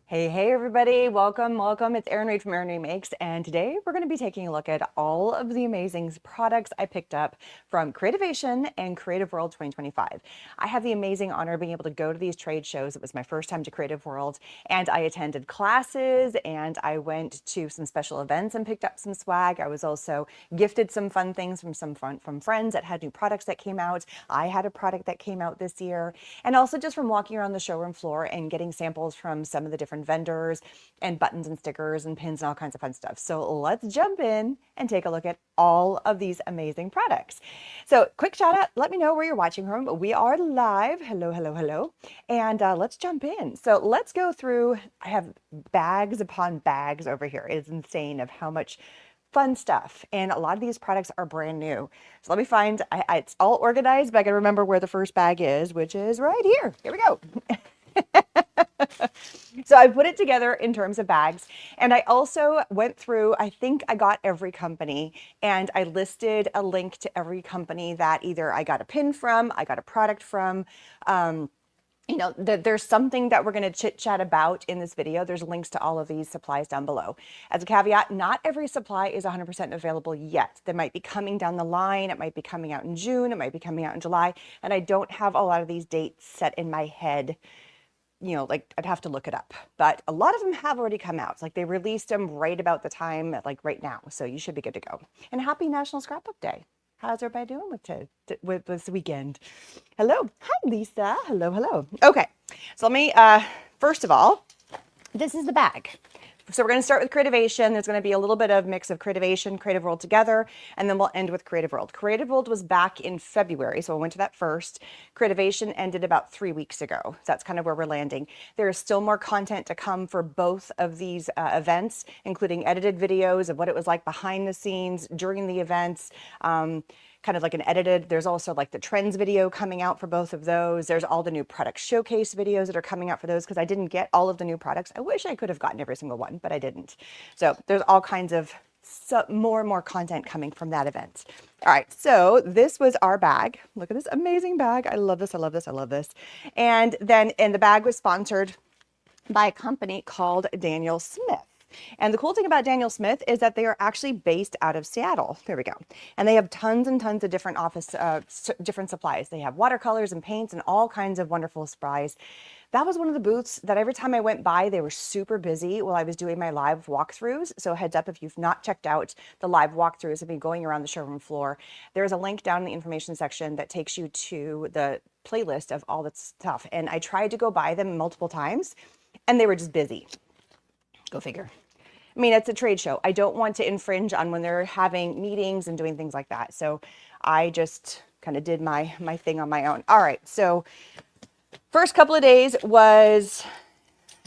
Hey everybody, welcome. It's Erin Reed from Erin Reed Makes, and today we're going to be taking a look at all of the amazing products I picked up from Creativation and CreativeWorld 2025. I have the amazing honor of being able to go to these trade shows. It was my first time to Creative World, and I attended classes, and I went to some special events and picked up some swag. I was also gifted some fun things from friends that had new products that came out. I had a product that came out this year, and also just from walking around the showroom floor and getting samples from some of the different vendors and buttons and stickers and pins and all kinds of fun stuff. So let's jump in and take a look at all of these amazing products. So quick shout out, let me know where you're watching from. We are live. Hello. And let's jump in. So let's go through. I have bags upon bags over here. It is insane of how much fun stuff. And a lot of these products are brand new. So let me find, it's all organized, but I gotta remember where the first bag is, which is right here. Here we go. So I put it together in terms of bags, and I also went through, I think I got every company, and I listed a link to every company that either I got a pin from, I got a product from, there's something that we're going to chit chat about in this video. There's links to all of these supplies down below. As a caveat, not every supply is 100% available yet. They might be coming down the line. It might be coming out in June. It might be coming out in July. And I don't have a lot of these dates set in my head. Like I'd have to look it up, but a lot of them have already come out. It's like they released them right about the time, like right now. So you should be good to go. And happy National Scrapbook Day. How's everybody doing with this weekend? Hello. Hi, Lisa. Hello. Okay. So let me, first of all, this is the bag. So we're going to start with Creativation. There's going to be a little bit of mix of Creativation, Creative World together, and then we'll end with Creative World. Creative World was back in February, so I went to that first. Creativation ended about 3 weeks ago. So that's kind of where we're landing. There is still more content to come for both of these events, including edited videos of what it was like behind the scenes during the events. Kind of like an edited, there's also like the trends video coming out for both of those. There's all the new product showcase videos that are coming out for those because I didn't get all of the new products. I wish I could have gotten every single one, but I didn't. So there's all kinds of more and more content coming from that event. All right, so this was our bag. Look at this amazing bag. I love this. And the bag was sponsored by a company called Daniel Smith. And the cool thing about Daniel Smith is that they are actually based out of Seattle. There we go. And they have tons and tons of different different supplies. They have watercolors and paints and all kinds of wonderful supplies. That was one of the booths that every time I went by, they were super busy while I was doing my live walkthroughs. So heads up, if you've not checked out the live walkthroughs of me going around the showroom floor, there's a link down in the information section that takes you to the playlist of all that stuff. And I tried to go by them multiple times and they were just busy. Go figure. I mean, it's a trade show. I don't want to infringe on when they're having meetings and doing things like that. So I just kind of did my thing on my own. All right. So first couple of days was,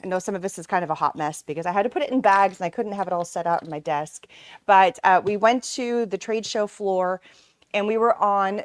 I know some of this is kind of a hot mess because I had to put it in bags and I couldn't have it all set out on my desk. But we went to the trade show floor and we were on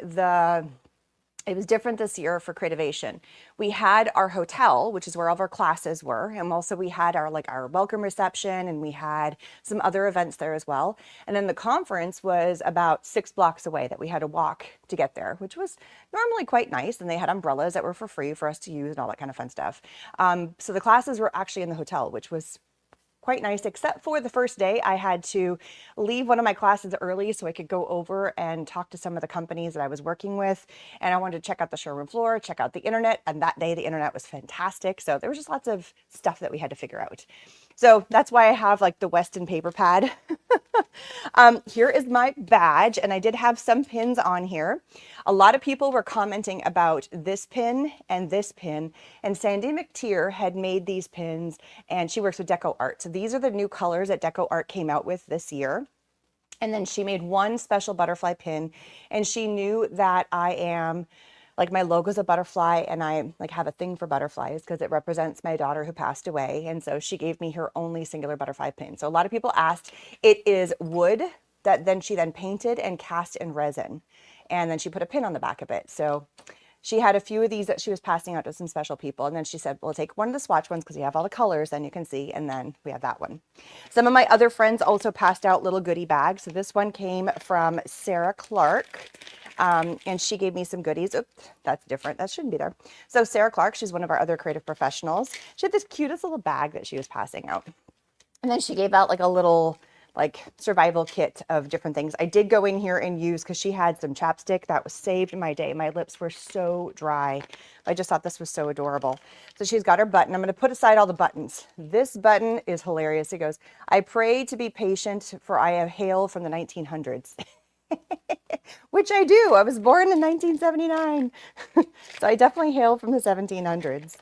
it was different this year for Creativation. We had our hotel, which is where all of our classes were. And also we had our welcome reception and we had some other events there as well. And then the conference was about 6 blocks away that we had to walk to get there, which was normally quite nice. And they had umbrellas that were for free for us to use and all that kind of fun stuff. So the classes were actually in the hotel, which was quite nice, except for the first day I had to leave one of my classes early so I could go over and talk to some of the companies that I was working with. And I wanted to check out the showroom floor, check out the internet. And that day the internet was fantastic. So there was just lots of stuff that we had to figure out. So that's why I have like the Weston paper pad. Here is my badge, and I did have some pins on here. A lot of people were commenting about this pin, and Sandy McTeer had made these pins, and she works with Deco Art. So these are the new colors that Deco Art came out with this year. And then she made one special butterfly pin, and she knew that I am like my logo's a butterfly and I like have a thing for butterflies because it represents my daughter who passed away. And so she gave me her only singular butterfly pin. So a lot of people asked, it is wood that then she painted and cast in resin. And then she put a pin on the back of it. So she had a few of these that she was passing out to some special people. And then she said, well, take one of the swatch ones because you have all the colors, then you can see. And then we have that one. Some of my other friends also passed out little goodie bags. So this one came from Sarah Clark. And she gave me some goodies. Oops, that's different. That shouldn't be there. So Sarah Clark, she's one of our other creative professionals. She had this cutest little bag that she was passing out. And then she gave out like a little like survival kit of different things. I did go in here and use, because she had some chapstick that was saved my day. My lips were so dry. I just thought this was so adorable. So she's got her button. I'm going to put aside all the buttons. This button is hilarious. It goes, "I pray to be patient, for I hail from the 1900s." Which I do. I was born in 1979. So I definitely hail from the 1700s.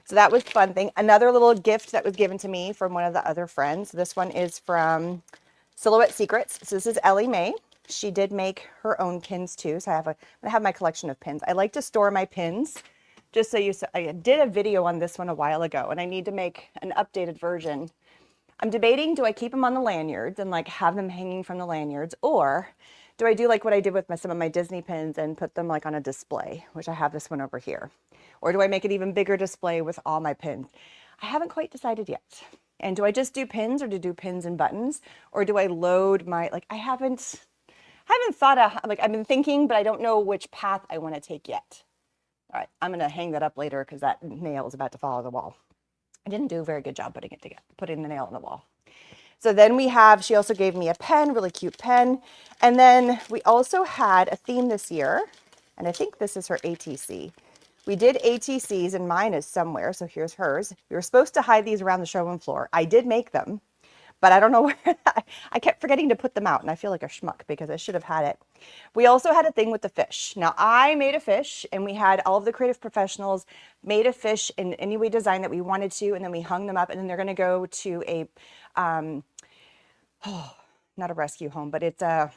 So that was a fun thing. Another little gift that was given to me from one of the other friends. This one is from Silhouette Secrets. So this is Ellie Mae. She did make her own pins too. So I have my collection of pins. I like to store my pins. Just so I did a video on this one a while ago, and I need to make an updated version. I'm debating, do I keep them on the lanyards and like have them hanging from the lanyards, or do I do like what I did with some of my Disney pins and put them like on a display, which I have this one over here? Or do I make an even bigger display with all my pins? I haven't quite decided yet. And do I just do pins, or do pins and buttons? Or do I load my, like, I haven't thought of, like, I've been thinking, but I don't know which path I want to take yet. All right, I'm going to hang that up later because that nail is about to fall on the wall. I didn't do a very good job putting the nail on the wall. So then she also gave me a pen, really cute pen. And then we also had a theme this year, and I think this is her ATC. We did ATCs, and mine is somewhere, so here's hers. We were supposed to hide these around the showroom floor. I did make them, but I don't know where. I kept forgetting to put them out, and I feel like a schmuck because I should have had it. We also had a thing with the fish. Now, I made a fish, and we had all of the creative professionals made a fish in any way design that we wanted to, and then we hung them up, and then they're going to go to a, not a rescue home, but it's a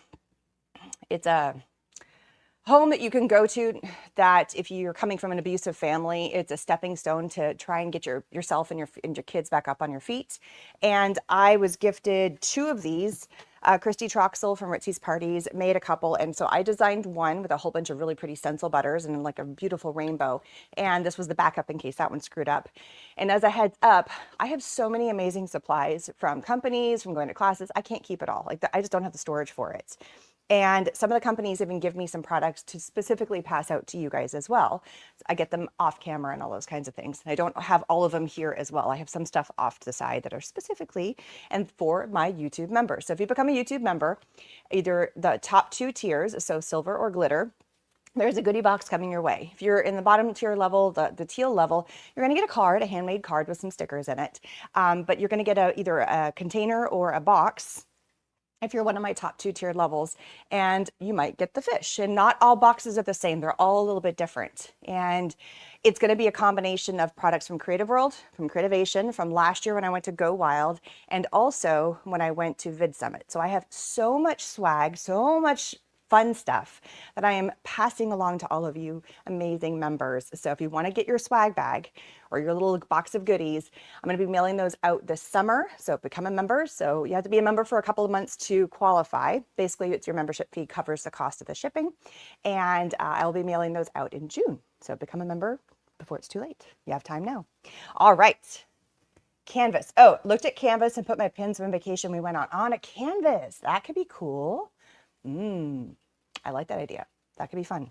home that you can go to, that if you're coming from an abusive family, it's a stepping stone to try and get yourself and your kids back up on your feet. And I was gifted 2 of these. Christy Troxel from Ritzy's Parties made a couple, and so I designed one with a whole bunch of really pretty stencil butters and like a beautiful rainbow, and this was the backup in case that one screwed up. And as a heads up, I have so many amazing supplies from companies, from going to classes. I can't keep it all. I just don't have the storage for it. And some of the companies even give me some products to specifically pass out to you guys as well. I get them off camera and all those kinds of things. I don't have all of them here as well. I have some stuff off to the side that are specifically and for my YouTube members. So if you become a YouTube member, either the top 2 tiers, so silver or glitter, there's a goodie box coming your way. If you're in the bottom tier level, the teal level, you're going to get a card, a handmade card with some stickers in it. But you're going to get either a container or a box if you're one of my top 2 tiered levels, and you might get the fish. And not all boxes are the same. They're all a little bit different. And it's going to be a combination of products from CreativeWorld, from Creativation, from last year when I went to Go Wild, and also when I went to Vid Summit. So I have so much swag, so much fun stuff that I am passing along to all of you amazing members. So if you want to get your swag bag or your little box of goodies, I'm going to be mailing those out this summer. So become a member. So you have to be a member for a couple of months to qualify. Basically, it's your membership fee covers the cost of the shipping. And I'll be mailing those out in June. So become a member before it's too late. You have time now. All right. Canvas. Oh, looked at Canvas and put my pins from vacation we went on a canvas. That could be cool. I like that idea. That could be fun.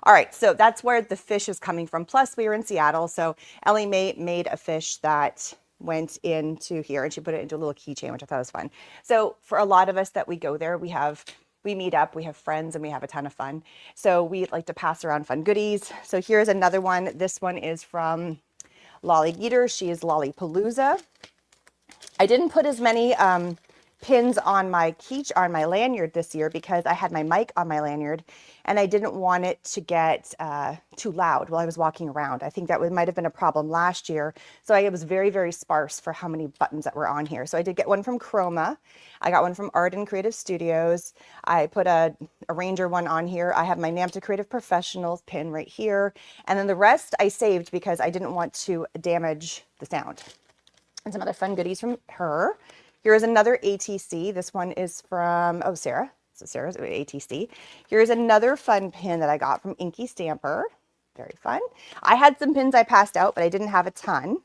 All right, so that's where the fish is coming from. Plus, we were in Seattle, so Ellie Mae made a fish that went into here, and she put it into a little keychain, which I thought was fun. So for a lot of us that we go there, we meet up, we have friends, and we have a ton of fun. So we like to pass around fun goodies. So here's another one. This one is from Lolly Geeter. She is Lollipalooza. I didn't put as many pins on my lanyard this year because I had my mic on my lanyard and I didn't want it to get too loud while I was walking around. I think that might have been a problem last year. So I was very, very sparse for how many buttons that were on here. So I did get one from Chroma. I got one from Art and Creative Studios. I put a Ranger one on here. I have my NAMTA Creative Professionals pin right here. And then the rest I saved because I didn't want to damage the sound. And some other fun goodies from her. Here's another ATC. This one is from, Sarah. So Sarah's ATC. Here's another fun pin that I got from Inky Stamper. Very fun. I had some pins I passed out, but I didn't have a ton.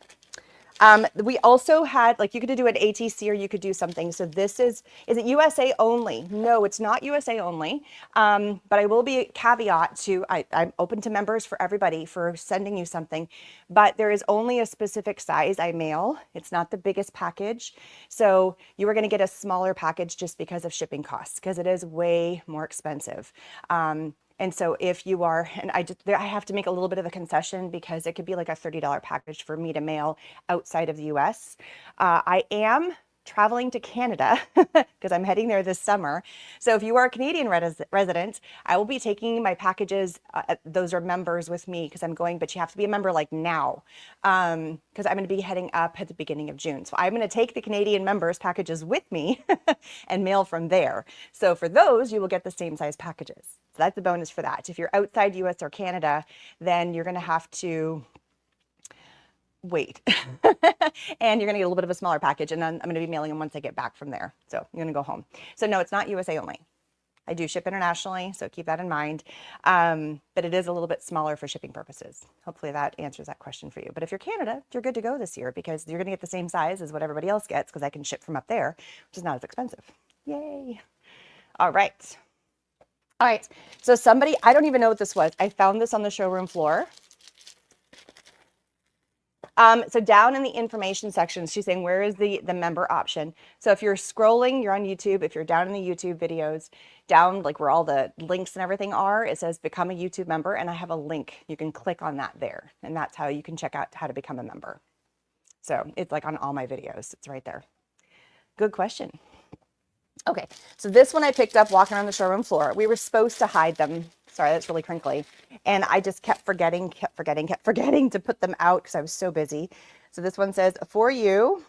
We also had, like, you could do an ATC or you could do something. So this is it USA only? No, it's not USA only. But I will be caveat to, I'm open to members for everybody for sending you something, but there is only a specific size I mail. It's not the biggest package. So you are going to get a smaller package just because of shipping costs, because it is way more expensive. And so if you are, and I have to make a little bit of a concession because it could be like a $30 package for me to mail outside of the US. I am traveling to Canada because I'm heading there this summer. So if you are a Canadian resident, I will be taking my packages. Those are members with me because I'm going, but you have to be a member like now because I'm going to be heading up at the beginning of June. So I'm going to take the Canadian members packages with me and mail from there. So for those, you will get the same size packages. So that's a bonus for that. If you're outside US or Canada, then you're going to have to wait and you're going to get a little bit of a smaller package, and then I'm going to be mailing them once I get back from there. So you're going to go home. So no, it's not USA only. I do ship internationally, so keep that in mind. But it is a little bit smaller for shipping purposes. Hopefully that answers that question for you. But if you're Canada, you're good to go this year because you're going to get the same size as what everybody else gets because I can ship from up there, which is not as expensive. Yay. All right. All right. So somebody, I don't even know what this was. I found this on the showroom floor. So down in the information section, she's saying, where is the member option? So if you're scrolling, you're on YouTube. If you're down in the YouTube videos, down like where all the links and everything are, it says become a YouTube member. And I have a link. You can click on that there. And that's how you can check out how to become a member. So it's like on all my videos. It's right there. Good question. Okay, so this one I picked up walking on the showroom floor. We were supposed to hide them. Sorry, that's really crinkly. And I just kept forgetting to put them out because I was so busy. So this one says, for you,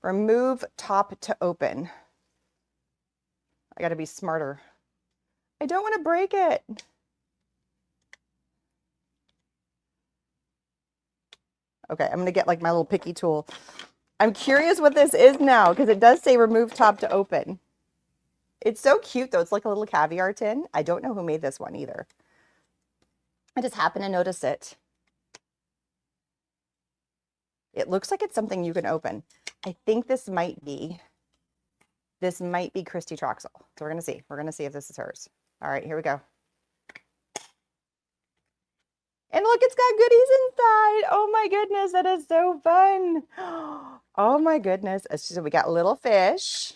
remove top to open. I got to be smarter. I don't want to break it. Okay, I'm going to get like my little picky tool. I'm curious what this is now because it does say remove top to open. It's so cute though. It's like a little caviar tin. I don't know who made this one either. I just happened to notice it. It looks like it's something you can open. I think this might be Christy Troxel. So we're going to see. We're going to see if this is hers. All right, here we go. And look, it's got goodies inside. Oh my goodness, that is so fun. Oh my goodness. So we got little fish.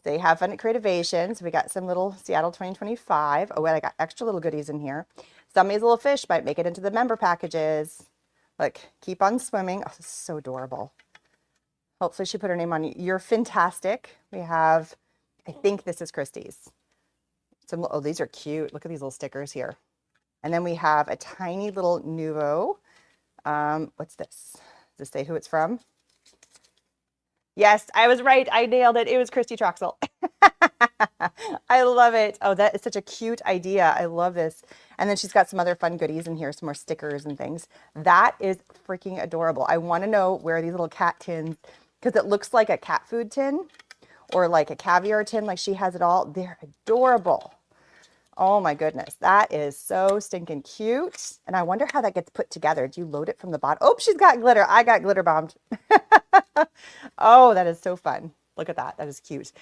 They have fun at Creativation. So we got some little Seattle 2025. Oh, and I got extra little goodies in here. Some of these little fish might make it into the member packages. Look, keep on swimming. Oh, this is so adorable. Hopefully she put her name on you. You're fantastic. We have, I think this is Christy's. Some, oh, these are cute. Look at these little stickers here. And then we have a tiny little Nuvo. What's this? Does this say who it's from? Yes, I was right. I nailed it. It was Christy Troxel. I love it. Oh, that is such a cute idea. I love this. And then she's got some other fun goodies in here, some more stickers and things. That is freaking adorable. I want to know where these little cat tins, because it looks like a cat food tin or like a caviar tin, like she has it all. They're adorable. Oh my goodness, that is so stinking cute. And I wonder how that gets put together. Do you load it from the bottom? Oh, she's got glitter. I got glitter bombed. Oh, that is so fun. Look at that. That is cute.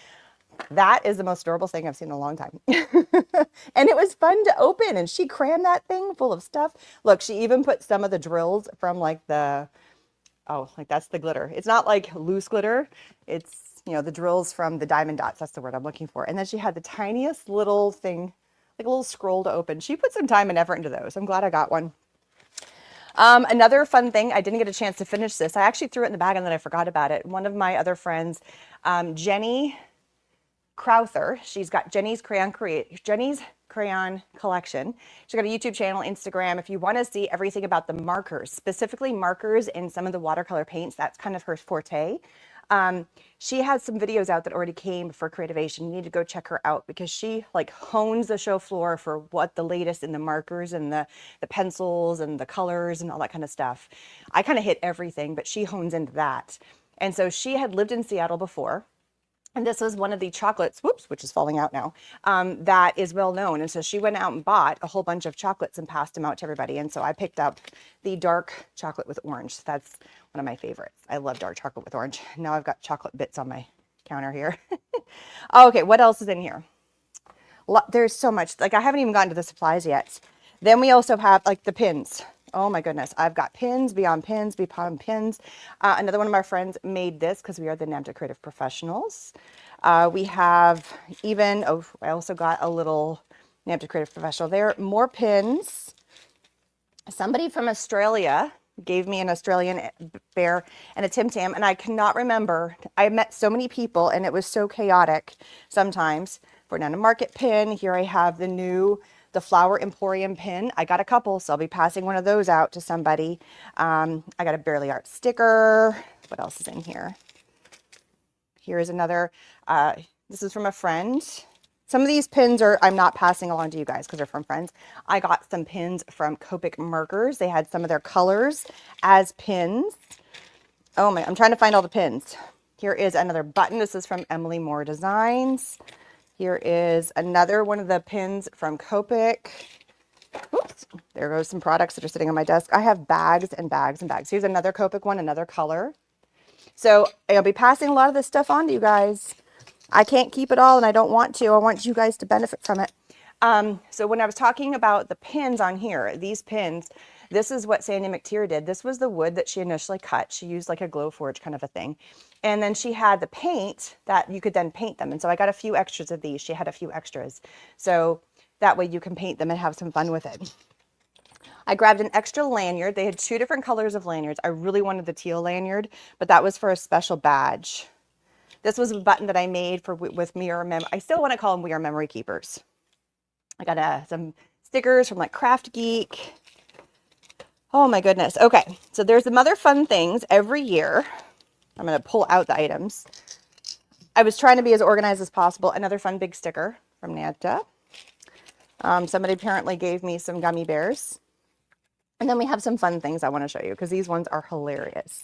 That is the most adorable thing I've seen in a long time. And it was fun to open, and she crammed that thing full of stuff. Look, she even put some of the drills from like the, oh, like that's the glitter. It's not like loose glitter. It's, you know, the drills from the diamond dots. That's the word I'm looking for. And then she had the tiniest little thing, like a little scroll to open. She put some time and effort into those. I'm glad I got one. Another fun thing, I didn't get a chance to finish this. I actually threw it in the bag and then I forgot about it. One of my other friends, Jenny Crowther, she's got Jenny's Crayon Collection. She's got a YouTube channel, Instagram. If you want to see everything about the markers, specifically markers in some of the watercolor paints, that's kind of her forte. She has some videos out that already came for Creativation. You need to go check her out because she like hones the show floor for what the latest in the markers and the pencils and the colors and all that kind of stuff. I kind of hit everything, but she hones into that. And so she had lived in Seattle before. And this was one of the chocolates, whoops, which is falling out now, that is well known. And so she went out and bought a whole bunch of chocolates and passed them out to everybody. And so I picked up the dark chocolate with orange. That's one of my favorites. I love dark chocolate with orange. Now I've got chocolate bits on my counter here. Okay, what else is in here? There's so much. Like, I haven't even gotten to the supplies yet. Then we also have like the pins. Oh my goodness, I've got pins beyond pins beyond pins. Another one of my friends made this because we are the NAMTA Creative Professionals. We have even, oh, I also got a little NAMTA Creative Professional there. More pins. Somebody from Australia gave me an Australian bear and a Tim Tam, and I cannot remember. I met so many people and it was so chaotic sometimes. For Nana Market pin, here I have the Flower Emporium pin. I got a couple, so I'll be passing one of those out to somebody. I got a Barely Art sticker. What else is in here? Here is another, this is from a friend. Some of these pins I'm not passing along to you guys because they're from friends. I got some pins from Copic markers. They had some of their colors as pins. Oh my, I'm trying to find all the pins. Here is another button. This is from Emily Moore Designs. Here is another one of the pins from Copic. Oops, there goes some products that are sitting on my desk. I have bags and bags and bags. Here's another Copic one, another color. So I'll be passing a lot of this stuff on to you guys. I can't keep it all and I don't want to. I want you guys to benefit from it. So when I was talking about the pins on here, these pins, this is what Sandy McTeer did. This was the wood that she initially cut. She used like a glow forge kind of a thing. And then she had the paint that you could then paint them. And so I got a few extras of these. She had a few extras. So that way you can paint them and have some fun with it. I grabbed an extra lanyard. They had 2 different colors of lanyards. I really wanted the teal lanyard, but that was for a special badge. This was a button that I made with We Are Memory. I still want to call them We Are Memory Keepers. I got some stickers from like Craft Geek. Oh my goodness. Okay, so there's some other fun things every year. I'm going to pull out the items. I was trying to be as organized as possible. Another fun big sticker from Nanta. Somebody apparently gave me some gummy bears. And then we have some fun things I want to show you because these ones are hilarious.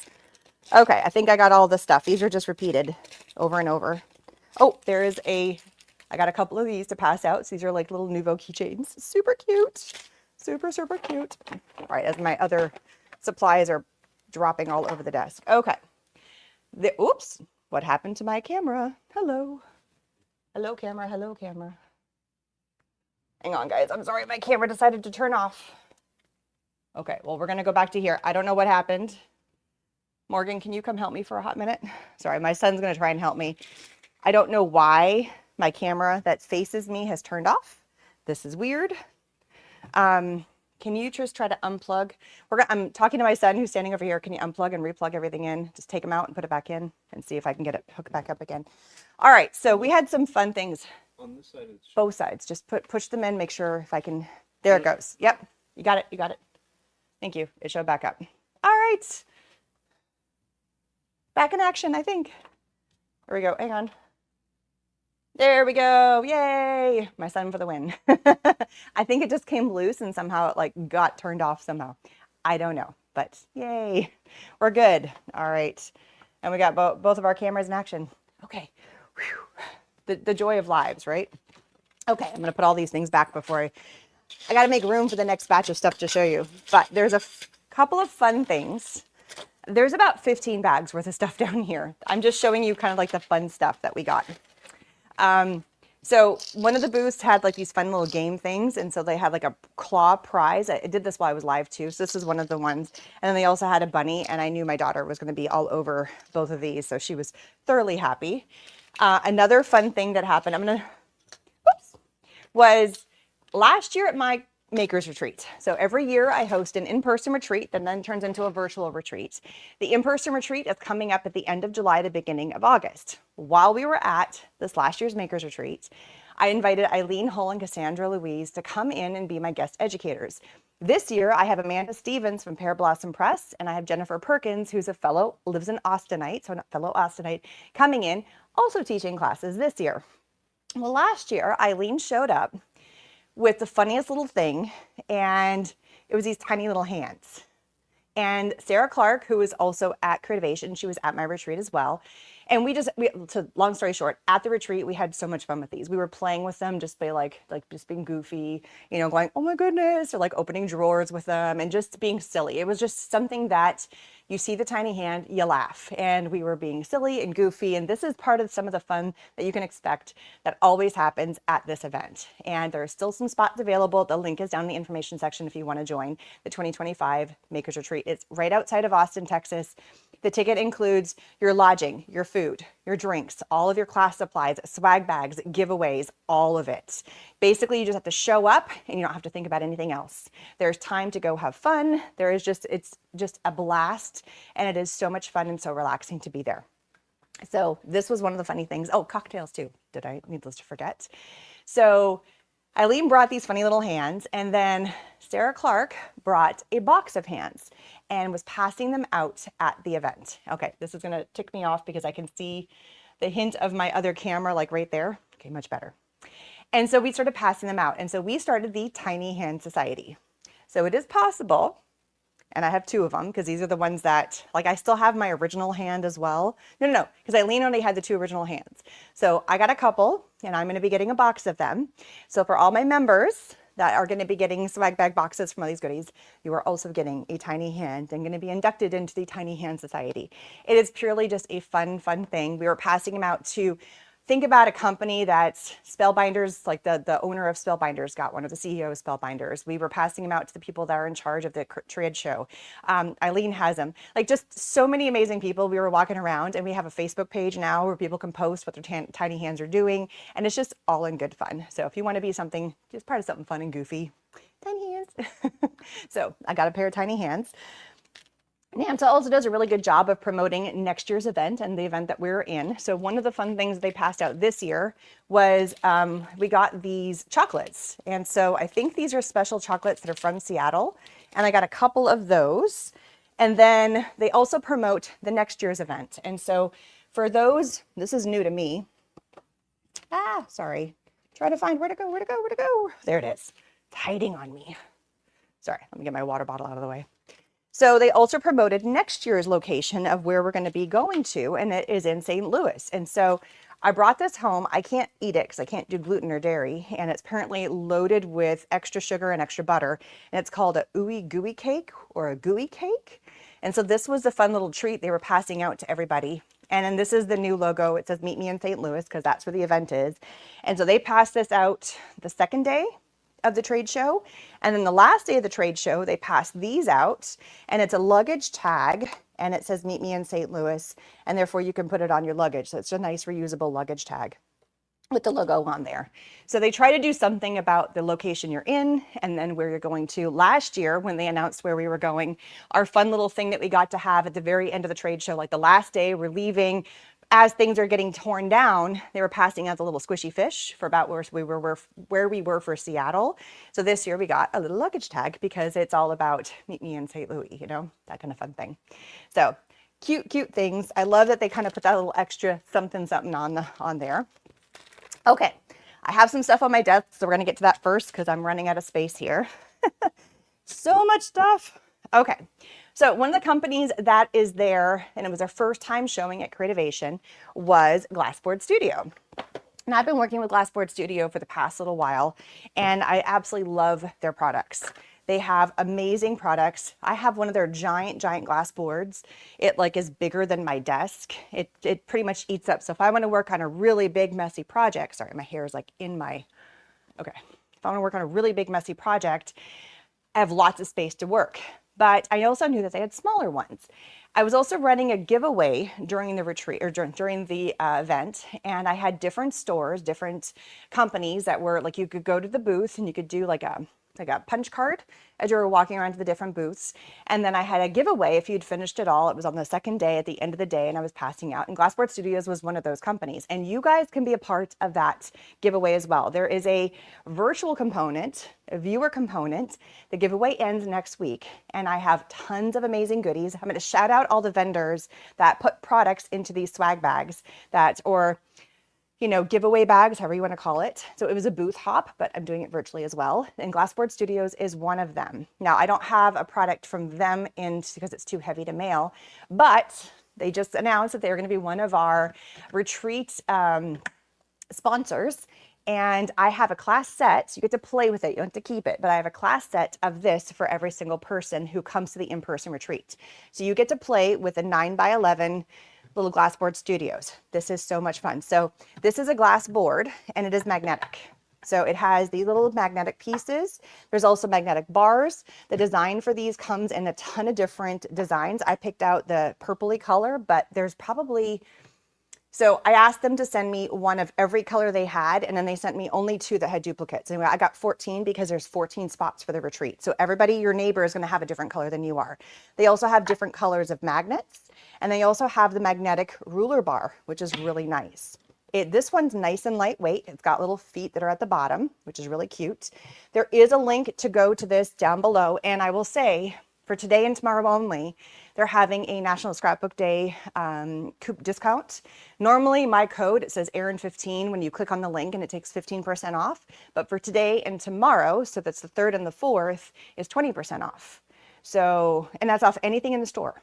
Okay, I think I got all the stuff. These are just repeated over and over. Oh, I got a couple of these to pass out. So these are like little Nouveau keychains. Super cute. Super, super cute. All right, as my other supplies are dropping all over the desk. Okay. Oops, what happened to my camera? Hello. Hello, camera. Hello, camera. Hang on, guys. I'm sorry. My camera decided to turn off. Okay, well, we're going to go back to here. I don't know what happened. Morgan, can you come help me for a hot minute? Sorry, my son's going to try and help me. I don't know why my camera that faces me has turned off. This is weird. Can you just try to unplug? I'm talking to my son who's standing over here. Can you unplug and replug everything in? Just take them out and put it back in and see if I can get it hooked back up again. All right, so we had some fun things. On this side, both sides. Just push them in. Make sure if I can. There it goes. Yep, you got it. You got it. Thank you. It showed back up. All right. Back in action, I think. There we go. Hang on. There we go. Yay. My son for the win. I think it just came loose and somehow it like got turned off somehow. I don't know, but yay. We're good. All right. And we got both of our cameras in action. Okay. Whew. The joy of lives, right? Okay. I'm going to put all these things back before I got to make room for the next batch of stuff to show you. But there's a couple of fun things. There's about 15 bags worth of stuff down here. I'm just showing you kind of like the fun stuff that we got. So one of the booths had like these fun little game things. And so they had like a claw prize. I did this while I was live too. So this is one of the ones. And then they also had a bunny. And I knew my daughter was going to be all over both of these. So she was thoroughly happy. Another fun thing that happened, was last year at my Makers Retreat. So every year I host an in-person retreat that then turns into a virtual retreat. The in-person retreat is coming up at the end of July, the beginning of August. While we were at this last year's Makers Retreat, I invited Eileen Hull and Cassandra Louise to come in and be my guest educators. This year I have Amanda Stevens from Pear Blossom Press, and I have Jennifer Perkins, who's lives in Austinite, so not fellow Austinite, coming in, also teaching classes this year. Well, last year Eileen showed up with the funniest little thing, and it was these tiny little hands. And Sarah Clark, who is also at Creativation, she was at my retreat as well. And so long story short, at the retreat, we had so much fun with these. We were playing with them just by like just being goofy, you know, going, oh my goodness, or like opening drawers with them and just being silly. It was just something that you see the tiny hand, you laugh. And we were being silly and goofy. And this is part of some of the fun that you can expect that always happens at this event. And there are still some spots available. The link is down in the information section if you want to join the 2025 Makers Retreat. It's right outside of Austin, Texas. The ticket includes your lodging, your food, your drinks, all of your class supplies, swag bags, giveaways, all of it. Basically, you just have to show up and you don't have to think about anything else. There's time to go have fun. It's just a blast, and it is so much fun and so relaxing to be there. So this was one of the funny things. Oh, cocktails too. Did I needless to forget? So Eileen brought these funny little hands, and then Sarah Clark brought a box of hands and was passing them out at the event. Okay, this is gonna tick me off because I can see the hint of my other camera like right there. Okay, much better. And so we started passing them out. And so we started the Tiny Hand Society. So it is possible, and I have two of them because these are the ones that, like, I still have my original hand as well. No, because Eileen only had the two original hands. So I got a couple, and I'm going to be getting a box of them. So for all my members that are going to be getting swag bag boxes from all these goodies, you are also getting a tiny hand and going to be inducted into the Tiny Hand Society. It is purely just a fun thing. We were passing them out to, think about a company that's Spellbinders, like the owner of Spellbinders got one, of the CEO of Spellbinders. We were passing them out to the people that are in charge of the trade show. Eileen has them. Like, just so many amazing people. We were walking around, and we have a Facebook page now where people can post what their tiny hands are doing, and it's just all in good fun. So if you want to be something, just part of something fun and goofy, tiny hands. So I got a pair of tiny hands. NAMTA also does a really good job of promoting next year's event and the event that we're in. So one of the fun things they passed out this year was we got these chocolates. And so I think these are special chocolates that are from Seattle. And I got a couple of those. And then they also promote the next year's event. And so for those, this is new to me. Sorry. Try to find where to go. There it is. It's hiding on me. Sorry, let me get my water bottle out of the way. So they also promoted next year's location of where we're going to be going to, and it is in St. Louis. And so I brought this home. I can't eat it because I can't do gluten or dairy, and it's apparently loaded with extra sugar and extra butter, and it's called a ooey gooey cake or a gooey cake. And so this was the fun little treat they were passing out to everybody. And then this is the new logo. It says meet me in St. Louis because that's where the event is. And so they passed this out the second day of the trade show. And then the last day of the trade show, they passed these out, and it's a luggage tag, and it says meet me in St. Louis, and therefore you can put it on your luggage. So it's a nice reusable luggage tag with the logo on there. So they try to do something about the location you're in and then where you're going to. Last year, when they announced where we were going, our fun little thing that we got to have at the very end of the trade show, like the last day we're leaving, as things are getting torn down, they were passing out the little squishy fish for about where we were for Seattle. So this year we got a little luggage tag because it's all about meet me in St. Louis, you know, that kind of fun thing. So cute things. I love that they kind of put that little extra something on there. Okay, I have some stuff on my desk, so we're gonna get to that first because I'm running out of space here. So much stuff. Okay. So one of the companies that is there, and it was our first time showing at Creativation, was Glassboard Studio. And I've been working with Glassboard Studio for the past little while, and I absolutely love their products. They have amazing products. I have one of their giant glass boards. It like is bigger than my desk. It pretty much eats up. So if I want to work on a really big, messy project, sorry, my hair is like in my, okay. If I want to work on a really big, messy project, I have lots of space to work. But I also knew that they had smaller ones. I was also running a giveaway during the retreat or during the event, and I had different stores, different companies that were like, you could go to the booth and you could do like a punch card as you were walking around to the different booths. And then I had a giveaway if you'd finished it all. It was on the second day at the end of the day, and I was passing out. And Glassboard Studios was one of those companies. And you guys can be a part of that giveaway as well. There is a virtual component, a viewer component. The giveaway ends next week, and I have tons of amazing goodies. I'm going to shout out all the vendors that put products into these swag bags or you know, giveaway bags, however you want to call it. So it was a booth hop, but I'm doing it virtually as well. And Glassboard Studios is one of them. Now, I don't have a product from them in because it's too heavy to mail, but they just announced that they're going to be one of our retreat sponsors. And I have a class set. So you get to play with it. You don't have to keep it, but I have a class set of this for every single person who comes to the in-person retreat. So you get to play with a 9x11 little Glassboard Studios. This is so much fun. So this is a glass board and it is magnetic. So it has these little magnetic pieces. There's also magnetic bars. The design for these comes in a ton of different designs. I picked out the purpley color, but there's probably, so I asked them to send me one of every color they had, and then they sent me only 2 that had duplicates. Anyway, I got 14 because there's 14 spots for the retreat. So everybody, your neighbor, is going to have a different color than you are. They also have different colors of magnets, and they also have the magnetic ruler bar, which is really nice. This one's nice and lightweight. It's got little feet that are at the bottom, which is really cute. There is a link to go to this down below, and I will say, for today and tomorrow only, they're having a National Scrapbook Day discount. Normally, my code, it says Erin15 when you click on the link, and it takes 15% off. But for today and tomorrow, so that's the 3rd and the 4th, is 20% off. So, and that's off anything in the store.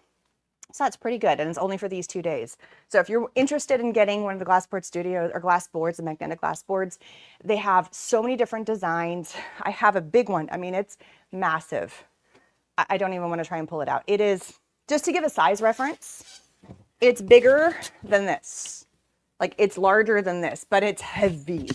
So that's pretty good, and it's only for these 2 days. So if you're interested in getting one of the Glassboard Studios or glass boards, the magnetic glass boards, they have so many different designs. I have a big one. I mean, it's massive. I don't even want to try and pull it out. It is, just to give a size reference, it's bigger than this. Like, it's larger than this, but it's heavy.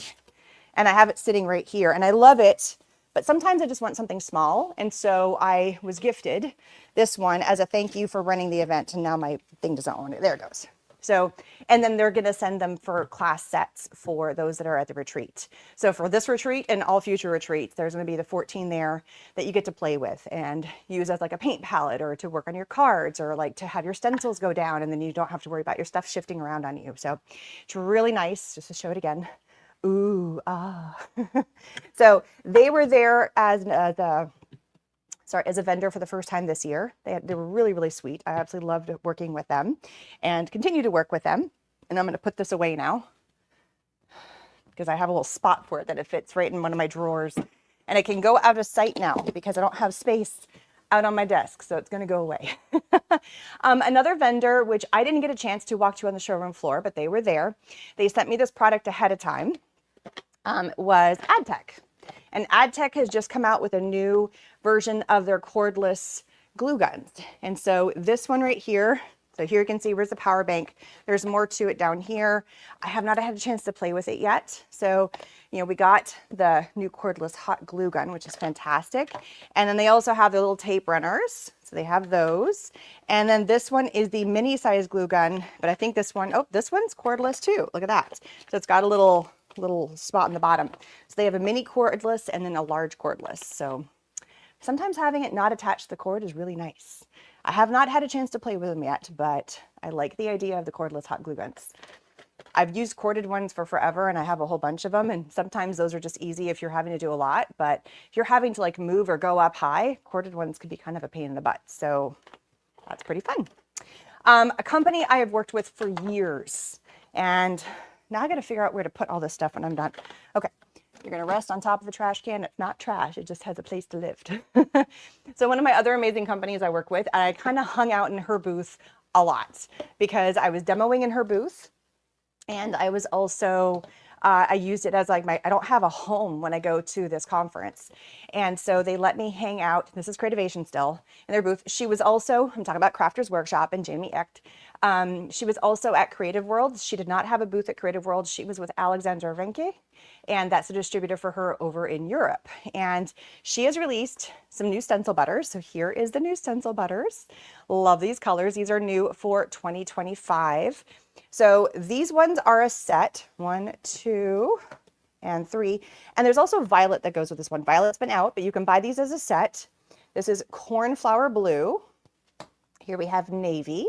And I have it sitting right here, and I love it, but sometimes I just want something small. And so I was gifted this one as a thank you for running the event, and now my thing doesn't want it. There it goes. So, and then they're going to send them for class sets for those that are at the retreat. So for this retreat and all future retreats, there's going to be the 14 there that you get to play with and use as like a paint palette, or to work on your cards, or like to have your stencils go down, and then you don't have to worry about your stuff shifting around on you. So it's really nice. Just to show it again. Ooh, ah. So they were there as a vendor for the first time this year. They were really, really sweet. I absolutely loved working with them and continue to work with them. And I'm going to put this away now because I have a little spot for it that it fits right in one of my drawers. And it can go out of sight now because I don't have space out on my desk. So it's going to go away. Another vendor, which I didn't get a chance to walk to on the showroom floor, but they were there. They sent me this product ahead of time, was AdTech. And AdTech has just come out with a new version of their cordless glue guns. And so this one right here, so here you can see where's the power bank. There's more to it down here. I have not had a chance to play with it yet. So, you know, we got the new cordless hot glue gun, which is fantastic. And then they also have the little tape runners. So they have those. And then this one is the mini size glue gun, but I think this one, oh, this one's cordless too. Look at that. So it's got a little spot in the bottom. So they have a mini cordless and then a large cordless. So sometimes having it not attached to the cord is really nice. I have not had a chance to play with them yet, but I like the idea of the cordless hot glue guns. I've used corded ones for forever, and I have a whole bunch of them. And sometimes those are just easy if you're having to do a lot, but if you're having to like move or go up high, corded ones could be kind of a pain in the butt. So that's pretty fun. A company I have worked with for years, and now I got to figure out where to put all this stuff when I'm done. Okay, you're going to rest on top of the trash can. It's not trash. It just has a place to live. So one of my other amazing companies I work with, I kind of hung out in her booth a lot because I was demoing in her booth. And I was also, I used it as like I don't have a home when I go to this conference. And so they let me hang out. This is Creativation still in their booth. She was also, I'm talking about Crafters Workshop and Jamie Echt. She was also at CreativeWorld. She did not have a booth at CreativeWorld. She was with Alexandra Renke, and that's a distributor for her over in Europe. And she has released some new stencil butters. So here is the new stencil butters. Love these colors. These are new for 2025. So these ones are a set, 1, 2, and 3. And there's also violet that goes with this one. Violet's been out, but you can buy these as a set. This is cornflower blue. Here we have navy.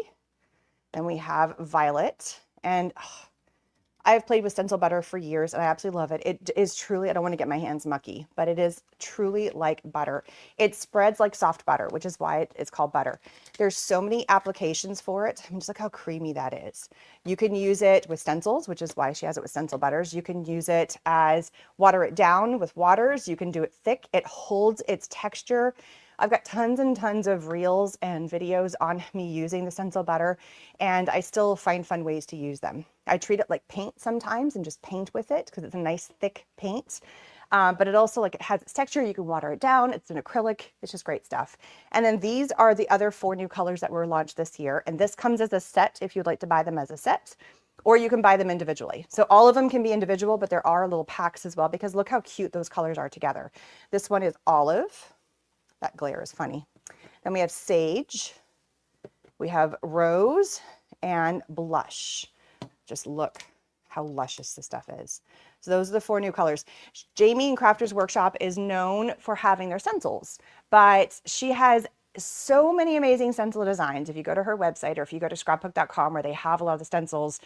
Then we have violet. And I've played with stencil butter for years and I absolutely love it. It is truly, I don't want to get my hands mucky, but it is truly like butter. It spreads like soft butter, which is why it's called butter. There's so many applications for it. I'm just like how creamy that is. You can use it with stencils, which is why she has it with stencil butters. You can use it as water it down with waters. You can do it thick. It holds its texture. I've got tons and tons of reels and videos on me using the stencil butter, and I still find fun ways to use them. I treat it like paint sometimes and just paint with it because it's a nice thick paint. But it also, like, it has its texture. You can water it down. It's an acrylic. It's just great stuff. And then these are the other 4 new colors that were launched this year. And this comes as a set if you'd like to buy them as a set, or you can buy them individually. So all of them can be individual, but there are little packs as well, because look how cute those colors are together. This one is olive. That glare is funny. Then we have sage, we have rose, and blush. Just look how luscious this stuff is. So those are the 4 new colors. Jamie in Crafters Workshop is known for having their stencils, but she has so many amazing stencil designs. If you go to her website or if you go to scrapbook.com where they have a lot of the stencils,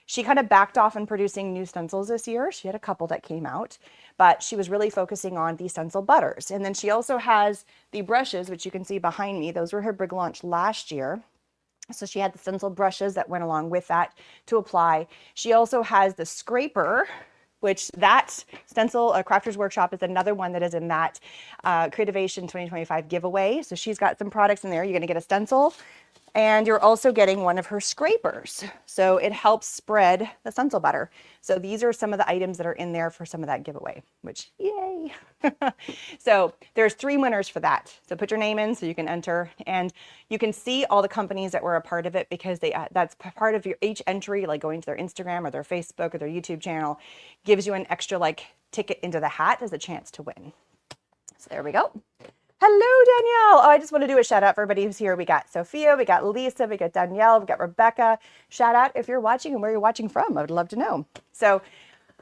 she kind of backed off in producing new stencils this year. She had a couple that came out, but she was really focusing on the stencil butters. And then she also has the brushes, which you can see behind me. Those were her big launch last year. So she had the stencil brushes that went along with that to apply. She also has the scraper, which that stencil, Crafters Workshop, is another one that is in that Creativation 2025 giveaway. So she's got some products in there. You're going to get a stencil, and you're also getting one of her scrapers. So it helps spread the stencil butter. So these are some of the items that are in there for some of that giveaway, which yay. So there's 3 winners for that. So put your name in so you can enter, and you can see all the companies that were a part of it, because that's part of your each entry, like going to their Instagram or their Facebook or their YouTube channel, gives you an extra like ticket into the hat as a chance to win. So there we go. Hello, Danielle. Oh, I just want to do a shout out for everybody who's here. We got Sophia, we got Lisa, we got Danielle, we got Rebecca. Shout out if you're watching and where you're watching from. I would love to know. So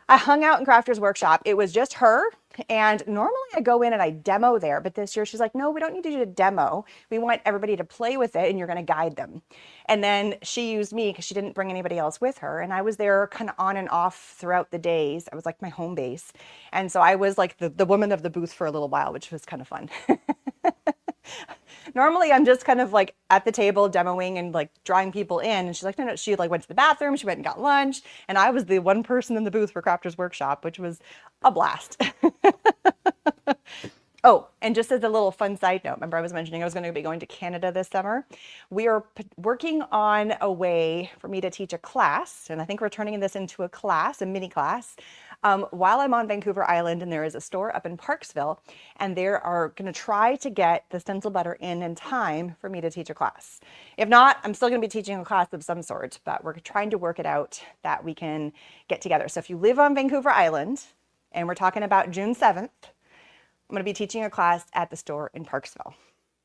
I hung out in Crafters Workshop. It was just her. And normally I go in and I demo there, but this year she's like, no, we don't need to do a demo. We want everybody to play with it and you're going to guide them. And then she used me because she didn't bring anybody else with her. And I was there kind of on and off throughout the days. I was like my home base. And so I was like the woman of the booth for a little while, which was kind of fun. Normally I'm just kind of like at the table demoing and like drawing people in. And she's like, no, she like went to the bathroom, she went and got lunch. And I was the one person in the booth for Crafters Workshop, which was a blast. Oh, and just as a little fun side note, remember I was mentioning I was going to be going to Canada this summer. We are working on a way for me to teach a class, and I think we're turning this into a class, a mini class, while I'm on Vancouver Island, and there is a store up in Parksville, and they are going to try to get the stencil butter in time for me to teach a class. If not, I'm still going to be teaching a class of some sort, but we're trying to work it out that we can get together. So if you live on Vancouver Island, and we're talking about June 7th, I'm going to be teaching a class at the store in Parksville.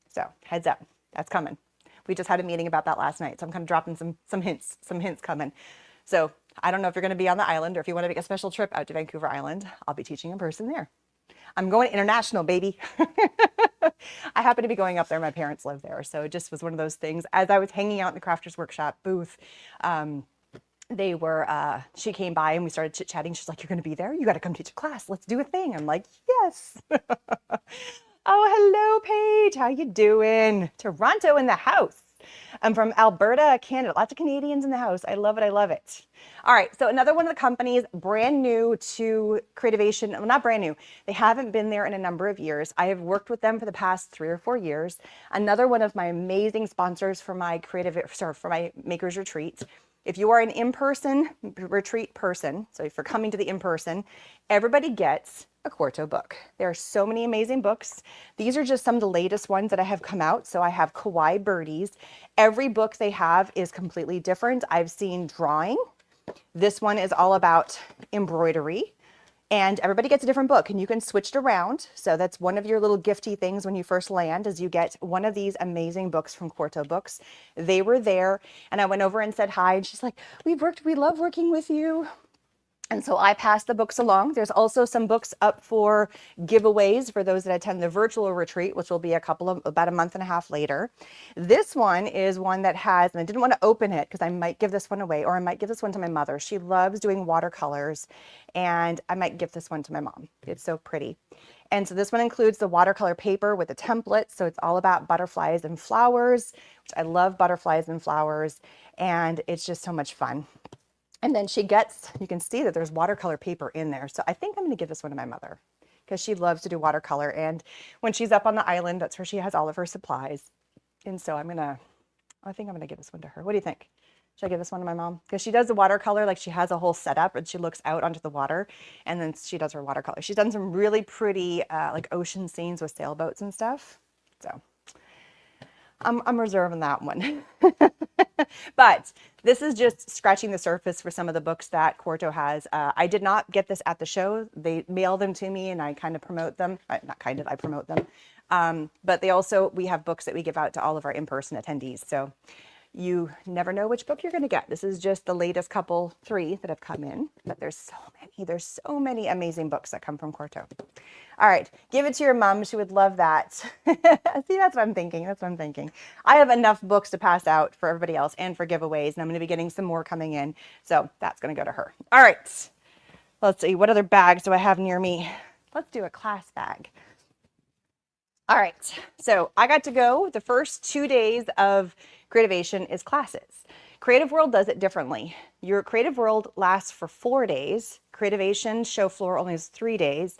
So heads up, that's coming. We just had a meeting about that last night. So I'm kind of dropping some hints coming. So I don't know if you're going to be on the island or if you want to make a special trip out to Vancouver Island. I'll be teaching in person there. I'm going international, baby. I happen to be going up there. My parents live there. So it just was one of those things. As I was hanging out in the Crafters Workshop booth, she came by and we started chit-chatting. She's like, you're going to be there? You got to come teach a class. Let's do a thing. I'm like, yes. Oh, hello, Paige. How you doing? Toronto in the house. I'm from Alberta, Canada. Lots of Canadians in the house. I love it. I love it. All right. So another one of the companies brand new to Creativation. Well, not brand new. They haven't been there in a number of years. I have worked with them for the past 3 or 4 years. Another one of my amazing sponsors for my Makers Retreat. If you are an in-person retreat person, so if you're coming to the in-person, everybody gets a quarto book. There are so many amazing books. These are just some of the latest ones that I have come out. So I have Kawaii Birdies. Every book they have is completely different. I've seen drawing. This one is all about embroidery. And everybody gets a different book and you can switch it around. So that's one of your little gifty things when you first land is you get one of these amazing books from Quarto Books. They were there and I went over and said hi and she's like, we love working with you. And so I pass the books along. There's also some books up for giveaways for those that attend the virtual retreat, which will be about a month and a half later. This one is one that has, and I didn't want to open it because I might give this one away, or I might give this one to my mother. She loves doing watercolors, and I might give this one to my mom. It's so pretty. And so this one includes the watercolor paper with the template. So it's all about butterflies and flowers, which I love butterflies and flowers, and it's just so much fun. And then she gets, you can see that there's watercolor paper in there. So I think I'm going to give this one to my mother because she loves to do watercolor. And when she's up on the island, that's where she has all of her supplies. And so I think I'm going to give this one to her. What do you think? Should I give this one to my mom? Because she does the watercolor, like she has a whole setup and she looks out onto the water and then she does her watercolor. She's done some really pretty like ocean scenes with sailboats and stuff. So I'm reserving that one. But this is just scratching the surface for some of the books that Quarto has. I did not get this at the show. They mail them to me and I kind of promote them. I promote them. But we have books that we give out to all of our in-person attendees. So you never know which book you're going to get. This is just the latest three that have come in, but there's so many amazing books that come from Quarto. All right, give it to your mom. She would love that. See, that's what I'm thinking. I have enough books to pass out for everybody else and for giveaways, and I'm going to be getting some more coming in. So that's going to go to her. All right, let's see. What other bags do I have near me? Let's do a class bag. All right, so I got to go. The first 2 days of Creativation is classes. CreativeWorld does it differently. Your CreativeWorld lasts for 4 days. Creativation show floor only is 3 days.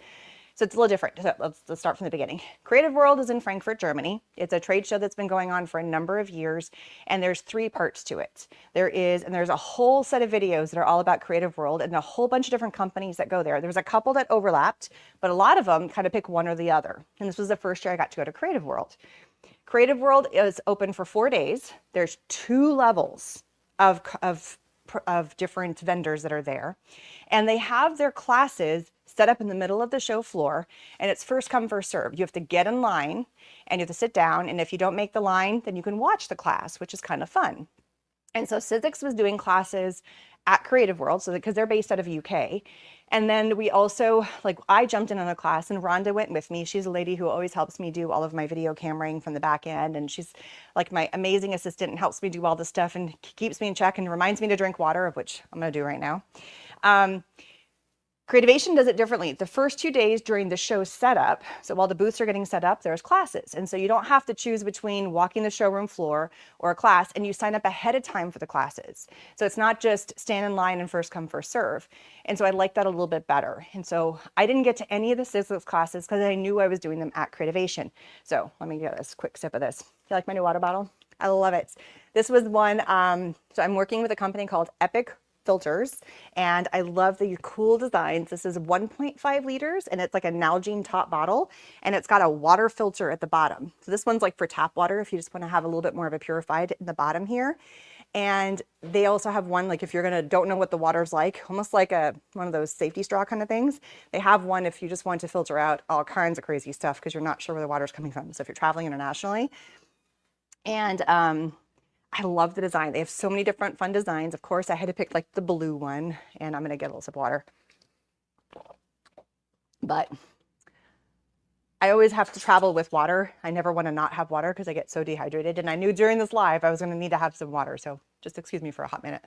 So it's a little different. So let's start from the beginning. CreativeWorld is in Frankfurt, Germany. It's a trade show that's been going on for a number of years, and there's 3 parts to it. There's a whole set of videos that are all about CreativeWorld and a whole bunch of different companies that go there. There's a couple that overlapped, but a lot of them kind of pick one or the other. And this was the first year I got to go to CreativeWorld. CreativeWorld is open for 4 days. There's 2 levels of different vendors that are there, and they have their classes set up in the middle of the show floor, and it's first come, first serve. You have to get in line and you have to sit down, and if you don't make the line, then you can watch the class, which is kind of fun. And so Sizzix was doing classes at CreativeWorld, so because they're based out of UK. And then we also, I jumped in on a class and Rhonda went with me. She's a lady who always helps me do all of my video cameraing from the back end. And she's like my amazing assistant and helps me do all the stuff and keeps me in check and reminds me to drink water, of which I'm going to do right now. Creativation does it differently. The first 2 days during the show setup, so while the booths are getting set up, there's classes. And so you don't have to choose between walking the showroom floor or a class, and you sign up ahead of time for the classes. So it's not just stand in line and first come, first serve. And so I like that a little bit better. And so I didn't get to any of the Sizzix classes because I knew I was doing them at Creativation. So let me get a quick sip of this. You like my new water bottle? I love it. This was one, so I'm working with a company called Epic Filters, and I love the cool designs. This is 1.5 liters and it's like a Nalgene top bottle, and it's got a water filter at the bottom. So this one's like for tap water if you just want to have a little bit more of a purified in the bottom here. And they also have one, like if you're don't know what the water's like, almost like one of those safety straw kind of things. They have one if you just want to filter out all kinds of crazy stuff because you're not sure where the water's coming from. So if you're traveling internationally. And I love the design. They have so many different fun designs. Of course, I had to pick like the blue one, and I'm going to get a little sip of water. But I always have to travel with water. I never want to not have water because I get so dehydrated. And I knew during this live I was going to need to have some water. So just excuse me for a hot minute.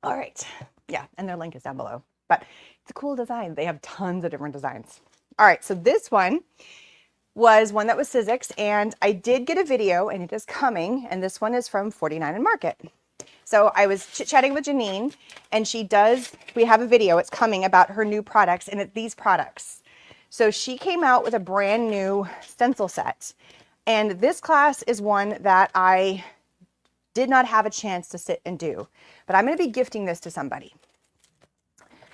All right. Yeah. And their link is down below. But it's a cool design. They have tons of different designs. All right. So this one was one that was Sizzix, and I did get a video, and it is coming, and this one is from 49 and Market. So I was chit-chatting with Janine, and we have a video, it's coming, about her new products, and it's these products. So she came out with a brand new stencil set, and this class is one that I did not have a chance to sit and do, but I'm going to be gifting this to somebody.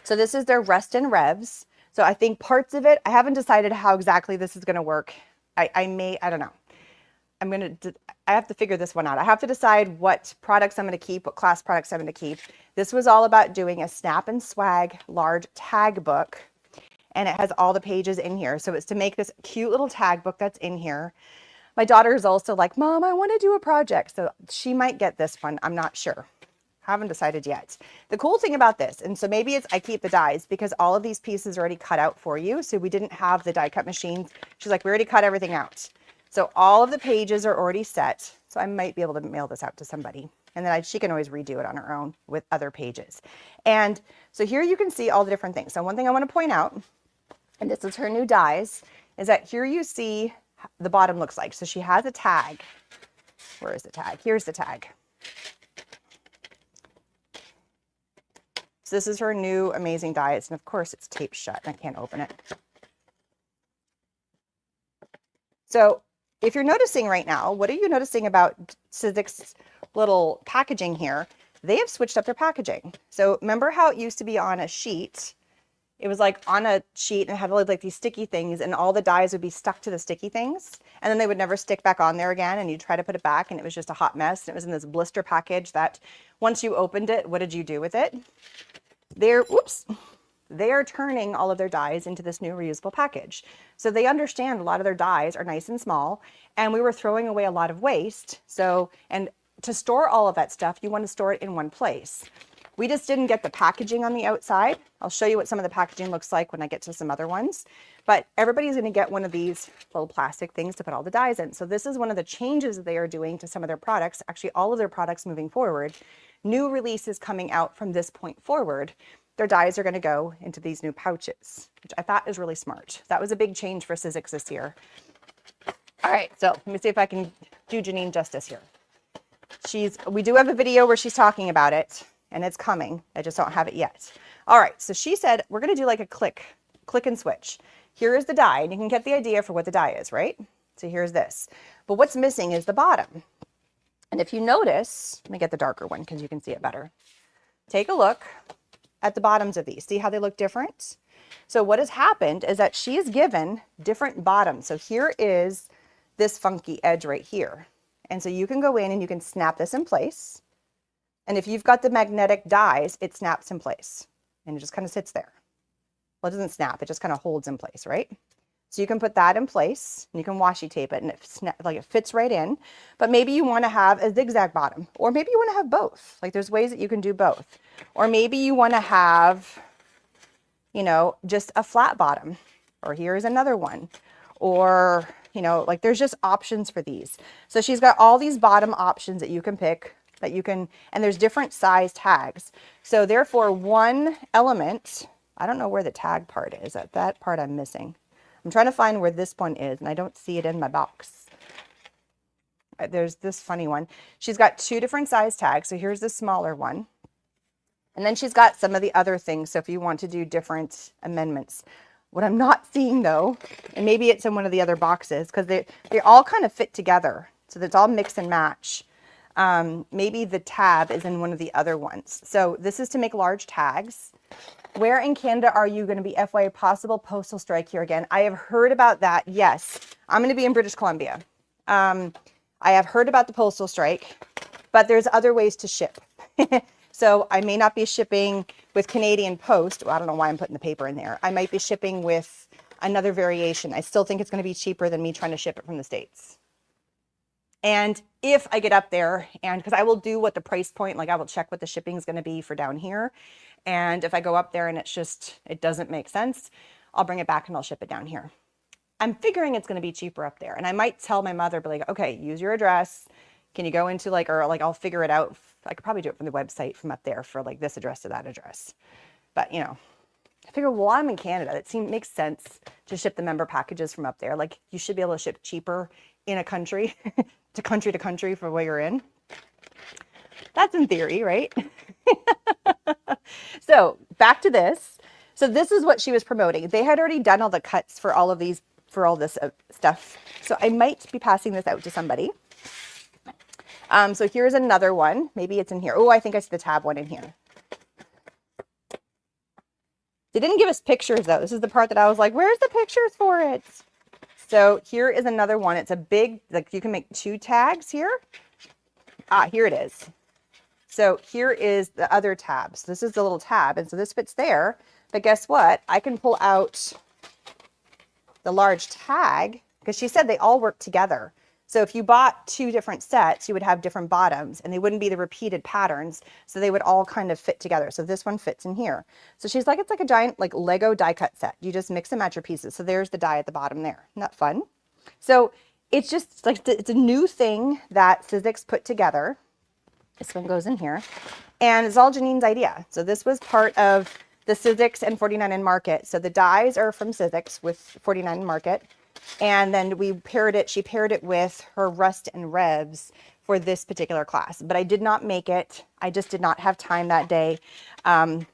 So this is their Rest and Revs. So I think parts of it, I haven't decided how exactly this is going to work. I don't know. I have to figure this one out. I have to decide what products I'm going to keep, what class products I'm going to keep. This was all about doing a Snap and Swag large tag book, and it has all the pages in here. So it's to make this cute little tag book that's in here. My daughter is also like, Mom, I want to do a project. So she might get this one. I'm not sure. Haven't decided yet. The cool thing about this, and so maybe it's I keep the dies because all of these pieces are already cut out for you. So we didn't have the die cut machines. She's like, we already cut everything out. So all of the pages are already set. So I might be able to mail this out to somebody. And then she can always redo it on her own with other pages. And so here you can see all the different things. So one thing I want to point out, and this is her new dies, is that here you see the bottom looks like. So she has a tag. Where is the tag? Here's the tag. So this is her new amazing dies. And of course it's taped shut. I can't open it. So if you're noticing right now, what are you noticing about Sizzix's little packaging here? They have switched up their packaging. So remember how it used to be on a sheet? It was like on a sheet and it had like these sticky things and all the dies would be stuck to the sticky things. And then they would never stick back on there again. And you try to put it back and it was just a hot mess. And it was in this blister package that once you opened it, what did you do with it? They're turning all of their dies into this new reusable package. So they understand a lot of their dies are nice and small and we were throwing away a lot of waste. So, and to store all of that stuff, you want to store it in one place. We just didn't get the packaging on the outside. I'll show you what some of the packaging looks like when I get to some other ones, but everybody's going to get one of these little plastic things to put all the dies in. So this is one of the changes that they are doing to some of their products, actually all of their products moving forward. New releases coming out from this point forward. Their dies are going to go into these new pouches, which I thought is really smart. That was a big change for Sizzix this year. All right, so let me see if I can do Janine justice here. We do have a video where she's talking about it and it's coming. I just don't have it yet. All right, so she said, we're going to do like a click and switch. Here is the die and you can get the idea for what the die is, right? So here's this, but what's missing is the bottom. And if you notice, let me get the darker one because you can see it better. Take a look at the bottoms of these. See how they look different? So what has happened is that she is given different bottoms. So here is this funky edge right here. And so you can go in and you can snap this in place. And if you've got the magnetic dies, it snaps in place and it just kind of sits there. Well, it doesn't snap, it just kind of holds in place, right? So you can put that in place and you can washi tape it and it fits right in. But maybe you want to have a zigzag bottom, or maybe you want to have both. Like there's ways that you can do both. Or maybe you want to have, you know, just a flat bottom, or here's another one, or, you know, like there's just options for these. So she's got all these bottom options that you can pick, that you can, and there's different size tags. So therefore one element, I don't know where the tag part is. That part I'm missing. I'm trying to find where this one is and I don't see it in my box. There's this funny one. She's got two different size tags. So here's the smaller one. And then she's got some of the other things. So if you want to do different amendments. What I'm not seeing though, and maybe it's in one of the other boxes because they all kind of fit together. So it's all mix and match. Maybe the tab is in one of the other ones. So this is to make large tags. Where in Canada are you going to be? FYI, possible postal strike here again. I have heard about that. Yes, I'm going to be in British Columbia. I have heard about the postal strike, but there's other ways to ship. So I may not be shipping with Canadian Post. Well, I don't know why I'm putting the paper in there. I might be shipping with another variation. I still think it's going to be cheaper than me trying to ship it from the States. And if I get up there, and because I will do what the price point, like I will check what the shipping is going to be for down here. And if I go up there and it doesn't make sense, I'll bring it back and I'll ship it down here. I'm figuring it's going to be cheaper up there. And I might tell my mother, be like, okay, use your address. Can you go into or I'll figure it out. I could probably do it from the website from up there for like this address to that address. But you know, I figure, well, I'm in Canada. It makes sense to ship the member packages from up there. Like you should be able to ship cheaper in a country to country for where you're in. That's in theory, right? So back to this. So this is what she was promoting. They had already done all the cuts for all of these, for all this stuff. So I might be passing this out to somebody. So here's another one. Maybe it's in here. Oh, I think I see the tab one in here. They didn't give us pictures though. This is the part that I was like, where's the pictures for it? So here is another one. It's a big, like you can make two tags here. Here it is. So here is the other tab. So this is the little tab. And so this fits there. But guess what? I can pull out the large tag because she said they all work together. So if you bought 2 different sets, you would have different bottoms and they wouldn't be the repeated patterns. So they would all kind of fit together. So this one fits in here. So she's like, it's like a giant like Lego die cut set. You just mix and match your pieces. So there's the die at the bottom there. Isn't that fun? So it's just like, it's a new thing that Sizzix put together. This one goes in here and it's all Janine's idea. So this was part of the Sizzix and 49 in Market. So the dies are from Sizzix with 49 in Market. And then she paired it with her Rust and Revs for this particular class, but I did not make it. I just did not have time that day. There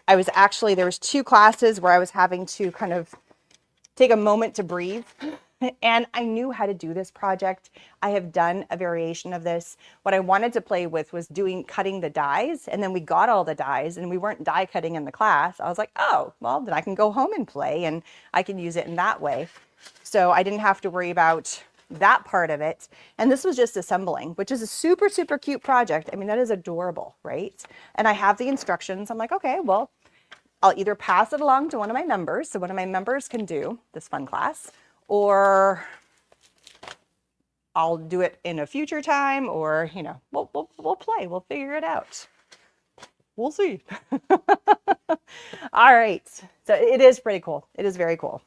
was 2 classes where I was having to kind of take a moment to breathe. And I knew how to do this project. I have done a variation of this. What I wanted to play with was cutting the dies. And then we got all the dies and we weren't die cutting in the class. I was like, oh, well, then I can go home and play and I can use it in that way. So I didn't have to worry about that part of it. And this was just assembling, which is a super, super cute project. I mean, that is adorable, right? And I have the instructions. I'm like, okay, well, I'll either pass it along to one of my members, so one of my members can do this fun class, or I'll do it in a future time, or, you know, we'll play, we'll figure it out. We'll see. All right. So it is pretty cool. It is very cool.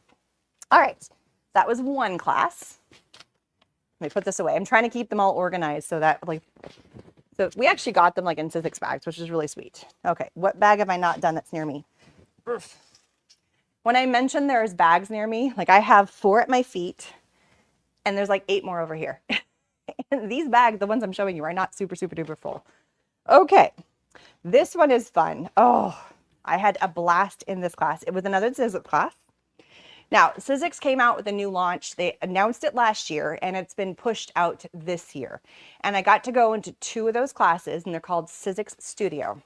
All right. That was one class. Let me put this away. I'm trying to keep them all organized so that so we actually got them like in Sizzix bags, which is really sweet. Okay. What bag have I not done that's near me? When I mentioned there's bags near me, like I have 4 at my feet and there's like 8 more over here. And these bags, the ones I'm showing you, are not super, super duper full. Okay. This one is fun. Oh, I had a blast in this class. It was another Sizzix class. Now, Sizzix came out with a new launch. They announced it last year and it's been pushed out this year. And I got to go into 2 of those classes and they're called Sizzix Studio.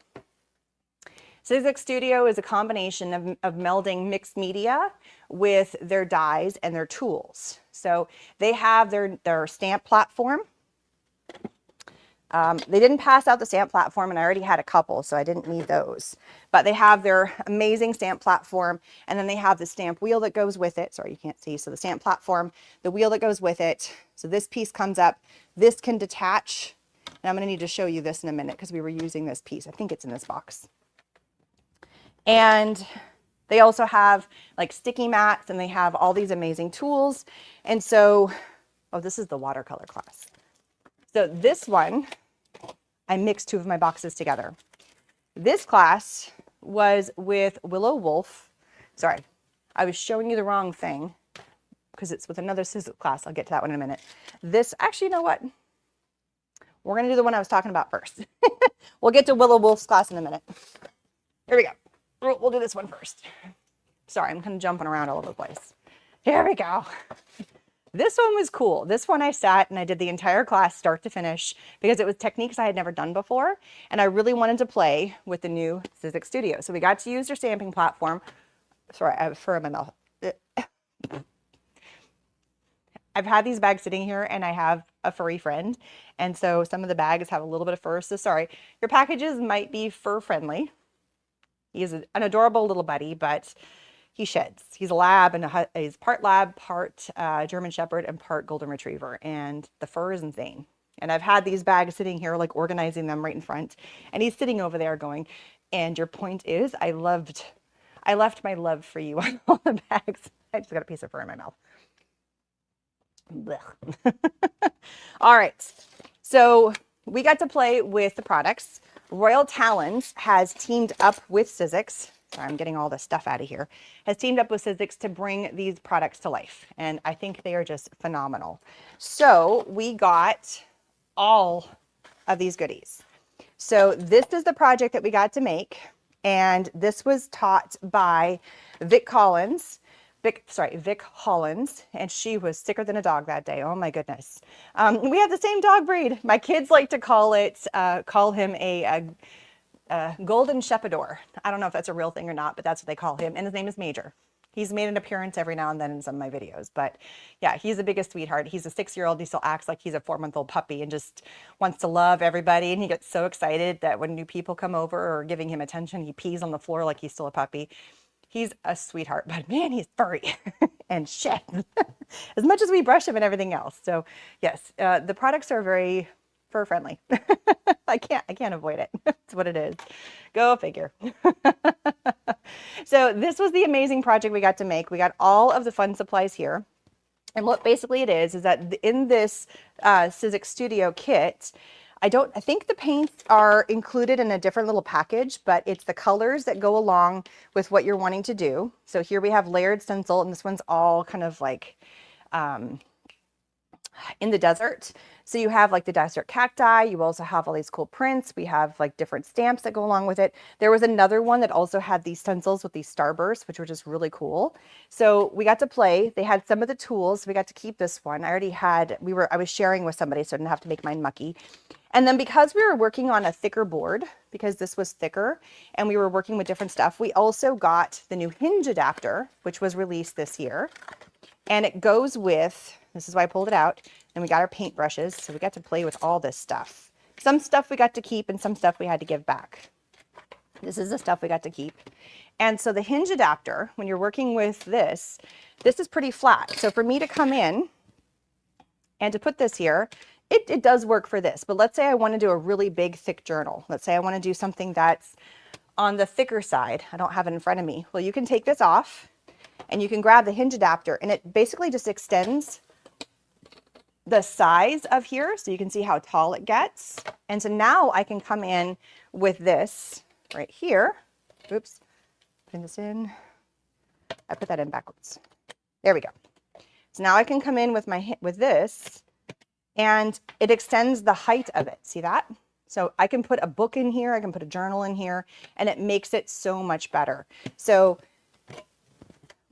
Sizzix Studio is a combination of melding mixed media with their dies and their tools. So they have their stamp platform. They didn't pass out the stamp platform and I already had a couple, so I didn't need those. But they have their amazing stamp platform and then they have the stamp wheel that goes with it. Sorry, you can't see. So the stamp platform, the wheel that goes with it. So this piece comes up, this can detach. And I'm gonna need to show you this in a minute because we were using this piece. I think it's in this box. And they also have like sticky mats and they have all these amazing tools. And so, oh, this is the watercolor class. So this one, I mixed 2 of my boxes together. This class was with Willow Wolf. Sorry, I was showing you the wrong thing because it's with another Sizzix class. I'll get to that one in a minute. This, actually, you know what? We're going to do the one I was talking about first. We'll get to Willow Wolf's class in a minute. Here we go. We'll do this one first. Sorry, I'm kind of jumping around all over the place. Here we go. This one was cool. This one I sat and I did the entire class start to finish because it was techniques I had never done before. And I really wanted to play with the new Sizzix Studio. So we got to use their stamping platform. Sorry, I have fur in my mouth. I've had these bags sitting here and I have a furry friend. And so some of the bags have a little bit of fur. So sorry, your packages might be fur friendly. He is an adorable little buddy, but he sheds. He's a lab and he's part lab, part German Shepherd and part Golden Retriever. And the fur is insane. And I've had these bags sitting here, like organizing them right in front. And he's sitting over there going, and your point is, I left my love for you on all the bags. I just got a piece of fur in my mouth. All right. So we got to play with the products. Royal Talons has teamed up with Sizzix. Sorry, I'm getting all this stuff out of here. Has teamed up with Sizzix to bring these products to life. And I think they are just phenomenal. So we got all of these goodies. So this is the project that we got to make. And this was taught by Vic Hollins. And she was sicker than a dog that day. Oh my goodness. We have the same dog breed. My kids like to call him a golden shepherdor. I don't know if that's a real thing or not, but that's what they call him. And his name is Major. He's made an appearance every now and then in some of my videos, but yeah, he's the biggest sweetheart. He's a 6-year-old. He still acts like he's a 4-month-old puppy and just wants to love everybody. And he gets so excited that when new people come over or giving him attention, he pees on the floor like he's still a puppy. He's a sweetheart, but man, he's furry and shit. As much as we brush him and everything else. So yes, the products are very fur friendly. I can't avoid it. It's what it is. Go figure. So this was the amazing project we got to make. We got all of the fun supplies here. And what basically it is that in this Sizzix Studio kit, I think the paints are included in a different little package, but it's the colors that go along with what you're wanting to do. So here we have layered stencil, and this one's all kind of like in the desert. So you have like the desert cacti. You also have all these cool prints. We have like different stamps that go along with it. There was another one that also had these stencils with these starbursts, which were just really cool. So we got to play. They had some of the tools. We got to keep this one. I was sharing with somebody, so I didn't have to make mine mucky. And then because we were working on a thicker board, because this was thicker and we were working with different stuff, we also got the new hinge adapter, which was released this year. And it goes with, this is why I pulled it out, and we got our paint brushes. So we got to play with all this stuff. Some stuff we got to keep and some stuff we had to give back. This is the stuff we got to keep. And so the hinge adapter, when you're working with this is pretty flat. So for me to come in and to put this here, it does work for this. But let's say I want to do a really big, thick journal. Let's say I want to do something that's on the thicker side. I don't have it in front of me. Well, you can take this off and you can grab the hinge adapter, and it basically just extends the size of here so you can see how tall it gets. And so now I can come in with this right here. Oops, putting this in. I put that in backwards. There we go. So now I can come in with this, and it extends the height of it. See that? So I can put a book in here, I can put a journal in here, and it makes it so much better. So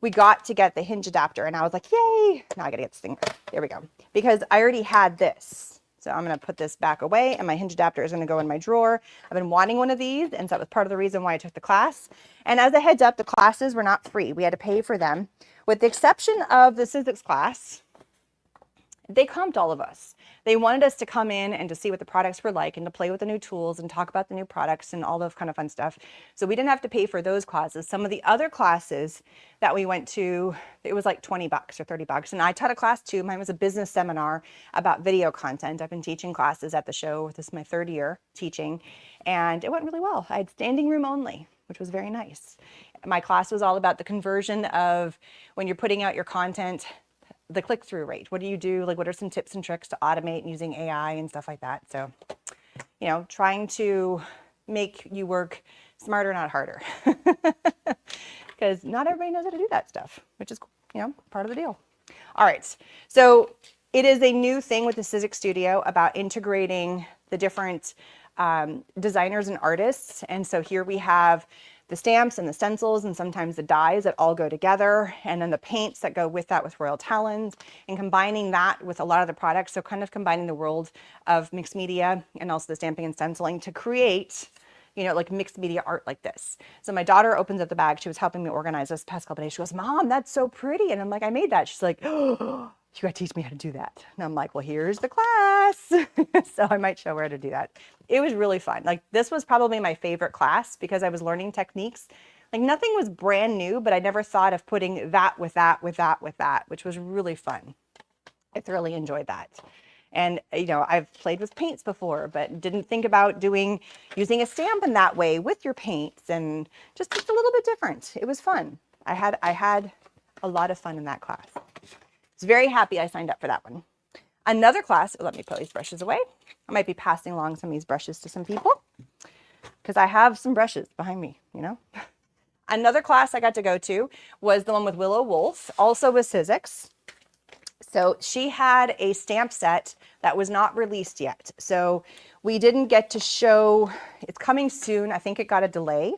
we got to get the hinge adapter, and I was like, yay. Now I gotta get this thing. There we go. Because I already had this. So I'm gonna put this back away, and my hinge adapter is gonna go in my drawer. I've been wanting one of these, and so that was part of the reason why I took the class. And as a heads up, the classes were not free. We had to pay for them. With the exception of the Sizzix class, they comped all of us. They wanted us to come in and to see what the products were like and to play with the new tools and talk about the new products and all those kind of fun stuff. So we didn't have to pay for those classes. Some of the other classes that we went to, it was like 20 bucks or 30 bucks. And I taught a class too. Mine was a business seminar about video content. I've been teaching classes at the show. This is my third year teaching, and it went really well. I had standing room only, which was very nice. My class was all about the conversion of when you're putting out your content, the click-through rate. What do you do? Like, what are some tips and tricks to automate using AI and stuff like that? So, you know, trying to make you work smarter, not harder. Because not everybody knows how to do that stuff, which is, you know, part of the deal. All right. So it is a new thing with the Sizzix Studio about integrating the different designers and artists. And so here we have the stamps and the stencils and sometimes the dies that all go together, and then the paints that go with that with Royal Talons, and combining that with a lot of the products. So kind of combining the world of mixed media and also the stamping and stenciling to create, you know, like mixed media art like this. So my daughter opens up the bag. She was helping me organize this past couple days. She goes, "Mom, that's so pretty." And I'm like, "I made that." She's like, "Oh, you got to teach me how to do that." And I'm like, "Well, here's the class." So I might show her how to do that. It was really fun. Like, this was probably my favorite class because I was learning techniques. Like, nothing was brand new, but I never thought of putting that with that, with that, with that, which was really fun. I thoroughly enjoyed that. And, you know, I've played with paints before, but didn't think about using a stamp in that way with your paints, and just a little bit different. It was fun. I had a lot of fun in that class. I was very happy I signed up for that one. Another class, let me put these brushes away. I might be passing along some of these brushes to some people because I have some brushes behind me, you know. Another class I got to go to was the one with Willow Wolf, also with Sizzix. So she had a stamp set that was not released yet. So we didn't get to show, it's coming soon. I think it got a delay.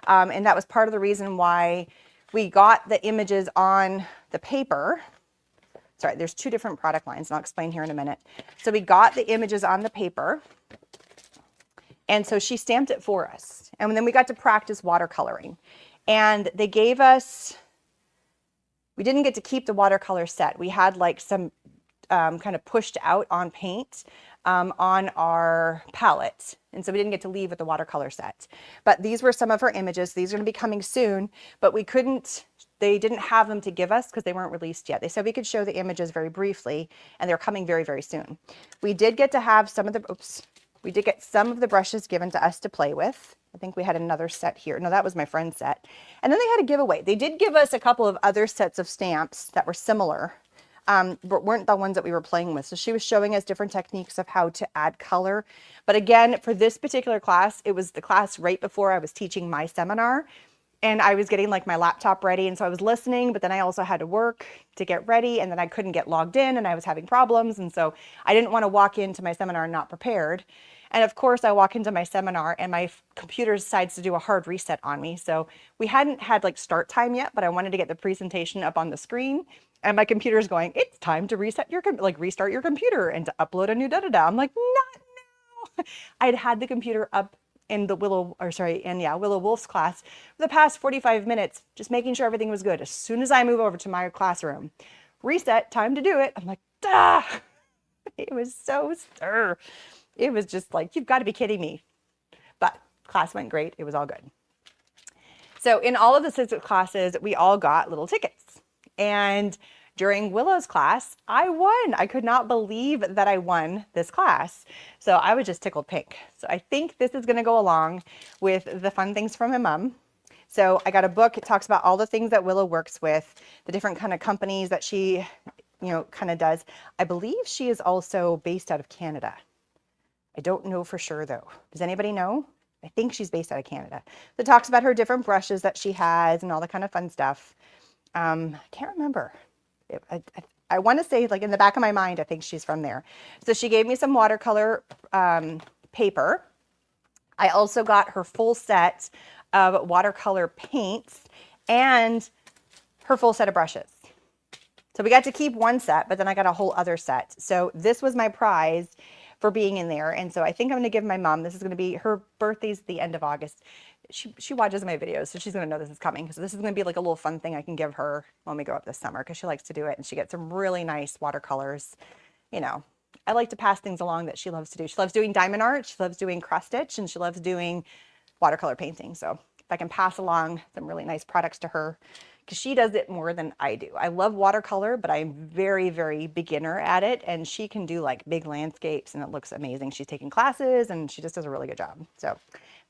And that was part of the reason why we got the images on the paper. Sorry, there's two different product lines, and I'll explain here in a minute. So we got the images on the paper, and so she stamped it for us. And then we got to practice watercoloring. And they gave us, we didn't get to keep the watercolor set. We had like some kind of pushed out on paint on our palette. And so we didn't get to leave with the watercolor set. But these were some of her images. These are going to be coming soon, but they didn't have them to give us because they weren't released yet. They said we could show the images very briefly, and they're coming very, very soon. We did get to have we did get some of the brushes given to us to play with. I think we had another set here. No, that was my friend's set. And then they had a giveaway. They did give us a couple of other sets of stamps that were similar, but weren't the ones that we were playing with. So she was showing us different techniques of how to add color. But again, for this particular class, it was the class right before I was teaching my seminar, and I was getting like my laptop ready. And so I was listening, but then I also had to work to get ready, and then I couldn't get logged in and I was having problems. And so I didn't want to walk into my seminar not prepared. And of course I walk into my seminar and my computer decides to do a hard reset on me. So we hadn't had like start time yet, but I wanted to get the presentation up on the screen. And my computer's going, it's time to restart your computer and to upload a new da-da-da. I'm like, not now. I'd had the computer up in the Willow Wolf's class for the past 45 minutes, just making sure everything was good. As soon as I move over to my classroom, reset, time to do it. I'm like, duh. It was so stir. It was just like, you've got to be kidding me. But class went great. It was all good. So in all of the Sizzix classes, we all got little tickets. And during Willow's class, I won. I could not believe that I won this class. So I was just tickled pink. So I think this is going to go along with the fun things from my mom. So I got a book. It talks about all the things that Willow works with, the different kind of companies that she, kind of does. I believe she is also based out of Canada. I don't know for sure though. Does anybody know? I think she's based out of Canada. So it talks about her different brushes that she has and all the kind of fun stuff. I can't remember. I want to say, like, in the back of my mind, I think she's from there. So she gave me some watercolor paper. I also got her full set of watercolor paints and her full set of brushes. So we got to keep one set, but then I got a whole other set. So this was my prize for being in there. And so I think I'm going to give my mom, this is going to be, her birthday's the end of August. She watches my videos, so she's going to know this is coming. So this is going to be like a little fun thing I can give her when we go up this summer, because she likes to do it and she gets some really nice watercolors. I like to pass things along that she loves to do. She loves doing diamond art, she loves doing cross stitch, and she loves doing watercolor painting. So if I can pass along some really nice products to her, because she does it more than I do. I love watercolor, but I'm very, very beginner at it. And she can do like big landscapes and it looks amazing. She's taking classes and she just does a really good job. So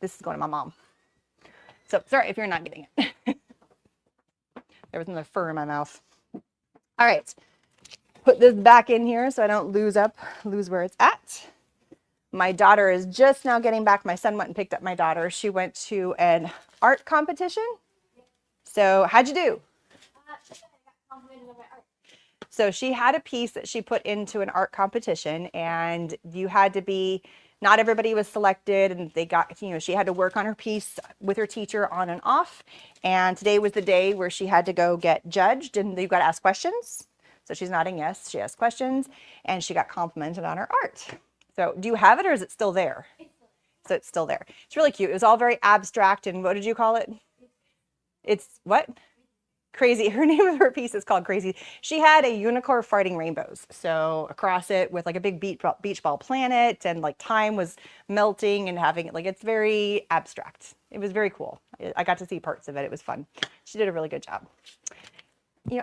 this is going to my mom. So sorry if you're not getting it. There was another fur in my mouth. All right, put this back in here so I don't lose where it's at. My daughter is just now getting back. My son went and picked up my daughter. She went to an art competition. So how'd you do? So she had a piece that she put into an art competition, and you had to be, not everybody was selected, and they got, she had to work on her piece with her teacher on and off. And today was the day where she had to go get judged, and you got to ask questions. So she's nodding yes, she asked questions, and she got complimented on her art. So do you have it, or is it still there? So it's still there. It's really cute. It was all very abstract, and what did you call it? It's what? Crazy. Her name of her piece is called Crazy. She had a unicorn farting rainbows. So across it with like a big beach ball planet, and like time was melting and having it, like, it's very abstract. It was very cool. I got to see parts of it. It was fun. She did a really good job.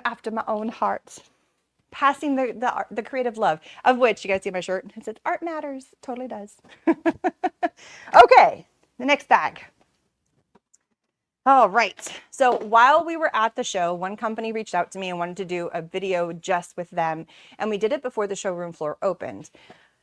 After my own heart. Passing the creative love, of which, you guys see my shirt? It says art matters. It totally does. Okay, the next bag. All right. So while we were at the show, one company reached out to me and wanted to do a video just with them. And we did it before the showroom floor opened.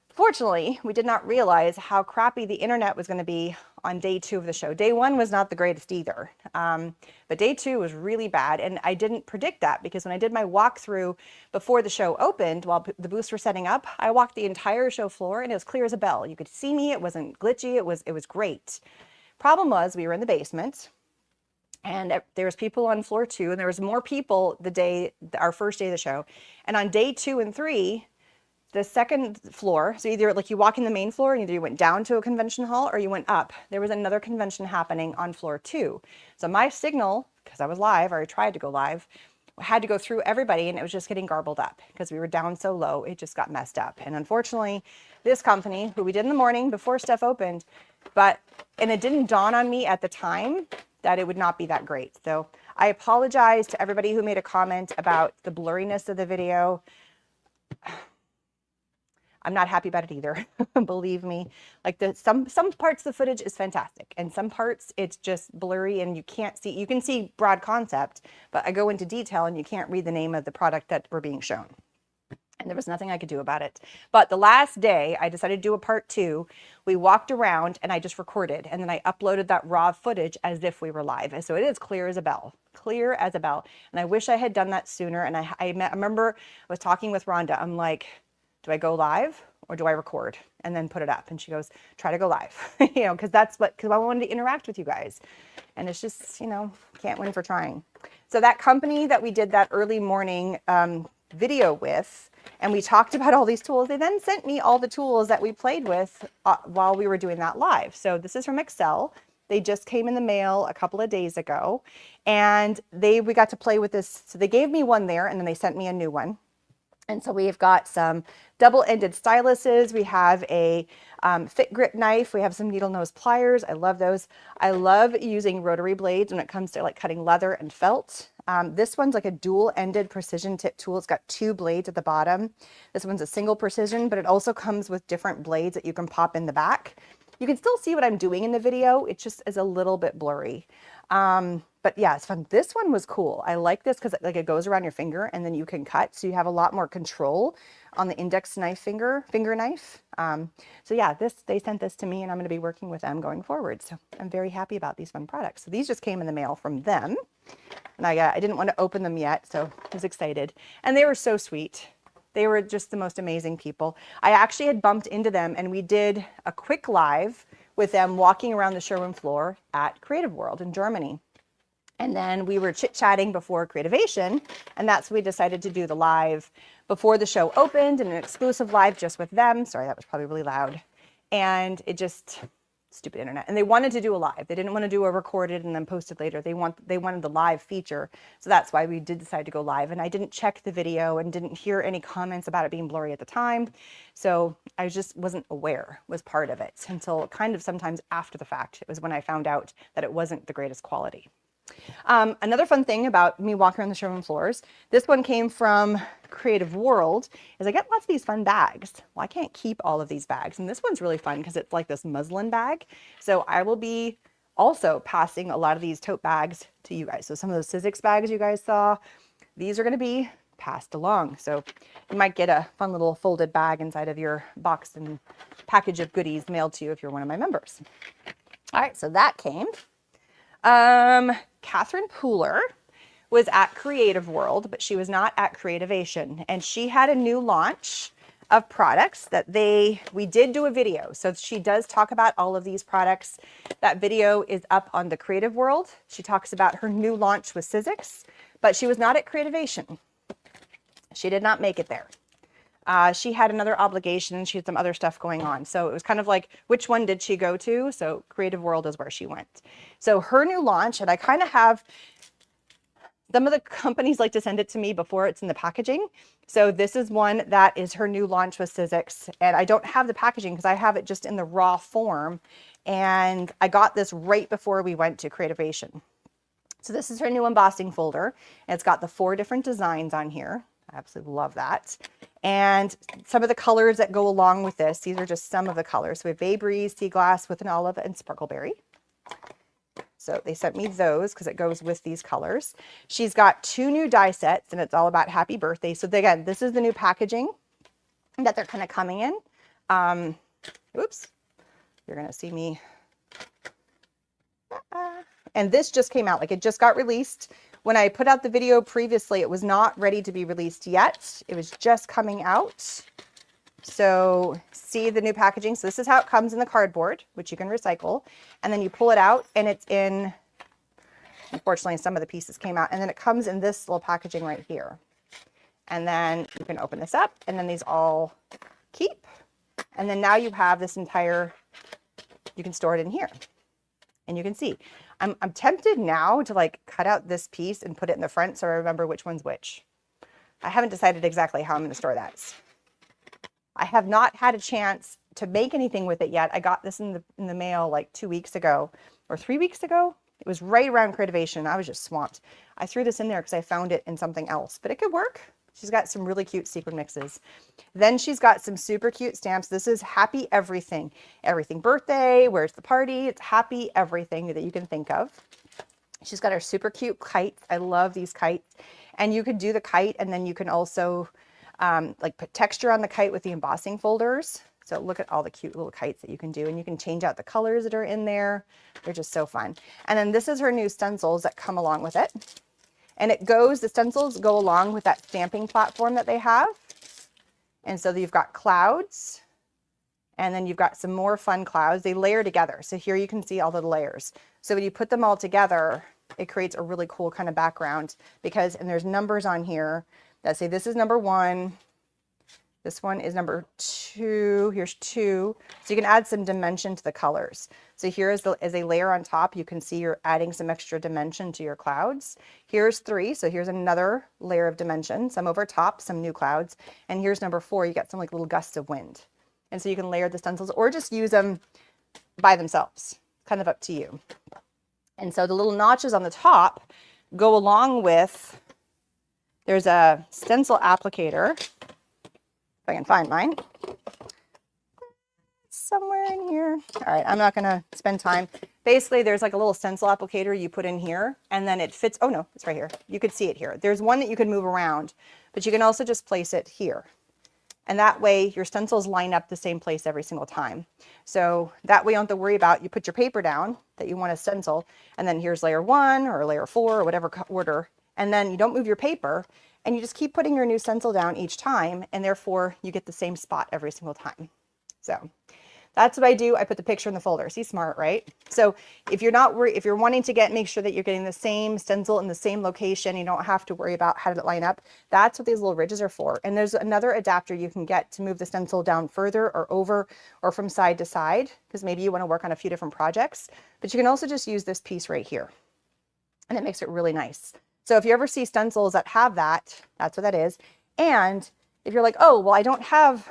Fortunately, we did not realize how crappy the internet was going to be on day 2 of the show. Day 1 was not the greatest either. But day 2 was really bad. And I didn't predict that, because when I did my walkthrough before the show opened, while the booths were setting up, I walked the entire show floor and it was clear as a bell. You could see me. It wasn't glitchy. It was great. Problem was, we were in the basement. And there was people on floor 2, and there was more people our first day of the show. And on day 2 and 3, the second floor, so either like you walk in the main floor and either you went down to a convention hall or you went up. There was another convention happening on floor 2. So my signal, because I was live, or I tried to go live, had to go through everybody, and it was just getting garbled up because we were down so low. It just got messed up. And unfortunately, this company who we did in the morning before stuff opened, and it didn't dawn on me at the time that it would not be that great. So I apologize to everybody who made a comment about the blurriness of the video. I'm not happy about it either. Believe me, like some parts of the footage is fantastic, and some parts it's just blurry and you can't see. You can see broad concept, but I go into detail and you can't read the name of the product that we're being shown. And there was nothing I could do about it. But the last day, I decided to do a part 2. We walked around and I just recorded, and then I uploaded that raw footage as if we were live. And so it is clear as a bell, clear as a bell. And I wish I had done that sooner. And I remember I was talking with Rhonda. I'm like, do I go live or do I record and then put it up? And she goes, try to go live, you know, because I wanted to interact with you guys. And it's just, you know, can't win for trying. So that company that we did that early morning video with, and we talked about all these tools, they then sent me all the tools that we played with while we were doing that live. So this is from Excel. They just came in the mail a couple of days ago, and we got to play with this. So they gave me one there, and then they sent me a new one. And so we've got some double-ended styluses. We have a fit grip knife. We have some needle nose pliers. I love those. I love using rotary blades when it comes to like cutting leather and felt. This one's like a dual-ended precision tip tool. It's got 2 blades at the bottom. This one's a single precision, but it also comes with different blades that you can pop in the back. You can still see what I'm doing in the video. It just is a little bit blurry. But yeah, it's fun. This one was cool. I like this because like it goes around your finger and then you can cut. So you have a lot more control on the index knife finger knife. So yeah, they sent this to me and I'm going to be working with them going forward. So I'm very happy about these fun products. So these just came in the mail from them. And I didn't want to open them yet, so I was excited. And they were so sweet. They were just the most amazing people. I actually had bumped into them and we did a quick live with them walking around the showroom floor at CreativeWorld in Germany. And then we were chit-chatting before Creativation, and that's when we decided to do the live before the show opened, and an exclusive live just with them. Sorry, that was probably really loud. And it just, stupid internet. And they wanted to do a live. They didn't want to do a recorded and then posted later. They wanted the live feature. So that's why we did decide to go live. And I didn't check the video and didn't hear any comments about it being blurry at the time. So I just wasn't aware was part of it until kind of sometimes after the fact. It was when I found out that it wasn't the greatest quality. Another fun thing about me walking around the showroom floors, this one came from CreativeWorld, is I get lots of these fun bags. Well, I can't keep all of these bags. And this one's really fun because it's like this muslin bag. So I will be also passing a lot of these tote bags to you guys. So some of those Sizzix bags you guys saw, these are going to be passed along. So you might get a fun little folded bag inside of your box and package of goodies mailed to you if you're one of my members. All right, so that came. Catherine Pooler was at CreativeWorld, but she was not at Creativation, and she had a new launch of products that we did do a video. So she does talk about all of these products. That video is up on the CreativeWorld. She talks about her new launch with Sizzix, but she was not at Creativation. She did not make it there. She had another obligation and she had some other stuff going on. So it was kind of like, which one did she go to? So CreativeWorld is where she went. So her new launch, and I kind of have, some of the companies like to send it to me before it's in the packaging. So this is one that is her new launch with Sizzix. And I don't have the packaging because I have it just in the raw form. And I got this right before we went to Creativation. So this is her new embossing folder. And it's got the 4 different designs on here. I absolutely love that. And some of the colors that go along with this, these are just some of the colors. So we have Bay Breeze, Sea Glass with an olive, and Sparkleberry. So they sent me those because it goes with these colors. She's got 2 new die sets, and it's all about happy birthday. So again, this is the new packaging that they're kind of coming in. Oops, you're going to see me. And this just came out, like it just got released. When I put out the video previously, it was not ready to be released yet. It was just coming out. So see the new packaging. So this is how it comes in the cardboard, which you can recycle. And then you pull it out and it's in, unfortunately, some of the pieces came out. And then it comes in this little packaging right here. And then you can open this up and then these all keep. And then now you have this entire, you can store it in here. And you can see, I'm tempted now to like cut out this piece and put it in the front so I remember which one's which. I haven't decided exactly how I'm going to store that. I have not had a chance to make anything with it yet. I got this in the mail like 2 weeks ago or 3 weeks ago. It was right around Creativation. I was just swamped. I threw this in there because I found it in something else, but it could work. She's got some really cute sequin mixes. Then she's got some super cute stamps. This is happy everything. Everything birthday, where's the party? It's happy everything that you can think of. She's got her super cute kites. I love these kites. And you could do the kite, and then you can also like put texture on the kite with the embossing folders. So look at all the cute little kites that you can do, and you can change out the colors that are in there. They're just so fun. And then this is her new stencils that come along with it. And the stencils go along with that stamping platform that they have. And so you've got clouds, and then you've got some more fun clouds. They layer together. So here you can see all the layers. So when you put them all together, it creates a really cool kind of background and there's numbers on here that say this is number 1. This one is number 2. Here's 2. So you can add some dimension to the colors. So here is a layer on top. You can see you're adding some extra dimension to your clouds. Here's 3. So here's another layer of dimension, some over top, some new clouds. And here's number 4. You got some like little gusts of wind. And so you can layer the stencils or just use them by themselves, kind of up to you. And so the little notches on the top go along with, there's a stencil applicator. If I can find mine. Somewhere in here. All right, I'm not gonna spend time. Basically, there's like a little stencil applicator you put in here, and then it fits, oh no, it's right here. You could see it here. There's one that you can move around, but you can also just place it here. And that way your stencils line up the same place every single time. So that way you don't have to worry about, you put your paper down that you want to stencil, and then here's layer 1 or layer 4 or whatever order, and then you don't move your paper, and you just keep putting your new stencil down each time, and therefore you get the same spot every single time. So that's what I do. I put the picture in the folder. See, smart, right? So if you're not worried, if you're wanting to make sure that you're getting the same stencil in the same location, you don't have to worry about how to line up. That's what these little ridges are for. And there's another adapter you can get to move the stencil down further or over or from side to side, because maybe you want to work on a few different projects. But you can also just use this piece right here, and it makes it really nice. So if you ever see stencils that have that, that's what that is. And if you're like, oh, well,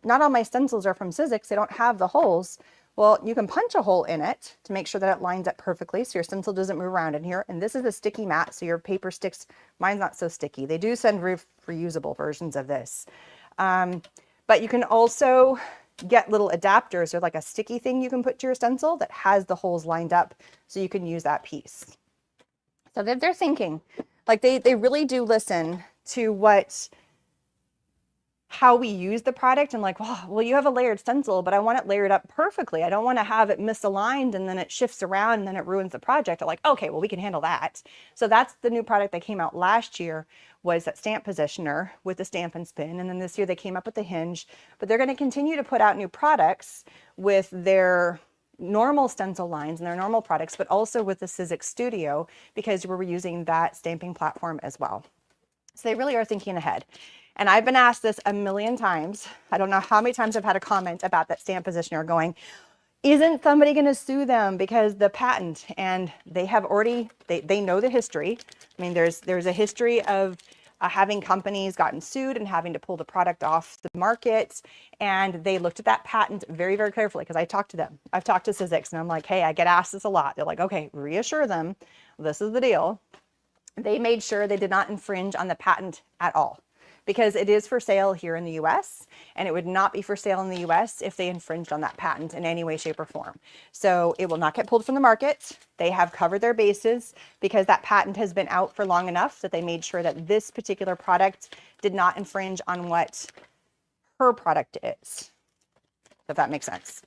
not all my stencils are from Sizzix, they don't have the holes. Well, you can punch a hole in it to make sure that it lines up perfectly so your stencil doesn't move around in here. And this is a sticky mat, so your paper sticks. Mine's not so sticky. They do send reusable versions of this. But you can also get little adapters or like a sticky thing you can put to your stencil that has the holes lined up so you can use that piece. So they're thinking, like they really do listen to how we use the product, and like, well, you have a layered stencil, but I want it layered up perfectly. I don't want to have it misaligned and then it shifts around and then it ruins the project. I'm like, okay, well, we can handle that. So that's the new product that came out last year, was that stamp positioner with the stamp and spin. And then this year they came up with the hinge, but they're going to continue to put out new products with their normal stencil lines and their normal products, but also with the Sizzix Studio, because we're using that stamping platform as well. So they really are thinking ahead. And I've been asked this a million times. I don't know how many times I've had a comment about that stamp positioner going, isn't somebody going to sue them because the patent? And they have already, they know the history. I mean, there's a history of having companies gotten sued and having to pull the product off the market. And they looked at that patent very, very carefully, because I talked to them. I've talked to Sizzix, and I'm like, hey, I get asked this a lot. They're like, okay, reassure them. This is the deal. They made sure they did not infringe on the patent at all, because it is for sale here in the US, and it would not be for sale in the US if they infringed on that patent in any way, shape, or form. So it will not get pulled from the market. They have covered their bases because that patent has been out for long enough that they made sure that this particular product did not infringe on what her product is, if that makes sense.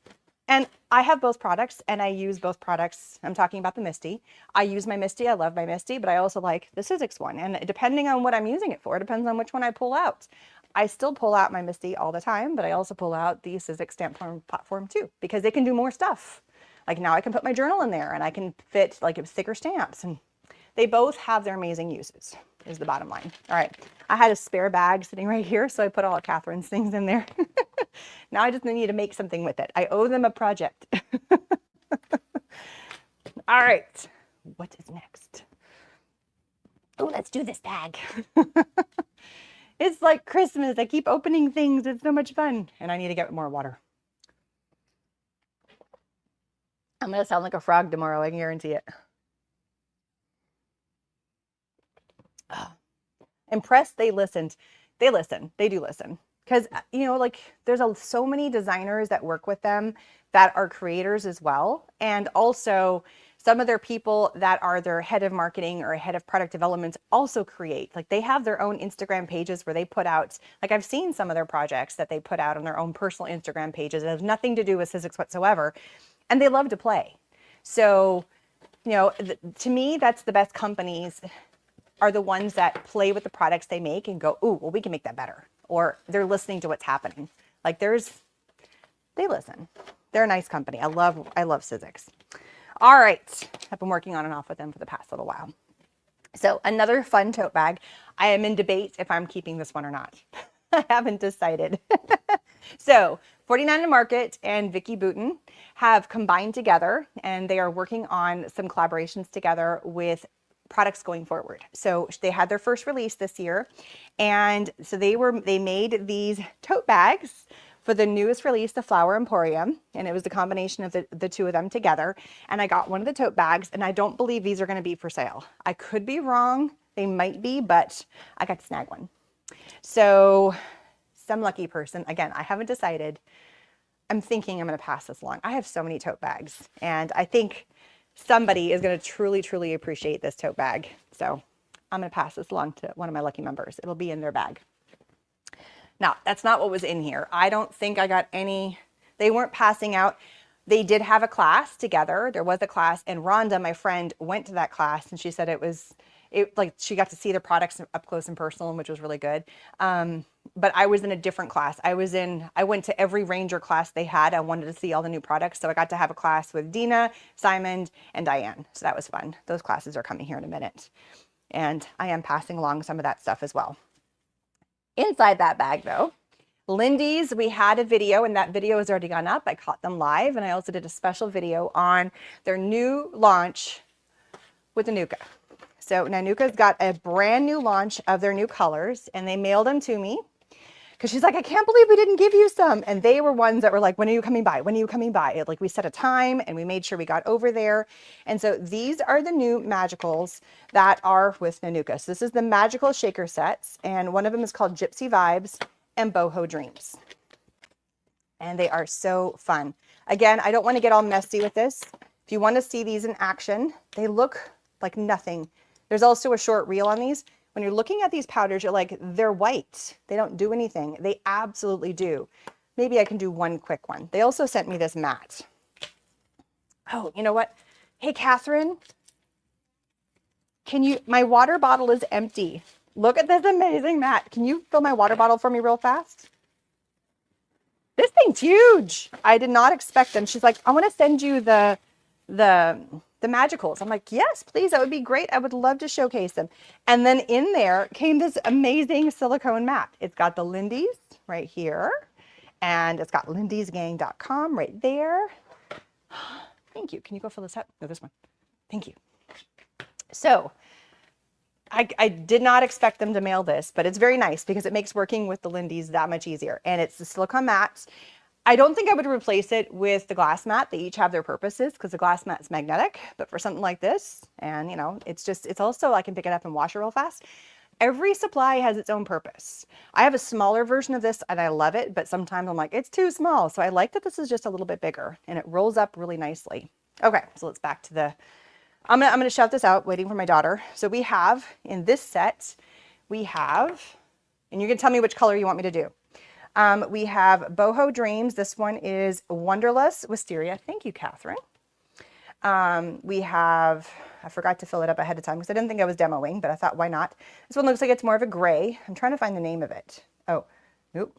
And I have both products, and I use both products. I'm talking about the Misty. I use my Misty. I love my Misty, but I also like the Sizzix one. And depending on what I'm using it for, it depends on which one I pull out. I still pull out my Misty all the time, but I also pull out the Sizzix stamp platform too, because they can do more stuff. Like now I can put my journal in there, and I can fit like thicker stamps, and they both have their amazing uses, is the bottom line. All right, I had a spare bag sitting right here, so I put all of Catherine's things in there. Now I just need to make something with it. I owe them a project. All right, what is next? Oh, let's do this bag. It's like Christmas. I keep opening things. It's so much fun. And I need to get more water. I'm going to sound like a frog tomorrow. I can guarantee it. Impressed they listened. They listen. They do listen. Because, you know, like there's so many designers that work with them that are creators as well. And also some of their people that are their head of marketing or head of product development also create. Like they have their own Instagram pages where they put out, like I've seen some of their projects that they put out on their own personal Instagram pages. It has nothing to do with Sizzix whatsoever. And they love to play. So, you know, to me, that's the best companies are the ones that play with the products they make and go, ooh, well, we can make that better. Or they're listening to what's happening. Like they listen. They're a nice company. I love Sizzix. All right. I've been working on and off with them for the past little while. So another fun tote bag. I am in debate if I'm keeping this one or not. I haven't decided. So 49 to Market and Vicky Booten have combined together and they are working on some collaborations together with products going forward. So they had their first release this year. And so they made these tote bags for the newest release, the Flower Emporium. And it was the combination of the two of them together. And I got one of the tote bags and I don't believe these are going to be for sale. I could be wrong. They might be, but I got to snag one. So some lucky person, again, I haven't decided. I'm thinking I'm going to pass this along. I have so many tote bags and I think somebody is going to truly, truly appreciate this tote bag. So I'm going to pass this along to one of my lucky members. It'll be in their bag. Now, that's not what was in here. I don't think I got any. They weren't passing out. They did have a class together. There was a class and Rhonda, my friend, went to that class and she said like she got to see the products up close and personal, which was really good. But I was in a different class. I went to every Ranger class they had. I wanted to see all the new products. So I got to have a class with Dina, Simon, and Diane. So that was fun. Those classes are coming here in a minute. And I am passing along some of that stuff as well. Inside that bag though, Lindy's, we had a video and that video has already gone up. I caught them live and I also did a special video on their new launch with Nanuka. So Nanuka's got a brand new launch of their new colors and they mailed them to me because she's like, I can't believe we didn't give you some. And they were ones that were like, when are you coming by? When are you coming by? Like we set a time and we made sure we got over there. And so these are the new magicals that are with Nanuka. So this is the magical shaker sets. And one of them is called Gypsy Vibes and Boho Dreams. And they are so fun. Again, I don't want to get all messy with this. If you want to see these in action, they look like nothing. There's also a short reel on these. When you're looking at these powders, you're like, they're white. They don't do anything. They absolutely do. Maybe I can do one quick one. They also sent me this mat. Oh, you know what? Hey, Catherine, my water bottle is empty. Look at this amazing mat. Can you fill my water bottle for me real fast? This thing's huge. I did not expect them. She's like, I want to send you the magicals. I'm like, yes, please. That would be great. I would love to showcase them. And then in there came this amazing silicone mat. It's got the Lindy's right here. And it's got lindysgang.com right there. Thank you. Can you go fill this up? No, this one. Thank you. So I did not expect them to mail this, but it's very nice because it makes working with the Lindy's that much easier. And it's the silicone mats. I don't think I would replace it with the glass mat. They each have their purposes because the glass mat is magnetic, but for something like this, and you know, it's also, I can pick it up and wash it real fast. Every supply has its own purpose. I have a smaller version of this and I love it, but sometimes I'm like, it's too small. So I like that this is just a little bit bigger and it rolls up really nicely. Okay, so let's back to I'm gonna shout this out, waiting for my daughter. So we have, in this set, and you can tell me which color you want me to do. We have Boho Dreams. This one is Wonderless Wisteria. Thank you, Catherine. We have, I forgot to fill it up ahead of time because I didn't think I was demoing, but I thought, why not? This one looks like it's more of a gray. I'm trying to find the name of it. Oh, nope.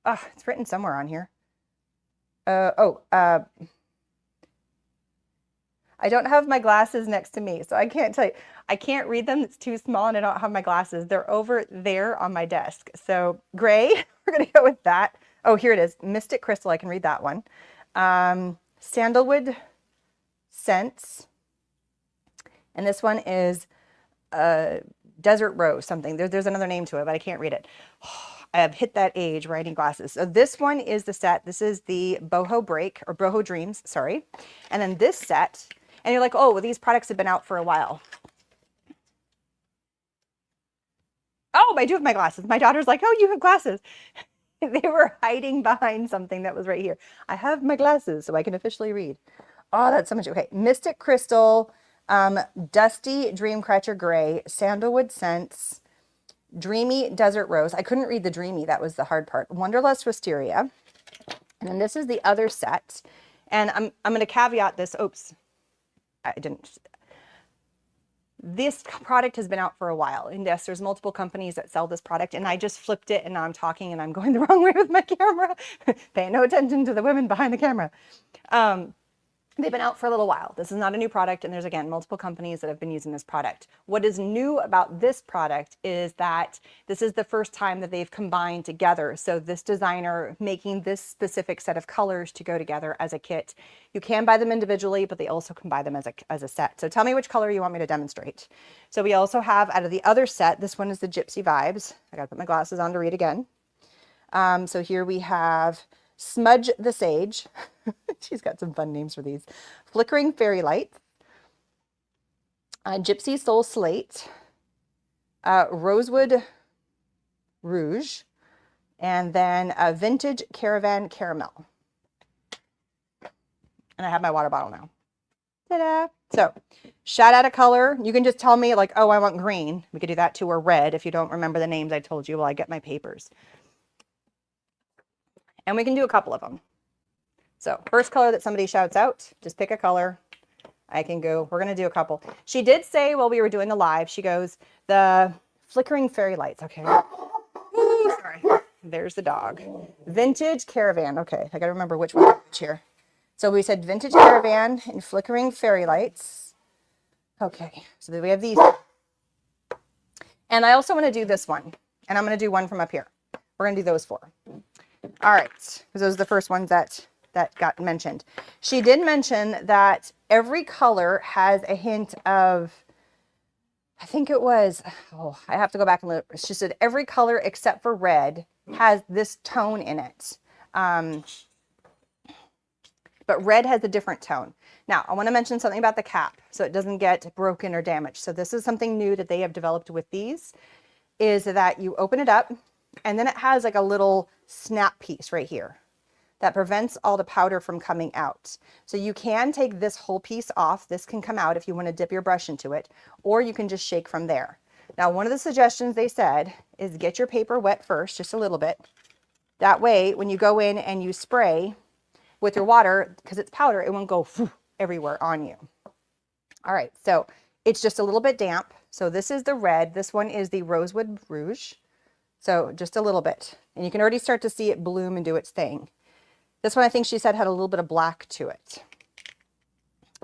It's written somewhere on here. I don't have my glasses next to me, so I can't tell you. I can't read them. It's too small and I don't have my glasses. They're over there on my desk. So gray, we're going to go with that. Oh, here it is. Mystic Crystal. I can read that one. Sandalwood Scents. And this one is desert rose something. There's another name to it, but I can't read it. I have hit that age where I need glasses. So this one is the set. This is the Boho Break, or Boho Dreams, sorry. And then this set, and you're like, oh, well, these products have been out for a while. Oh, I do have my glasses. My daughter's like, oh, you have glasses. They were hiding behind something that was right here. I have my glasses so I can officially read. Oh, that's so much. Okay. Mystic Crystal, Dusty Dreamcatcher Gray, Sandalwood Scents, Dreamy Desert Rose. I couldn't read the Dreamy. That was the hard part. Wonderlust Wisteria. And then this is the other set. And I'm going to caveat this. Oops. I didn't. This product has been out for a while. And yes, there's multiple companies that sell this product. And I just flipped it and now I'm talking and I'm going the wrong way with my camera. Pay no attention to the women behind the camera. They've been out for a little while. This is not a new product, and there's, again, multiple companies that have been using this product. What is new about this product is that this is the first time that they've combined together. So this designer making this specific set of colors to go together as a kit. You can buy them individually, but they also can buy them as a set. So tell me which color you want me to demonstrate. So we also have, out of the other set, this one is the Gypsy Vibes. I gotta put my glasses on to read again. So here we have Smudge the Sage. She's got some fun names for these. Flickering Fairy Lights. Gypsy Soul Slate. Rosewood Rouge. And then Vintage Caravan Caramel. And I have my water bottle now. Ta-da! So, shout out a color. You can just tell me like, oh, I want green. We could do that too, or red. If you don't remember the names I told you while I get my papers. And we can do a couple of them. So first color that somebody shouts out, just pick a color. I can go, we're going to do a couple. She did say while we were doing the live, she goes, the Flickering Fairy Lights. Okay. Ooh, sorry. There's the dog. Vintage Caravan. Okay. I got to remember which one here. So we said Vintage Caravan and Flickering Fairy Lights. Okay. So then we have these. And I also want to do this one. And I'm going to do one from up here. We're going to do those four. All right. Because those are the first ones that got mentioned. She did mention that every color has a hint of, I think it was, oh, I have to go back and look. She said every color except for red has this tone in it. But red has a different tone. Now, I want to mention something about the cap so it doesn't get broken or damaged. So this is something new that they have developed with these, is that you open it up and then it has like a little snap piece right here that prevents all the powder from coming out. So you can take this whole piece off. This can come out if you want to dip your brush into it, or you can just shake from there. Now, one of the suggestions they said is get your paper wet first, just a little bit. That way, when you go in and you spray with your water, because it's powder, it won't go everywhere on you. All right, so it's just a little bit damp. So this is the red. This one is the Rosewood Rouge. So just a little bit. And you can already start to see it bloom and do its thing. This one, I think she said, had a little bit of black to it.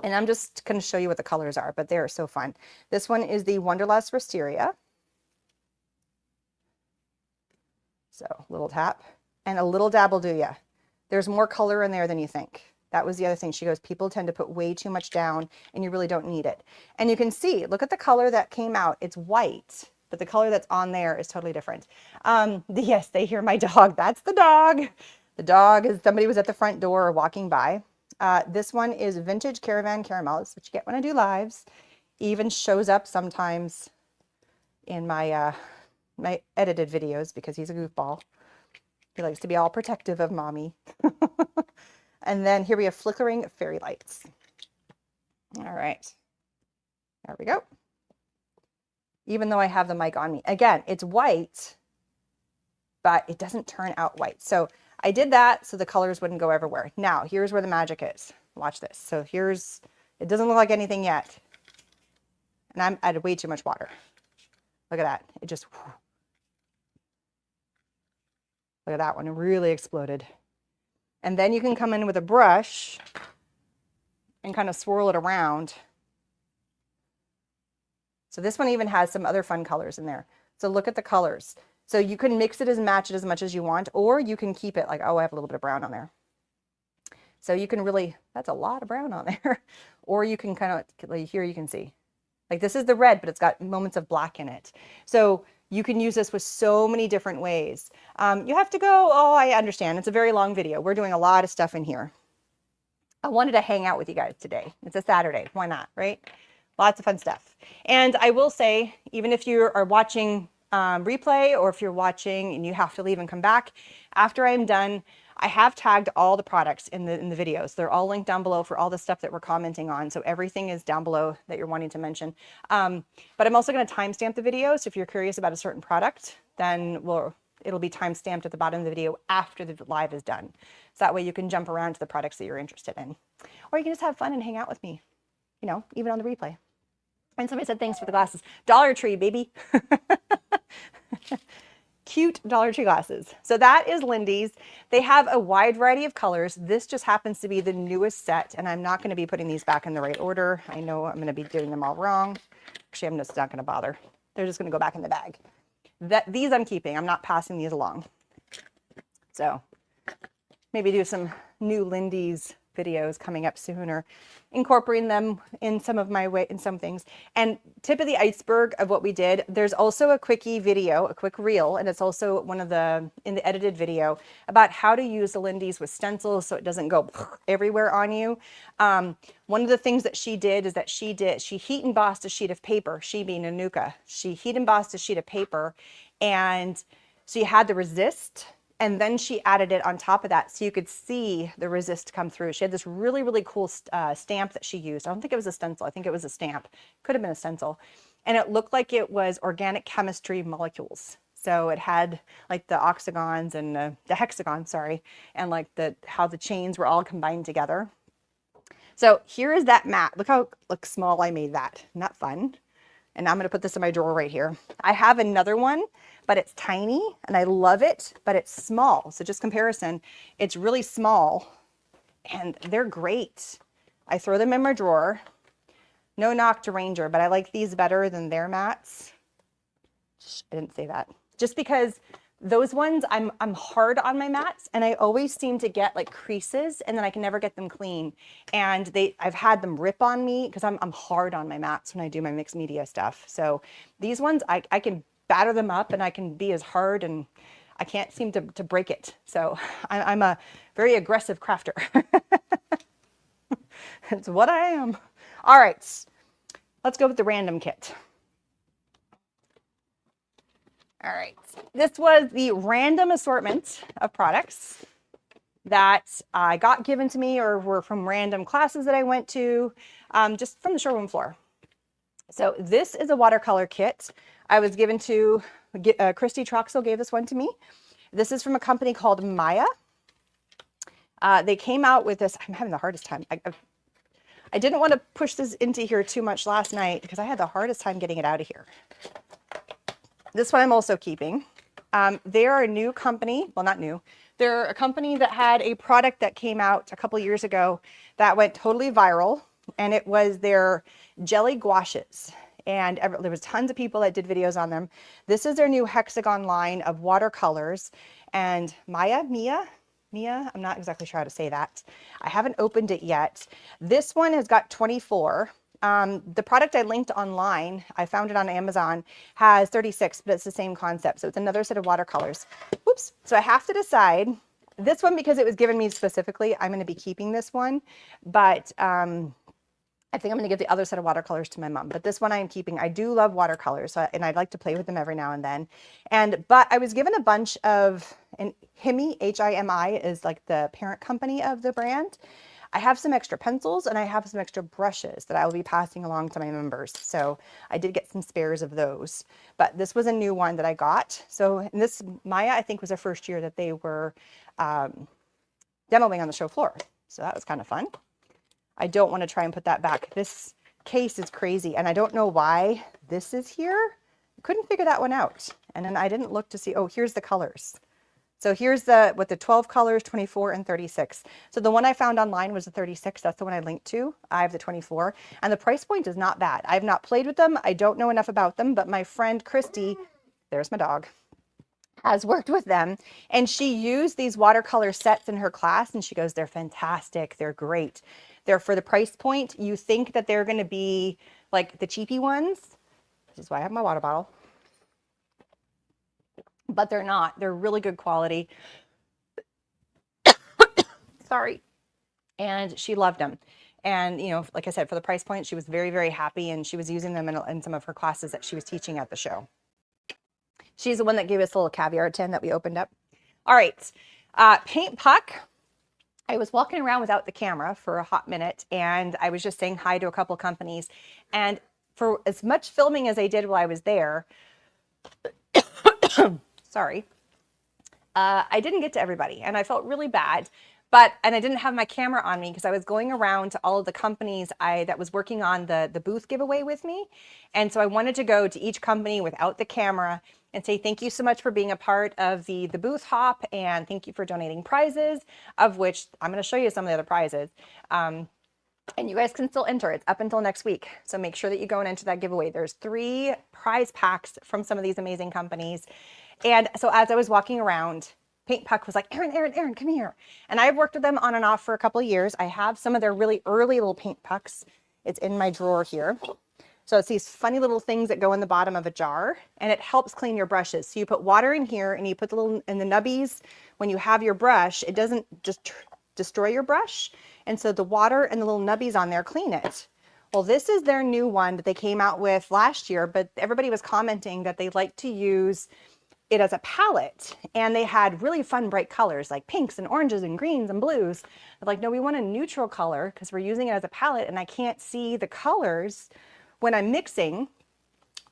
And I'm just going to show you what the colors are, but they are so fun. This one is the Wonderlust Wisteria. So little tap and a little dab will do ya. There's more color in there than you think. That was the other thing. She goes, people tend to put way too much down and you really don't need it. And you can see, look at the color that came out. It's white, but the color that's on there is totally different. Yes, they hear my dog. That's the dog. The dog is, somebody was at the front door or walking by. This one is Vintage Caravan Caramel. That's what you get when I do lives. Even shows up sometimes in my my edited videos because he's a goofball. He likes to be all protective of mommy. And then here we have Flickering Fairy Lights. All right. There we go. Even though I have the mic on me. Again, it's white, but it doesn't turn out white. So I did that so the colors wouldn't go everywhere. Now, here's where the magic is. Watch this. So here's, it doesn't look like anything yet. And I'm added way too much water. Look at that. It just, whew. Look at that one. It really exploded. And then you can come in with a brush and kind of swirl it around. So this one even has some other fun colors in there. So look at the colors. So you can mix it match it as much as you want, or you can keep it like, oh, I have a little bit of brown on there. So you can really, that's a lot of brown on there. Or you can kind of, like here you can see, Like this is the red, but it's got moments of black in it. So you can use this with so many different ways. You have to go, oh, I understand. It's a very long video. We're doing a lot of stuff in here. I wanted to hang out with you guys today. It's a Saturday. Why not, right? Lots of fun stuff. And I will say, even if you are watching replay, or if you're watching and you have to leave and come back, after I'm done, I have tagged all the products in the videos. They're all linked down below for all the stuff that we're commenting on. So everything is down below that you're wanting to mention. But I'm also going to timestamp the video. So if you're curious about a certain product, then it'll be timestamped at the bottom of the video after the live is done. So that way you can jump around to the products that you're interested in. Or you can just have fun and hang out with me, you know, even on the replay. And somebody said, thanks for the glasses. Dollar Tree, baby. Cute Dollar Tree glasses. So that is Lindy's. They have a wide variety of colors. This just happens to be the newest set, and I'm not going to be putting these back in the right order. I know I'm going to be doing them all wrong. Actually, I'm just not going to bother. They're just going to go back in the bag. These I'm keeping. I'm not passing these along. So maybe do some new Lindy's videos coming up soon, or incorporating them in some of my way in some things. And tip of the iceberg of what we did, there's also a quickie video, a quick reel, and it's also one of the in the edited video about how to use the Lindy's with stencils so it doesn't go everywhere on you. One of the things that she did is that she heat embossed a sheet of paper, she being Anuka. She heat embossed a sheet of paper, and so you had the resist, and then she added it on top of that so you could see the resist come through. She had this really, really cool stamp that she used. I don't think it was a stencil. I think it was a stamp. Could have been a stencil. And it looked like it was organic chemistry molecules. So it had like the octagons and the hexagons, sorry, and like how the chains were all combined together. So here is that mat. Look how small I made that. Not fun. And I'm going to put this in my drawer right here. I have another one, but it's tiny and I love it, but it's small. So just comparison, it's really small and they're great. I throw them in my drawer. No knock to Ranger, but I like these better than their mats. I didn't say that. Just because those ones, I'm hard on my mats and I always seem to get like creases and then I can never get them clean. And I've had them rip on me because I'm hard on my mats when I do my mixed media stuff. So these ones, I can batter them up and I can be as hard and I can't seem to break it. So I'm a very aggressive crafter. It's what I am. All right, let's go with the random kit. All right, this was the random assortment of products that I got given to me or were from random classes that I went to, just from the showroom floor. So this is a watercolor kit. I was given to, Christy Troxel gave this one to me. This is from a company called Maya. They came out with this, I'm having the hardest time. I didn't want to push this into here too much last night because I had the hardest time getting it out of here. This one I'm also keeping. They're a new company. Well, not new. They're a company that had a product that came out a couple years ago that went totally viral, and it was their jelly gouaches. And there was tons of people that did videos on them. This is their new hexagon line of watercolors. And Mia, I'm not exactly sure how to say that. I haven't opened it yet. This one has got 24. The product I linked online, I found it on Amazon, has 36, but it's the same concept. So it's another set of watercolors. Oops. So I have to decide. This one, because it was given me specifically, I'm going to be keeping this one. But I think I'm going to give the other set of watercolors to my mom. But this one I am keeping. I do love watercolors, and I'd like to play with them every now and then. But I was given a bunch of, and Himi, H-I-M-I, is like the parent company of the brand. I have some extra pencils and I have some extra brushes that I will be passing along to my members. So I did get some spares of those, but this was a new one that I got. So this, Maya, I think was their first year that they were demoing on the show floor. So that was kind of fun. I don't want to try and put that back. This case is crazy and I don't know why this is here. Couldn't figure that one out. And then I didn't look to see, oh, here's the colors. So here's the 12 colors, 24 and 36. So the one I found online was the 36. That's the one I linked to. I have the 24 and the price point is not bad. I've not played with them. I don't know enough about them, but my friend Christy, there's my dog, has worked with them and she used these watercolor sets in her class and she goes, they're fantastic. They're great. They're for the price point. You think that they're going to be like the cheapy ones. This is why I have my water bottle. But they're not. They're really good quality. Sorry. And she loved them. And, you know, like I said, for the price point, she was very, very happy. And she was using them in some of her classes that she was teaching at the show. She's the one that gave us a little caviar tin that we opened up. All right. Paint puck. I was walking around without the camera for a hot minute, and I was just saying hi to a couple companies. And for as much filming as I did while I was there, sorry, I didn't get to everybody, and I felt really bad. And I didn't have my camera on me because I was going around to all of the companies that was working on the booth giveaway with me. And so I wanted to go to each company without the camera and say, thank you so much for being a part of the booth hop, and thank you for donating prizes, of which I'm going to show you some of the other prizes. And you guys can still enter. It's up until next week. So make sure that you go and enter that giveaway. There's 3 prize packs from some of these amazing companies. And so as I was walking around, Paint Puck was like, Erin, come here. And I've worked with them on and off for a couple of years. I have some of their really early little paint pucks. It's in my drawer here. So it's these funny little things that go in the bottom of a jar, and it helps clean your brushes. So you put water in here and you put the little, in the nubbies, when you have your brush, it doesn't just destroy your brush. And so the water and the little nubbies on there clean it. Well, this is their new one that they came out with last year, but everybody was commenting that they like to use it as a palette, and they had really fun bright colors like pinks and oranges and greens and blues. They're like, no, we want a neutral color because we're using it as a palette, and I can't see the colors when I'm mixing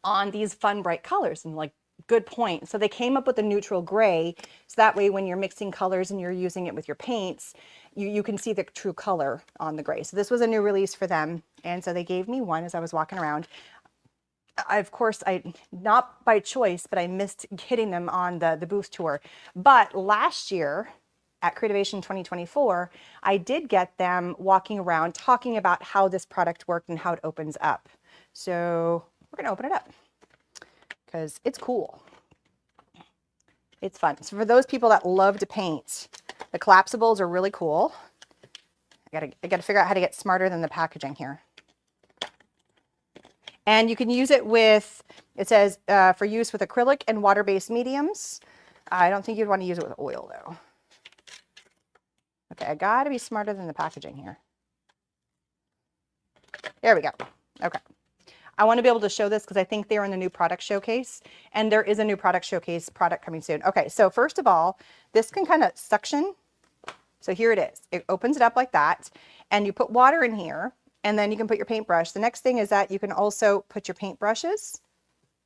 on these fun bright colors. And like, good point. So they came up with a neutral gray, so that way when you're mixing colors and you're using it with your paints, you can see the true color on the gray. So this was a new release for them, and so they gave me one as I was walking around. Of course, not by choice, but I missed hitting them on the booth tour. But last year at Creativation 2024, I did get them walking around talking about how this product worked and how it opens up. So we're going to open it up because it's cool. It's fun. So for those people that love to paint, the collapsibles are really cool. I gotta figure out how to get smarter than the packaging here. And you can use it with, it says for use with acrylic and water-based mediums. I don't think you'd want to use it with oil though. Okay, I gotta be smarter than the packaging here. There we go. Okay. I want to be able to show this because I think they're in the new product showcase, and there is a new product showcase product coming soon. Okay, so first of all, this can kind of suction. So here it is. It opens it up like that, and you put water in here, and then you can put your paintbrush. The next thing is that you can also put your paintbrushes.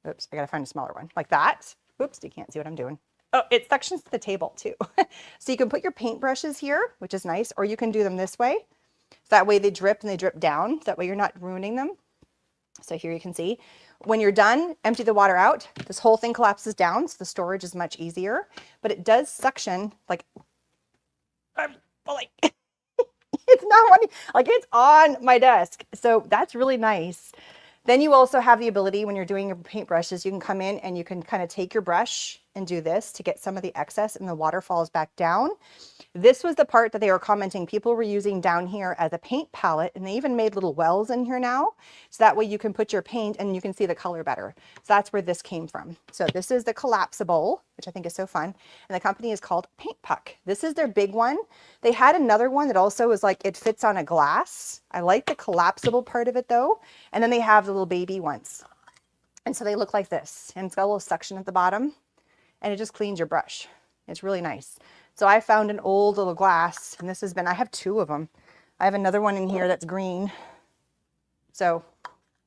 Oops, I gotta find a smaller one, like that. Oops, you can't see what I'm doing. Oh, it suctions the table too. So you can put your paintbrushes here, which is nice, or you can do them this way. So that way they drip and they drip down. That way you're not ruining them. So here you can see, when you're done, empty the water out. This whole thing collapses down, so the storage is much easier, but it does suction, like, I'm pulling. It's not one, like it's on my desk. So that's really nice. Then you also have the ability when you're doing your paintbrushes, you can come in and you can kind of take your brush and do this to get some of the excess, and the water falls back down. This was the part that they were commenting people were using down here as a paint palette, and they even made little wells in here now. So that way you can put your paint and you can see the color better. So that's where this came from. So this is the collapsible, which I think is so fun. And the company is called Paint Puck. This is their big one. They had another one that also is like, it fits on a glass. I like the collapsible part of it though. And then they have the little baby ones. And so they look like this, and it's got a little suction at the bottom, and it just cleans your brush. It's really nice. So I found an old little glass, and this has been, I have 2 of them. I have another one in here that's green. So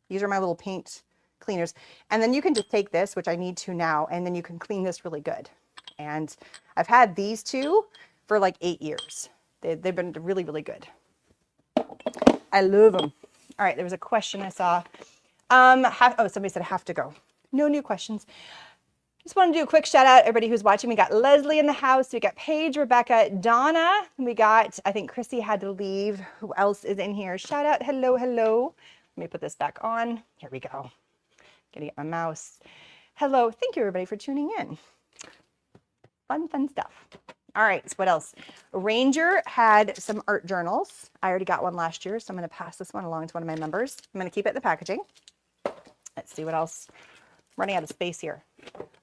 these are my little paint cleaners. And then you can just take this, which I need to now, and then you can clean this really good. And I've had these 2 for like 8 years. They've been really, really good. I love them. All right, there was a question I saw. Oh, somebody said I have to go. No new questions. Just want to do a quick shout out, everybody who's watching. We got Leslie in the house. We got Paige, Rebecca, Donna. We got, I think Chrissy had to leave. Who else is in here? Shout out, hello, hello. Let me put this back on. Here we go. Gonna get my mouse. Hello, thank you everybody for tuning in. Fun, fun stuff. All right, so what else? Ranger had some art journals. I already got one last year, so I'm going to pass this one along to one of my members. I'm going to keep it in the packaging. Let's see what else. I'm running out of space here.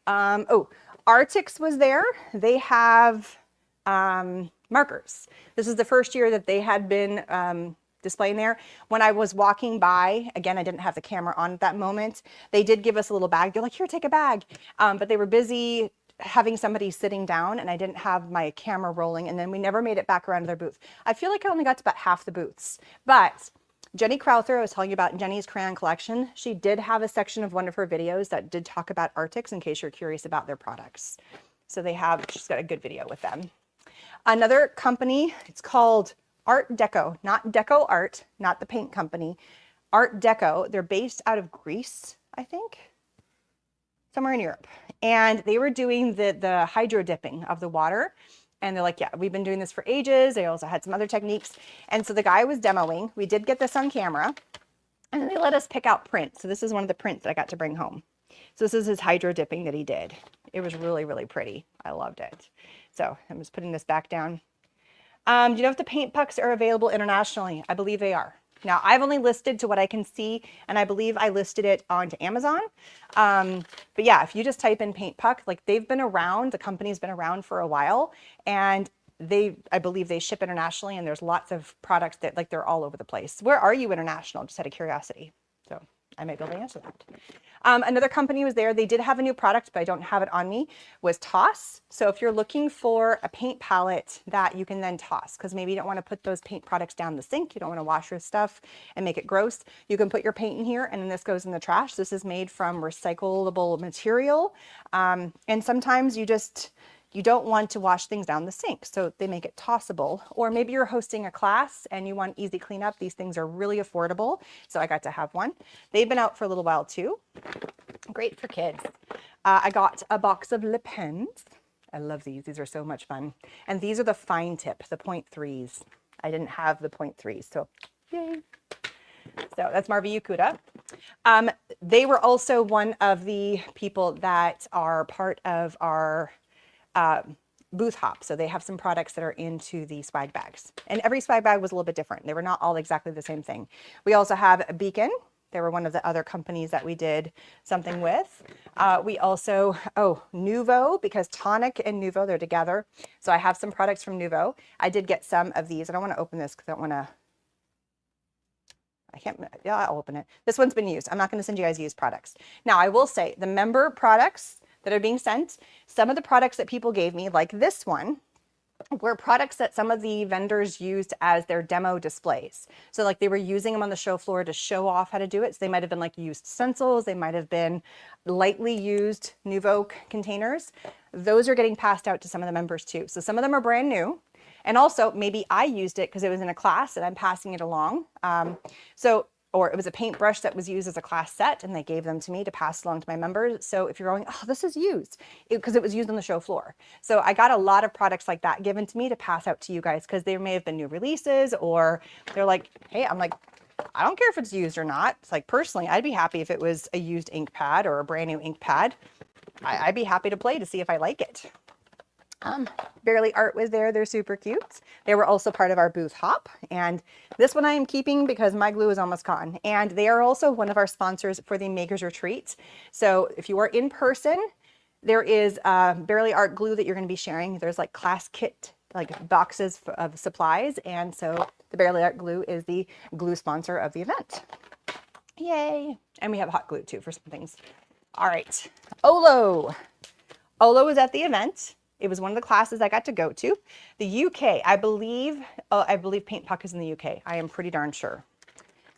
Oh, Artix was there. They have markers. This is the first year that they had been displaying there. When I was walking by, again, I didn't have the camera on at that moment. They did give us a little bag. They're like, here, take a bag. But they were busy having somebody sitting down and I didn't have my camera rolling, and then we never made it back around to their booth. I feel like I only got to about half the booths, but Jenny Crowther, I was telling you about Jenny's crayon collection. She did have a section of one of her videos that did talk about Artix in case you're curious about their products. So she's got a good video with them. Another company, it's called Art Deco, not Deco Art, not the paint company. Art Deco, they're based out of Greece, I think, somewhere in Europe. And they were doing the hydro dipping of the water. And they're like, yeah, we've been doing this for ages. They also had some other techniques. And so the guy was demoing. We did get this on camera. And then they let us pick out prints. So this is one of the prints that I got to bring home. So this is his hydro dipping that he did. It was really, really pretty. I loved it. So I'm just putting this back down. Do you know if the paint pucks are available internationally? I believe they are. Now, I've only listed to what I can see, and I believe I listed it onto Amazon. But yeah, if you just type in paint puck, like they've been around, the company's been around for a while, and I believe they ship internationally, and there's lots of products that like they're all over the place. Where are you international? Just out of curiosity. So I might be able to answer that. Another company was there. They did have a new product, but I don't have it on me, was toss. So if you're looking for a paint palette that you can then toss, because maybe you don't want to put those paint products down the sink, you don't want to wash your stuff and make it gross, you can put your paint in here and then this goes in the trash. This is made from recyclable material. And sometimes you don't want to wash things down the sink, so they make it tossable. Or maybe you're hosting a class and you want easy cleanup. These things are really affordable, so I got to have one. They've been out for a little while too. Great for kids. I got a box of lip pens. I love these. These are so much fun. And these are the fine tip, the 0.3s. I didn't have the 0.3s, so yay. So that's Marvi Yukuda. They were also one of the people that are part of our booth hop. So they have some products that are into the swag bags, and every swag bag was a little bit different. They were not all exactly the same thing. We also have a Beacon. They were one of the other companies that we did something with. We also, Nuvo, because Tonic and Nuvo, they're together. So I have some products from Nuvo. I did get some of these. I don't want to open this because I don't want to, yeah, I'll open it. This one's been used. I'm not going to send you guys used products. Now I will say the member products that are being sent, some of the products that people gave me, like this one, were products that some of the vendors used as their demo displays. So like they were using them on the show floor to show off how to do it. So they might have been like used stencils. They might have been lightly used Nuvo containers. Those are getting passed out to some of the members too. So some of them are brand new. And also maybe I used it because it was in a class and I'm passing it along. Or it was a paintbrush that was used as a class set and they gave them to me to pass along to my members. So if you're going, oh, this is used, because it was used on the show floor. So I got a lot of products like that given to me to pass out to you guys because there may have been new releases, or they're like, hey, I'm like, I don't care if it's used or not. It's like, personally, I'd be happy if it was a used ink pad or a brand new ink pad. I'd be happy to play to see if I like it. Barely Art was there. They're super cute. They were also part of our booth hop. And this one I am keeping because my glue is almost gone. And they are also one of our sponsors for the Makers Retreat. So if you are in person, there is Barely Art glue that you're going to be sharing. There's like class kit, like boxes of supplies. And so the Barely Art glue is the glue sponsor of the event. Yay. And we have hot glue too for some things. All right. Olo. Olo was at the event. It was one of the classes I got to go to. The UK, I believe Paint Puck is in the UK. I am pretty darn sure.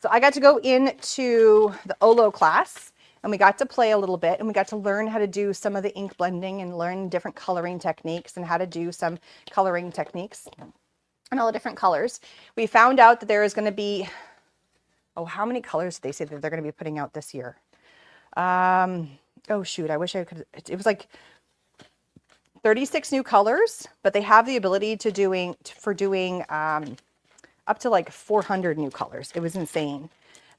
So I got to go into the Olo class and we got to play a little bit and we got to learn how to do some of the ink blending and learn different coloring techniques and how to do some coloring techniques and all the different colors. We found out that there is going to be, how many colors did they say that they're going to be putting out this year? Oh shoot, I wish I could, it was like 36 new colors, but they have the ability to doing up to like 400 new colors. It was insane.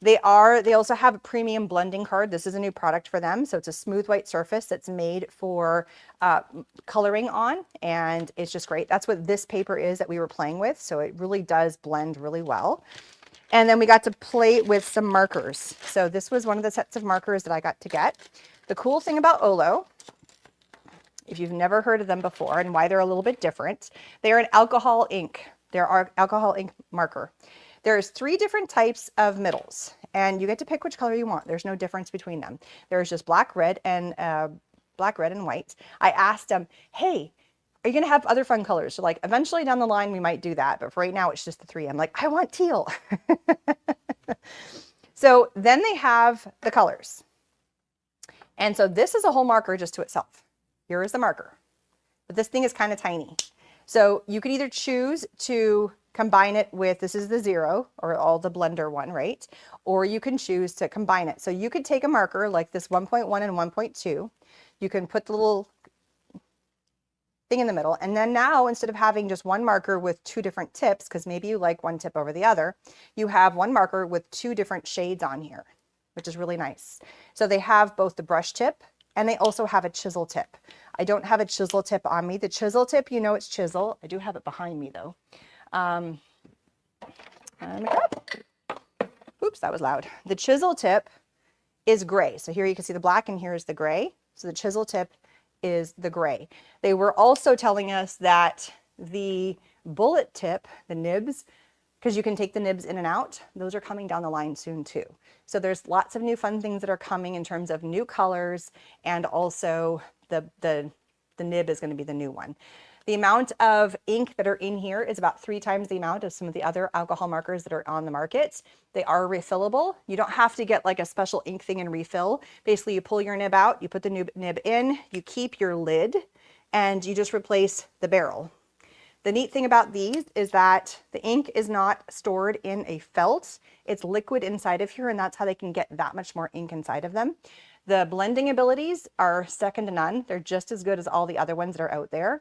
They also have a premium blending card. This is a new product for them. So it's a smooth white surface that's made for coloring on, and it's just great. That's what this paper is that we were playing with. So it really does blend really well. And then we got to play with some markers. So this was one of the sets of markers that I got to get. The cool thing about Olo, if you've never heard of them before and why they're a little bit different, they're an alcohol ink. They're our alcohol ink marker. There's 3 different types of middles, and you get to pick which color you want. There's no difference between them. There's just black, red, and white. I asked them, hey, are you going to have other fun colors? So like eventually down the line, we might do that. But for right now, it's just the 3. I'm like, I want teal. So then they have the colors. And so this is a whole marker just to itself. Here is the marker. But this thing is kind of tiny. So you could either choose to combine it with, this is the 0 or all the blender one, right? Or you can choose to combine it. So you could take a marker like this 1.1 and 1.2. You can put the little thing in the middle. And then now, instead of having just one marker with 2 different tips, because maybe you like one tip over the other, you have one marker with 2 different shades on here, which is really nice. So they have both the brush tip and they also have a chisel tip. I don't have a chisel tip on me. The chisel tip, you know it's chisel. I do have it behind me though. Oops, that was loud. The chisel tip is gray. So here you can see the black and here is the gray. So the chisel tip is the gray. They were also telling us that the bullet tip, the nibs, because you can take the nibs in and out, those are coming down the line soon too. So there's lots of new fun things that are coming in terms of new colors, and also the nib is going to be the new one. The amount of ink that are in here is about 3 times the amount of some of the other alcohol markers that are on the market. They are refillable. You don't have to get like a special ink thing and refill. Basically, you pull your nib out, you put the nib in, you keep your lid, and you just replace the barrel. The neat thing about these is that the ink is not stored in a felt. It's liquid inside of here, and that's how they can get that much more ink inside of them. The blending abilities are second to none. They're just as good as all the other ones that are out there.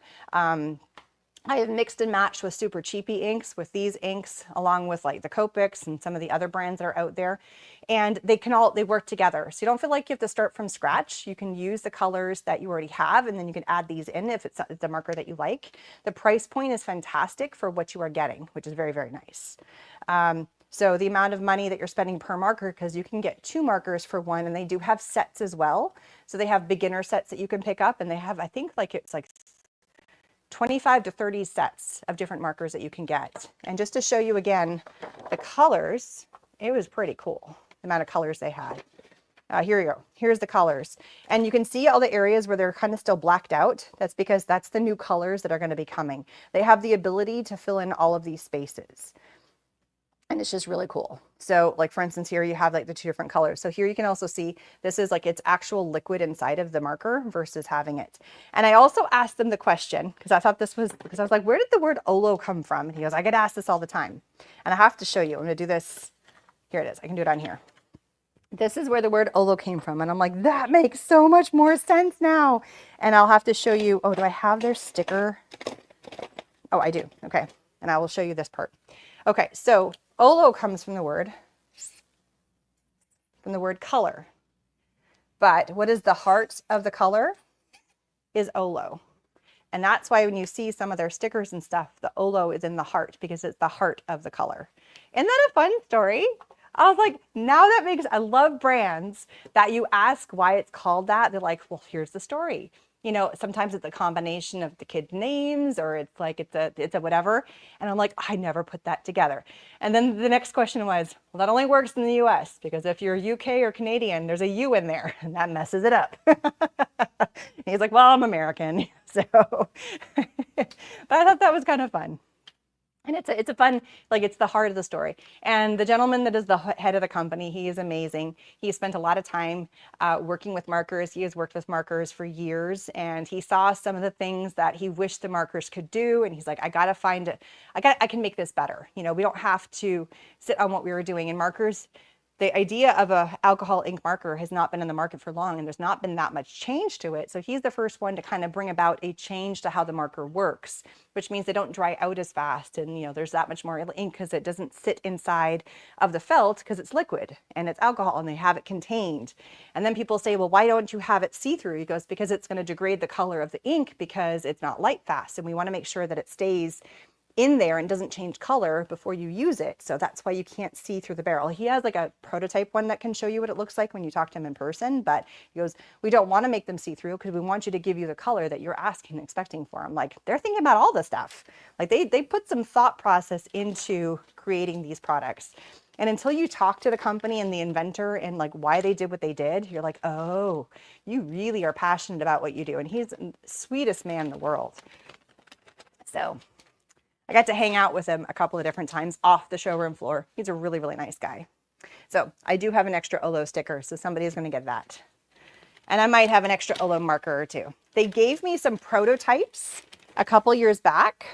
I have mixed and matched with super cheapy inks with these inks, along with like the Copics and some of the other brands that are out there. And they work together. So you don't feel like you have to start from scratch. You can use the colors that you already have, and then you can add these in if it's a marker that you like. The price point is fantastic for what you are getting, which is very, very nice. So the amount of money that you're spending per marker, because you can get 2 markers for one, and they do have sets as well. So they have beginner sets that you can pick up, and they have, I think it's like 25 to 30 sets of different markers that you can get. And just to show you again, the colors, it was pretty cool, the amount of colors they had. Here you go. Here's the colors. And you can see all the areas where they're kind of still blacked out. That's because that's the new colors that are going to be coming. They have the ability to fill in all of these spaces. And it's just really cool. So like, for instance, here you have like the 2 different colors. So here you can also see this is like its actual liquid inside of the marker versus having it. And I also asked them the question, because I thought this was, because I was like, where did the word Olo come from? And he goes, I get asked this all the time. And I have to show you. I'm going to do this. Here it is. I can do it on here. This is where the word Olo came from. And I'm like, that makes so much more sense now. And I'll have to show you. Oh, do I have their sticker? Oh, I do. Okay. And I will show you this part. Okay. So Olo comes from the word color. But what is the heart of the color is Olo. And that's why when you see some of their stickers and stuff, the Olo is in the heart, because it's the heart of the color. Isn't that a fun story? I was like, now that makes, I love brands that you ask why it's called that. They're like, well, here's the story. You know, sometimes it's a combination of the kids' names, or it's like, it's a whatever. And I'm like, I never put that together. And then the next question was, well, that only works in the US, because if you're UK or Canadian, there's a U in there, and that messes it up. He's like, well, I'm American. So, but I thought that was kind of fun. And it's a fun, like, it's the heart of the story. And the gentleman that is the head of the company, he is amazing. He spent a lot of time working with markers. He has worked with markers for years, and he saw some of the things that he wished the markers could do. And he's like, I got to find it. I can make this better. You know, we don't have to sit on what we were doing. And markers, the idea of a alcohol ink marker has not been in the market for long, and there's not been that much change to it. So he's the first one to kind of bring about a change to how the marker works, which means they don't dry out as fast. And, you know, there's that much more ink because it doesn't sit inside of the felt because it's liquid and it's alcohol and they have it contained. And then people say, well, why don't you have it see-through? He goes, because it's going to degrade the color of the ink because it's not light fast. And we want to make sure that it stays in there and doesn't change color before you use it. So that's why you can't see through the barrel. He has like a prototype one that can show you what it looks like when you talk to him in person, but he goes, we don't want to make them see through because we want you to give you the color that you're asking and expecting for them. Like, they're thinking about all this stuff. Like they put some thought process into creating these products. And until you talk to the company and the inventor and like why they did what they did, you're like, oh, you really are passionate about what you do. And he's the sweetest man in the world. So I got to hang out with him a couple of different times off the showroom floor. He's a really, really nice guy. So I do have an extra Olo sticker, so somebody is going to get that. And I might have an extra Olo marker or two. They gave me some prototypes a couple years back,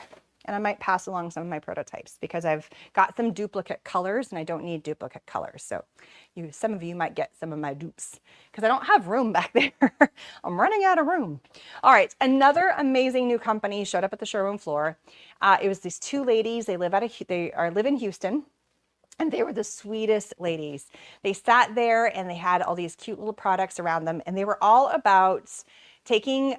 and I might pass along some of my prototypes because I've got some duplicate colors and I don't need duplicate colors. So some of you might get some of my dupes because I don't have room back there. I'm running out of room. All right, another amazing new company showed up at the showroom floor. It was these two ladies. They live in Houston. And they were the sweetest ladies. They sat there and they had all these cute little products around them. And they were all about taking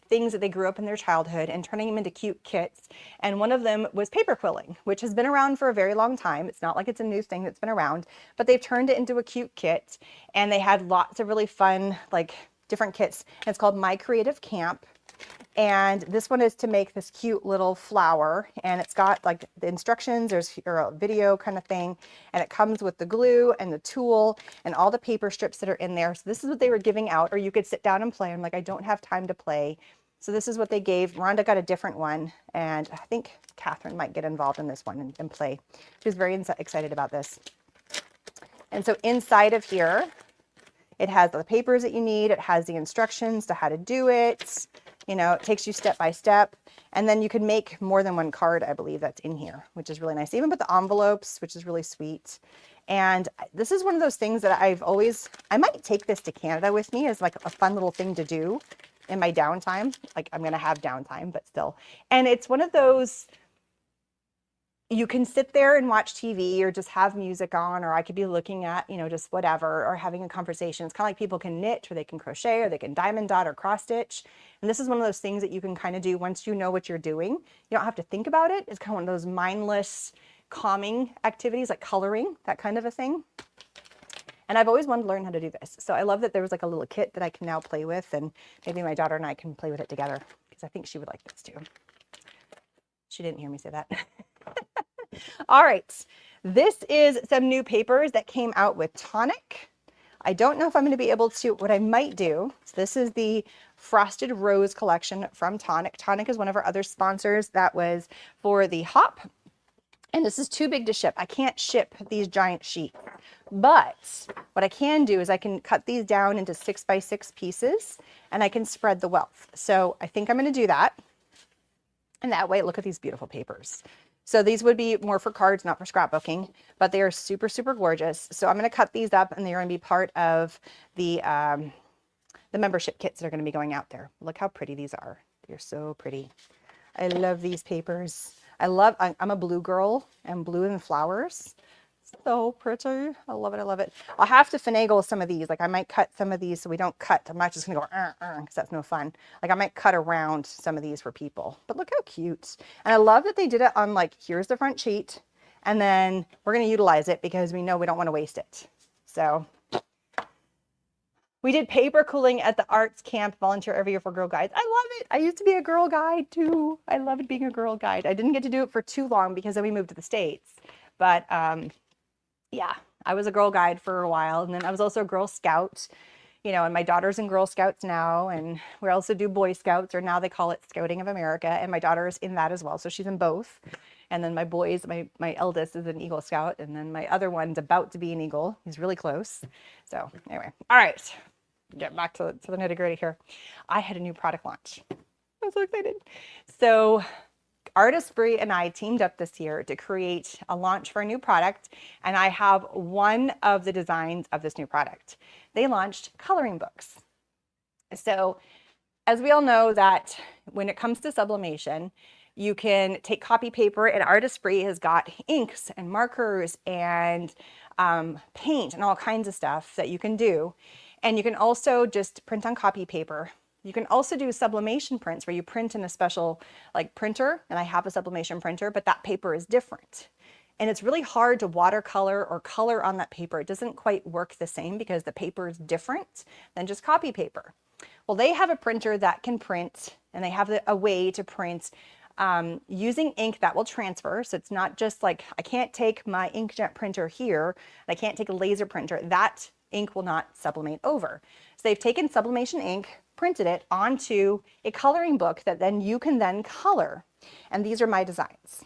things that they grew up in their childhood and turning them into cute kits. And one of them was paper quilling, which has been around for a very long time. It's not like it's a new thing that's been around, but they've turned it into a cute kit. And they had lots of really fun, like different kits. And it's called My Creative Camp. And this one is to make this cute little flower, and it's got like the instructions, there's a video kind of thing, and it comes with the glue and the tool and all the paper strips that are in there. So this is what they were giving out, or you could sit down and play. I'm like, I don't have time to play. So this is what they gave. Rhonda got a different one, and I think Catherine might get involved in this one and play. She's very excited about this. And so inside of here, it has the papers that you need. It has the instructions to how to do it. You know, it takes you step by step. And then you can make more than one card, I believe, that's in here, which is really nice. Even with the envelopes, which is really sweet. And this is one of those things that I might take this to Canada with me as like a fun little thing to do in my downtime. Like, I'm going to have downtime, but still. And it's one of those, you can sit there and watch TV or just have music on, or I could be looking at, you know, just whatever, or having a conversation. It's kind of like people can knit, or they can crochet, or they can diamond dot or cross stitch. And this is one of those things that you can kind of do once you know what you're doing. You don't have to think about it. It's kind of one of those mindless, calming activities, like coloring, that kind of a thing. And I've always wanted to learn how to do this. So I love that there was like a little kit that I can now play with, and maybe my daughter and I can play with it together because I think she would like this too. She didn't hear me say that. All right, this is some new papers that came out with Tonic. I don't know if I'm going to be able to, what I might do, so this is the Frosted Rose collection from Tonic. Tonic is one of our other sponsors. That was for the hop. And this is too big to ship. I can't ship these giant sheets. But what I can do is I can cut these down into 6x6 pieces, and I can spread the wealth. So I think I'm going to do that. And that way, look at these beautiful papers. So these would be more for cards, not for scrapbooking, but they are super, super gorgeous. So I'm going to cut these up, and they're going to be part of the membership kits that are going to be going out there. Look how pretty these are. They're so pretty. I love these papers. I'm a blue girl, and blue and flowers. So pretty. I love it. I love it. I'll have to finagle some of these. Like, I might cut some of these so we don't cut. I'm not just going to go, because that's no fun. Like, I might cut around some of these for people. But look how cute. And I love that they did it on, like, here's the front sheet. And then we're going to utilize it because we know we don't want to waste it. So we did paper cooling at the arts camp, volunteer every year for Girl Guides. I love it. I used to be a Girl Guide too. I loved being a Girl Guide. I didn't get to do it for too long because then we moved to the States. But yeah, I was a Girl Guide for a while. And then I was also a Girl Scout, you know, and my daughter's in Girl Scouts now. And we also do Boy Scouts, or now they call it Scouting of America. And my daughter is in that as well. So she's in both. And then my boys, my eldest is an Eagle Scout. And then my other one's about to be an Eagle. He's really close. So anyway, all right. Get back to the nitty gritty here. I had a new product launch. I'm so excited. So Artistry and I teamed up this year to create a launch for a new product, and I have one of the designs of this new product. They launched coloring books. So as we all know that when it comes to sublimation, you can take copy paper, and Artistry has got inks and markers and paint and all kinds of stuff that you can do. And you can also just print on copy paper. You can also do sublimation prints where you print in a special like printer, and I have a sublimation printer, but that paper is different. And it's really hard to watercolor or color on that paper. It doesn't quite work the same because the paper is different than just copy paper. Well, they have a printer that can print, and they have a way to print using ink that will transfer. So it's not just like, I can't take my inkjet printer here, and I can't take a laser printer. That ink will not sublimate over. So they've taken sublimation ink, printed it onto a coloring book that then you can then color. And these are my designs.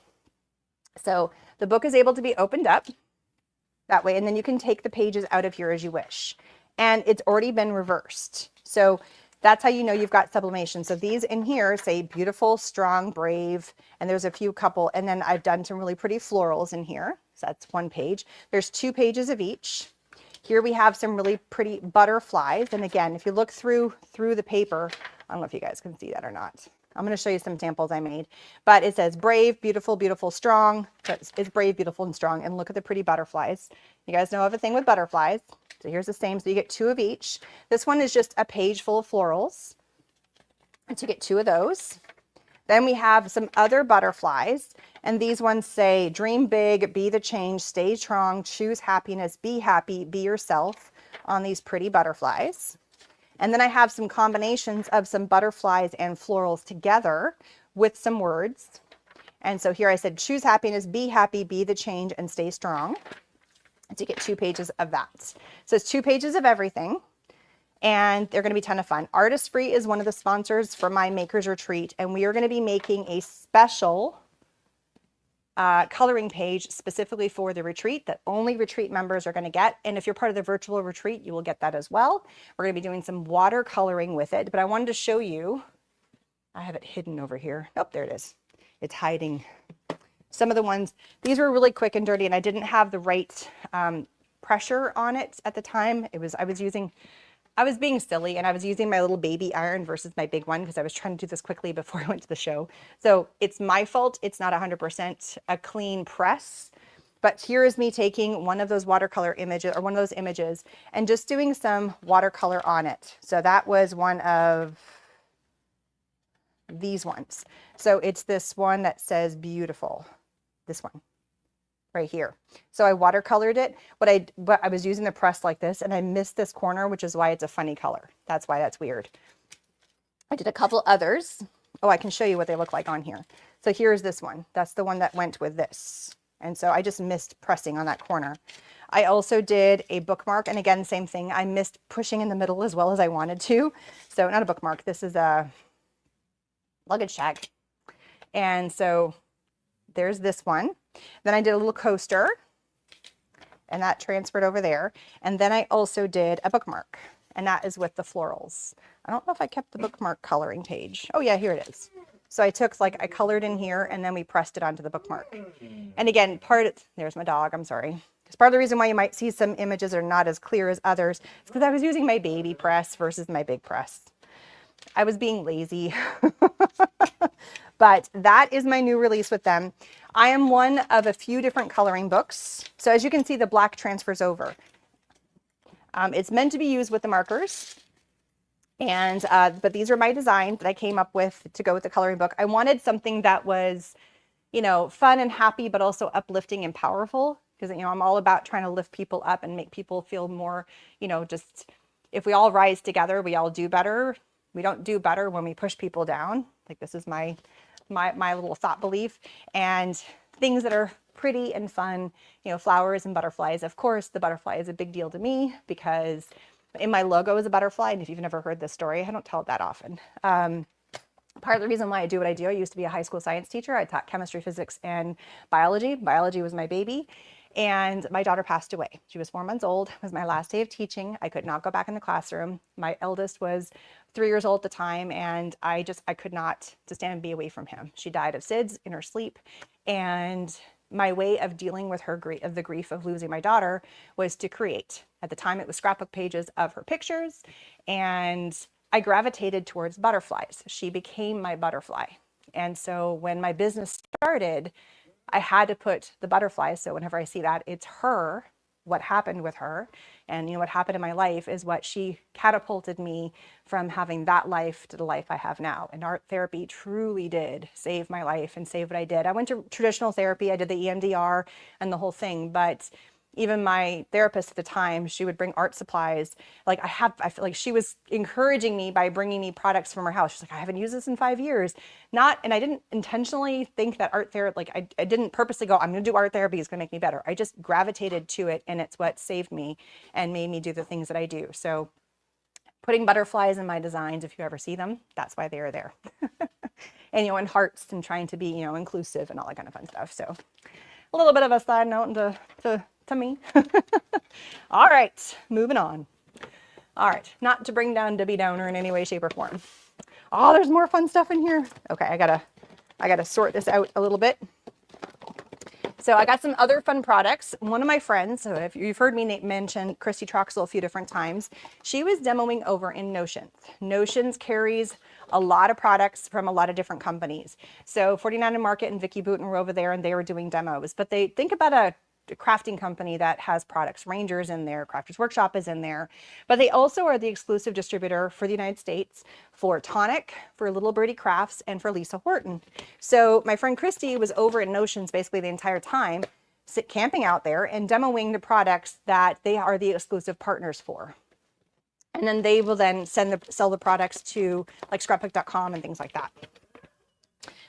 So the book is able to be opened up that way, and then you can take the pages out of here as you wish. And it's already been reversed. So that's how you know you've got sublimation. So these in here say beautiful, strong, brave, and there's a few couple, and then I've done some really pretty florals in here. So that's one page. There's 2 pages of each. Here we have some really pretty butterflies. And again, if you look through the paper, I don't know if you guys can see that or not. I'm going to show you some samples I made, but it says brave, beautiful, beautiful, strong. So it's brave, beautiful, and strong. And look at the pretty butterflies. You guys know I have a thing with butterflies. So here's the same. So you get 2 of each. This one is just a page full of florals. And so you get 2 of those. Then we have some other butterflies, and these ones say dream big, be the change, stay strong, choose happiness, be happy, be yourself on these pretty butterflies. And then I have some combinations of some butterflies and florals together with some words. And so here I said choose happiness, be happy, be the change, and stay strong. And so you get 2 pages of that. So it's 2 pages of everything. And they're going to be a ton of fun. Artistry is one of the sponsors for my Makers Retreat, and we are going to be making a special coloring page specifically for the retreat that only retreat members are going to get. And if you're part of the virtual retreat, you will get that as well. We're going to be doing some watercoloring with it, but I wanted to show you, I have it hidden over here. Oh, there it is. It's hiding. Some of the ones, these were really quick and dirty, and I didn't have the right pressure on it at the time. I was being silly, and I was using my little baby iron versus my big one because I was trying to do this quickly before I went to the show. So it's my fault. It's not 100% a clean press, but here is me taking one of those watercolor images, or one of those images, and just doing some watercolor on it. So that was one of these ones. So it's this one that says beautiful, this one right here. So I watercolored it, but I was using the press like this, and I missed this corner, which is why it's a funny color. That's why that's weird. I did a couple others. Oh, I can show you what they look like on here. So here's this one. That's the one that went with this. And so I just missed pressing on that corner. I also did a bookmark, and again, same thing. I missed pushing in the middle as well as I wanted to. So not a bookmark, this is a luggage tag. And so there's this one. Then I did a little coaster, and that transferred over there. And then I also did a bookmark, and that is with the florals. I don't know if I kept the bookmark coloring page. Oh yeah, here it is. So I took, like, I colored in here, and then we pressed it onto the bookmark. And again, there's my dog, I'm sorry. It's part of the reason why you might see some images are not as clear as others. It's because I was using my baby press versus my big press. I was being lazy. But that is my new release with them. I am one of a few different coloring books. So as you can see, the black transfers over. It's meant to be used with the markers. And but these are my designs that I came up with to go with the coloring book. I wanted something that was, you know, fun and happy, but also uplifting and powerful. Because, you know, I'm all about trying to lift people up and make people feel more, you know, just if we all rise together, we all do better. We don't do better when we push people down. Like, this is my little thought belief. And things that are pretty and fun, you know, flowers and butterflies. Of course, the butterfly is a big deal to me because in my logo is a butterfly. And if you've never heard this story, I don't tell it that often. Part of the reason why I do what I do, I used to be a high school science teacher. I taught chemistry, physics, and biology. Biology was my baby. And my daughter passed away. She was 4 months old. It was my last day of teaching. I could not go back in the classroom. My eldest was 3 years old at the time, and I could not to stand and be away from him. She died of SIDS in her sleep, and my way of dealing with the grief of losing my daughter was to create. At the time, it was scrapbook pages of her pictures, and I gravitated towards butterflies. She became my butterfly. And so when my business started, I had to put the butterflies. So whenever I see that, it's her, what happened with her. And what happened in my life is what she catapulted me from having that life to the life I have now. And art therapy truly did save my life and save what I did. I went to traditional therapy. I did the EMDR and the whole thing, but even my therapist at the time, she would bring art supplies. Like I feel like she was encouraging me by bringing me products from her house. She's like, I haven't used this in 5 years. And I didn't intentionally think that art therapy, like I didn't purposely go, I'm going to do art therapy. It's going to make me better. I just gravitated to it, and it's what saved me and made me do the things that I do. So putting butterflies in my designs, if you ever see them, that's why they are there. And, and hearts, and trying to be, inclusive and all that kind of fun stuff. So a little bit of a side note to me. All right, moving on. All right, not to bring down Debbie Downer in any way, shape, or form. Oh, there's more fun stuff in here. Okay, I gotta sort this out a little bit. So I got some other fun products. One of my friends, so if you've heard me mention Christy Troxel a few different times, she was demoing over in Notions. Notions carries a lot of products from a lot of different companies. So 49 and Market and Vicky Booten were over there, and they were doing demos. But they think about a crafting company that has products. Ranger's in there, Crafters Workshop is in there, but they also are the exclusive distributor for the United States for Tonic, for Little Birdie Crafts, and for Lisa Horton. So my friend Christy was over in Notions basically the entire time, camping out there and demoing the products that they are the exclusive partners for. And then they will then sell the products to like scrapbook.com and things like that.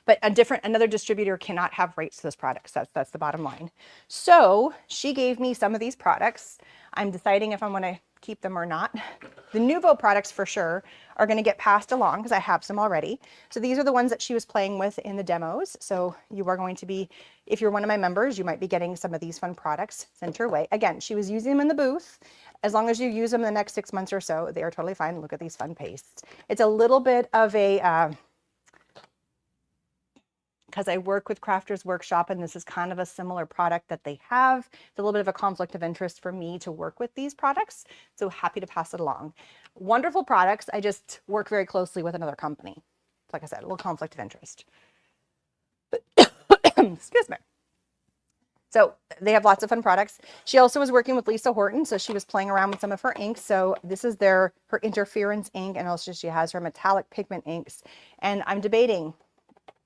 But another distributor cannot have rights to those products. That's the bottom line. So she gave me some of these products. I'm deciding if I'm going to keep them or not. The Nuvo products for sure are going to get passed along because I have some already. So these are the ones that she was playing with in the demos. So you are going to be, if you're one of my members, you might be getting some of these fun products sent your way. Again, she was using them in the booth. As long as you use them in the next 6 months or so, they are totally fine. Look at these fun pastes. It's a little bit of a, because I work with Crafters Workshop, and this is kind of a similar product that they have. It's a little bit of a conflict of interest for me to work with these products, so happy to pass it along. Wonderful products. I just work very closely with another company. Like I said, a little conflict of interest. Excuse me. So they have lots of fun products. She also was working with Lisa Horton, so she was playing around with some of her inks. So this is her interference ink, and also she has her metallic pigment inks. And I'm debating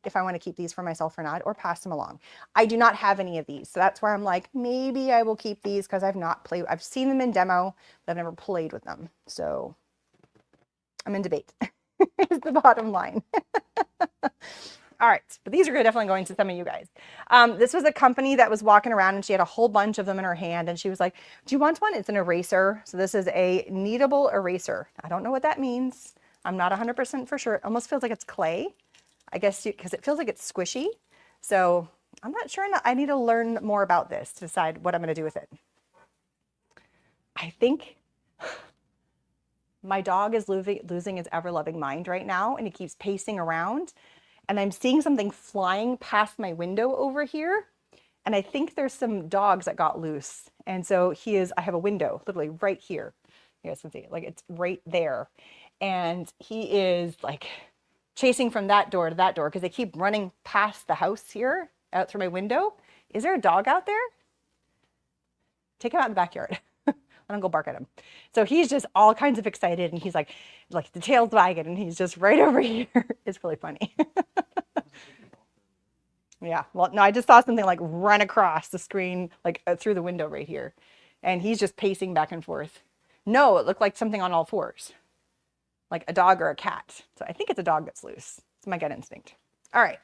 if I want to keep these for myself or not, or pass them along. I do not have any of these. So that's where I'm like, maybe I will keep these because I've seen them in demo, but I've never played with them. So I'm in debate is the bottom line. All right, but these are definitely going to some of you guys. This was a company that was walking around, and she had a whole bunch of them in her hand, and she was like, do you want one? It's an eraser. So this is a kneadable eraser. I don't know what that means. I'm not 100% for sure. It almost feels like it's clay. I guess because it feels like it's squishy. So I'm not sure. I need to learn more about this to decide what I'm going to do with it. I think my dog is losing his ever-loving mind right now, and he keeps pacing around. And I'm seeing something flying past my window over here. And I think there's some dogs that got loose. And so I have a window literally right here. You guys can see it, like it's right there. And he is like chasing from that door to that door because they keep running past the house here out through my window. Is there a dog out there? Take him out in the backyard. Let him go bark at him. So he's just all kinds of excited, and he's like the tail's wagging, and he's just right over here. It's really funny. Yeah, well, no, I just saw something like run across the screen, like through the window right here. And he's just pacing back and forth. No, it looked like something on all fours, like a dog or a cat. So I think it's a dog that's loose. It's my gut instinct. All right.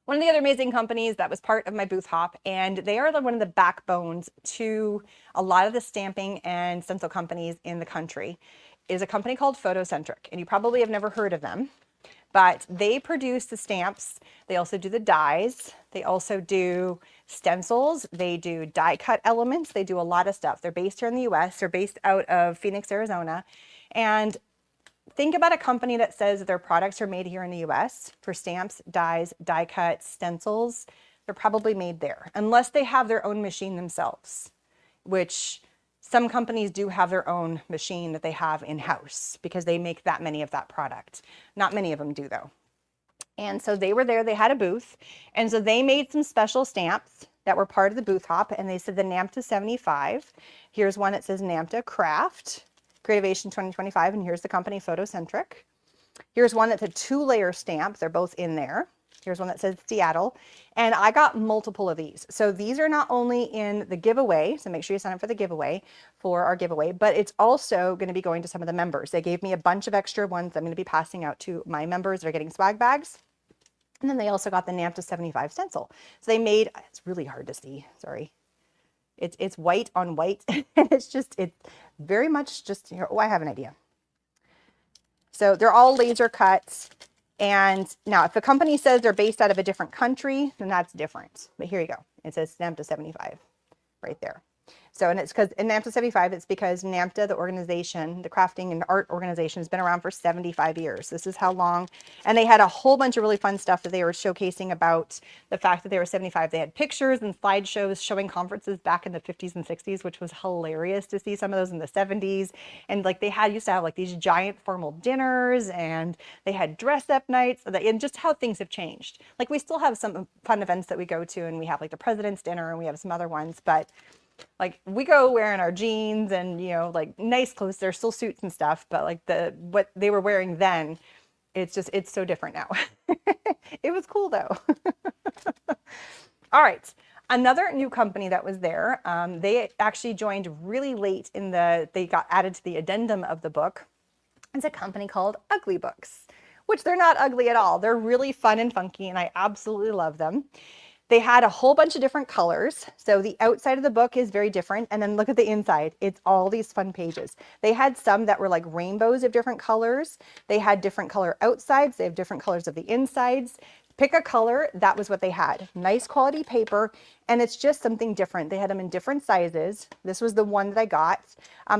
One of the other amazing companies that was part of my booth hop, and they are one of the backbones to a lot of the stamping and stencil companies in the country, is a company called Photocentric. And you probably have never heard of them, but they produce the stamps. They also do the dies. They also do stencils, they do die cut elements, they do a lot of stuff. They're based here in the US, they're based out of Phoenix, Arizona. And think about a company that says that their products are made here in the US for stamps, dies, die cuts, stencils. They're probably made there, unless they have their own machine themselves, which some companies do have their own machine that they have in-house because they make that many of that product. Not many of them do though. And so they were there, they had a booth. And so they made some special stamps that were part of the booth hop. And they said the NAMTA 75. Here's one that says NAMTA Craft, Creativation 2025. And here's the company Photocentric. Here's one that's a 2-layer stamp. They're both in there. Here's one that says Seattle. And I got multiple of these. So these are not only in the giveaway, so make sure you sign up for the giveaway, for our giveaway, but it's also going to be going to some of the members. They gave me a bunch of extra ones I'm going to be passing out to my members that are getting swag bags. And then they also got the NAMTA 75 stencil. So they made, it's really hard to see, sorry. It's white on white. And it's very much just, oh, I have an idea. So they're all laser cuts. And now if a company says they're based out of a different country, then that's different. But here you go. It says NAMTA 75 right there. So, and it's because in NAMTA 75, it's because NAMTA, the organization, the crafting and art organization, has been around for 75 years. This is how long. And they had a whole bunch of really fun stuff that they were showcasing about the fact that they were 75. They had pictures and slideshows showing conferences back in the 50s and 60s, which was hilarious to see some of those in the 70s. And like they used to have like these giant formal dinners, and they had dress up nights, and just how things have changed. Like we still have some fun events that we go to, and we have like the President's Dinner, and we have some other ones, but like we go wearing our jeans and, you know, like nice clothes. They're still suits and stuff, but like what they were wearing then, it's so different now. It was cool though. All right. Another new company that was there, they actually joined really late they got added to the addendum of the book. It's a company called Ugly Books, which they're not ugly at all. They're really fun and funky, and I absolutely love them. They had a whole bunch of different colors. So the outside of the book is very different. And then look at the inside. It's all these fun pages. They had some that were like rainbows of different colors. They had different color outsides. They have different colors of the insides. Pick a color. That was what they had. Nice quality paper. And it's just something different. They had them in different sizes. This was the one that I got.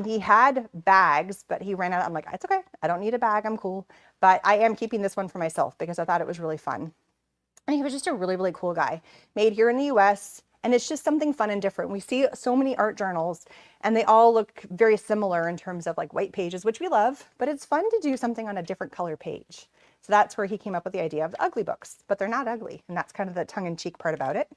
He had bags, but he ran out. I'm like, it's okay. I don't need a bag. I'm cool. But I am keeping this one for myself because I thought it was really fun. And he was just a really, really cool guy, made here in the US. And it's just something fun and different. We see so many art journals and they all look very similar in terms of like white pages, which we love, but it's fun to do something on a different color page. So that's where he came up with the idea of the ugly books, but they're not ugly. And that's kind of the tongue-in-cheek part about it.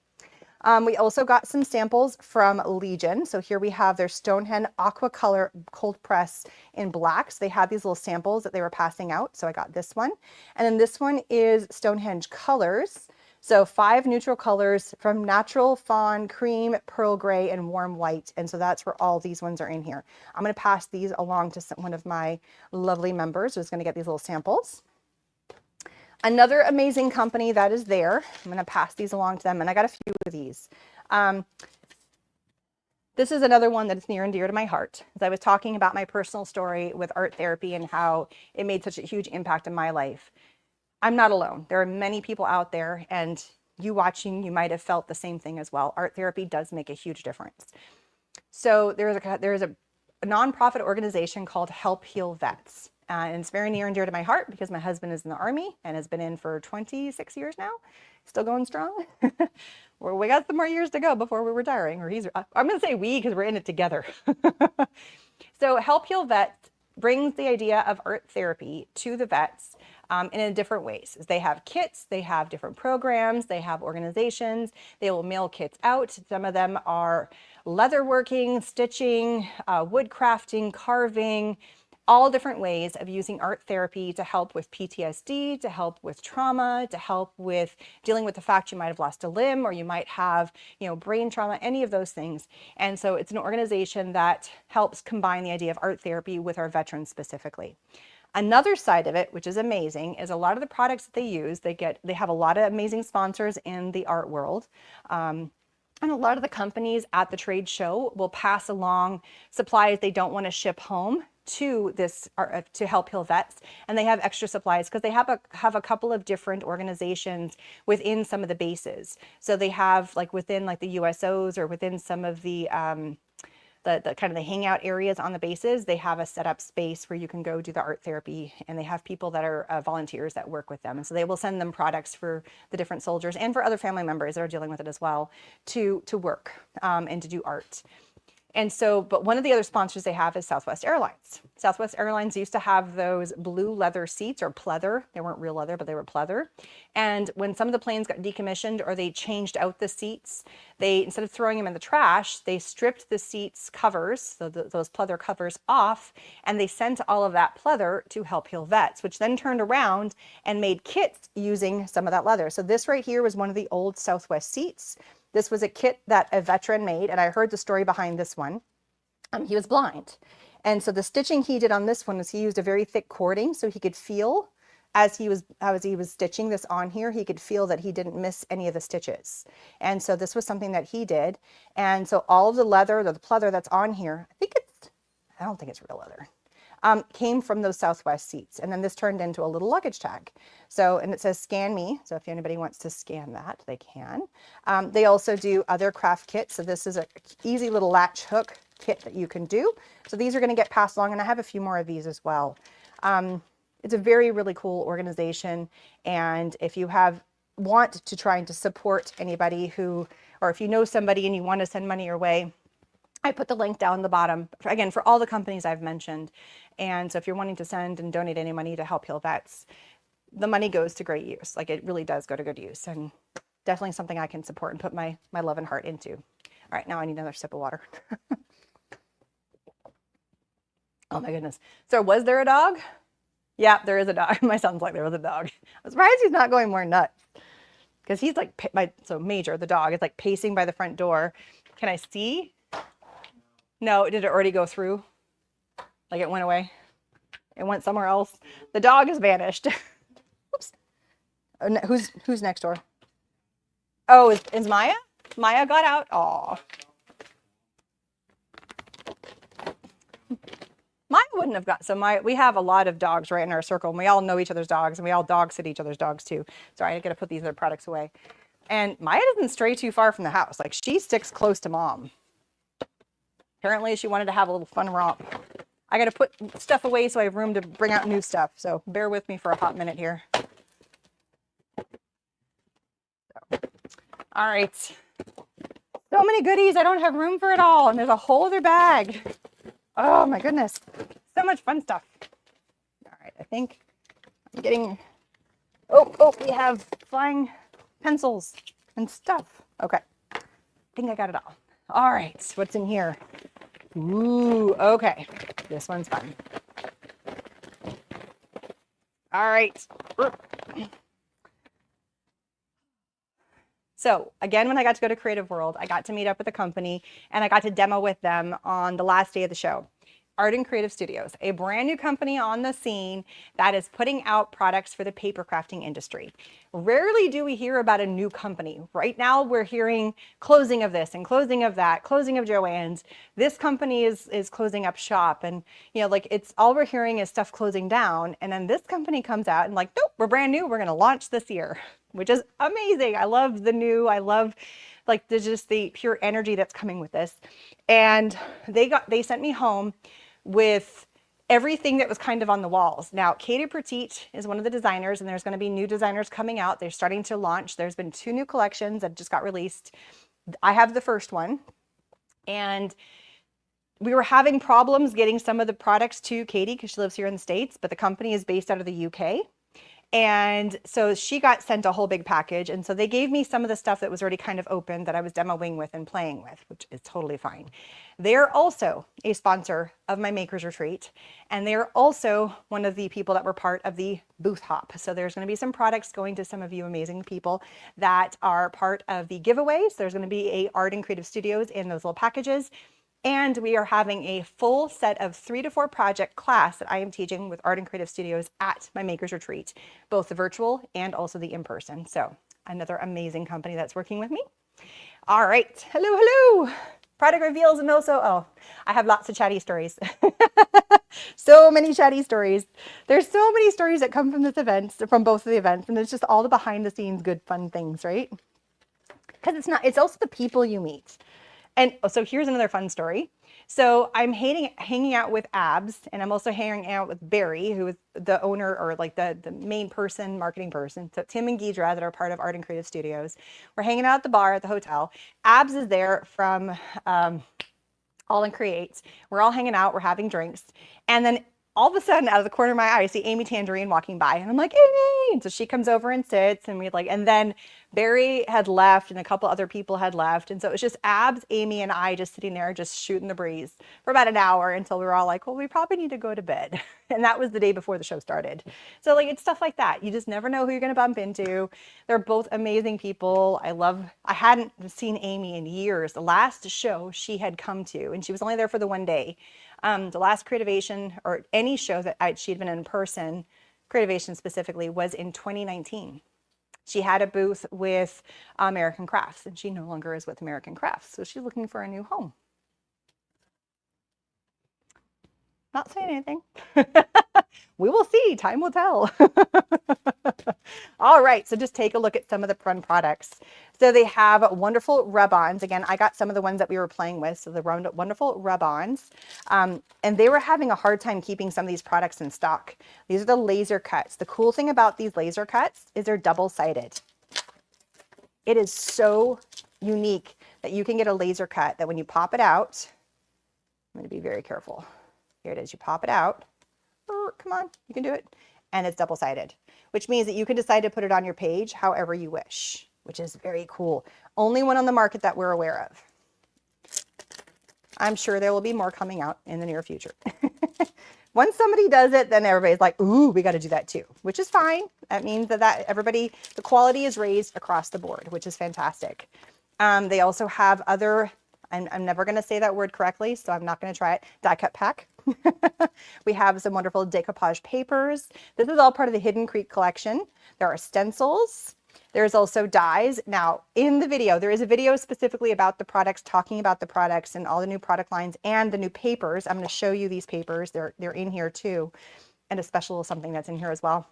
We also got some samples from Legion. So here we have their Stonehenge Aqua Color Cold Press in black. So they had these little samples that they were passing out. So I got this one. And then this one is Stonehenge Colors. So 5 neutral colors from natural fawn, cream, pearl gray, and warm white. And so that's where all these ones are in here. I'm going to pass these along to one of my lovely members who's going to get these little samples. Another amazing company that is there, I'm going to pass these along to them, and I got a few of these. This is another one that's near and dear to my heart. As I was talking about my personal story with art therapy and how it made such a huge impact in my life. I'm not alone. There are many people out there, and you watching, you might have felt the same thing as well. Art therapy does make a huge difference. So there's a nonprofit organization called Help Heal Vets. And it's very near and dear to my heart because my husband is in the Army and has been in for 26 years now. Still going strong. We got some more years to go before we're retiring. I'm going to say we because we're in it together. So Help Heal Vets brings the idea of art therapy to the vets in different ways. They have kits, they have different programs, they have organizations, they will mail kits out. Some of them are leatherworking, stitching, wood crafting, carving, all different ways of using art therapy to help with PTSD, to help with trauma, to help with dealing with the fact you might have lost a limb or you might have, brain trauma, any of those things. And so it's an organization that helps combine the idea of art therapy with our veterans specifically. Another side of it, which is amazing, is a lot of the products that they use, they have a lot of amazing sponsors in the art world. And a lot of the companies at the trade show will pass along supplies they don't want to ship home to this to help heal vets, and they have extra supplies because they have a couple of different organizations within some of the bases. So they have like within like the USOs or within some of the kind of the hangout areas on the bases, they have a set up space where you can go do the art therapy, and they have people that are volunteers that work with them. And so they will send them products for the different soldiers and for other family members that are dealing with it as well to work and to do art. And so, but one of the other sponsors they have is Southwest Airlines. Southwest Airlines used to have those blue leather seats, or pleather. They weren't real leather, but they were pleather. And when some of the planes got decommissioned or they changed out the seats, they, instead of throwing them in the trash, they stripped the seats covers, so those pleather covers off, and they sent all of that pleather to Help Heal Vets, which then turned around and made kits using some of that leather. So this right here was one of the old Southwest seats. This was a kit that a veteran made, and I heard the story behind this one. He was blind. And so the stitching he did on this one was he used a very thick cording so he could feel as he was stitching this on here, he could feel that he didn't miss any of the stitches. And so this was something that he did. And so all of the leather, the pleather that's on here, I don't think it's real leather. Came from those Southwest seats. And then this turned into a little luggage tag. So, and it says scan me. So if anybody wants to scan that, they can. They also do other craft kits. So this is an easy little latch hook kit that you can do. So these are going to get passed along, and I have a few more of these as well. It's a very, really cool organization. And if you want to try and to support anybody who, or if you know somebody and you want to send money your way, I put the link down the bottom, again, for all the companies I've mentioned. And so if you're wanting to send and donate any money to Help Heal Vets, the money goes to great use. Like, it really does go to good use, and definitely something I can support and put my love and heart into. All right, now I need another sip of water. Oh my goodness. So was there a dog? Yeah, there is a dog. My son's like, there was a dog. I'm surprised he's not going more nuts, because he's like, so Major, the dog, is like pacing by the front door. Can I see? No, did it already go through? Like it went away? It went somewhere else? The dog has vanished. Oops. Who's next door? Oh, is Maya? Maya got out? Aw. Maya wouldn't have got, so we have a lot of dogs right in our circle, and we all know each other's dogs, and we all dog sit each other's dogs too. Sorry, I gotta put these other products away. And Maya doesn't stray too far from the house. Like, she sticks close to mom. Apparently she wanted to have a little fun romp. I got to put stuff away so I have room to bring out new stuff. So bear with me for a hot minute here. All right. So many goodies. I don't have room for it all. And there's a whole other bag. Oh my goodness. So much fun stuff. All right. I think I'm getting, oh, we have flying pencils and stuff. Okay. I think I got it all. All right. What's in here? Ooh, okay. This one's fun. All right. So again, when I got to go to Creative World, I got to meet up with a company, and I got to demo with them on the last day of the show. Art and Creative Studios, a brand new company on the scene that is putting out products for the paper crafting industry. Rarely do we hear about a new company. Right now we're hearing closing of this and closing of that, closing of Joann's. This company is closing up shop, and like, it's all we're hearing is stuff closing down. And then this company comes out and like, nope, we're brand new. We're going to launch this year, which is amazing. I love the new, I love like just the pure energy that's coming with this. And they sent me home with everything that was kind of on the walls. Now, Katie Petite is one of the designers, and there's going to be new designers coming out. They're starting to launch. There's been 2 new collections that just got released. I have the first one, and we were having problems getting some of the products to Katie because she lives here in the States, but the company is based out of the UK. And so she got sent a whole big package. And so they gave me some of the stuff that was already kind of open that I was demoing with and playing with, which is totally fine. They're also a sponsor of my Makers Retreat. And they're also one of the people that were part of the booth hop. So there's going to be some products going to some of you amazing people that are part of the giveaways. There's going to be a Art and Creative Studios in those little packages. And we are having a full set of 3 to 4 project class that I am teaching with Art and Creative Studios at my Makers Retreat, both the virtual and also the in-person. So another amazing company that's working with me. All right. Hello, hello. Product reveals and also, oh, I have lots of chatty stories. So many chatty stories. There's so many stories that come from this event, from both of the events, and it's just all the behind the scenes good fun things, right? Because it's also the people you meet. And so here's another fun story. So I'm hanging out with Abs, and I'm also hanging out with Barry, who is the owner, or like the main person, marketing person. So Tim and Gidra that are part of Art and Creative Studios. We're hanging out at the bar at the hotel. Abs is there from All in Create. We're all hanging out, we're having drinks. And then all of a sudden, out of the corner of my eye, I see Amy Tangerine walking by, and I'm like, Amy! And so she comes over and sits, and and then Barry had left, and a couple other people had left. And so it was just Abs, Amy, and I just sitting there, just shooting the breeze for about an hour until we were all like, well, we probably need to go to bed. And that was the day before the show started. So like, it's stuff like that. You just never know who you're going to bump into. They're both amazing people. I hadn't seen Amy in years. The last show she had come to, and she was only there for the one day. The last Creativation, or any show that she'd been in person, Creativation specifically, was in 2019. She had a booth with American Crafts, and she no longer is with American Crafts. So she's looking for a new home. Not saying anything. We will see. Time will tell. All right. So just take a look at some of the fun products. So they have wonderful rub-ons. Again, I got some of the ones that we were playing with. So the wonderful rub-ons. And they were having a hard time keeping some of these products in stock. These are the laser cuts. The cool thing about these laser cuts is they're double-sided. It is so unique that you can get a laser cut that when you pop it out, I'm going to be very careful. Here it is. You pop it out. Come on, you can do it. And it's double-sided, which means that you can decide to put it on your page however you wish, which is very cool. Only one on the market that we're aware of. I'm sure there will be more coming out in the near future. Once somebody does it, then everybody's like, ooh, we got to do that too, which is fine. That means that the quality is raised across the board, which is fantastic. They also have other, I'm never going to say that word correctly, so I'm not going to try it, die cut pack. We have some wonderful decoupage papers. This is all part of the Hidden Creek collection. There are stencils. There's also dies. Now, in the video, there is a video specifically about the products, talking about the products and all the new product lines and the new papers. I'm going to show you these papers. They're in here too. And a special something that's in here as well.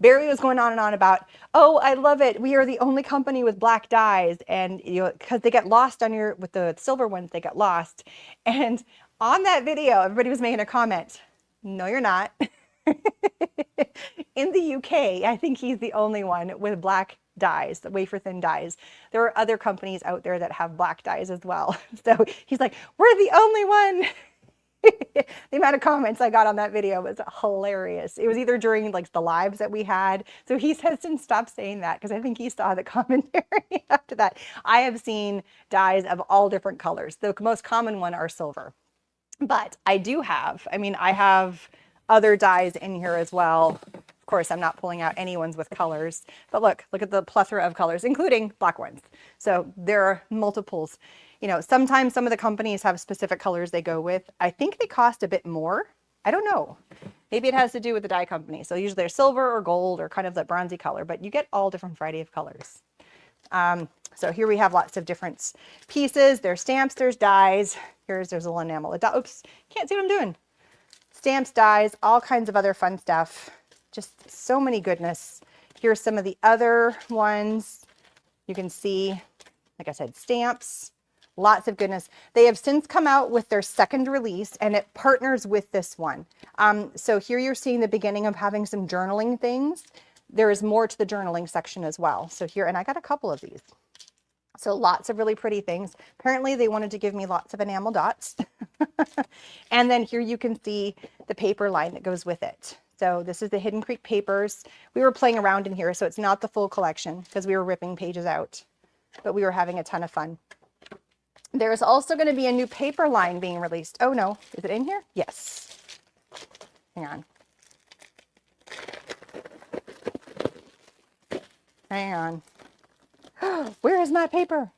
Barry was going on and on about, oh, I love it. We are the only company with black dies. And, you know, because they get lost with the silver ones, they get lost. And on that video, everybody was making a comment. No, you're not. In the UK, I think he's the only one with black dies, the wafer thin dies. There are other companies out there that have black dies as well. So he's like, we're the only one. The amount of comments I got on that video was hilarious. It was either during like the lives that we had. So he has since stopped saying that because I think he saw the commentary after that. I have seen dies of all different colors. The most common one are silver. But I have other dies in here as well. Of course, I'm not pulling out any ones with colors, but look at the plethora of colors, including black ones. So there are multiples. You know, sometimes some of the companies have specific colors they go with. I think they cost a bit more. I don't know. Maybe it has to do with the dye company. So usually they're silver or gold or kind of the bronzy color, but you get all different variety of colors. So here we have lots of different pieces. There's stamps, there's dies. There's a little enamel. Oops, can't see what I'm doing. Stamps, dies, all kinds of other fun stuff. Just so many goodness. Here's some of the other ones. You can see, like I said, stamps, lots of goodness. They have since come out with their second release and it partners with this one. So here you're seeing the beginning of having some journaling things. There is more to the journaling section as well. So here, and I got a couple of these. So lots of really pretty things. Apparently they wanted to give me lots of enamel dots. And then here you can see the paper line that goes with it. So this is the Hidden Creek papers. We were playing around in here, so it's not the full collection because we were ripping pages out, but we were having a ton of fun. There's also going to be a new paper line being released. Oh no, is it in here? Yes. Hang on. Hang on. Where is my paper?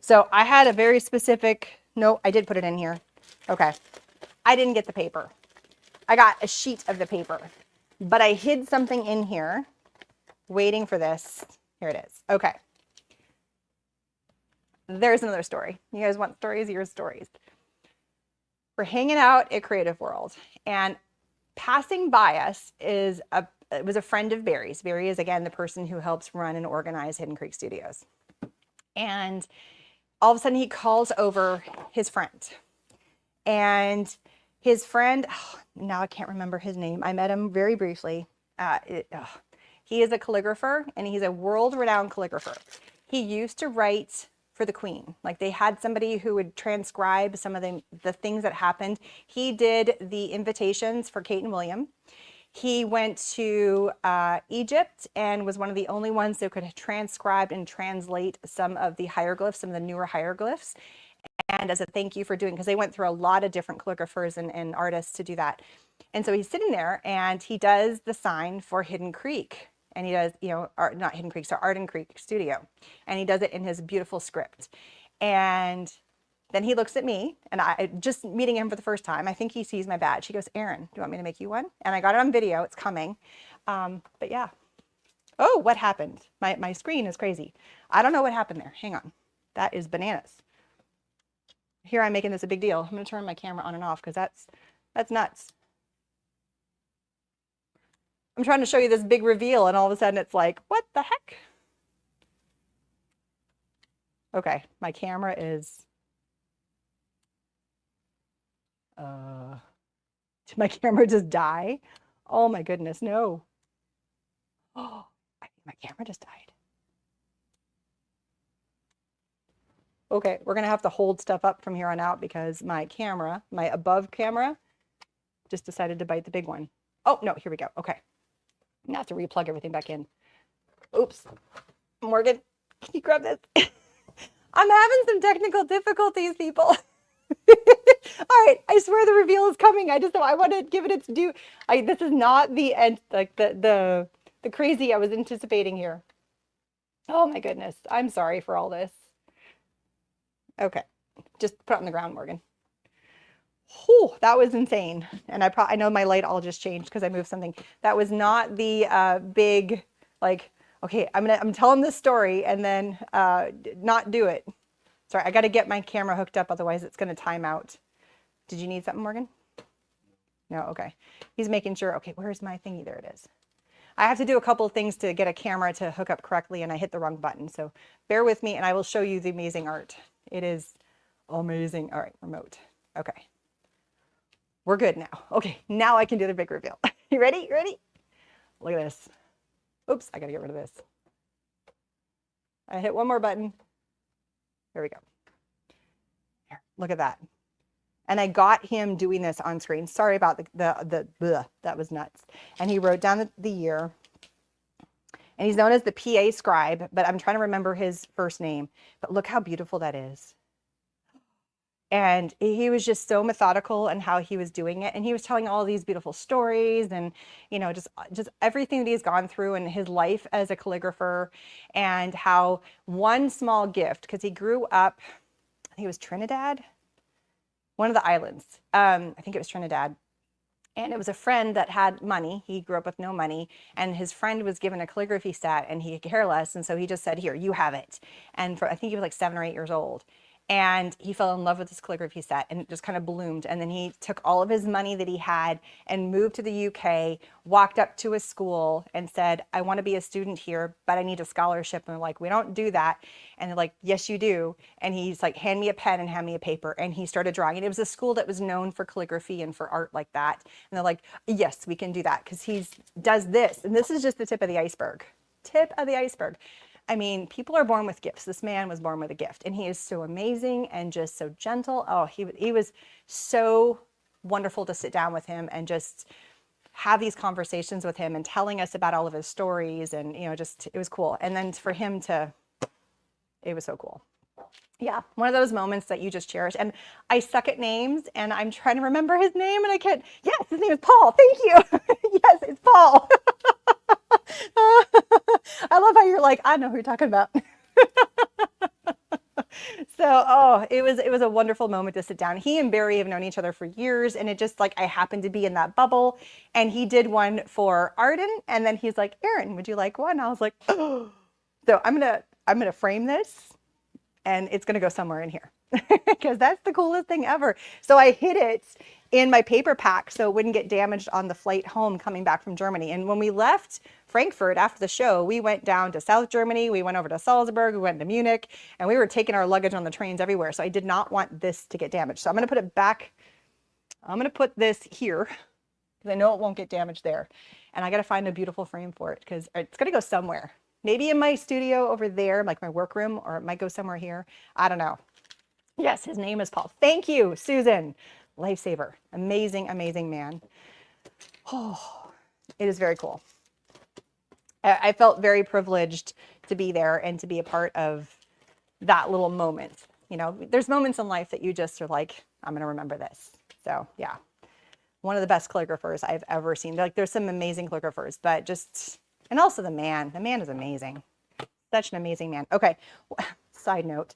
So I had a very specific, no, I did put it in here. Okay. I didn't get the paper. I got a sheet of the paper, but I hid something in here waiting for this. Here it is. Okay. there's another story. You guys want stories? Here's stories. We're hanging out at Creative World, and passing by us it was a friend of Barry's. Barry is, again, the person who helps run and organize Hidden Creek Studios. And all of a sudden he calls over his friend. And his friend, now I can't remember his name. I met him very briefly. He is a calligrapher, and he's a world-renowned calligrapher. He used to write for the Queen. Like, they had somebody who would transcribe some of the things that happened. He did the invitations for Kate and William. He went to Egypt and was one of the only ones that could transcribe and translate some of the hieroglyphs, some of the newer hieroglyphs. And as a thank you for doing, because they went through a lot of different calligraphers and artists to do that. And so he's sitting there and he does the sign for Hidden Creek. And he does, not Hidden Creek, so Art and Creek Studio. And he does it in his beautiful script. And then he looks at me, and I just meeting him for the first time, I think he sees my badge. He goes, "Erin, do you want me to make you one?" And I got it on video. It's coming. But yeah. Oh, what happened? My screen is crazy. I don't know what happened there. Hang on. That is bananas. Here I'm making this a big deal. I'm going to turn my camera on and off because that's nuts. I'm trying to show you this big reveal, and all of a sudden it's like, what the heck? Okay, my camera is... did my camera just die? Oh my goodness, no. Oh, I think my camera just died. Okay, we're gonna have to hold stuff up from here on out because my camera, my above camera, just decided to bite the big one. Oh, no, here we go. Okay. I'm gonna have to replug everything back in. Oops. Morgan, can you grab this? I'm having some technical difficulties, people. All right, I swear the reveal is coming. I want to give it its due. This is not the end, like the crazy I was anticipating here. Oh my goodness. I'm sorry for all this. Okay, just put it on the ground, Morgan. Whew, that was insane. And I know my light all just changed because I moved something. That was not the big, like, okay, I'm telling this story and then not do it. Sorry, I got to get my camera hooked up, otherwise it's going to time out. Did you need something, Morgan? No, okay. He's making sure. Okay, where's my thingy? There it is. I have to do a couple of things to get a camera to hook up correctly, and I hit the wrong button. So bear with me, and I will show you the amazing art. It is amazing. All right, remote. Okay. We're good now. Okay, now I can do the big reveal. You ready? You ready? Look at this. Oops, I got to get rid of this. I hit one more button. There we go. Here, look at that. And I got him doing this on screen. Sorry about that was nuts. And he wrote down the year. And he's known as the PA scribe, but I'm trying to remember his first name. But look how beautiful that is. And he was just so methodical in how he was doing it. And he was telling all these beautiful stories and, you know, just everything that he's gone through in his life as a calligrapher, and how one small gift, because he grew up, I think it was Trinidad, one of the islands. I think it was Trinidad. And it was a friend that had money. He grew up with no money, and his friend was given a calligraphy set, and he could care less. And so he just said, "Here, you have it." And I think he was like 7 or 8 years old. And he fell in love with this calligraphy set, and it just kind of bloomed. And then he took all of his money that he had and moved to the UK, walked up to his school and said, "I want to be a student here, but I need a scholarship." And they're like, "We don't do that." And they're like, "Yes, you do." And he's like, "Hand me a pen and hand me a paper." And he started drawing. And it was a school that was known for calligraphy and for art like that. And they're like, "Yes, we can do that," because he does this. And this is just the tip of the iceberg. Tip of the iceberg. I mean, people are born with gifts. This man was born with a gift, and he is so amazing and just so gentle. Oh, he was so wonderful to sit down with him and just have these conversations with him and telling us about all of his stories, and, you know, just, it was cool. And then for him to, it was so cool. Yeah, one of those moments that you just cherish. And I suck at names, and I'm trying to remember his name, and I can't. Yes, his name is Paul. Thank you. Yes, it's Paul. I love how you're like, I know who you're talking about. So, oh, it was a wonderful moment to sit down. He and Barry have known each other for years, and it just, like, I happened to be in that bubble, and he did one for Arden, and then he's like, "Erin, would you like one?" I was like, oh. So I'm gonna frame this, and it's going to go somewhere in here because that's the coolest thing ever. So I hid it in my paper pack so it wouldn't get damaged on the flight home coming back from Germany. And when we left Frankfurt after the show, we went down to South Germany, we went over to Salzburg, we went to Munich, and we were taking our luggage on the trains everywhere. So I did not want this to get damaged. So I'm going to put it back. I'm going to put this here because I know it won't get damaged there. And I got to find a beautiful frame for it because it's going to go somewhere. Maybe in my studio over there, like my workroom, or it might go somewhere here. I don't know. Yes, his name is Paul. Thank you, Susan. Lifesaver. Amazing, amazing man. Oh, it is very cool. I felt very privileged to be there and to be a part of that little moment. You know, there's moments in life that you just are like, I'm going to remember this. So yeah, one of the best calligraphers I've ever seen. Like there's some amazing calligraphers, but just, and also the man is amazing. Such an amazing man. Okay. Side note.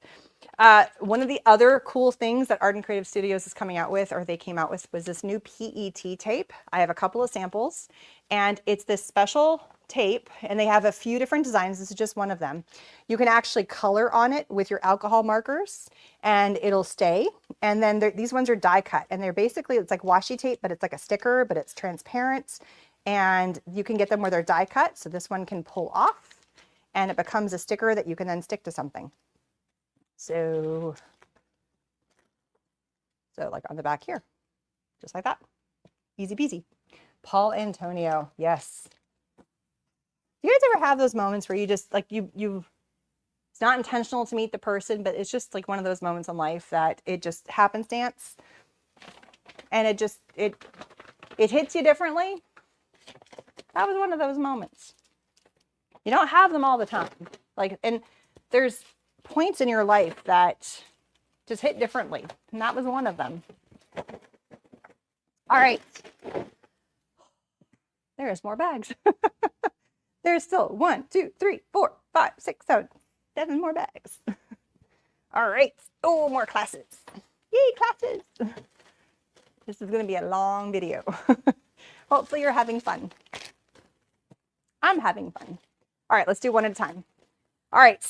One of the other cool things that Art and Creative Studios is coming out with, or they came out with, was this new PET tape. I have a couple of samples, and it's this special tape, and they have a few different designs. This is just one of them. You can actually color on it with your alcohol markers, and it'll stay. And then these ones are die cut, and they're basically, it's like washi tape, but it's like a sticker, but it's transparent. And you can get them where they're die cut. So this one can pull off, and it becomes a sticker that you can then stick to something. So like on the back here, just like that. Easy peasy. Paul Antonio, yes. Do you guys ever have those moments where you just like it's not intentional to meet the person, but it's just like one of those moments in life that it just happenstance, and it hits you differently? That was one of those moments. You don't have them all the time. Like, and there's points in your life that just hit differently, and that was one of them. All right, there's more bags. There's still 1, 2, 3, 4, 5, 6, 7 more bags. All right, oh, more classes. Yay, classes. This is going to be a long video. Hopefully you're having fun. I'm having fun. All right, let's do one at a time. All right.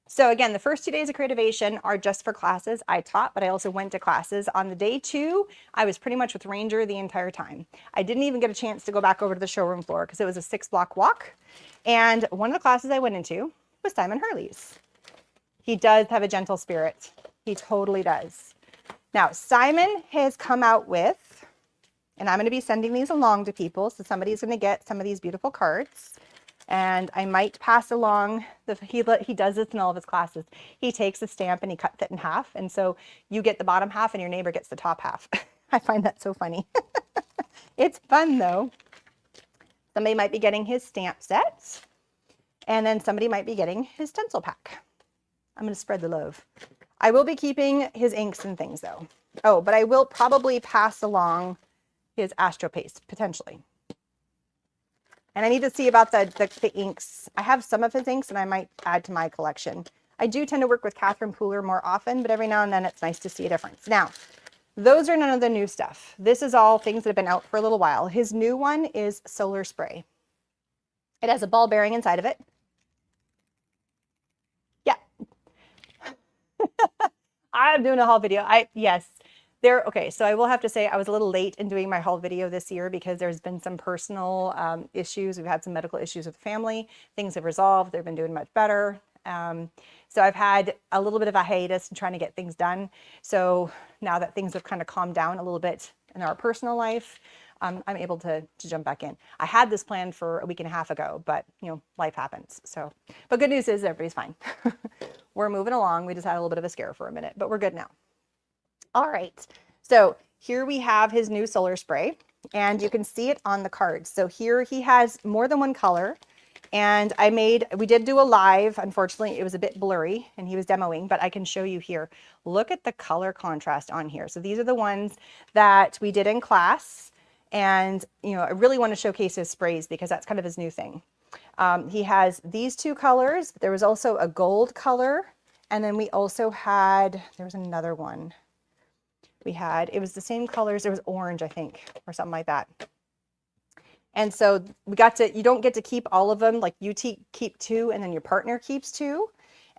So again, the first 2 days of Creativation are just for classes. I taught, but I also went to classes. On the day 2, I was pretty much with Ranger the entire time. I didn't even get a chance to go back over to the showroom floor because it was a 6-block walk. And one of the classes I went into was Simon Hurley's. He does have a gentle spirit. He totally does. Now, Simon has come out with, and I'm going to be sending these along to people. So somebody's going to get some of these beautiful cards. And I might pass along, he does this in all of his classes. He takes a stamp and he cuts it in half. And so you get the bottom half and your neighbor gets the top half. I find that so funny. It's fun though. Somebody might be getting his stamp sets, and then somebody might be getting his stencil pack. I'm going to spread the love. I will be keeping his inks and things though. Oh, but I will probably pass along his Astro Paste potentially. And I need to see about the inks. I have some of his inks and I might add to my collection. I do tend to work with Catherine Pooler more often, but every now and then it's nice to see a difference. Now, those are none of the new stuff. This is all things that have been out for a little while. His new one is Solar Spray. It has a ball bearing inside of it. Yeah. I'm doing a haul video. Yes. Okay, so I will have to say I was a little late in doing my haul video this year because there's been some personal issues. We've had some medical issues with the family. Things have resolved. They've been doing much better. So I've had a little bit of a hiatus in trying to get things done. So now that things have kind of calmed down a little bit in our personal life, I'm able to jump back in. I had this planned for a week and a half ago, but you know, life happens. So, but good news is everybody's fine. We're moving along. We just had a little bit of a scare for a minute, but we're good now. All right, so here we have his new Solar Spray, and you can see it on the cards. So here he has more than one color, and we did do a live. Unfortunately, it was a bit blurry, and he was demoing, but I can show you here. Look at the color contrast on here. So these are the ones that we did in class, and you know, I really want to showcase his sprays because that's kind of his new thing. He has these two colors. There was also a gold color, and then we also had, there was another one. It was the same colors. There was orange, I think, or something like that. And so you don't get to keep all of them. Like you keep 2 and then your partner keeps 2.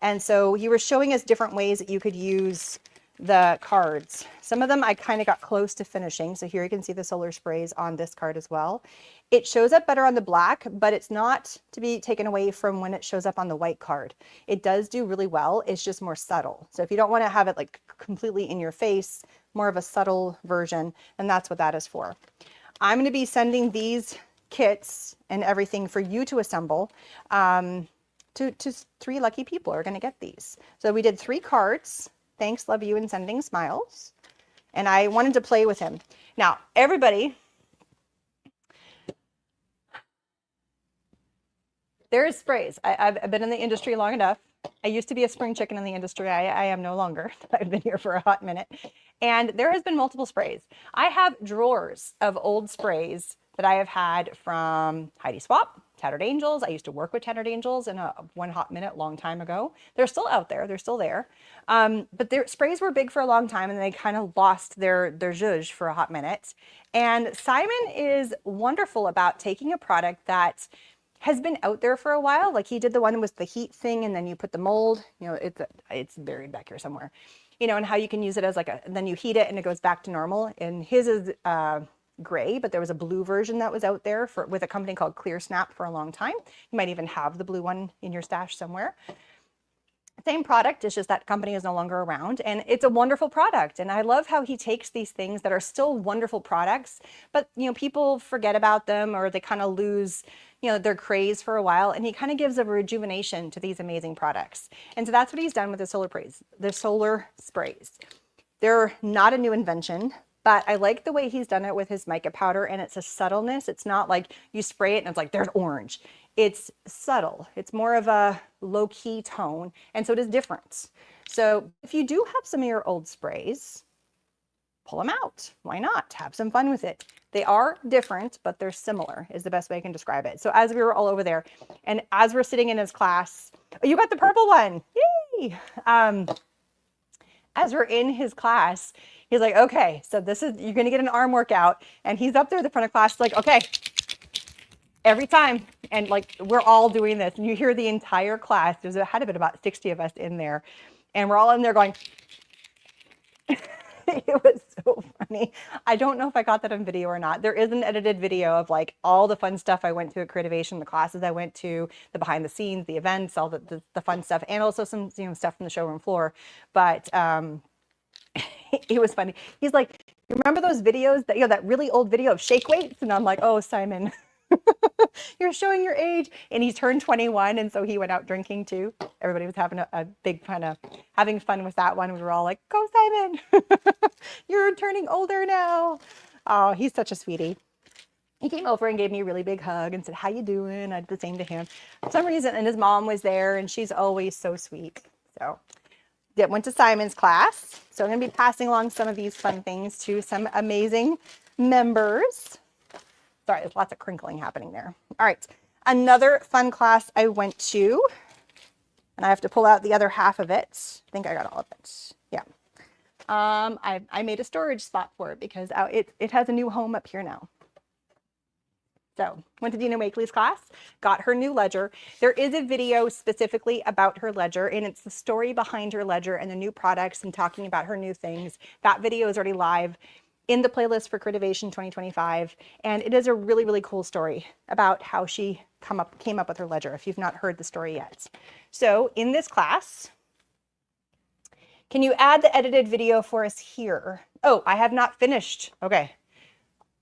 And so he was showing us different ways that you could use the cards. Some of them I kind of got close to finishing. So here you can see the solar sprays on this card as well. It shows up better on the black, but it's not to be taken away from when it shows up on the white card. It does do really well. It's just more subtle. So if you don't want to have it like completely in your face, more of a subtle version, then that's what that is for. I'm going to be sending these kits and everything for you to assemble. To 3 lucky people are going to get these. So we did 3 cards. Thanks, love you, and sending smiles. And I wanted to play with him. Now, everybody, there is sprays. I've been in the industry long enough. I used to be a spring chicken in the industry. I am no longer. I've been here for a hot minute. And there has been multiple sprays. I have drawers of old sprays that I have had from Heidi Swap, Tattered Angels. I used to work with Tattered Angels in one hot minute long time ago. They're still out there. They're still there. But their sprays were big for a long time and they kind of lost their zhuzh for a hot minute. And Simon is wonderful about taking a product that has been out there for a while. Like he did the one with the heat thing and then you put the mold, you know, it's buried back here somewhere, you know, and how you can use it as like then you heat it and it goes back to normal. And his is, gray, but there was a blue version that was out there with a company called Clear Snap for a long time. You might even have the blue one in your stash somewhere. Same product, it's just that company is no longer around, and it's a wonderful product. And I love how he takes these things that are still wonderful products, but you know, people forget about them or they kind of lose, you know, their craze for a while, and he kind of gives a rejuvenation to these amazing products. And so that's what he's done with the solar sprays. They're not a new invention. But I like the way he's done it with his mica powder, and it's a subtleness. It's not like you spray it and it's like, there's orange. It's subtle. It's more of a low-key tone, and so it is different. So if you do have some of your old sprays, pull them out. Why not? Have some fun with it. They are different, but they're similar is the best way I can describe it. So as we were all over there, and as we're sitting in his class, oh, you got the purple one. Yay! As we're in his class, he's like, okay, so you're going to get an arm workout. And he's up there at the front of class, like, okay, every time. And like, we're all doing this. And you hear the entire class. Had been about 60 of us in there. And we're all in there going, it was so funny. I don't know if I got that on video or not. There is an edited video of like all the fun stuff I went to at Creativation, the classes I went to, the behind the scenes, the events, all the fun stuff, and also some, you know, stuff from the showroom floor. But it was funny. He's like, you remember those videos that, you know, that really old video of shake weights? And I'm like, oh, Simon, you're showing your age. And he turned 21. And so he went out drinking too. Everybody was having a big kind of having fun with that one. We were all like, go Simon, you're turning older now. Oh, he's such a sweetie. He came over and gave me a really big hug and said, how you doing? I did the same to him for some reason. And his mom was there and she's always so sweet. So went to Simon's class. So I'm going to be passing along some of these fun things to some amazing members. Sorry, there's lots of crinkling happening there. All right, another fun class I went to, and I have to pull out the other half of it. I think I got all of it. Yeah. I made a storage spot for it because it has a new home up here now. So went to Dina Wakely's class, got her new ledger. There is a video specifically about her ledger, and it's the story behind her ledger and the new products and talking about her new things. That video is already live in the playlist for Creativation 2025. And it is a really, really cool story about how she came up with her ledger, if you've not heard the story yet. So in this class, can you add the edited video for us here? Oh, I have not finished. Okay.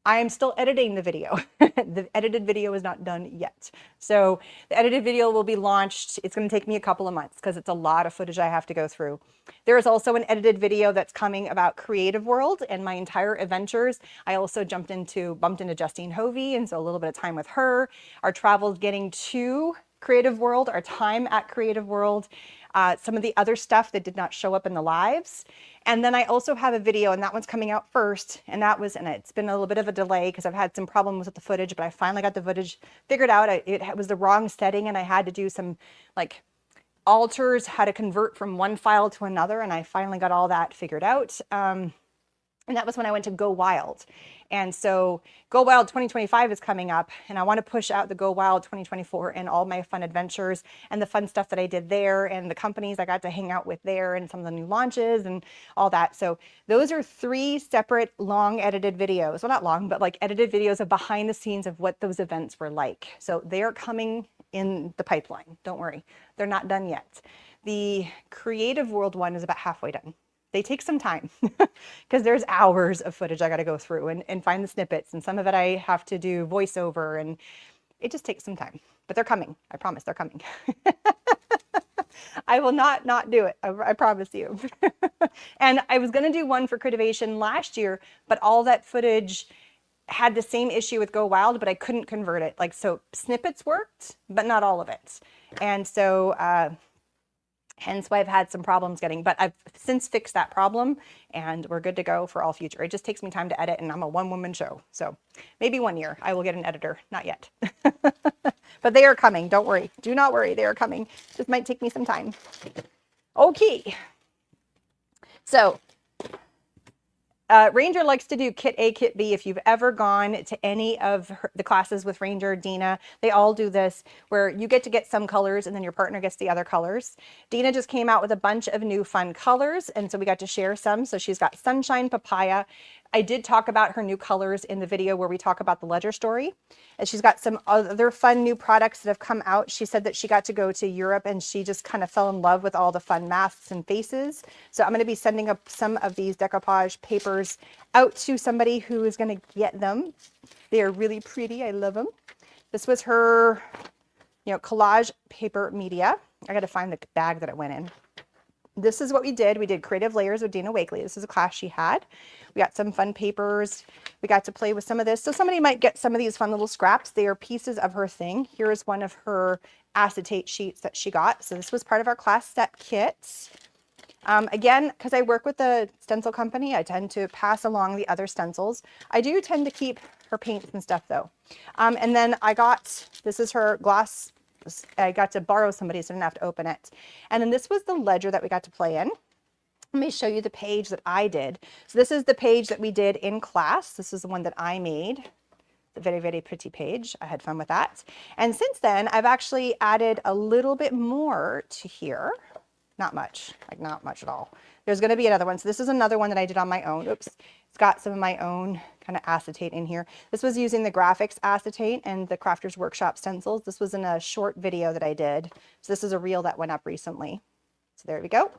I am still editing the video. The edited video is not done yet. So the edited video will be launched. It's going to take me a couple of months because it's a lot of footage I have to go through. There is also an edited video that's coming about CreativeWorld and my entire adventures. I also bumped into Justine Hovey, and so a little bit of time with her. Our travels getting to CreativeWorld, our time at CreativeWorld, some of the other stuff that did not show up in the lives. And then I also have a video, and that one's coming out first. And it's been a little bit of a delay because I've had some problems with the footage, but I finally got the footage figured out. It was the wrong setting, and I had to do some like alters, how to convert from one file to another. And I finally got all that figured out. And that was when I went to Go Wild. And so Go Wild 2025 is coming up, and I want to push out the Go Wild 2024 and all my fun adventures and the fun stuff that I did there and the companies I got to hang out with there and some of the new launches and all that. So those are 3 separate long edited videos. Well, not long, but like edited videos of behind the scenes of what those events were like. So they are coming in the pipeline. Don't worry, they're not done yet. The Creative World one is about halfway done. They take some time because there's hours of footage I got to go through and find the snippets, and some of it I have to do voiceover, and it just takes some time, but they're coming. I promise they're coming. I will not do it. I promise you. And I was going to do one for Creativation last year, but all that footage had the same issue with Go Wild, but I couldn't convert it. Like, so snippets worked, but not all of it. And so, hence why I've had some problems getting, but I've since fixed that problem and we're good to go for all future. It just takes me time to edit, and I'm a one-woman show. So maybe 1 year I will get an editor, not yet. But they are coming, don't worry. Do not worry, they are coming. This might take me some time. Okay. So Ranger likes to do kit A, kit B. If you've ever gone to any of the classes with Ranger, Dina, they all do this where you get to get some colors and then your partner gets the other colors. Dina just came out with a bunch of new fun colors, and so we got to share some. So she's got Sunshine Papaya. I did talk about her new colors in the video where we talk about the ledger story. And she's got some other fun new products that have come out. She said that she got to go to Europe and she just kind of fell in love with all the fun masks and faces. So I'm going to be sending up some of these decoupage papers out to somebody who is going to get them. They are really pretty. I love them. This was her, collage paper media. I got to find the bag that it went in. This is what we did. We did creative layers with Dina Wakely. This is a class she had. We got some fun papers. We got to play with some of this. So somebody might get some of these fun little scraps. They are pieces of her thing. Here is one of her acetate sheets that she got. So this was part of our class set kit. Again, because I work with the stencil company, I tend to pass along the other stencils. I do tend to keep her paints and stuff though. And then this is her glass. I got to borrow somebody, so I didn't have to open it. And then this was the ledger that we got to play in. Let me show you the page that I did. So this is the page that we did in class. This is the one that I made. The very, very pretty page. I had fun with that. And since then, I've actually added a little bit more to here. Not much, like not much at all. There's going to be another one. So this is another one that I did on my own. Oops. It's got some of my own kind of acetate in here. This was using the graphics acetate and the Crafters Workshop stencils. This was in a short video that I did. So this is a reel that went up recently. So there we go.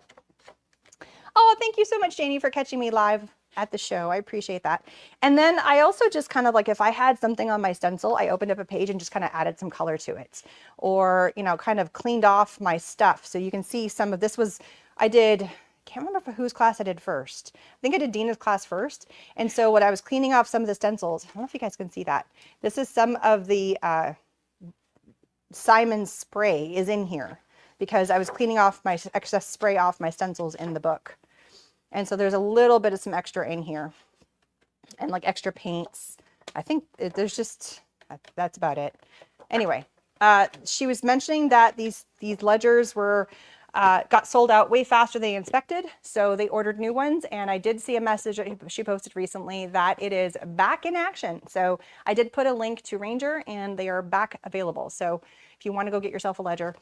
Oh, thank you so much, Janie, for catching me live at the show. I appreciate that. And then I also just kind of like, if I had something on my stencil, I opened up a page and just kind of added some color to it, or, kind of cleaned off my stuff. So you can see some of this was, I can't remember for whose class I did first. I think I did Dina's class first. And so when I was cleaning off some of the stencils, I don't know if you guys can see that. This is some of the Simon spray is in here because I was cleaning off my excess spray off my stencils in the book. And so there's a little bit of some extra in here and like extra paints. I think there's just, that's about it. Anyway, she was mentioning that these ledgers were, got sold out way faster than they expected. So they ordered new ones. And I did see a message that she posted recently that it is back in action. So I did put a link to Ranger and they are back available. So if you want to go get yourself a ledger,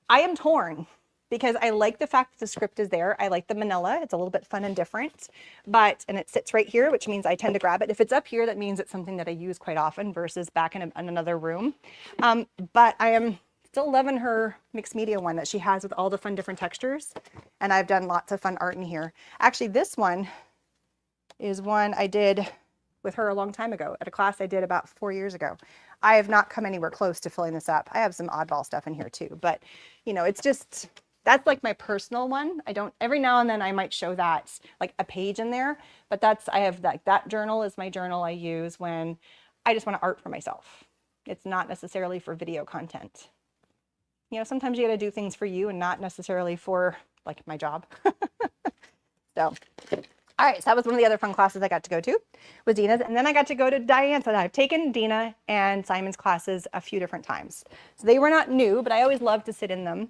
I am torn because I like the fact that the script is there. I like the manila. It's a little bit fun and different, and it sits right here, which means I tend to grab it. If it's up here, that means it's something that I use quite often versus back in another room. But I am still loving her mixed media one that she has with all the fun different textures. And I've done lots of fun art in here. Actually, this one is one I did with her a long time ago at a class I did about 4 years ago. I have not come anywhere close to filling this up. I have some oddball stuff in here too, but it's just, that's like my personal one. Every now and then I might show that like a page in there, but I have that journal is my journal I use when I just want to art for myself. It's not necessarily for video content. Sometimes you got to do things for you and not necessarily for like my job. So, all right. So that was one of the other fun classes I got to go to with Dina's. And then I got to go to Diane's. And I've taken Dina and Simon's classes a few different times. So they were not new, but I always love to sit in them.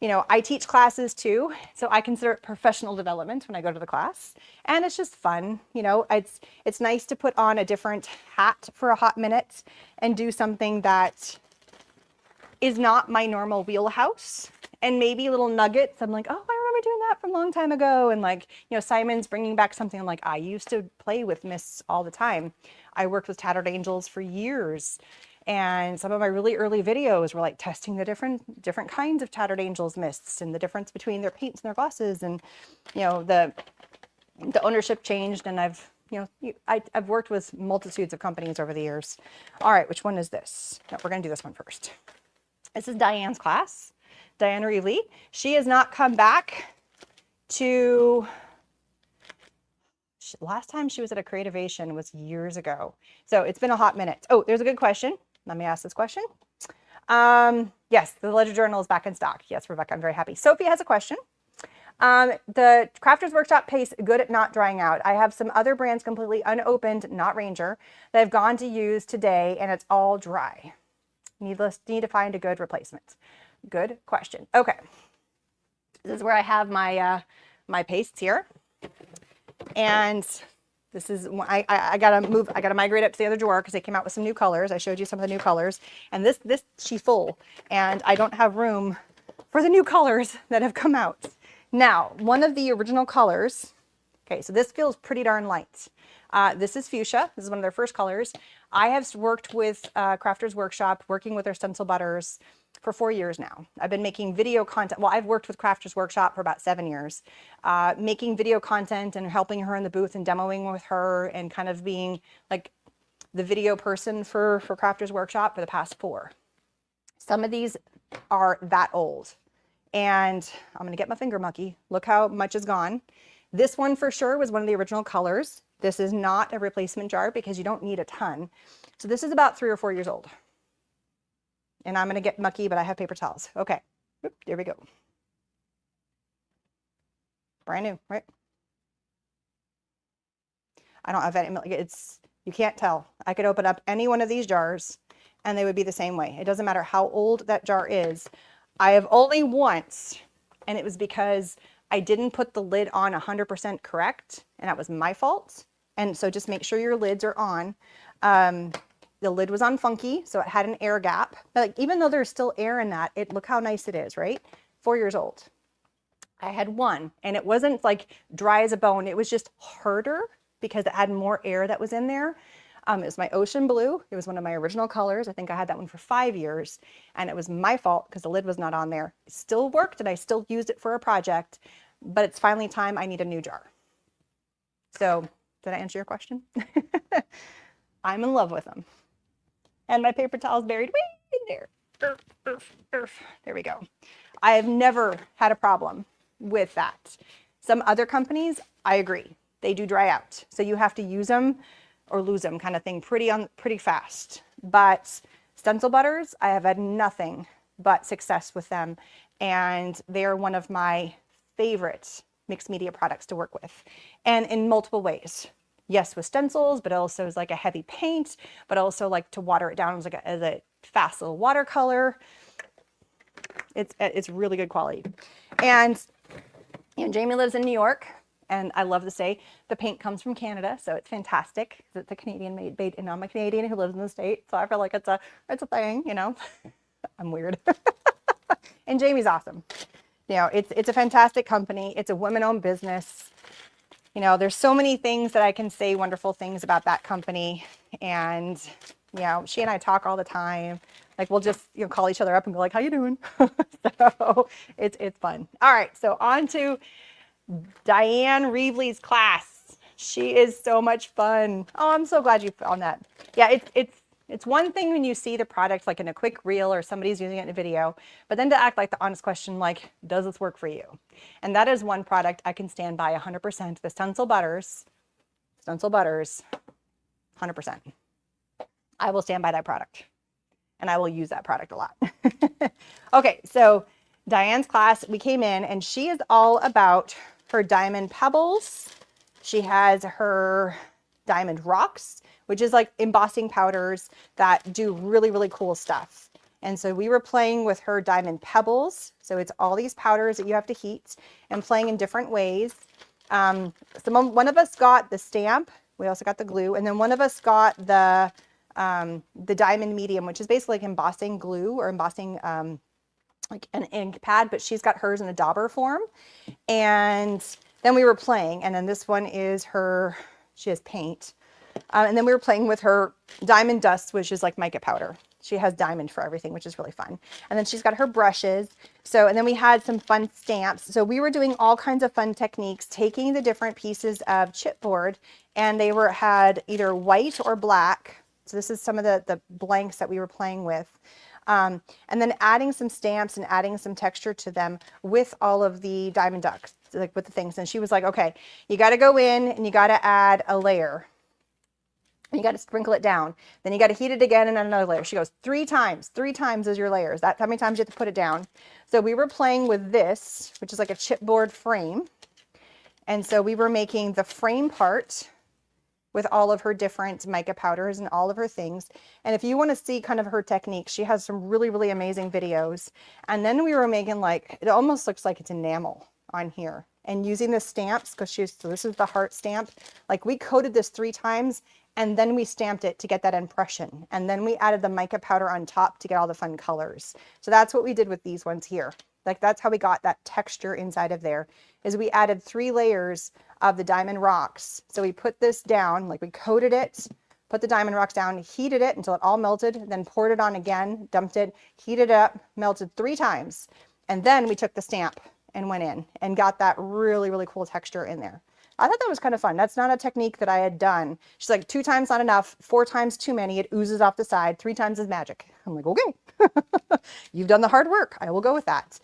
You know, I teach classes too, so I consider it professional development when I go to the class, and it's just fun. You know, it's nice to put on a different hat for a hot minute and do something that is not my normal wheelhouse, and maybe little nuggets. I'm like, oh, I remember doing that from a long time ago. And like, you know, Simon's bringing back something. I'm like, I used to play with mists all the time. I worked with Tattered Angels for years. And some of my really early videos were like testing the different kinds of Tattered Angels mists and the difference between their paints and their glosses. And, you know, the ownership changed, and I've worked with multitudes of companies over the years. All right, which one is this? No, we're going to do this one first. This is Diane's class, Erin Reed. She has not come back to, last time she was at a Creativation was years ago. So it's been a hot minute. Oh, there's a good question. Let me ask this question. Yes, the Ledger Journal is back in stock. Yes, Rebecca, I'm very happy. Sophie has a question. The Crafters Workshop paste good at not drying out. I have some other brands completely unopened, not Ranger, that I've gone to use today, and it's all dry. Need to find a good replacement. Good question. Okay, this is where I have my my pastes here, and this is I gotta migrate up to the other drawer because they came out with some new colors. I showed you some of the new colors, and this she's full, and I don't have room for the new colors that have come out. Now, one of the original colors. Okay, so this feels pretty darn light. This is fuchsia. This is one of their first colors. I have worked with Crafters Workshop, working with their stencil butters for 4 years now. I've been making video content. Well, I've worked with Crafters Workshop for about 7 years, making video content and helping her in the booth and demoing with her and kind of being like the video person for Crafters Workshop for the past 4. Some of these are that old. And I'm going to get my finger mucky. Look how much is gone. This one for sure was one of the original colors. This is not a replacement jar because you don't need a ton. So this is about 3 or 4 years old. And I'm going to get mucky, but I have paper towels. Okay, oop, there we go. Brand new, right? I don't have any, you can't tell. I could open up any one of these jars and they would be the same way. It doesn't matter how old that jar is. I have only once, and it was because I didn't put the lid on 100% correct, and that was my fault. And so just make sure your lids are on. The lid was on funky, so it had an air gap. But like, even though there's still air in that, look how nice it is, right? 4 years old. I had one, and it wasn't like dry as a bone. It was just harder because it had more air that was in there. It was my ocean blue. It was one of my original colors. I think I had that one for 5 years, and it was my fault because the lid was not on there. It still worked, and I still used it for a project, but it's finally time I need a new jar. So did I answer your question? I'm in love with them. And my paper towel is buried way in there. There we go. I have never had a problem with that. Some other companies, I agree, they do dry out. So you have to use them or lose them kind of thing pretty fast. But stencil butters, I have had nothing but success with them. And they are one of my favorite mixed media products to work with. And in multiple ways. Yes, with stencils, but also as like a heavy paint, but also like to water it down as a fast little watercolor. It's really good quality. And you know, Jamie lives in New York. And I love to say the paint comes from Canada, so it's fantastic. It's a Canadian made, and I'm a Canadian who lives in the States, so I feel like it's a thing, you know. I'm weird. And Jamie's awesome. You know, it's a fantastic company. It's a women-owned business. You know, there's so many things that I can say wonderful things about that company. And you know, she and I talk all the time. Like we'll just call each other up and go like, "How you doing?" So it's fun. All right, so on to Erin Reed's class. She is so much fun. Oh, I'm so glad you found that. Yeah, it's one thing when you see the product like in a quick reel or somebody's using it in a video, but then to act like the honest question, like, does this work for you? And that is one product I can stand by 100%. The stencil butters, 100%. I will stand by that product and I will use that product a lot. Okay, so Diane's class, we came in and she is all about her diamond pebbles. She has her diamond rocks, which is like embossing powders that do really, really cool stuff. And so we were playing with her diamond pebbles. So it's all these powders that you have to heat and playing in different ways. One of us got the stamp. We also got the glue. And then one of us got the diamond medium, which is basically like embossing glue or embossing like an ink pad, but she's got hers in a dauber form. And then we were playing. And then this one is her, she has paint. And then we were playing with her diamond dust, which is like mica powder. She has diamond for everything, which is really fun. And then she's got her brushes. So, and then we had some fun stamps. So we were doing all kinds of fun techniques, taking the different pieces of chipboard, and they had either white or black. So this is some of the blanks that we were playing with. And then adding some stamps and adding some texture to them with all of the diamond ducks, like with the things. And she was like, okay, you got to go in and you got to add a layer. You got to sprinkle it down. Then you got to heat it again and another layer. She goes, 3 times. 3 times is your layers. That's how many times you have to put it down. So we were playing with this, which is like a chipboard frame. And so we were making the frame part with all of her different mica powders and all of her things. And if you want to see kind of her technique, she has some really, really amazing videos. And then we were making like, it almost looks like it's enamel on here. And using the stamps, because so this is the heart stamp. Like we coated this 3 times and then we stamped it to get that impression. And then we added the mica powder on top to get all the fun colors. So that's what we did with these ones here. Like that's how we got that texture inside of there, is we added 3 layers of the diamond rocks. So we put this down, like we coated it, put the diamond rocks down, heated it until it all melted, then poured it on again, dumped it, heated it up, melted 3 times. And then we took the stamp and went in and got that really, really cool texture in there. I thought that was kind of fun. That's not a technique that I had done. She's like, 2 times not enough, 4 times too many. It oozes off the side. 3 times is magic. I'm like, okay, you've done the hard work. I will go with that.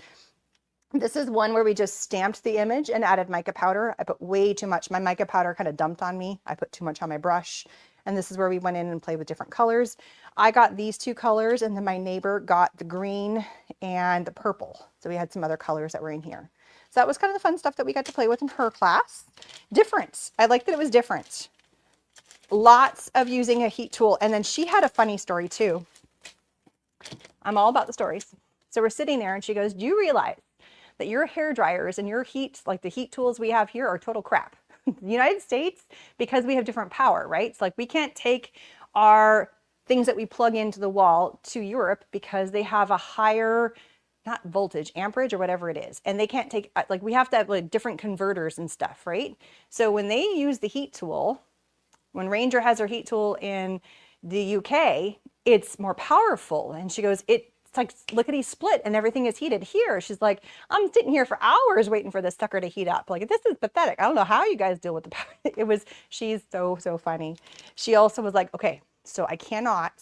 This is one where we just stamped the image and added mica powder. I put way too much. My mica powder kind of dumped on me. I put too much on my brush. And this is where we went in and played with different colors. I got these 2 colors, and then my neighbor got the green and the purple. So we had some other colors that were in here. So that was kind of the fun stuff that we got to play with in her class. Different. I liked that it was different. Lots of using a heat tool. And then she had a funny story too. I'm all about the stories. So we're sitting there and she goes, do you realize that your hair dryers and your heat, like the heat tools we have here, are total crap? The United States, because we have different power, right? It's like we can't take our things that we plug into the wall to Europe because they have a higher, not voltage, amperage or whatever it is. And they can't take, like we have to have like different converters and stuff, right? So when they use the heat tool, when Ranger has her heat tool in the UK, it's more powerful. And she goes, it's like lickety split and everything is heated. Here, she's like, I'm sitting here for hours waiting for this sucker to heat up. Like, this is pathetic. I don't know how you guys deal with the power. She's so funny. She also was like, okay, so I cannot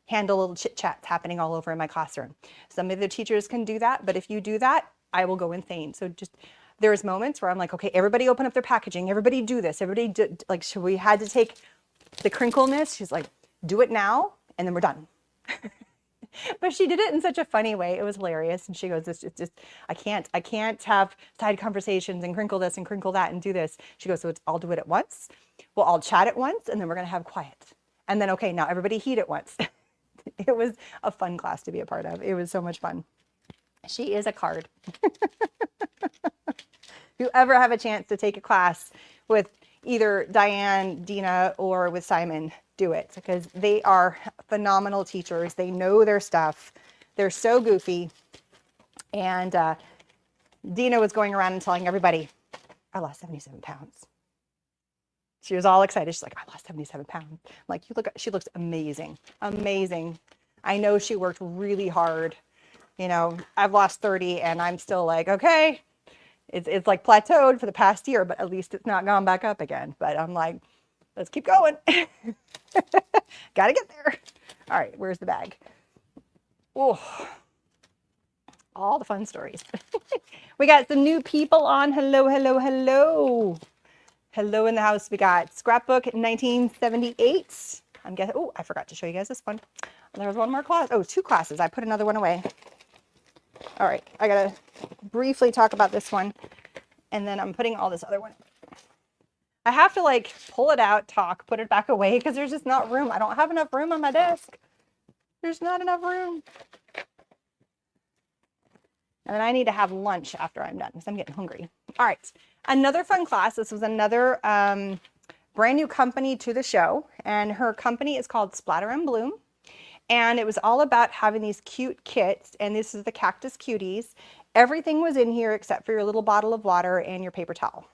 handle little chit chats happening all over in my classroom. Some of the teachers can do that, but if you do that, I will go insane. So just, there's moments where I'm like, okay, everybody open up their packaging. Everybody do this. Everybody do, like, so we had to take the crinkleness. She's like, do it now. And then we're done. But she did it in such a funny way. It was hilarious. And she goes, it's just, I can't have side conversations and crinkle this and crinkle that and do this. She goes, so I'll do it at once. We'll all chat at once. And then we're going to have quiet. And then, okay, now everybody heat at once. It was a fun class to be a part of. It was so much fun. She is a card. If you ever have a chance to take a class with either Diane, Dina, or with Simon, do it, because they are phenomenal teachers. They know their stuff. They're so goofy. And Dina was going around and telling everybody, I lost 77 pounds. She was all excited. She's like, I lost 77 pounds. I'm like, she looks amazing. Amazing. I know she worked really hard. You know, I've lost 30 and I'm still like, okay, it's like plateaued for the past year, but at least it's not gone back up again. But I'm like, let's keep going. Gotta get there. All right, where's the bag? Oh, all the fun stories. We got some new people on. Hello, hello, hello. Hello in the house. We got Scrapbook 1978. I'm guessing, oh, I forgot to show you guys this one. There was one more class. Oh, 2 classes. I put another one away. All right, I gotta briefly talk about this one, and then I'm putting all this other one. I have to like pull it out, talk, put it back away because there's just not room. I don't have enough room on my desk. There's not enough room. And then I need to have lunch after I'm done because I'm getting hungry. All right, another fun class. This was another brand new company to the show, and her company is called Splatter and Bloom. And it was all about having these cute kits, and this is the Cactus Cuties. Everything was in here except for your little bottle of water and your paper towel.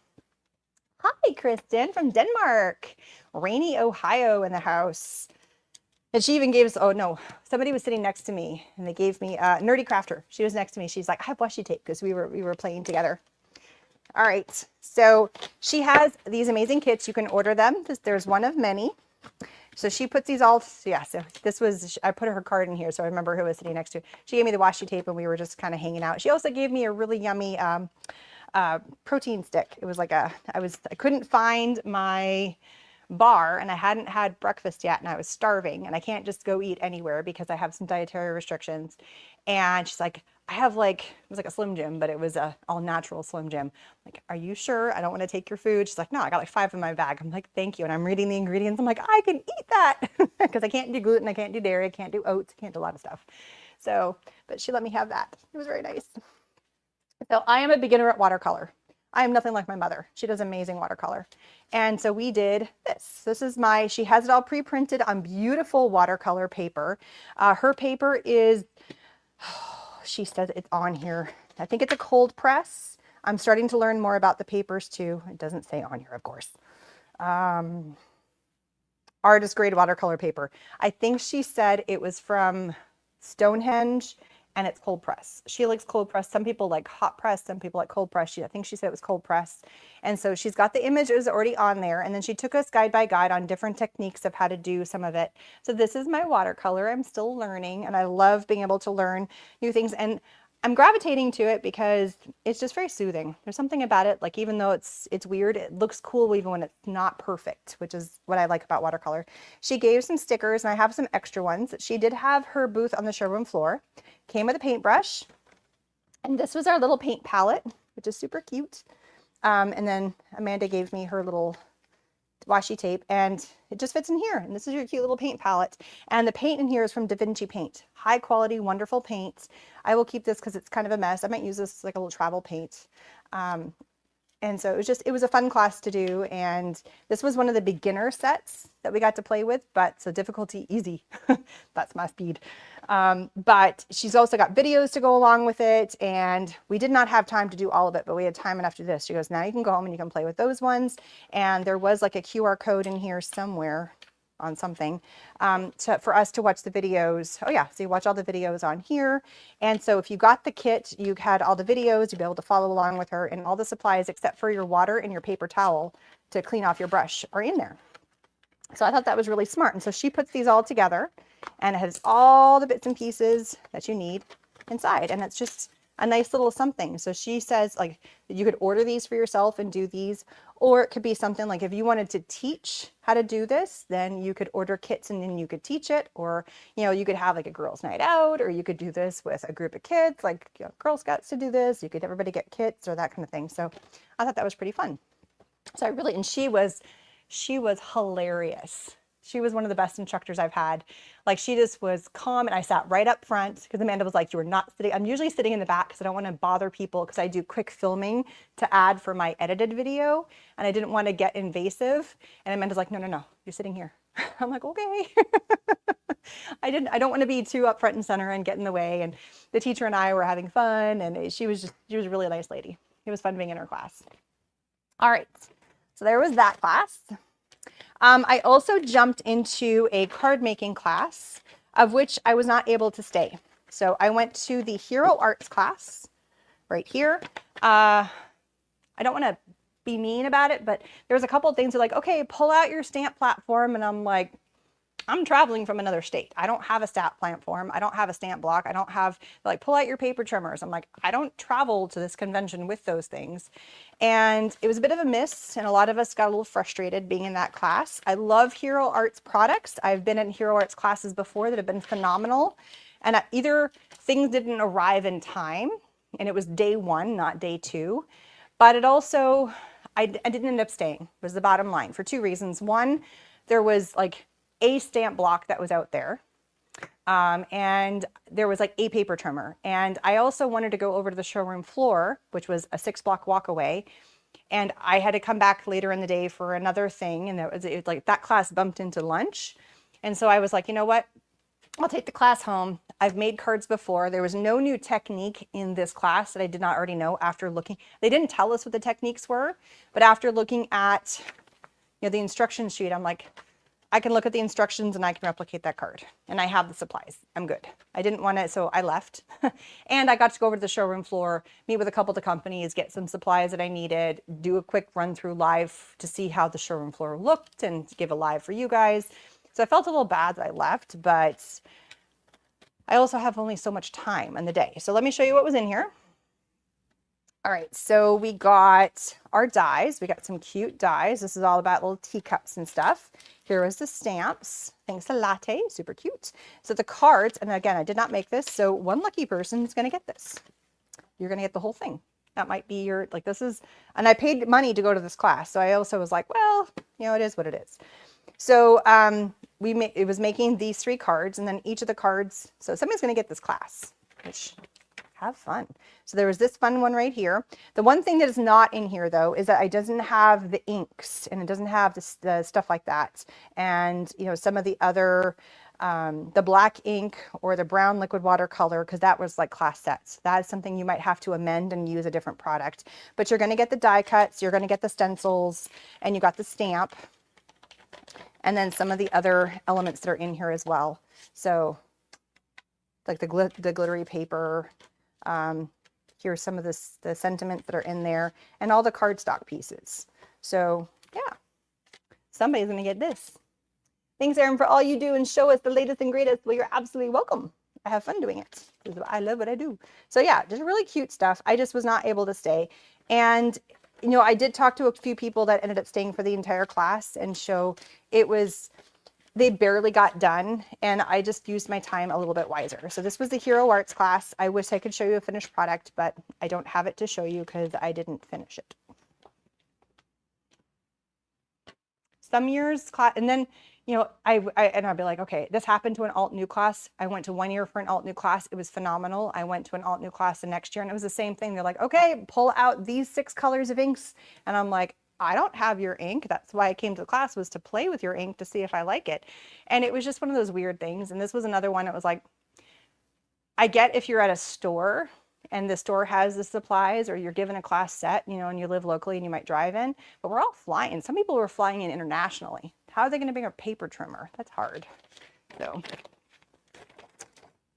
Hi, Kristen from Denmark. Rainy Ohio in the house. And she even gave us, oh no, somebody was sitting next to me and they gave me Nerdy Crafter. She was next to me. She's like, I have washi tape because we were playing together. All right, so she has these amazing kits. You can order them. There's one of many. So she puts these all, yeah, so this was, I put her card in here so I remember who was sitting next to. She gave me the washi tape and we were just kind of hanging out. She also gave me a really yummy protein stick. It was like I couldn't find my bar and I hadn't had breakfast yet and I was starving and I can't just go eat anywhere because I have some dietary restrictions. And she's like, I have like, it was like a Slim Jim, but it was a all natural Slim Jim. I'm like, are you sure? I don't want to take your food. She's like, no, I got like 5 in my bag. I'm like, thank you. And I'm reading the ingredients. I'm like, I can eat that because I can't do gluten. I can't do dairy. I can't do oats. I can't do a lot of stuff. So, but she let me have that. It was very nice. So I am a beginner at watercolor. I am nothing like my mother. She does amazing watercolor. And so we did this. This is she has it all pre-printed on beautiful watercolor paper. Her paper is, she says it's on here. I think it's a cold press. I'm starting to learn more about the papers too. It doesn't say on here, of course. Artist grade watercolor paper. I think she said it was from Stonehenge and it's cold press. She likes cold press. Some people like hot press. Some people like cold press. I think she said it was cold press. And so she's got the images already on there. And then she took us guide by guide on different techniques of how to do some of it. So this is my watercolor. I'm still learning and I love being able to learn new things. And I'm gravitating to it because it's just very soothing. There's something about it, like even though it's weird, it looks cool even when it's not perfect, which is what I like about watercolor. She gave some stickers and I have some extra ones. She did have her booth on the showroom floor. Came with a paintbrush. And this was our little paint palette, which is super cute. And then Amanda gave me her little washi tape and it just fits in here. And this is your cute little paint palette. And the paint in here is from Da Vinci Paint. High quality, wonderful paint. I will keep this because it's kind of a mess. I might use this as like a little travel paint. And so it was a fun class to do. And this was one of the beginner sets that we got to play with, but so difficulty easy. That's my speed. But she's also got videos to go along with it. And we did not have time to do all of it, but we had time enough to do this. She goes, now you can go home and you can play with those ones. And there was like a QR code in here somewhere on something for us to watch the videos. Oh yeah, so you watch all the videos on here. And so if you got the kit, you had all the videos, you'd be able to follow along with her, and all the supplies except for your water and your paper towel to clean off your brush are in there. So I thought that was really smart. And so she puts these all together and it has all the bits and pieces that you need inside. And it's just a nice little something. So she says like you could order these for yourself and do these, or it could be something like if you wanted to teach how to do this, then you could order kits and then you could teach it, or you could have like a girls' night out, or you could do this with a group of kids, like Girl Scouts to do this. You could everybody get kits or that kind of thing. So I thought that was pretty fun. So and she was hilarious. She was one of the best instructors I've had. Like she just was calm and I sat right up front because Amanda was like, you were not sitting. I'm usually sitting in the back because I don't want to bother people because I do quick filming to add for my edited video and I didn't want to get invasive. And Amanda's like, no, you're sitting here. I'm like, okay. I don't want to be too up front and center and get in the way. And the teacher and I were having fun and she was a really nice lady. It was fun being in her class. All right. So there was that class. I also jumped into a card making class of which I was not able to stay. So I went to the Hero Arts class right here. I don't want to be mean about it, but there was a couple of things that like, okay, pull out your stamp platform. And I'm like, I'm traveling from another state. I don't have a stamp platform. I don't have a stamp block. I don't have like, pull out your paper trimmers. I'm like, I don't travel to this convention with those things. And it was a bit of a miss. And a lot of us got a little frustrated being in that class. I love Hero Arts products. I've been in Hero Arts classes before that have been phenomenal. And either things didn't arrive in time and it was day one, not day two, but it also, I didn't end up staying was the bottom line for two reasons. One, there was like a stamp block that was out there. and there was like a paper trimmer. And I also wanted to go over to the showroom floor, which was a 6-block walk away. And I had to come back later in the day for another thing. And it was like that class bumped into lunch. And so I was like, you know what? I'll take the class home. I've made cards before. There was no new technique in this class that I did not already know after looking. They didn't tell us what the techniques were, but after looking at, you know, the instruction sheet, I'm like, I can look at the instructions and I can replicate that card. And I have the supplies. I'm good. I didn't want to, so I left. And I got to go over to the showroom floor, meet with a couple of the companies, get some supplies that I needed, do a quick run through live to see how the showroom floor looked and give a live for you guys. So I felt a little bad that I left, but I also have only so much time in the day. So let me show you what was in here. All right, so we got our dies. We got some cute dies. This is all about little teacups and stuff. Here was the stamps. Thanks a latte, super cute. So the cards, and again, I did not make this, so one lucky person is gonna get this. You're gonna get the whole thing. That might be your, like this is, and I paid money to go to this class. So I also was like, well, you know, it is what it is. So it was making these 3 cards, and then each of the cards, so somebody's going to get this class, which have fun. So there was this fun one right here. The one thing that is not in here though is that it doesn't have the inks and it doesn't have the stuff like that. And you know, some of the other, the black ink or the brown liquid watercolor, because that was like class sets. That is something you might have to amend and use a different product. But you're going to get the die cuts, you're going to get the stencils, and you got the stamp. And then some of the other elements that are in here as well. So like the glittery paper, here's some of the sentiments that are in there and all the cardstock pieces. So yeah, somebody's gonna get this. Thanks, Erin, for all you do and show us the latest and greatest. Well, you're absolutely welcome. I have fun doing it. I love what I do. So yeah, just really cute stuff. I just was not able to stay. And you know, I did talk to a few people that ended up staying for the entire class, and so it was, they barely got done, and I just used my time a little bit wiser. So this was the Hero Arts class. I wish I could show you a finished product, but I don't have it to show you because I didn't finish it. Some years class, and then, you know, I'd be like, okay, this happened to an alt new class. I went to 1 year for an alt new class. It was phenomenal. I went to an alt new class the next year and it was the same thing. They're like, okay, pull out these 6 colors of inks. And I'm like, I don't have your ink. That's why I came to the class, was to play with your ink to see if I like it. And it was just one of those weird things. And this was another one that was like, I get if you're at a store and the store has the supplies, or you're given a class set, you know, and you live locally and you might drive in, but we're all flying. Some people were flying in internationally. How are they going to bring a paper trimmer? That's hard. So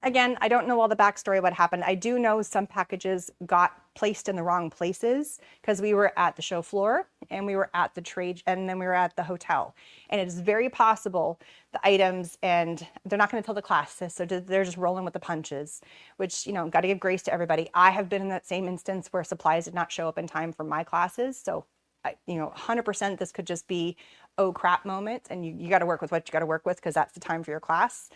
again, I don't know all the backstory of what happened. I do know some packages got placed in the wrong places because we were at the show floor and we were at the trade, and then we were at the hotel. And it is very possible the items, and they're not going to tell the class this, so they're just rolling with the punches, which, you know, got to give grace to everybody. I have been in that same instance where supplies did not show up in time for my classes. So, you know, 100% this could just be, oh crap moment, and you got to work with what you got to work with because that's the time for your class.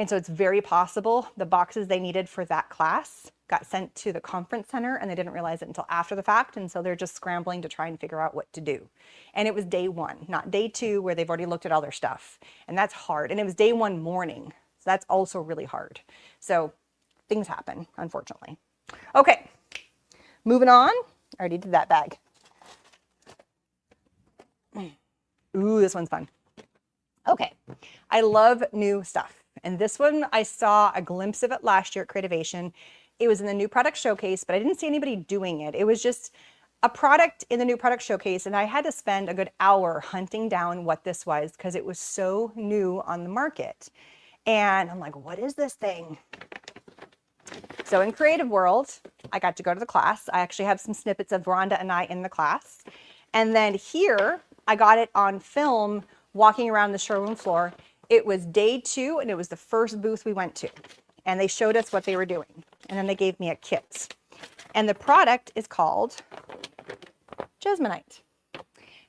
And so it's very possible the boxes they needed for that class got sent to the conference center and they didn't realize it until after the fact. And so they're just scrambling to try and figure out what to do. And it was day 1, not day 2, where they've already looked at all their stuff. And that's hard. And it was day 1 morning. So that's also really hard. So things happen, unfortunately. Okay, moving on. I already did that bag. Ooh, this one's fun. Okay, I love new stuff. And this one, I saw a glimpse of it last year at Creativation. It was in the new product showcase, but I didn't see anybody doing it. It was just a product in the new product showcase, and I had to spend a good hour hunting down what this was because it was so new on the market. And I'm like, what is this thing? So in Creative World, I got to go to the class. I actually have some snippets of Rhonda and I in the class. And then here, I got it on film walking around the showroom floor. It was day 2, and it was the first booth we went to. And they showed us what they were doing. And then they gave me a kit. And the product is called Jezeminite.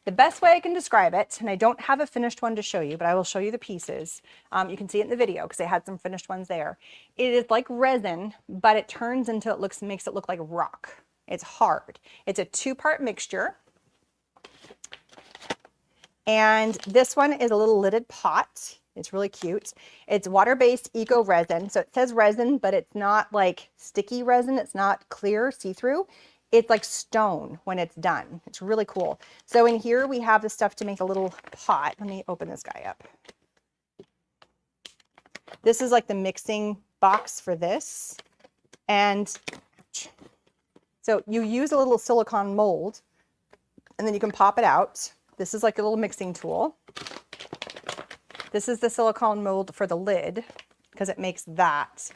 The best way I can describe it, and I don't have a finished one to show you, but I will show you the pieces. You can see it in the video because they had some finished ones there. It is like resin, but it turns into, makes it look like rock. It's hard. It's a 2-part mixture. And this one is a little lidded pot. It's really cute. It's water-based eco resin. So it says resin, but it's not like sticky resin. It's not clear, see-through. It's like stone when it's done. It's really cool. So in here we have the stuff to make a little pot. Let me open this guy up. This is like the mixing box for this. And so you use a little silicone mold and then you can pop it out. This is like a little mixing tool. This is the silicone mold for the lid because it makes that.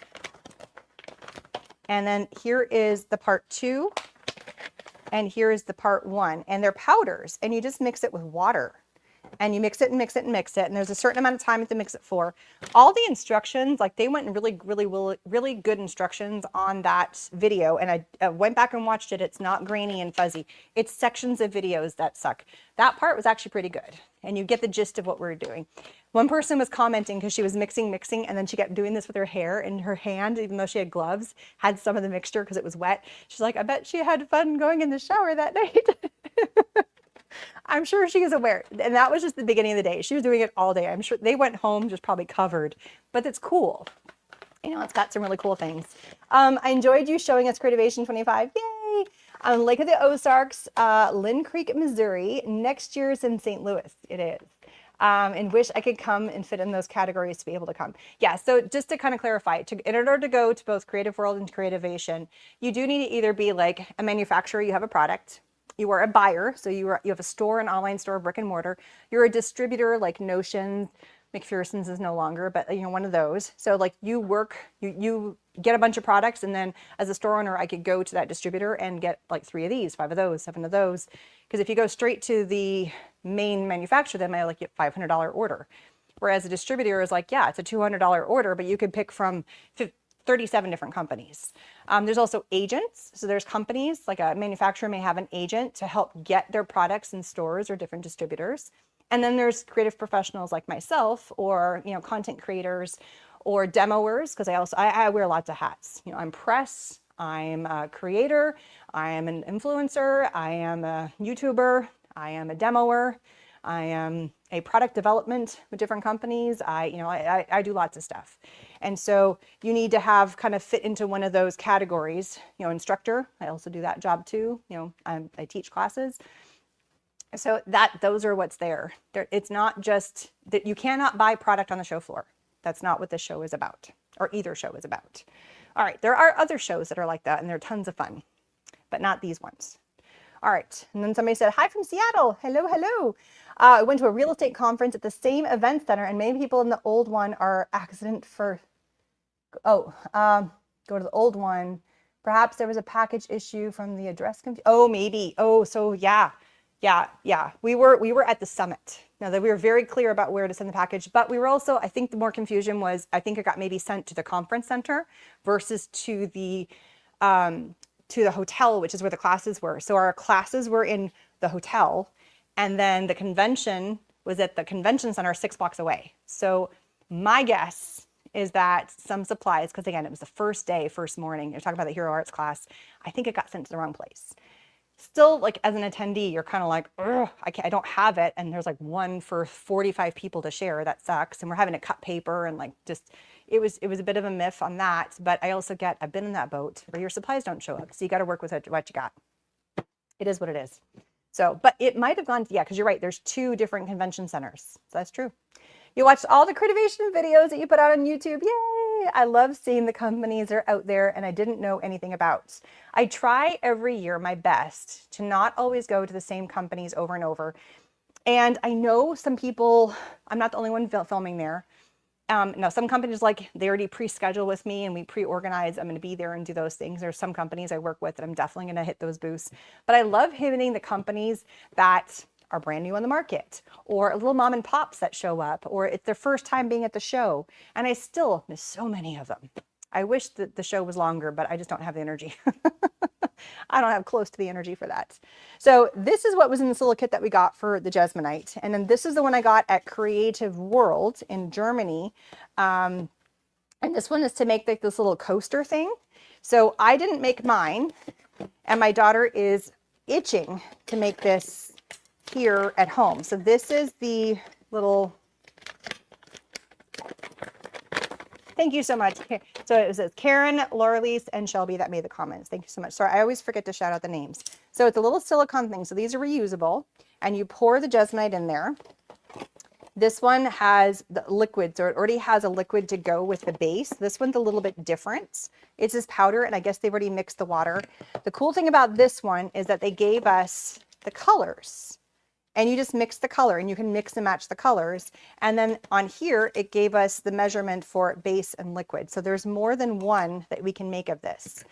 And then here is the part 2 and here is the part 1, and they're powders, and you just mix it with water. And you mix it and mix it and mix it. And there's a certain amount of time to mix it for. All the instructions, like they went in really good instructions on that video. And I went back and watched it. It's not grainy and fuzzy. It's sections of videos that suck. That part was actually pretty good. And you get the gist of what we're doing. One person was commenting because she was mixing, and then she kept doing this with her hair, and her hand, even though she had gloves, had some of the mixture because it was wet. She's like, I bet she had fun going in the shower that night. I'm sure she is aware. And that was just the beginning of the day. She was doing it all day. I'm sure they went home just probably covered, but it's cool. You know, it's got some really cool things. I enjoyed you showing us Creativation 25. Yay! On Lake of the Ozarks, Lynn Creek, Missouri. Next year's in St. Louis. It is. And wish I could come and fit in those categories to be able to come. Yeah, so just to kind of clarify, in order to go to both Creative World and Creativation, you do need to either be like a manufacturer, you have a product. You are a buyer, so you have a store, an online store, brick and mortar. You're a distributor like Notion, McPherson's is no longer, but you know, one of those. So like you work, you get a bunch of products, and then as a store owner, I could go to that distributor and get like 3 of these, 5 of those, 7 of those. Because if you go straight to the main manufacturer, then I like get $500 order. Whereas a distributor is like, yeah, it's a $200 order, but you could pick from 37 different companies. There's also agents. So there's companies, like a manufacturer may have an agent to help get their products in stores or different distributors. And then there's creative professionals like myself, or, you know, content creators or demoers, because I wear lots of hats. You know, I'm press, I'm a creator, I am an influencer, I am a YouTuber, I am a demoer, I am a product development with different companies. I do lots of stuff. And so you need to have kind of fit into one of those categories. You know, instructor, I also do that job too. You know, I teach classes. So those are what's there. It's not just that you cannot buy product on the show floor. That's not what this show is about, or either show is about. All right, there are other shows that are like that, and they're tons of fun, but not these ones. All right, and then somebody said, hi from Seattle. Hello, hello. I went to a real estate conference at the same event center, and many people in the old one are accident for, go to the old one. Perhaps there was a package issue from the address. Oh, maybe. Oh, so yeah. We were at the summit. Now that we were very clear about where to send the package, but we were also, I think the more confusion was, I think it got maybe sent to the conference center versus to the hotel, which is where the classes were. So our classes were in the hotel, and then the convention was at the convention center 6 blocks away. So my guess is that some supplies, because again, it was the first day, first morning, you're talking about the Hero Arts class, I think it got sent to the wrong place. Still, like as an attendee, you're kind of like, I don't have it. And there's like one for 45 people to share. That sucks. And we're having to cut paper and like just, it was a bit of a myth on that. But I also I've been in that boat where your supplies don't show up. So you got to work with what you got. It is what it is. So, but it might have gone, yeah, because you're right. There's 2 different convention centers. So that's true. You watched all the Creativation videos that you put out on YouTube. Yay! I love seeing the companies that are out there and I didn't know anything about. I try every year my best to not always go to the same companies over and over. And I know some people, I'm not the only one filming there. Now, some companies, like, they already pre-schedule with me and we pre-organize. I'm going to be there and do those things. There's some companies I work with that I'm definitely going to hit those booths. But I love hitting the companies that are brand new on the market, or little mom and pops that show up, or it's their first time being at the show. And I still miss so many of them. I wish that the show was longer, but I just don't have the energy. I don't have close to the energy for that. So this is what was in this little kit that we got for the Jezeminite. And then this is the one I got at Creative World in Germany. And this one is to make like this little coaster thing. So I didn't make mine, and my daughter is itching to make this here at home. So this is the little Thank you so much. So it says Karen, Laurelise, and Shelby that made the comments. Thank you so much. Sorry, I always forget to shout out the names. So it's a little silicone thing. So these are reusable, and you pour the Jezeminite in there. This one has the liquid, so it already has a liquid to go with the base. This one's a little bit different. It's just powder, and I guess they've already mixed the water. The cool thing about this one is that they gave us the colors, and you just mix the color, and you can mix and match the colors. And then on here, it gave us the measurement for base and liquid. So there's more than one that we can make of this.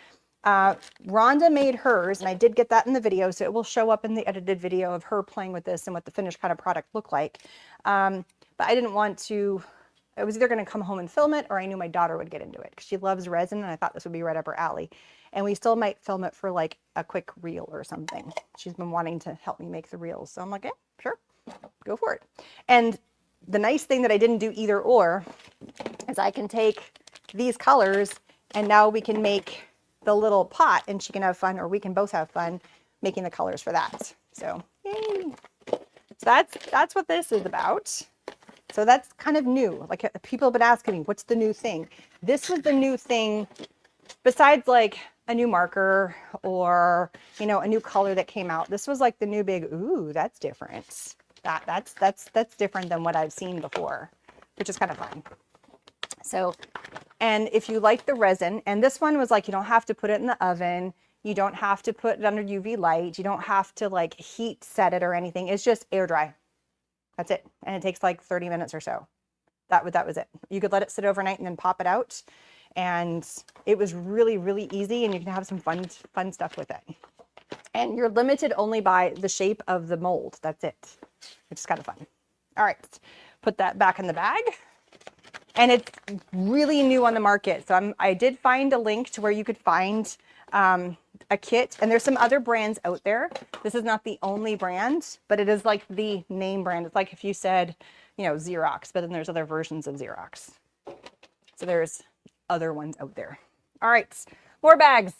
Rhonda made hers, and I did get that in the video, so it will show up in the edited video of her playing with this and what the finished kind of product looked like. But I didn't want to, I was either going to come home and film it, or I knew my daughter would get into it because she loves resin, and I thought this would be right up her alley. And we still might film it for like a quick reel or something. She's been wanting to help me make the reels, so I'm like, yeah, sure, go for it. And the nice thing that I didn't do either or is I can take these colors, and now we can make the little pot, and she can have fun, or we can both have fun making the colors for that. So yay. So that's what this is about. So that's kind of new. Like, people have been asking me, what's the new thing? This was the new thing, besides like a new marker or, you know, a new color that came out. This was like the new big, ooh, that's different. That's different than what I've seen before, which is kind of fun. So, and if you like the resin, and this one was like, you don't have to put it in the oven. You don't have to put it under UV light. You don't have to like heat set it or anything. It's just air dry. That's it. And it takes like 30 minutes or so. That was it. You could let it sit overnight and then pop it out. And it was really, really easy, and you can have some fun stuff with it. And you're limited only by the shape of the mold. That's it. It's kind of fun. All right, put that back in the bag. And it's really new on the market. So I did find a link to where you could find a kit, and there's some other brands out there. This is not the only brand, but it is like the name brand. It's like if you said, you know, Xerox, but then there's other versions of Xerox. So there's other ones out there. All right, more bags.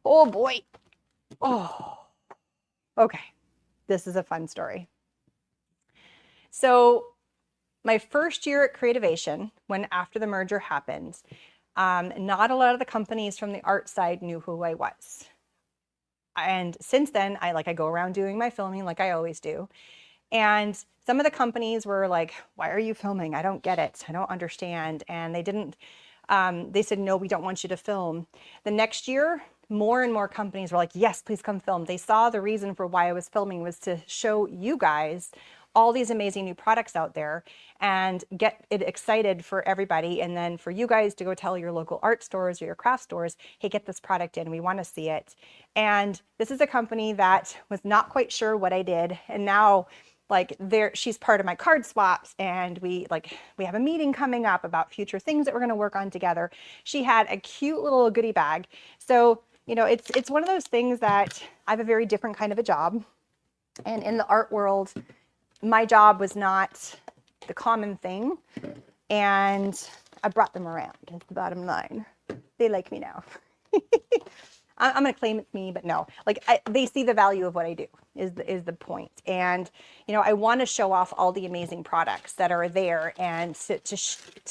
Oh boy. Oh, okay. This is a fun story. So my first year at Creativation, when after the merger happened, not a lot of the companies from the art side knew who I was. And since then, I go around doing my filming like I always do. And some of the companies were like, why are you filming? I don't get it. I don't understand. And they didn't, they said, no, we don't want you to film. The next year, more and more companies were like, yes, please come film. They saw the reason for why I was filming was to show you guys all these amazing new products out there and get it excited for everybody. And then for you guys to go tell your local art stores or your craft stores, hey, get this product in, we want to see it. And this is a company that was not quite sure what I did. And now like she's part of my card swaps, and we have a meeting coming up about future things that we're going to work on together. She had a cute little goodie bag. So, you know, it's one of those things that I have a very different kind of a job. And in the art world, my job was not the common thing, and I brought them around. That's the bottom line. They like me now. I'm going to claim it's me, but no, like they see the value of what I do is the point. And, you know, I want to show off all the amazing products that are there, and to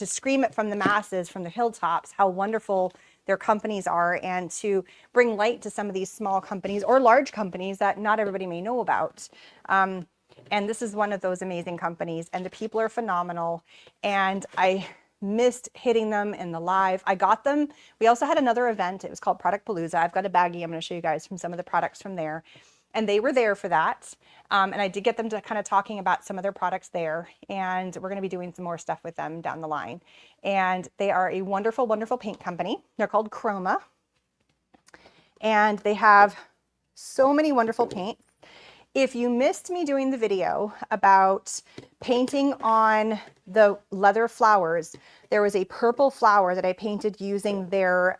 scream it from the masses, from the hilltops, how wonderful their companies are, and to bring light to some of these small companies or large companies that not everybody may know about. And this is one of those amazing companies, and the people are phenomenal. And I missed hitting them in the live. I got them. We also had another event. It was called Product Palooza. I've got a baggie I'm going to show you guys from some of the products from there. And they were there for that. And I did get them to kind of talking about some of their products there. And we're going to be doing some more stuff with them down the line. And they are a wonderful, wonderful paint company. They're called Chroma. And they have so many wonderful paints. If you missed me doing the video about painting on the leather flowers, there was a purple flower that I painted using their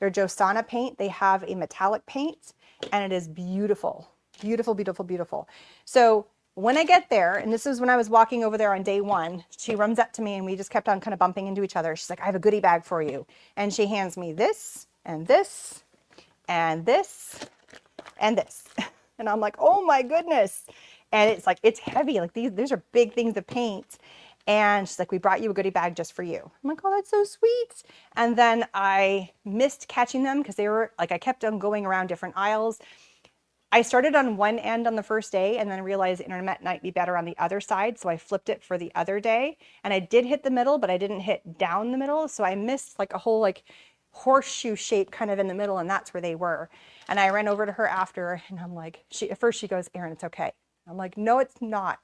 Josana paint. They have a metallic paint, and it is beautiful, beautiful, beautiful, beautiful. So when I get there, and this is when I was walking over there on day one, she runs up to me, and we just kept on kind of bumping into each other. She's like, I have a goodie bag for you. And she hands me this and this and this and this. And I'm like, oh my goodness. And it's like, it's heavy. Like these are big things to paint. And she's like, we brought you a goodie bag just for you. I'm like, oh, that's so sweet. And then I missed catching them because they were like, I kept on going around different aisles. I started on one end on the first day and then realized the internet might be better on the other side. So I flipped it for the other day and I did hit the middle, but I didn't hit down the middle. So I missed like a whole like horseshoe shape kind of in the middle, and that's where they were. And I ran over to her after and I'm like, at first she goes, Erin, it's okay. I'm like, no, it's not.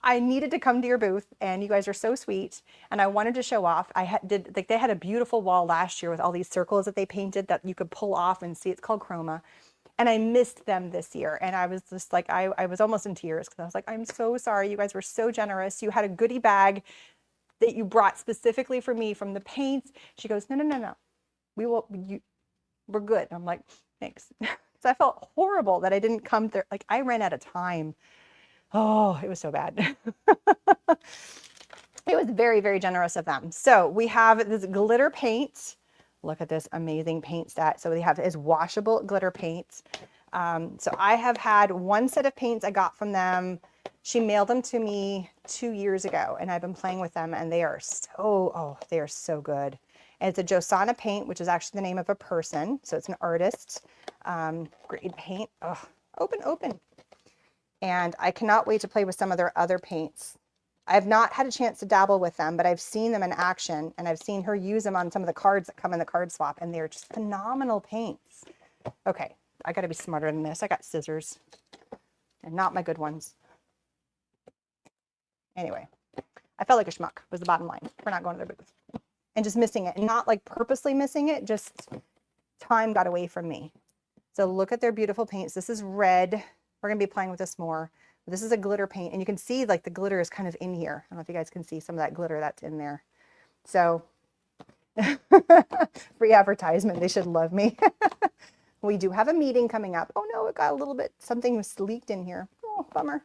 I needed to come to your booth and you guys are so sweet. And I wanted to show off. They had a beautiful wall last year with all these circles that they painted that you could pull off and see. It's called chroma. And I missed them this year. And I was just like, I was almost in tears because I was like, I'm so sorry. You guys were so generous. You had a goodie bag that you brought specifically for me from the paints. She goes, no. We're good. I'm like, thanks. So I felt horrible that I didn't come there. Like I ran out of time. Oh, it was so bad. It was very, very generous of them. So we have this glitter paint. Look at this amazing paint set. So we have is washable glitter paint. So I have had one set of paints I got from them. She mailed them to me 2 years ago and I've been playing with them and they are so good. And it's a Josana paint, which is actually the name of a person. So it's an artist. Great paint. Oh, open. And I cannot wait to play with some of their other paints. I have not had a chance to dabble with them, but I've seen them in action and I've seen her use them on some of the cards that come in the card swap and they're just phenomenal paints. Okay, I gotta be smarter than this. I got scissors and not my good ones. Anyway, I felt like a schmuck was the bottom line for not going to their booth and just missing it, and not like purposely missing it, just time got away from me. So look at their beautiful paints. This is red. We're gonna be playing with this more. This is a glitter paint and you can see like the glitter is kind of in here. I don't know if you guys can see some of that glitter that's in there. So free advertisement, they should love me. We do have a meeting coming up. Oh no, it got a little bit, something was leaked in here. Oh, bummer.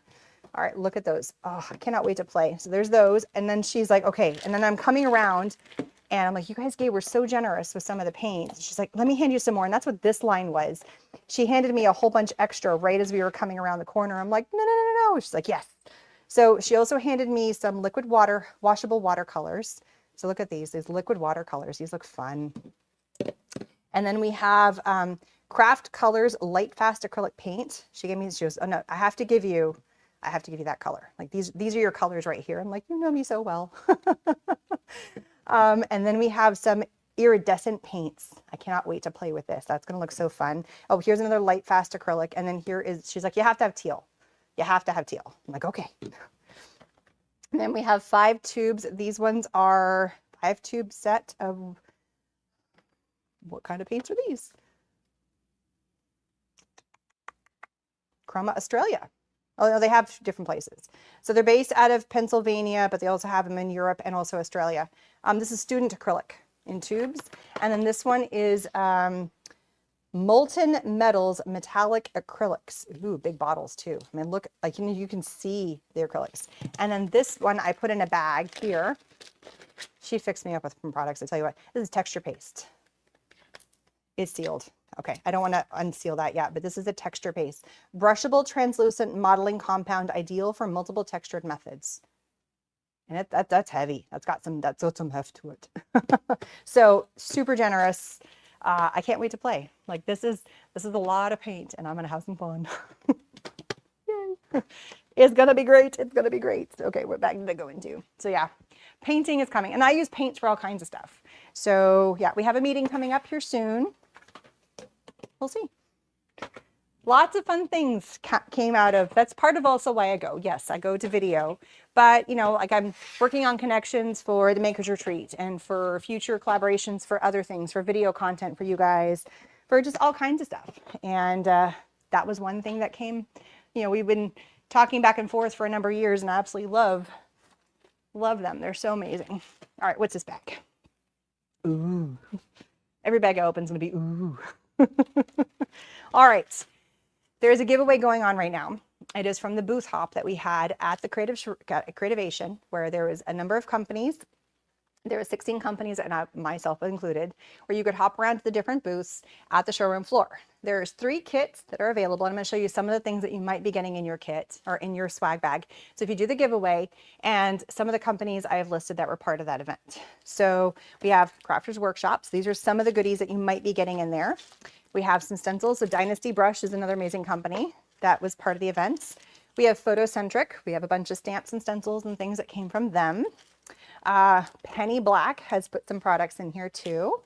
All right, look at those. Oh, I cannot wait to play. So there's those. And then she's like, okay. And then I'm coming around and I'm like, you guys were so generous with some of the paints. She's like, let me hand you some more. And that's what this line was. She handed me a whole bunch extra right as we were coming around the corner. I'm like, no. She's like, yes. So she also handed me some washable watercolors. So look at these liquid watercolors. These look fun. And then we have Craft Colors Light Fast Acrylic Paint. She gave me, she goes, oh no, I have to give you that color. Like these are your colors right here. I'm like, you know me so well. And then we have some iridescent paints. I cannot wait to play with this. That's going to look so fun. Oh, here's another light fast acrylic. And then she's like, you have to have teal. You have to have teal. I'm like, okay. And then we have 5 tubes. These ones are 5 tube set of, what kind of paints are these? Chroma Australia. Oh, no, they have different places. So they're based out of Pennsylvania, but they also have them in Europe and also Australia. This is student acrylic in tubes. And then this one is Molten Metals Metallic Acrylics. Ooh, big bottles too. I mean, look, like you can see the acrylics. And then this one I put in a bag here. She fixed me up with some products. I tell you what, this is texture paste. It's sealed. Okay, I don't want to unseal that yet, but this is a texture paste. Brushable translucent modeling compound, ideal for multiple textured methods. And that's heavy. That's got some heft to it. So super generous. I can't wait to play. Like this is a lot of paint and I'm gonna have some fun. Yay. It's gonna be great. It's gonna be great. Okay, we're back to going to. So yeah, painting is coming. And I use paints for all kinds of stuff. So yeah, we have a meeting coming up here soon. We'll see. Lots of fun things came out of, that's part of also why I go. Yes, I go to video, but you know, like I'm working on connections for the Makers Retreat and for future collaborations for other things, for video content for you guys, for just all kinds of stuff. And that was one thing that came, you know, we've been talking back and forth for a number of years and I absolutely love them. They're so amazing. All right, what's this bag? Ooh. Every bag I open is gonna be ooh. All right. There is a giveaway going on right now. It is from the booth hop that we had at the Creativation, where there was a number of companies There are 16 companies, and myself included, where you could hop around to the different booths at the showroom floor. There's 3 kits that are available, and I'm going to show you some of the things that you might be getting in your kit or in your swag bag. So if you do the giveaway, and some of the companies I have listed that were part of that event. So we have Crafters Workshops. These are some of the goodies that you might be getting in there. We have some stencils. So Dynasty Brush is another amazing company that was part of the events. We have Photocentric. We have a bunch of stamps and stencils and things that came from them. Penny Black has put some products in here too.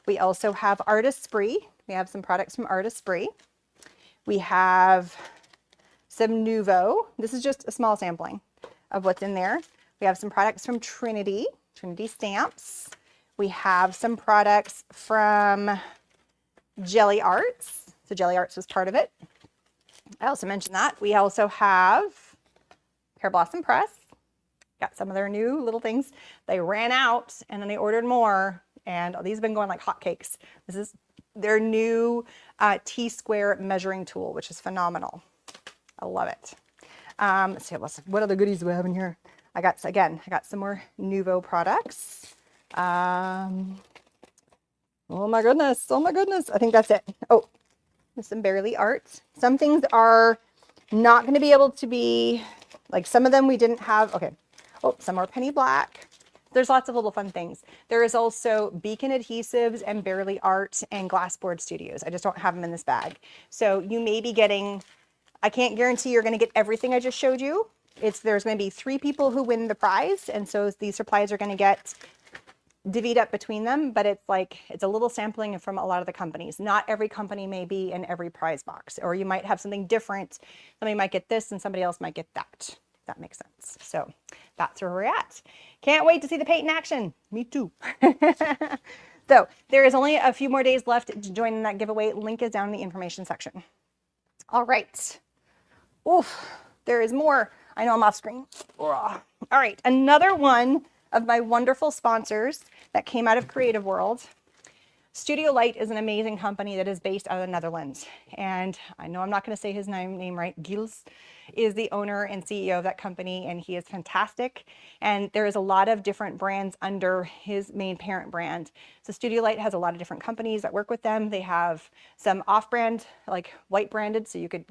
We also have Artistry. We have some products from Artistry. We have some Nouveau. This is just a small sampling of what's in there. We have some products from Trinity Stamps. We have some products from Jelly Arts. So Jelly Arts was part of it. I also mentioned that. We also have Pear Blossom Press. Got some of their new little things. They ran out and then they ordered more, and these have been going like hotcakes. This is their new T-square measuring tool, which is phenomenal. I love it. Let's see, what other goodies do we have in here? I got some more Nouveau products. Oh my goodness. I think that's it. Oh, there's some Barely Art. Some things are not going to be able to be, like some of them we didn't have. Okay. Oh, some more Penny Black. There's lots of little fun things. There is also Beacon Adhesives and Barely Art and Glassboard Studios. I just don't have them in this bag. So you may be getting, I can't guarantee you're going to get everything I just showed you. There's going to be 3 people who win the prize. And so these supplies are going to get divvied up between them, but it's a little sampling from a lot of the companies. Not every company may be in every prize box, or you might have something different. Somebody might get this and somebody else might get that. That makes sense. So that's where we're at. Can't wait to see the paint in action. Me too. So there is only a few more days left to join in that giveaway. Link is down in the information section. All right. Oof, there is more. I know I'm off screen. All right. Another one of my wonderful sponsors that came out of Creative World. Studio Light is an amazing company that is based out of the Netherlands. And I know I'm not going to say his name right. Gilles is the owner and CEO of that company, and he is fantastic. And there is a lot of different brands under his main parent brand. So Studio Light has a lot of different companies that work with them. They have some off-brand, like white branded, so you could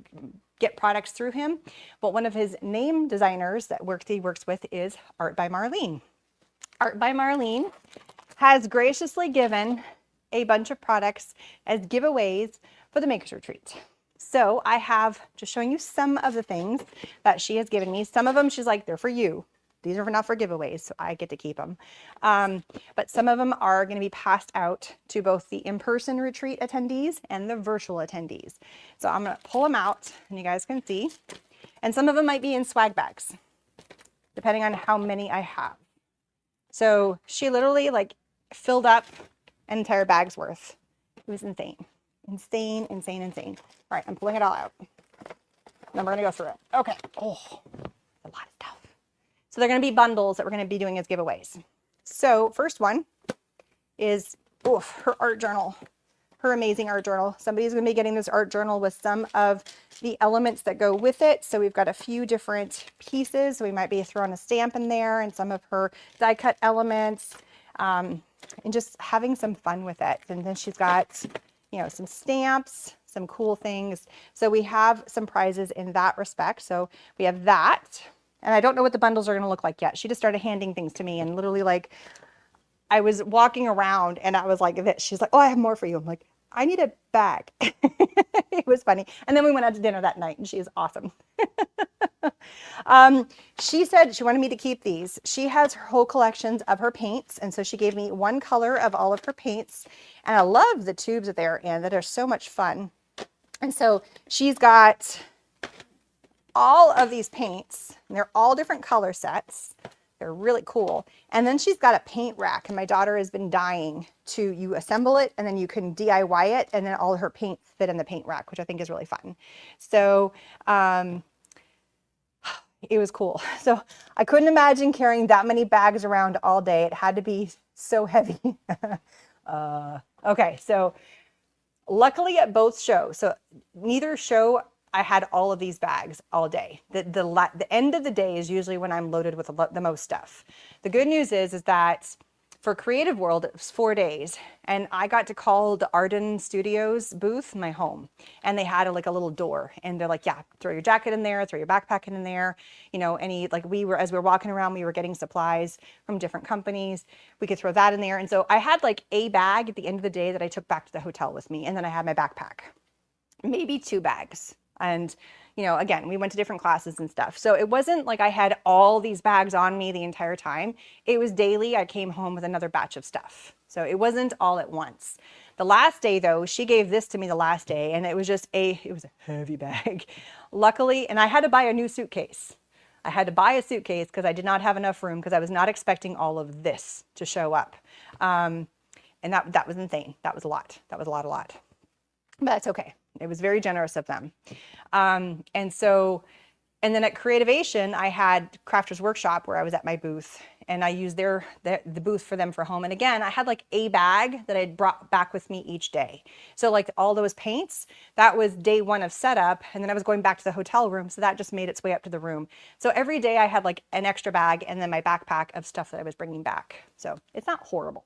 get products through him. But one of his name designers that he works with is Art by Marlene. Art by Marlene has graciously given a bunch of products as giveaways for the Makers Retreat. So I have just showing you some of the things that she has given me. Some of them she's like, they're for you. These are not for giveaways, so I get to keep them. But some of them are going to be passed out to both the in-person retreat attendees and the virtual attendees. So I'm going to pull them out and you guys can see. And some of them might be in swag bags, depending on how many I have. So she literally like filled up an entire bag's worth. It was insane. Insane. All right, I'm pulling it all out. Then we're gonna go through it. Okay. Oh, a lot of stuff. So they're gonna be bundles that we're gonna be doing as giveaways. So first one is her art journal. Her amazing art journal. Somebody's gonna be getting this art journal with some of the elements that go with it. So we've got a few different pieces. So we might be throwing a stamp in there and some of her die cut elements. And just having some fun with it. And then she's got, some stamps, some cool things. So we have some prizes in that respect. So we have that. And I don't know what the bundles are going to look like yet. She just started handing things to me and literally like, I was walking around and I was like this. She's like, oh, I have more for you. I'm like, I need a bag. It was funny. And then we went out to dinner that night and she is awesome. She said she wanted me to keep these. She has her whole collections of her paints. And so she gave me one color of all of her paints. And I love the tubes that they're in, that are so much fun. And so she's got all of these paints and they're all different color sets. They're really cool. And then she's got a paint rack, and my daughter has been dying to, you assemble it and then you can DIY it, and then all her paints fit in the paint rack, which I think is really fun. So it was cool. So I couldn't imagine carrying that many bags around all day. It had to be so heavy. Okay, so luckily at both shows, so neither show I had all of these bags all day. The end of the day is usually when I'm loaded with the most stuff. The good news is that For Creative World, it was 4 days, and I got to call the Arden Studios booth my home. And they had like a little door, and they're like, yeah, throw your jacket in there, throw your backpack in there, you know, like as we were walking around, we were getting supplies from different companies. We could throw that in there. And so I had like a bag at the end of the day that I took back to the hotel with me, and then I had my backpack, maybe 2 bags. And you know, again, we went to different classes and stuff. So it wasn't like I had all these bags on me the entire time. It was daily. I came home with another batch of stuff. So it wasn't all at once. The last day though, she gave this to me the last day, and it was a heavy bag. Luckily, and I had to buy a new suitcase. I had to buy a suitcase because I did not have enough room, because I was not expecting all of this to show up. And that was insane. That was a lot. That was a lot. But that's okay. It was very generous of them. And then at Creativation, I had Crafters Workshop where I was at my booth, and I used the booth for them for home. And again, I had like a bag that I'd brought back with me each day. So like all those paints, that was day 1 of setup. And then I was going back to the hotel room. So that just made its way up to the room. So every day I had like an extra bag and then my backpack of stuff that I was bringing back. So it's not horrible.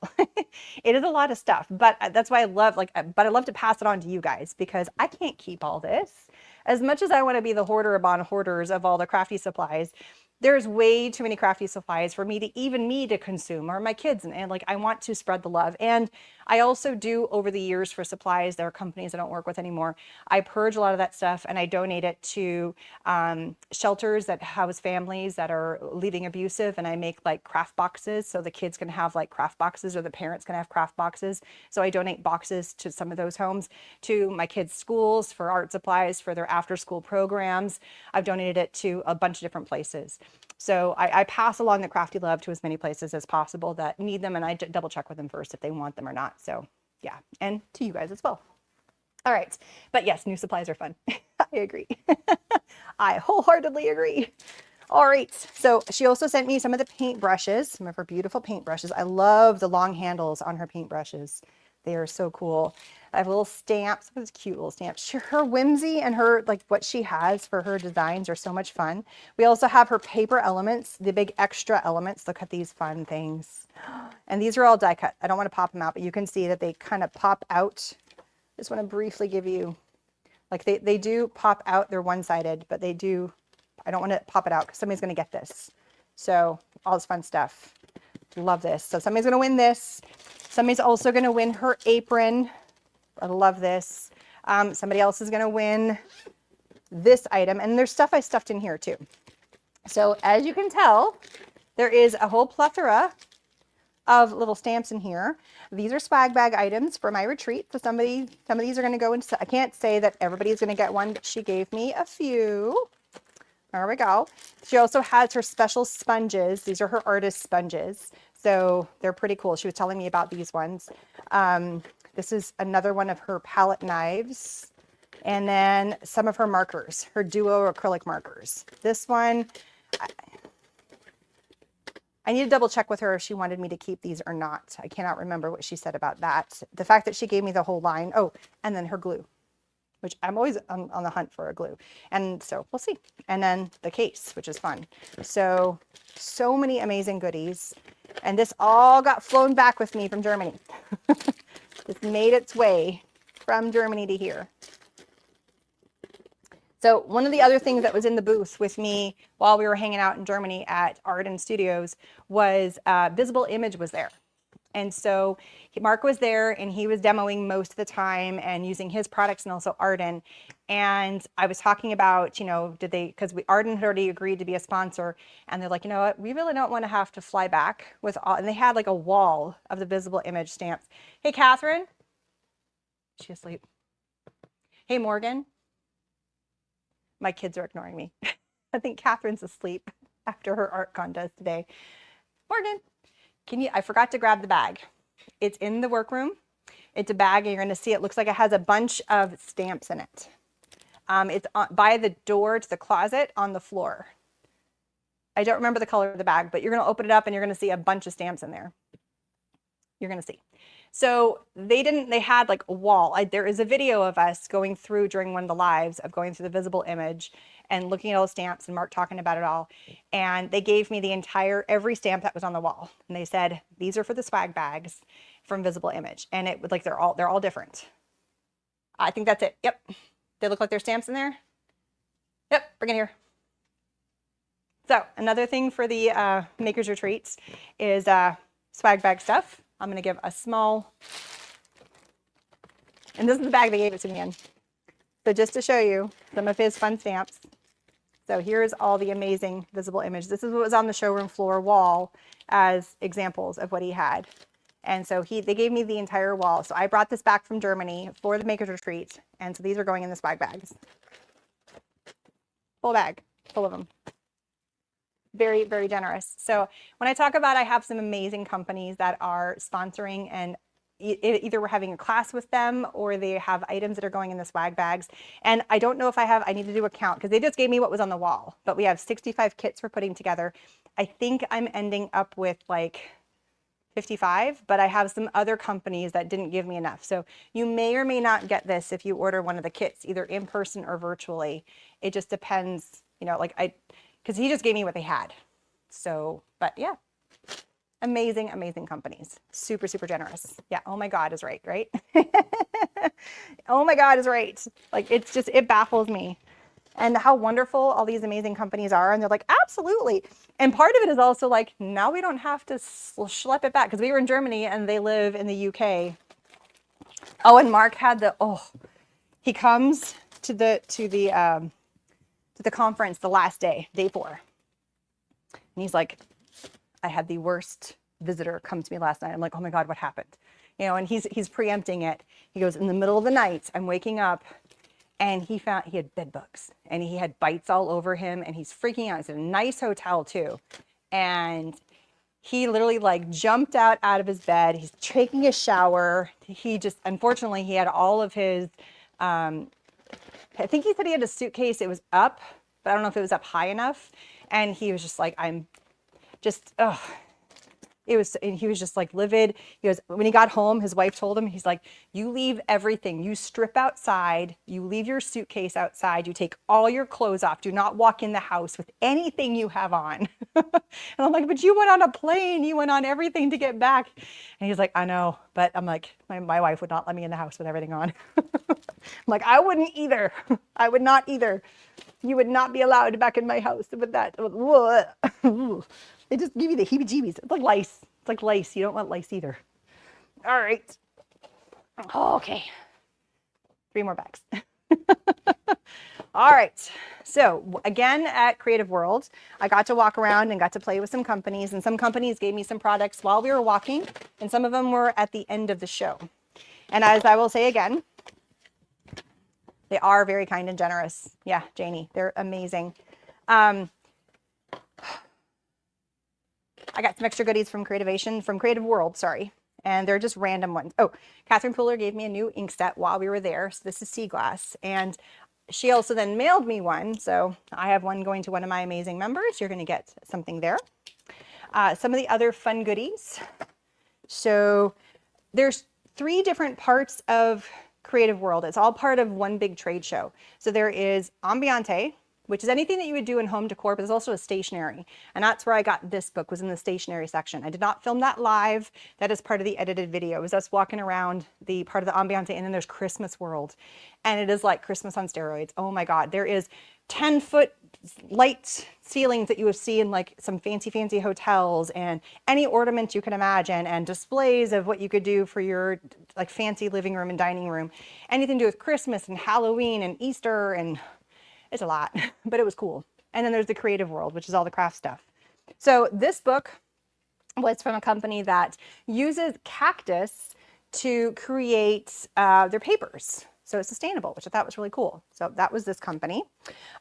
It is a lot of stuff, but that's why I love but I love to pass it on to you guys, because I can't keep all this. As much as I want to be the hoarder among hoarders of all the crafty supplies, there's way too many crafty supplies for me to consume, or my kids. And like, I want to spread the love. And I also do, over the years, for supplies, there are companies I don't work with anymore, I purge a lot of that stuff and I donate it to shelters that house families that are leaving abusive. And I make like craft boxes so the kids can have like craft boxes, or the parents can have craft boxes. So I donate boxes to some of those homes, to my kids' schools for art supplies, for their after school programs. I've donated it to a bunch of different places. So I pass along the crafty love to as many places as possible that need them, and I double check with them first if they want them or not. So yeah, and to you guys as well. All right, but yes, new supplies are fun. I agree. I wholeheartedly agree. All right, so she also sent me some of the paint brushes, some of her beautiful paint brushes. I love the long handles on her paint brushes. They are so cool. I have little stamps, those cute little stamps. Her whimsy and her, like what she has for her designs are so much fun. We also have her paper elements, the big extra elements. Look at these fun things. And these are all die cut. I don't want to pop them out, but you can see that they kind of pop out. Just want to briefly give you, like they do pop out. They're one-sided, but they do, I don't want to pop it out because somebody's going to get this. So all this fun stuff. Love this. So somebody's going to win this. Somebody's also going to win her apron. I love this. Somebody else is going to win this item. And there's stuff I stuffed in here too. So as you can tell, there is a whole plethora of little stamps in here. These are swag bag items for my retreat. So some of these are going to go into, I can't say that everybody's going to get one, but she gave me a few. There we go. She also has her special sponges. These are her artist sponges. So they're pretty cool. She was telling me about these ones. This is another one of her palette knives. And then some of her markers, her duo acrylic markers. This one, I need to double check with her if she wanted me to keep these or not. I cannot remember what she said about that. The fact that she gave me the whole line. Oh, and then her glue, which I'm always on the hunt for a glue. And so we'll see. And then the case, which is fun. So many amazing goodies. And this all got flown back with me from Germany. This made its way from Germany to here. So one of the other things that was in the booth with me while we were hanging out in Germany at Arden Studios was Visible Image was there. And so Mark was there and he was demoing most of the time and using his products, and also Arden. And I was talking about, you know, because Arden had already agreed to be a sponsor, and they're like, you know what, we really don't want to have to fly back with all, and they had like a wall of the Visible Image stamps. Hey, Catherine. Is she asleep? Hey, Morgan. My kids are ignoring me. I think Catherine's asleep after her art contest today. Morgan. I forgot to grab the bag. It's in the workroom. It's a bag, and you're going to see it looks like it has a bunch of stamps in it. It's by the door to the closet on the floor. I don't remember the color of the bag, but you're going to open it up and you're going to see a bunch of stamps in there. You're going to see. So they had like a wall. There is a video of us going through during one of the lives of going through the visible image and looking at all the stamps and Mark talking about it all. And they gave me every stamp that was on the wall. And they said, these are for the swag bags from visible image. And it was like, they're all different. I think that's it. Yep. They look like there's stamps in there. Yep. Bring it here. So another thing for the Makers Retreats is swag bag stuff. I'm going to give a small, and this is the bag they gave it to me in. So just to show you some of his fun stamps. So here's all the amazing visible image. This is what was on the showroom floor wall as examples of what he had. And so they gave me the entire wall. So I brought this back from Germany for the Makers Retreat. And so these are going in the swag bags. Full bag, full of them. Very, very generous. So when I talk about I have some amazing companies that are sponsoring, and either we're having a class with them or they have items that are going in the swag bags. And I don't know if I need to do a count because they just gave me what was on the wall, but we have 65 kits we're putting together. I think I'm ending up with like 55, but I have some other companies that didn't give me enough. So you may or may not get this if you order one of the kits, either in person or virtually. It just depends, you know, because he just gave me what they had. So, but yeah, amazing, amazing companies. Super, super generous. Yeah. Oh my God is right, right? Oh my God is right. Like, it baffles me. And how wonderful all these amazing companies are. And they're like, absolutely. And part of it is also like, now we don't have to schlep it back because we were in Germany and they live in the UK. Oh, and Mark had he comes to the conference the last day 4. And he's like, I had the worst visitor come to me last night. I'm like, oh my God, what happened? You know, and he's preempting it. He goes, in the middle of the night, I'm waking up and he had bed bugs and he had bites all over him and he's freaking out. It's a nice hotel too. And he literally like jumped out of his bed. He's taking a shower. Unfortunately, he had all of his, I think he said he had a suitcase. It was up, but I don't know if it was up high enough. And he was just like, he was just like livid. He goes, when he got home, his wife told him, he's like, you leave everything, you strip outside, you leave your suitcase outside, you take all your clothes off, do not walk in the house with anything you have on. And I'm like, but you went on a plane, you went on everything to get back. And he's like, I know, but I'm like, my wife would not let me in the house with everything on. I'm like, I wouldn't either. I would not either. You would not be allowed back in my house with that. They just give you the heebie-jeebies. It's like lice. It's like lice. You don't want lice either. All right. Okay. 3 more bags. All right. So again, at Creative World, I got to walk around and got to play with some companies, and some companies gave me some products while we were walking, and some of them were at the end of the show. And as I will say again, they are very kind and generous. Yeah, Janie, they're amazing. I got some extra goodies from Creativation, from Creative World, sorry. And they're just random ones. Oh, Catherine Pooler gave me a new ink set while we were there. So this is Sea Glass. And she also then mailed me one. So I have one going to one of my amazing members. You're going to get something there. Some of the other fun goodies. So there's 3 different parts of Creative World. It's all part of one big trade show. So there is Ambiente, which is anything that you would do in home decor, but there's also a stationery. And that's where I got this book, was in the stationery section. I did not film that live. That is part of the edited video. It was us walking around the part of the Ambiente, and then there's Christmas World. And it is like Christmas on steroids. Oh my God. There is 10-foot light ceilings that you would see in like some fancy, fancy hotels, and any ornament you can imagine, and displays of what you could do for your like fancy living room and dining room. Anything to do with Christmas and Halloween and Easter, and it's a lot, but it was cool. And then there's the Creative World, which is all the craft stuff. So this book was from a company that uses cactus to create their papers. So it's sustainable, which I thought was really cool. So that was this company.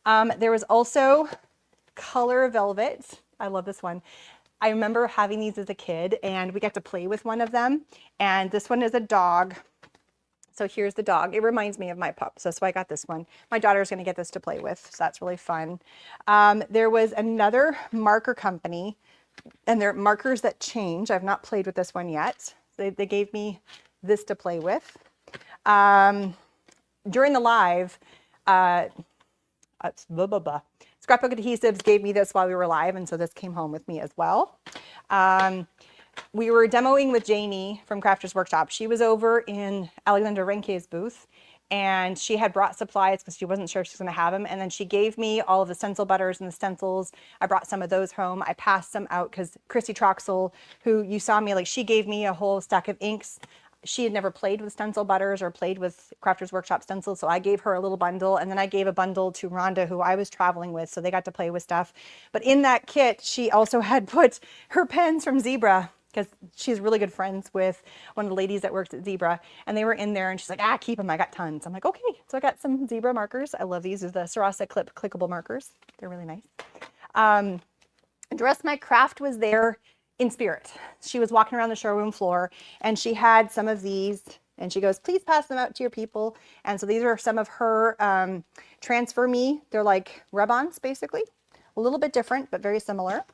There was also Color Velvet. I love this one. I remember having these as a kid, and we got to play with one of them. And this one is a dog. So here's the dog. It reminds me of my pup. So that's why I got this one. My daughter's going to get this to play with. So that's really fun. There was another marker company, and they're markers that change. I've not played with this one yet. They gave me this to play with. During the live, Scrapbook Adhesives gave me this while we were live, and so this came home with me as well. We were demoing with Jamie from Crafters Workshop. She was over in Alexander Renke's booth, and she had brought supplies because she wasn't sure if she was going to have them. And then she gave me all of the stencil butters and the stencils. I brought some of those home. I passed some out because Christy Troxel, who you saw me, like, she gave me a whole stack of inks. She had never played with stencil butters or played with Crafters Workshop stencils, so I gave her a little bundle, and then I gave a bundle to Rhonda, who I was traveling with, so they got to play with stuff. But in that kit, she also had put her pens from Zebra, because she's really good friends with one of the ladies that works at Zebra, and they were in there, and she's like, keep them, I got tons. I'm like, okay. So I got some Zebra markers. I love these. These are the Sarasa Clip clickable markers. They're really nice. Dress My Craft was there in spirit. She was walking around the showroom floor, and she had some of these, and she goes, please pass them out to your people. And so these are some of her Transfer Me. They're like rub-ons, basically. A little bit different, but very similar.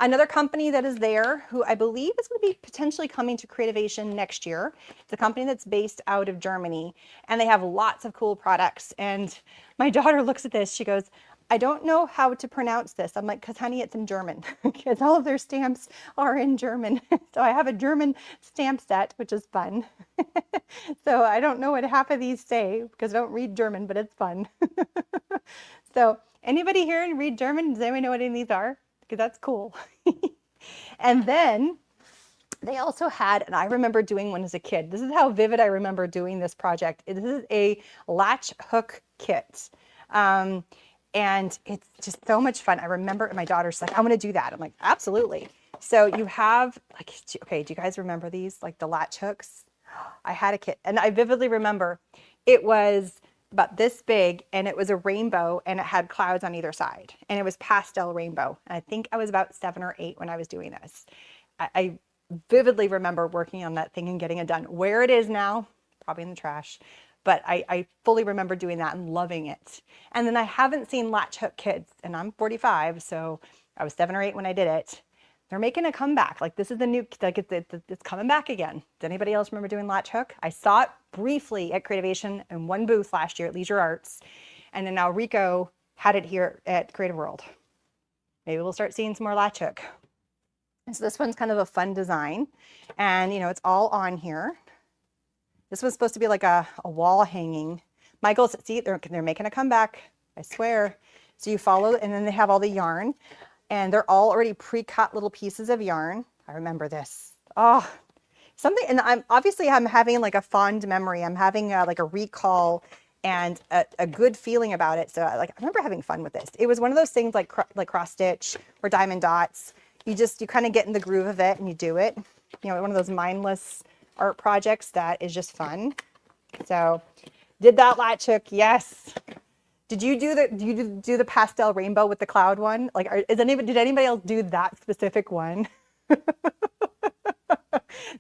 Another company that is there, who I believe is going to be potentially coming to Creativation next year. It's a company that's based out of Germany, and they have lots of cool products. And my daughter looks at this, she goes, I don't know how to pronounce this. I'm like, because honey, it's in German, because all of their stamps are in German. So I have a German stamp set, which is fun. So I don't know what half of these say because I don't read German, but it's fun. So anybody here read German? Does anybody know what any of these are? Because that's cool. And then they also had, and I remember doing one as a kid. This is how vivid I remember doing this project. This is a latch hook kit. And it's just so much fun. I remember my daughter's like, I want to do that. I'm like, absolutely. So you have, like, okay, do you guys remember these? Like the latch hooks? I had a kit, and I vividly remember it was about this big, and it was a rainbow, and it had clouds on either side, and it was pastel rainbow. And I think I was about 7 or 8 when I was doing this. I vividly remember working on that thing and getting it done. Where it is now, probably in the trash. But I fully remember doing that and loving it. And then I haven't seen latch hook kits, and I'm 45, so I was 7 or 8 when I did it. They're making a comeback. Like, this is the new, like, it's coming back again. Does anybody else remember doing latch hook? I saw it briefly at Creativation in one booth last year at Leisure Arts. And then now Rico had it here at CreativeWorld. Maybe we'll start seeing some more latch hook. And so this one's kind of a fun design. And, you know, it's all on here. This was supposed to be like a wall hanging. Michael's, see, they're making a comeback, I swear. So you follow, and then they have all the yarn, and they're all already pre-cut little pieces of yarn. I remember this. Oh, something, and I'm having like a fond memory. I'm having like a recall and a good feeling about it. So I remember having fun with this. It was one of those things like cross stitch or diamond dots. You kind of get in the groove of it and you do it. You know, one of those mindless art projects that is just fun. So did that latch hook? Yes. Did you do the pastel rainbow with the cloud one? Like, did anybody else do that specific one?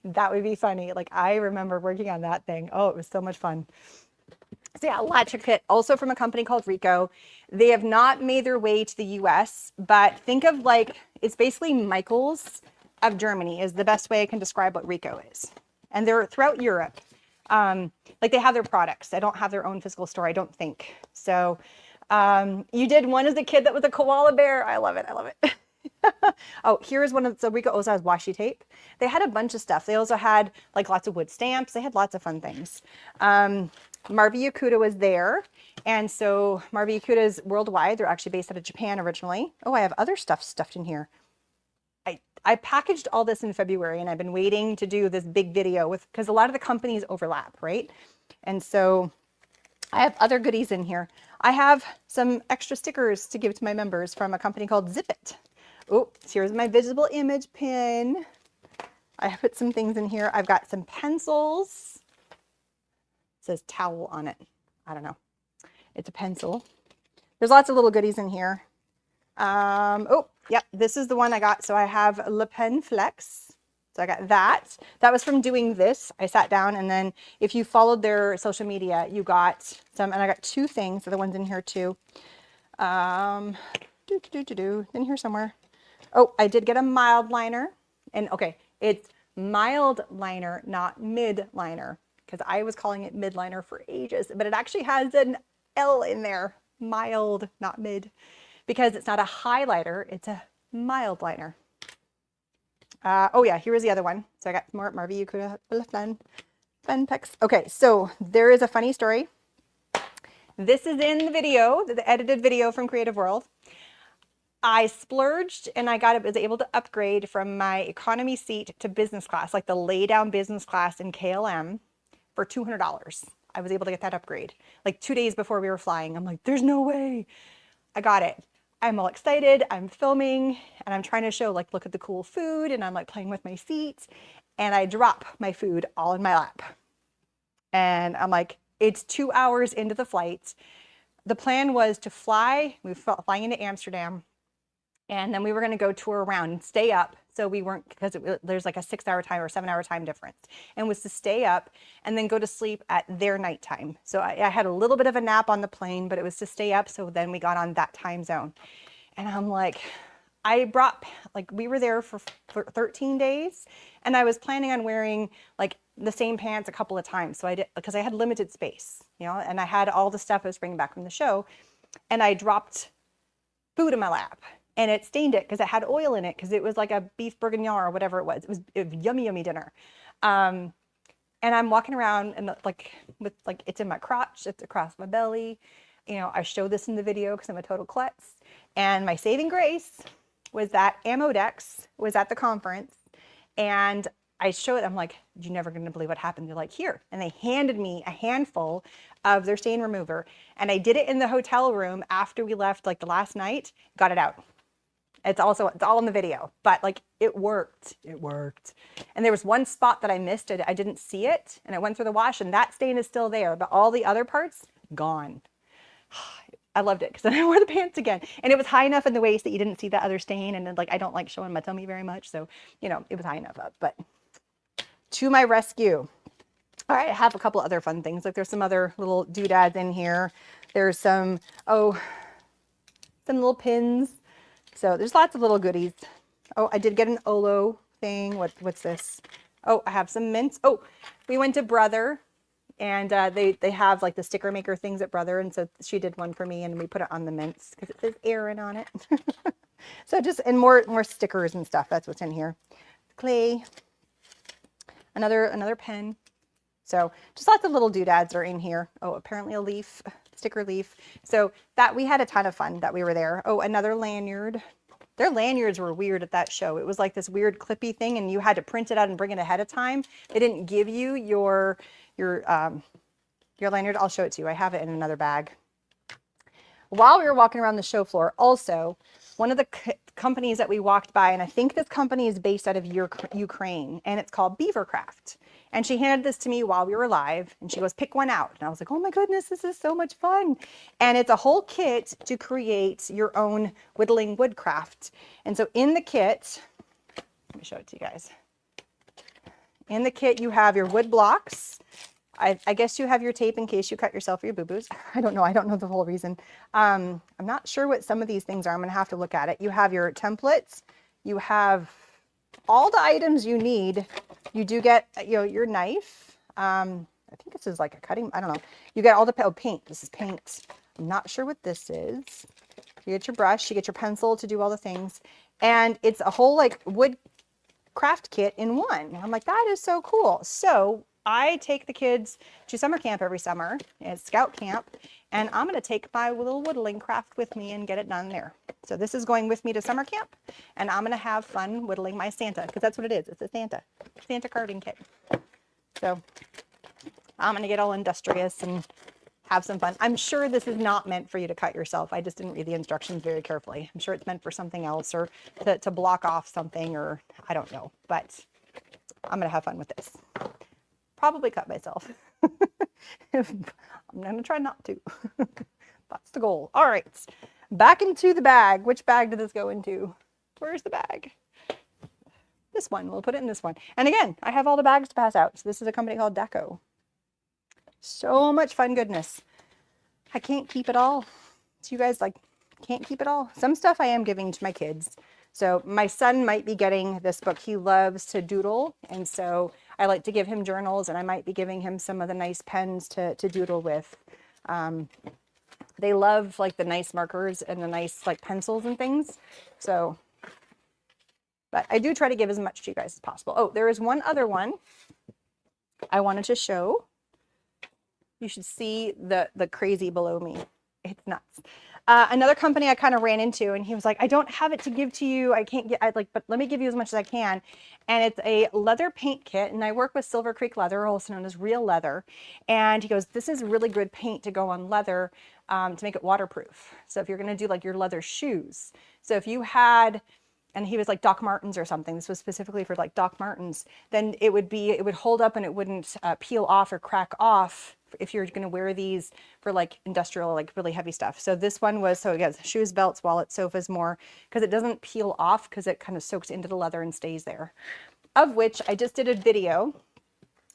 That would be funny. Like, I remember working on that thing. Oh, it was so much fun. So yeah, latch hook kit, also from a company called Rico. They have not made their way to the US, but think of, like, it's basically Michael's of Germany is the best way I can describe what Rico is. And they're throughout Europe. Like, they have their products. They don't have their own physical store, I don't think. So you did one as a kid that was a koala bear. I love it. I love it. Oh, here's one of, so Rico also has washi tape. They had a bunch of stuff. They also had like lots of wood stamps. They had lots of fun things. Marvi Yakuta was there. And so Marvi Yakuta is worldwide. They're actually based out of Japan originally. Oh, I have other stuff stuffed in here. I packaged all this in February, and I've been waiting to do this big video because a lot of the companies overlap, right? And so I have other goodies in here. I have some extra stickers to give to my members from a company called Zip It. Oh, here's my visible image pin. I put some things in here. I've got some pencils. It says towel on it. I don't know. It's a pencil. There's lots of little goodies in here. Oh, yep, this is the one I got. So I have Le Pen Flex. So I got that. That was from doing this. I sat down, and then if you followed their social media, you got some, and I got 2 things. The other one's in here too. In here somewhere. Oh, I did get a mild liner, and okay, it's mild liner, not mid liner, because I was calling it mid liner for ages, but it actually has an L in there. Mild, not mid, because it's not a highlighter, it's a mild liner. Oh yeah, here was the other one. So I got more Marvy, you could have fun pics. Okay, so there is a funny story. This is in the video, the edited video from Creative World. I splurged and I was able to upgrade from my economy seat to business class, like the lay down business class in KLM for $200. I was able to get that upgrade like 2 days before we were flying. I'm like, there's no way. I got it. I'm all excited. I'm filming and I'm trying to show like, look at the cool food. And I'm like playing with my seat and I drop my food all in my lap. And I'm like, it's 2 hours into the flight. The plan was to fly. We were flying into Amsterdam. And then we were going to go tour around and stay up. So we weren't, because there's like a 6-hour time or 7-hour time difference, and was to stay up and then go to sleep at their nighttime. So I had a little bit of a nap on the plane, but it was to stay up. So then we got on that time zone. And I'm like, I brought, like, we were there for 13 days and I was planning on wearing like the same pants a couple of times. So I did, because I had limited space, you know, and I had all the stuff I was bringing back from the show, and I dropped food in my lap. And it stained it because it had oil in it, because it was like a beef bourguignon or whatever it was. It was yummy, yummy dinner. And I'm walking around and like with like, it's in my crotch, it's across my belly. You know, I show this in the video because I'm a total klutz. And my saving grace was that Ammodex was at the conference, and I showed, I'm like, you're never going to believe what happened. They're like, here. And they handed me a handful of their stain remover. And I did it in the hotel room after we left, like the last night, got it out. It's all in the video, but like it worked. And there was one spot that I missed it. I didn't see it, and I went through the wash and that stain is still there, but all the other parts gone. I loved it because then I wore the pants again, and it was high enough in the waist that you didn't see that other stain. And then, like, I don't like showing my tummy very much. So, you know, it was high enough up, but to my rescue. All right, I have a couple other fun things. Like there's some other little doodads in here. There's some little pins. So there's lots of little goodies. Oh, I did get an Olo thing. What's this? Oh, I have some mints. Oh, we went to Brother, and they have like the sticker maker things at Brother. And so she did one for me, and we put it on the mints because it says Erin on it. So just, and more stickers and stuff. That's what's in here. Clay, another pen. So just lots of little doodads are in here. Oh, apparently a leaf, sticker leaf. So that, we had a ton of fun that we were there. Oh, another lanyard. Their lanyards were weird at that show. It was like this weird clippy thing, and you had to print it out and bring it ahead of time. They didn't give you your lanyard. I'll show it to you. I have it in another bag. While we were walking around the show floor, also, one of the companies that we walked by, and I think this company is based out of Ukraine, and it's called Beavercraft. And she handed this to me while we were live, and she goes, pick one out. And I was like, oh my goodness, this is so much fun. And it's a whole kit to create your own whittling woodcraft. And so in the kit, let me show it to you guys. In the kit, you have your wood blocks. I guess you have your tape in case you cut yourself or your boo-boos. I don't know. I don't know the whole reason. I'm not sure what some of these things are. I'm going to have to look at it. You have your templates. You have all the items you need. You do get, you know, your knife. I think this is like a cutting. I don't know. You get all the paint. This is paint. I'm not sure what this is. You get your brush. You get your pencil to do all the things. And it's a whole like wood craft kit in one. And I'm like, that is so cool. So I take the kids to summer camp every summer. It's scout camp, and I'm going to take my little whittling craft with me and get it done there. So this is going with me to summer camp, and I'm going to have fun whittling my Santa, because that's what it is. It's a Santa carving kit. So I'm going to get all industrious and have some fun. I'm sure this is not meant for you to cut yourself. I just didn't read the instructions very carefully. I'm sure it's meant for something else, or to block off something, or I don't know, but I'm going to have fun with this. Probably cut myself. I'm going to try not to. That's the goal. All right, back into the bag. Which bag did this go into? Where's the bag? This one. We'll put it in this one. And again, I have all the bags to pass out. So this is a company called Deco. So much fun goodness. I can't keep it all. So you guys like can't keep it all. Some stuff I am giving to my kids. So my son might be getting this book. He loves to doodle. And so I like to give him journals, and I might be giving him some of the nice pens to doodle with. They love like the nice markers and the nice like pencils and things. So, but I do try to give as much to you guys as possible. Oh, there is one other one I wanted to show. You should see the crazy below me. It's nuts. Another company I kind of ran into, and he was like, I don't have it to give to you. I can't get, but let me give you as much as I can. And it's a leather paint kit. And I work with Silver Creek Leather, also known as Real Leather. And he goes, this is really good paint to go on leather to make it waterproof. So if you're going to do like your leather shoes. So if you had, and he was like Doc Martens or something, this was specifically for like Doc Martens, then it would hold up and it wouldn't peel off or crack off if you're going to wear these for like industrial, like really heavy stuff. So this one was, so again, shoes, belts, wallets, sofas, more, because it doesn't peel off because it kind of soaks into the leather and stays there. Of which I just did a video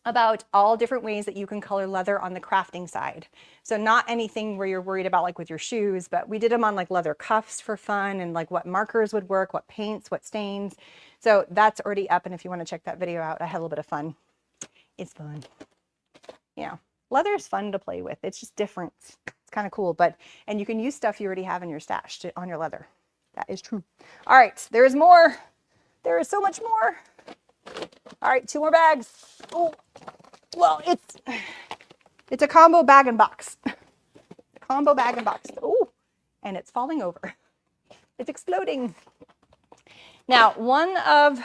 about all different ways that you can color leather on the crafting side. So not anything where you're worried about like with your shoes, but we did them on like leather cuffs for fun, and like what markers would work, what paints, what stains. So that's already up. And if you want to check that video out, I had a little bit of fun. It's fun. Yeah. Leather is fun to play with. It's just different. It's kind of cool, and you can use stuff you already have in your stash on your leather. That is true. All right, there is more. There is so much more. All right, 2 more bags. Oh, well, it's a combo bag and box. Combo bag and box. Oh, and it's falling over. It's exploding. Now,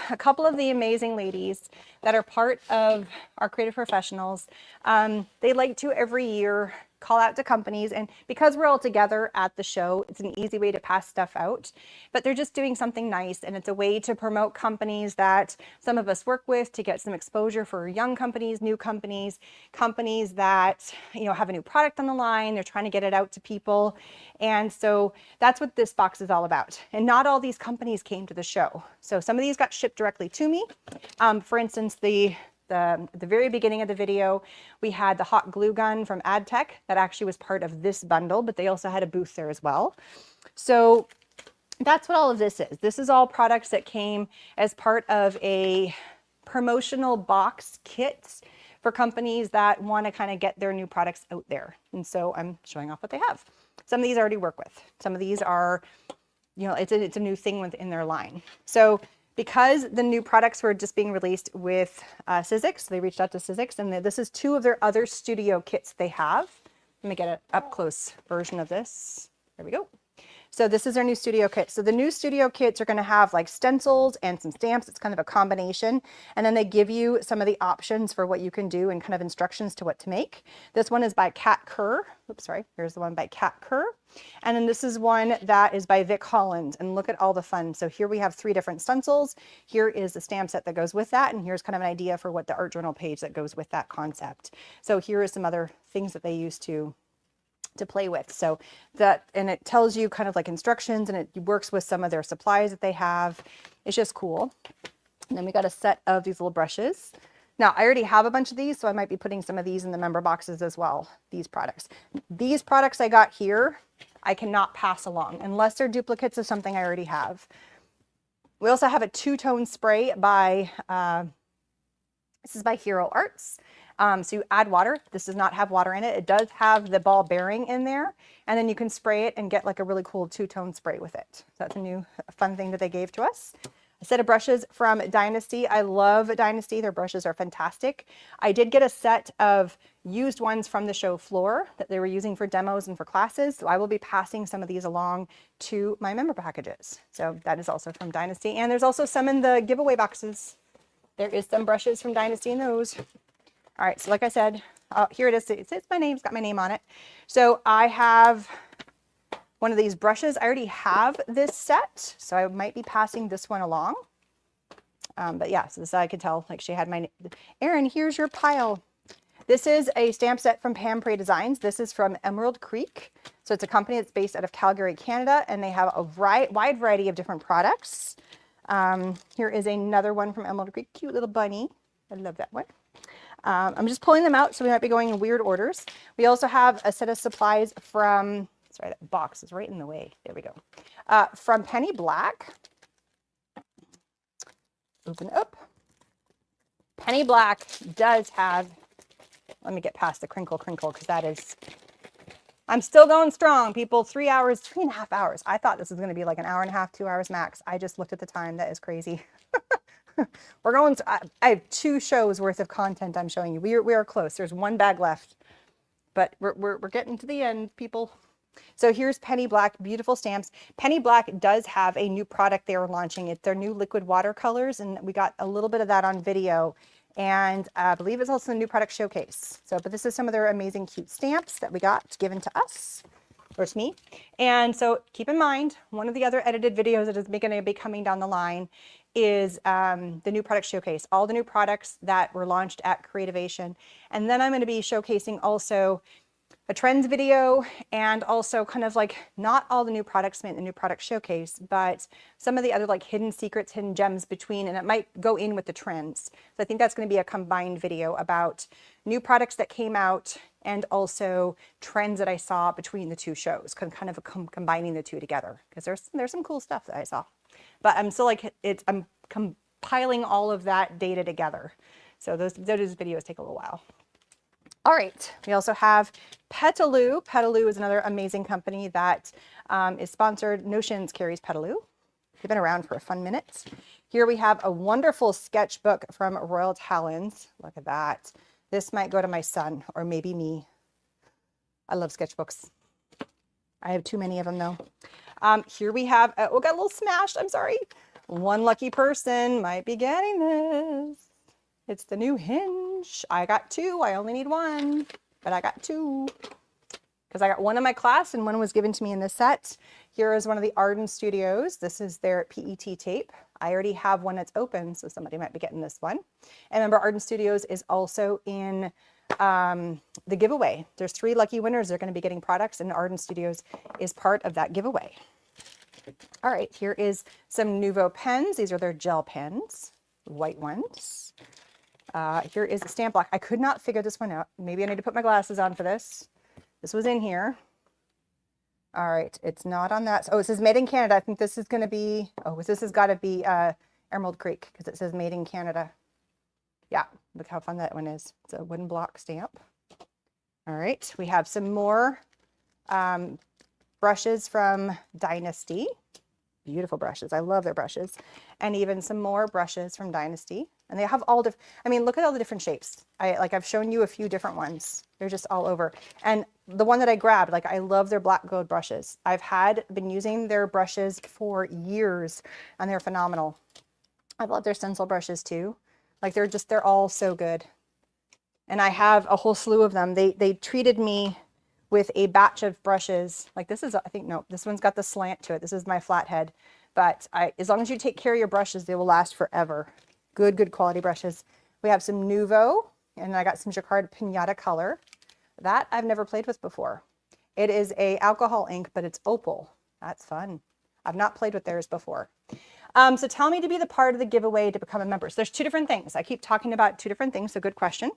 a couple of the amazing ladies that are part of our creative professionals, they like to every year call out to companies, and because we're all together at the show, it's an easy way to pass stuff out, but they're just doing something nice, and it's a way to promote companies that some of us work with to get some exposure for young companies, new companies, companies that, you know, have a new product on the line, they're trying to get it out to people. And so that's what this box is all about. And not all these companies came to the show. So some of these got shipped directly to me. For instance, at the very beginning of the video, we had the hot glue gun from AdTech that actually was part of this bundle, but they also had a booth there as well. So that's what all of this is. This is all products that came as part of a promotional box kit for companies that want to kind of get their new products out there. And so I'm showing off what they have. Some of these I already work with. Some of these are, you know, it's a new thing within their line. So because the new products were just being released with Sizzix, they reached out to Sizzix, and this is 2 of their other studio kits they have. Let me get an up-close version of this. There we go. So this is our new studio kit. So the new studio kits are going to have like stencils and some stamps. It's kind of a combination. And then they give you some of the options for what you can do and kind of instructions to what to make. This one is by Kat Kerr. Oops, sorry. Here's the one by Kat Kerr. And then this is one that is by Vic Holland. And look at all the fun. So here we have 3 different stencils. Here is the stamp set that goes with that. And here's kind of an idea for what the art journal page that goes with that concept. So here is some other things that they use to play with. So that, and it tells you kind of like instructions, and it works with some of their supplies that they have. It's just cool. And then we got a set of these little brushes. Now I already have a bunch of these, so I might be putting some of these in the member boxes as well. These products I got here, I cannot pass along unless they're duplicates of something I already have. We also have a 2-tone spray by, this is by Hero Arts. So you add water. This does not have water in it. It does have the ball bearing in there, and then you can spray it and get like a really cool 2-tone spray with it. So that's a new fun thing that they gave to us. A set of brushes from Dynasty. I love Dynasty. Their brushes are fantastic. I did get a set of used ones from the show floor that they were using for demos and for classes. So I will be passing some of these along to my member packages. So that is also from Dynasty. And there's also some in the giveaway boxes. There is some brushes from Dynasty in those. All right, so like I said, here it is. It says my name, it's got my name on it. So I have one of these brushes. I already have this set, so I might be passing this one along. But yeah, so this I could tell, like she had my name. Erin, here's your pile. This is a stamp set from Pam Prey Designs. This is from Emerald Creek. So it's a company that's based out of Calgary, Canada, and they have a wide variety of different products. Here is another one from Emerald Creek, cute little bunny. I love that one. I'm just pulling them out, so we might be going in weird orders. We also have a set of supplies from, sorry, that box is right in the way. There we go. From Penny Black. open up. Penny Black does have, let me get past the crinkle because that is, I'm still going strong, people. 3 hours, 3.5 hours. I thought this was going to be like an hour and a half, 2 hours max. I just looked at the time. That is crazy. We're going, I have 2 shows worth of content I'm showing you. We are close. There's 1 bag left, but we're getting to the end, people. So here's Penny Black, beautiful stamps. Penny Black does have a new product they are launching. It's their new liquid watercolors, and we got a little bit of that on video. And I believe it's also a new product showcase. So, but this is some of their amazing cute stamps that we got given to us, or to me. And so keep in mind, one of the other edited videos that is going to be coming down the line is the new product showcase, all the new products that were launched at Creativation. And then I'm going to be showcasing also a trends video, and also kind of like not all the new products made in the new product showcase, but some of the other like hidden secrets, hidden gems between, and it might go in with the trends. So I think that's going to be a combined video about new products that came out and also trends that I saw between the 2 shows, kind of combining the 2 together, because there's some cool stuff that I saw. But I'm still like, I'm compiling all of that data together. So those videos take a little while. All right, we also have Petaloo. Petaloo is another amazing company that is sponsored. Notions carries Petaloo. They've been around for a fun minute. Here we have a wonderful sketchbook from Royal Talons. Look at that. This might go to my son, or maybe me. I love sketchbooks. I have too many of them though. Here we have, oh, got a little smashed, I'm sorry. One lucky person might be getting this. It's the new hinge. I got 2. I only need 1, but I got 2 because I got 1 in my class and 1 was given to me in this set. Here is one of the Arden Studios. This is their PET tape. I already have one that's open, so somebody might be getting this one. And remember, Arden Studios is also in the giveaway. There's 3 lucky winners. They're going to be getting products, and Arden Studios is part of that giveaway. All right, here is some Nuvo pens. These are their gel pens, white ones. Here is a stamp block. I could not figure this one out. Maybe I need to put my glasses on for this. This was in here. All right, it's not on that. Oh, it says made in Canada. I think this is going to be, oh, this has got to be Emerald Creek because it says made in Canada. Yeah, look how fun that one is. It's a wooden block stamp. All right, we have some more brushes from Dynasty. Beautiful brushes. I love their brushes. And even some more brushes from Dynasty. And they have all different, I mean, look at all the different shapes. I've shown you a few different ones. They're just all over. And the one that I grabbed, like, I love their black gold brushes. I've been using their brushes for years and they're phenomenal. I love their stencil brushes too. Like they're all so good. And I have a whole slew of them. They treated me with a batch of brushes. Like this is, I think, no, this one's got the slant to it. This is my flathead. But as long as you take care of your brushes, they will last forever. Good quality brushes. We have some Nuvo, and I got some Jacquard Pinata color. That I've never played with before. It is a alcohol ink, but it's opal. That's fun. I've not played with theirs before. So tell me to be the part of the giveaway to become a member. So there's 2 different things. I keep talking about 2 different things, so good question.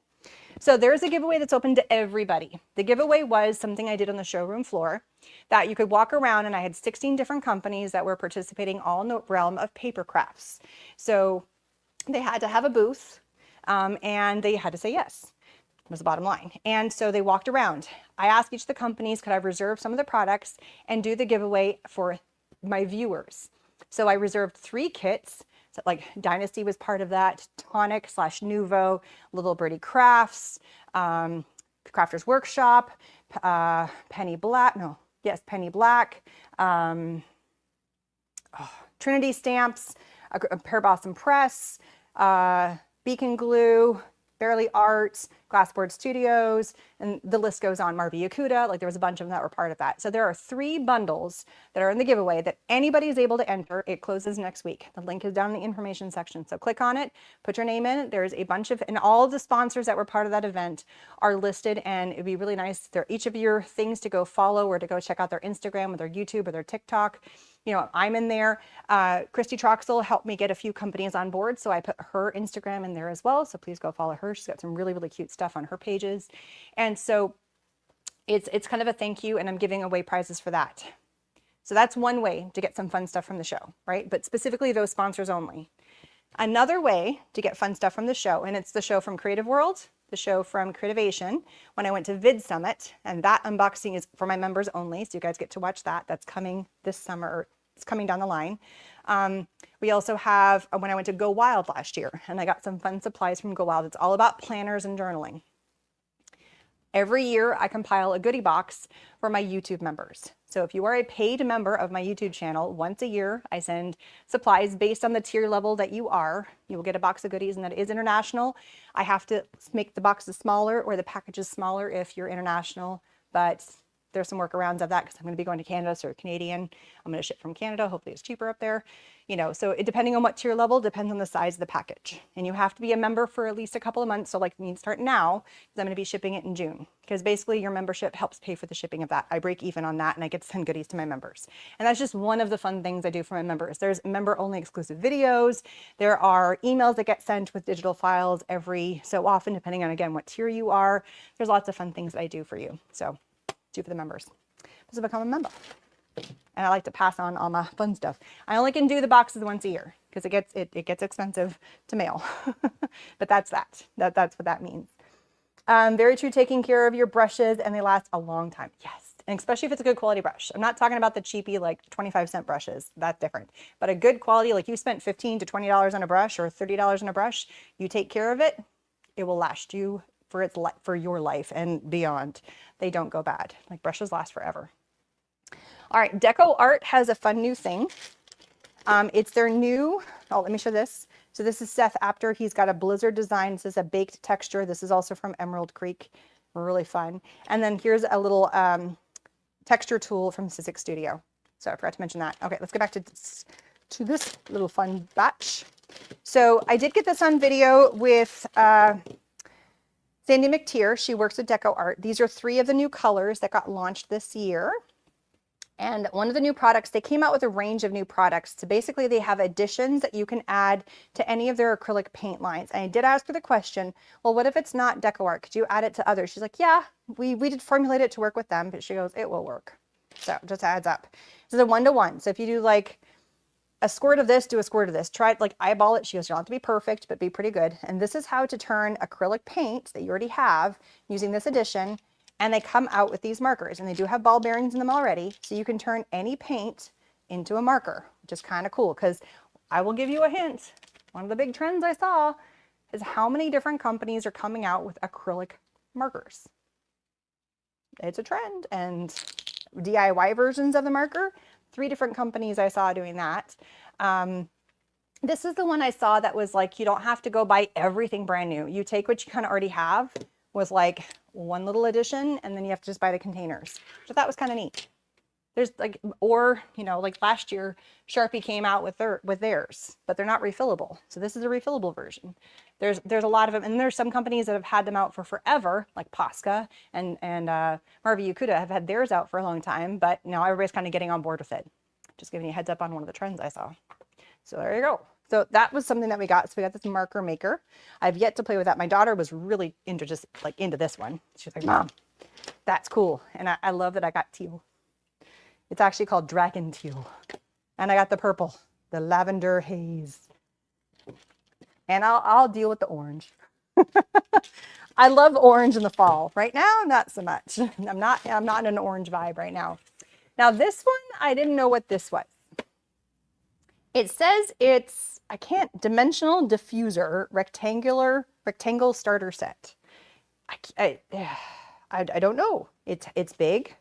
So there's a giveaway that's open to everybody. The giveaway was something I did on the showroom floor that you could walk around, and I had 16 different companies that were participating all in the realm of paper crafts. So they had to have a booth and they had to say yes. Was the bottom line. And so they walked around. I asked each of the companies, could I reserve some of the products and do the giveaway for my viewers? So I reserved 3 kits. So like Dynasty was part of that, Tonic / Nuvo, Little Birdie Crafts, Crafters Workshop, Penny Black, Trinity Stamps, Pear Blossom Press, Beacon Glue, Barely Arts, Glassboard Studios, and the list goes on. Marvi Yakuta, like there was a bunch of them that were part of that. So there are 3 bundles that are in the giveaway that anybody is able to enter. It closes next week. The link is down in the information section. So click on it, put your name in. There's a bunch of, and all of the sponsors that were part of that event are listed, and it'd be really nice. They're each of your things to go follow or to go check out their Instagram or their YouTube or their TikTok. You know, I'm in there. Christy Troxel helped me get a few companies on board, so I put her Instagram in there as well. So please go follow her. She's got some really, really cute stuff on her pages. And so it's kind of a thank you, and I'm giving away prizes for that. So that's one way to get some fun stuff from the show, right? But specifically those sponsors only. Another way to get fun stuff from the show, and it's the show from CreativeWorld, the show from Creativation, when I went to Vid Summit, and that unboxing is for my members only, so you guys get to watch that. That's coming this summer, or it's coming down the line. We also have, when I went to Go Wild last year, and I got some fun supplies from Go Wild. It's all about planners and journaling. Every year I compile a goodie box for my YouTube members. So if you are a paid member of my YouTube channel, once a year I send supplies based on the tier level that you are. You will get a box of goodies, and that is international. I have to make the boxes smaller or the packages smaller if you're international, but there's some workarounds of that because I'm going to be going to Canada, so Canadian. I'm going to ship from Canada. Hopefully it's cheaper up there. You know, so it, depending on what tier level, depends on the size of the package. And you have to be a member for at least a couple of months. So like me, start now, because I'm going to be shipping it in June. Because basically your membership helps pay for the shipping of that. I break even on that, and I get to send goodies to my members. And that's just one of the fun things I do for my members. There's member-only exclusive videos. There are emails that get sent with digital files every so often, depending on, again, what tier you are. There's lots of fun things that I do for you. So do for the members. So become a member. And I like to pass on all my fun stuff. I only can do the boxes once a year because it gets expensive to mail. But that's what that means. Very true, taking care of your brushes, and they last a long time. Yes. And especially if it's a good quality brush. I'm not talking about the cheapy, like 25-cent brushes. That's different. But a good quality, like you spent $15 to $20 on a brush or $30 on a brush, you take care of it, it will last you for your life and beyond. They don't go bad. Like brushes last forever. All right, Deco Art has a fun new thing. It's their new, let me show this. So this is Seth Apter. He's got a blizzard design. This is a baked texture. This is also from Emerald Creek. Really fun. And then here's a little texture tool from Sizzix Studio. So I forgot to mention that. Okay, let's get back to this little fun batch. So I did get this on video with Sandy McTeer. She works with Deco Art. These are 3 of the new colors that got launched this year. And one of the new products, they came out with a range of new products. So basically they have additions that you can add to any of their acrylic paint lines. And I did ask her the question, well, what if it's not Deco Art? Could you add it to others? She's like, yeah, we did formulate it to work with them, but she goes, it will work. So it just adds up. This is a 1-to-1. So if you do like a squirt of this, do a squirt of this. Try it, like eyeball it. She goes, you don't have to be perfect, but be pretty good. And this is how to turn acrylic paint that you already have using this addition. And they come out with these markers, and they do have ball bearings in them already. So you can turn any paint into a marker, which is kind of cool, because I will give you a hint. One of the big trends I saw is how many different companies are coming out with acrylic markers. It's a trend. And DIY versions of the marker, 3 different companies I saw doing that. This is the one I saw that was like, you don't have to go buy everything brand new. You take what you kind of already have with like one little addition, and then you have to just buy the containers. So that was kind of neat. There's like, or, you know, like last year, Sharpie came out with theirs, but they're not refillable. So this is a refillable version. There's a lot of them, and there's some companies that have had them out for forever, like Posca and Marvy Yakuta have had theirs out for a long time, but now everybody's kind of getting on board with it. Just giving you a heads up on one of the trends I saw. So there you go. So that was something that we got. So we got this marker maker. I've yet to play with that. My daughter was really into this one. She's like, Mom, that's cool. And I love that I got teal. It's actually called Dragon Teal. And I got the purple, the lavender haze. And I'll deal with the orange. I love orange in the fall. Right now, not so much. I'm not in an orange vibe right now. Now this one, I didn't know what this was. It says it's, dimensional diffuser, rectangle starter set. I don't know. It's big.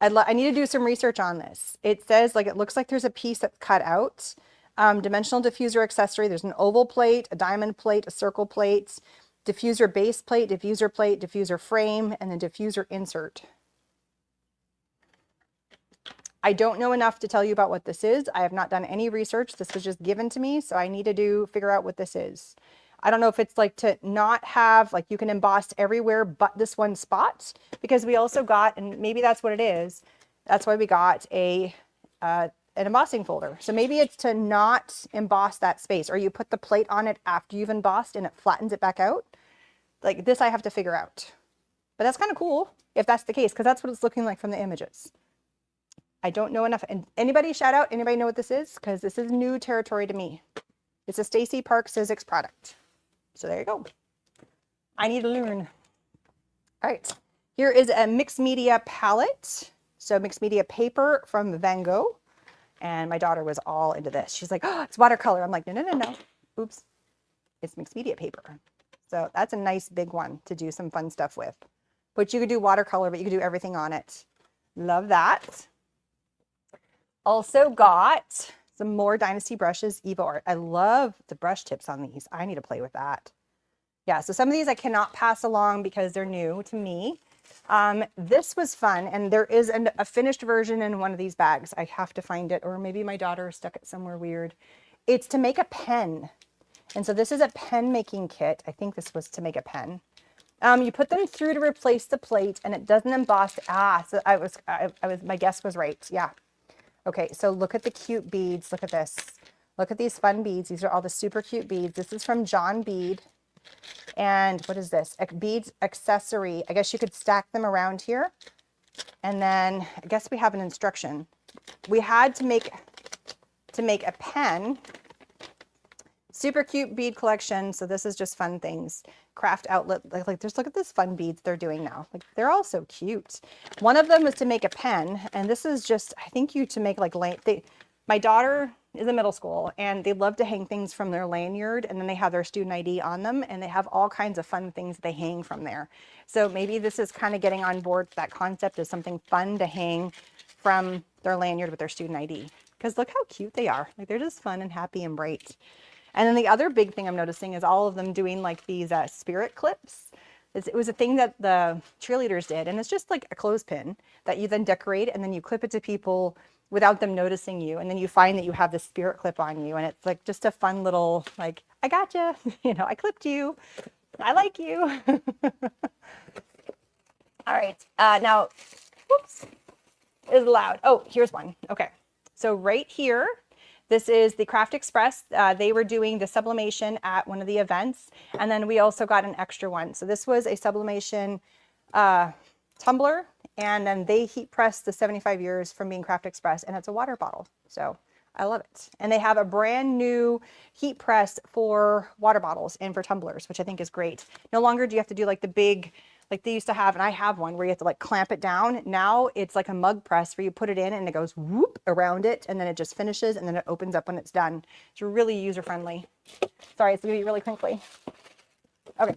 I need to do some research on this. It says, like, it looks like there's a piece that's cut out. Dimensional diffuser accessory. There's an oval plate, a diamond plate, a circle plate, diffuser base plate, diffuser frame, and then diffuser insert. I don't know enough to tell you about what this is. I have not done any research. This was just given to me, so I need to figure out what this is. I don't know if it's like to not have, like, you can emboss everywhere but this one spot, because we also got, and maybe that's what it is, that's why we got an embossing folder. So maybe it's to not emboss that space, or you put the plate on it after you've embossed and it flattens it back out. Like this I have to figure out. But that's kind of cool if that's the case, because that's what it's looking like from the images. I don't know enough. And anybody shout out, anybody know what this is? Because this is new territory to me. It's a Stacy Park Sizzix product. So there you go. I need to learn. All right, here is a mixed media palette. So mixed media paper from Van Gogh. And my daughter was all into this. She's like, oh, it's watercolor. I'm like, no, no, no, no. Oops. It's mixed media paper. So that's a nice big one to do some fun stuff with. But you could do watercolor, but you could do everything on it. Love that. Also got some more Dynasty brushes, Evo Art. I love the brush tips on these. I need to play with that. Yeah, so some of these I cannot pass along because they're new to me. This was fun, and there is a finished version in one of these bags. I have to find it, or maybe my daughter stuck it somewhere weird. It's to make a pen. And so this is a pen making kit. I think this was to make a pen. You put them through to replace the plate, and it doesn't emboss. So my guess was right. Yeah. Okay, so look at the cute beads. Look at this. Look at these fun beads. These are all the super cute beads. This is from John Bead. And what is this? A beads accessory. I guess you could stack them around here. And then I guess we have an instruction. We had to make a pen. Super cute bead collection. So this is just fun things. Craft outlet. Like just look at this fun beads they're doing now. Like they're all so cute. One of them was to make a pen. And this is just, I think to make like, my daughter is in middle school and they love to hang things from their lanyard, and then they have their student ID on them, and they have all kinds of fun things they hang from there. So maybe this is kind of getting on board that concept of something fun to hang from their lanyard with their student ID. Because look how cute they are. Like they're just fun and happy and bright. And then the other big thing I'm noticing is all of them doing like these spirit clips. It was a thing that the cheerleaders did, and it's just like a clothespin that you then decorate, and then you clip it to people without them noticing you. And then you find that you have this spirit clip on you, and it's like just a fun little, like, I gotcha, I clipped you. I like you. All right, now, whoops, is loud. Oh, here's one. Okay, so right here, this is the Craft Express. They were doing the sublimation at one of the events, and then we also got an extra one. So this was a sublimation tumbler, and then they heat pressed the 75 years from being Craft Express, and it's a water bottle. So I love it. And they have a brand new heat press for water bottles and for tumblers, which I think is great. No longer do you have to do like the big, like they used to have, and I have one where you have to like clamp it down. Now it's like a mug press where you put it in and it goes whoop around it, and then it just finishes, and then it opens up when it's done. It's really user friendly. Sorry, it's gonna be really crinkly. Okay.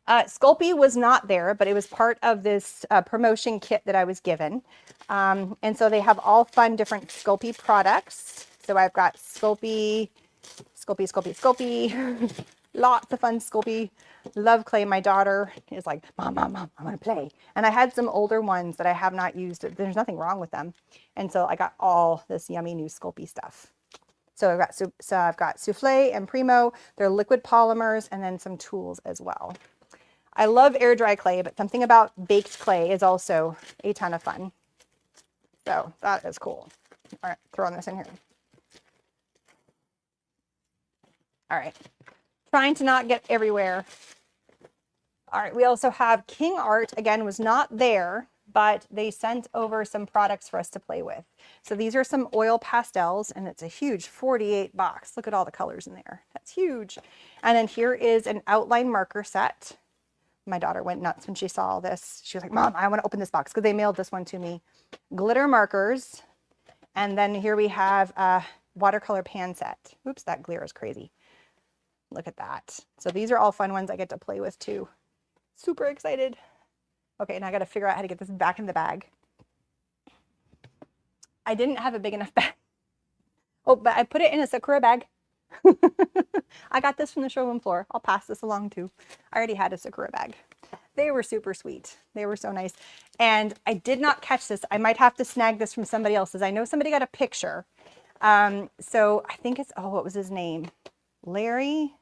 Sculpey was not there, but it was part of this promotion kit that I was given. And so they have all fun different Sculpey products. So I've got Sculpey, lots of fun Sculpey. Love clay. My daughter is like, Mom, I want to play. And I had some older ones that I have not used. There's nothing wrong with them. And so I got all this yummy new Sculpey stuff. So I've got Souffle and Primo. They're liquid polymers, and then some tools as well. I love air dry clay, but something about baked clay is also a ton of fun. So that is cool. All right, throwing this in here. All right, trying to not get everywhere. All right, we also have King Art. Again, was not there, but they sent over some products for us to play with. So these are some oil pastels, and it's a huge 48 box. Look at all the colors in there. That's huge. And then here is an outline marker set. My daughter went nuts when she saw all this. She was like, Mom, I want to open this box, because they mailed this one to me. Glitter markers. And then here we have a watercolor pan set. Oops, that glare is crazy. Look at that. So these are all fun ones I get to play with too. Super excited. Okay, now I got to figure out how to get this back in the bag. I didn't have a big enough bag. Oh, but I put it in a Sakura bag. I got this from the showroom floor. I'll pass this along too. I already had a Sakura bag. They were super sweet. They were so nice. And I did not catch this. I might have to snag this from somebody else's. I know somebody got a picture. So I think it's, oh, what was his name? Larry?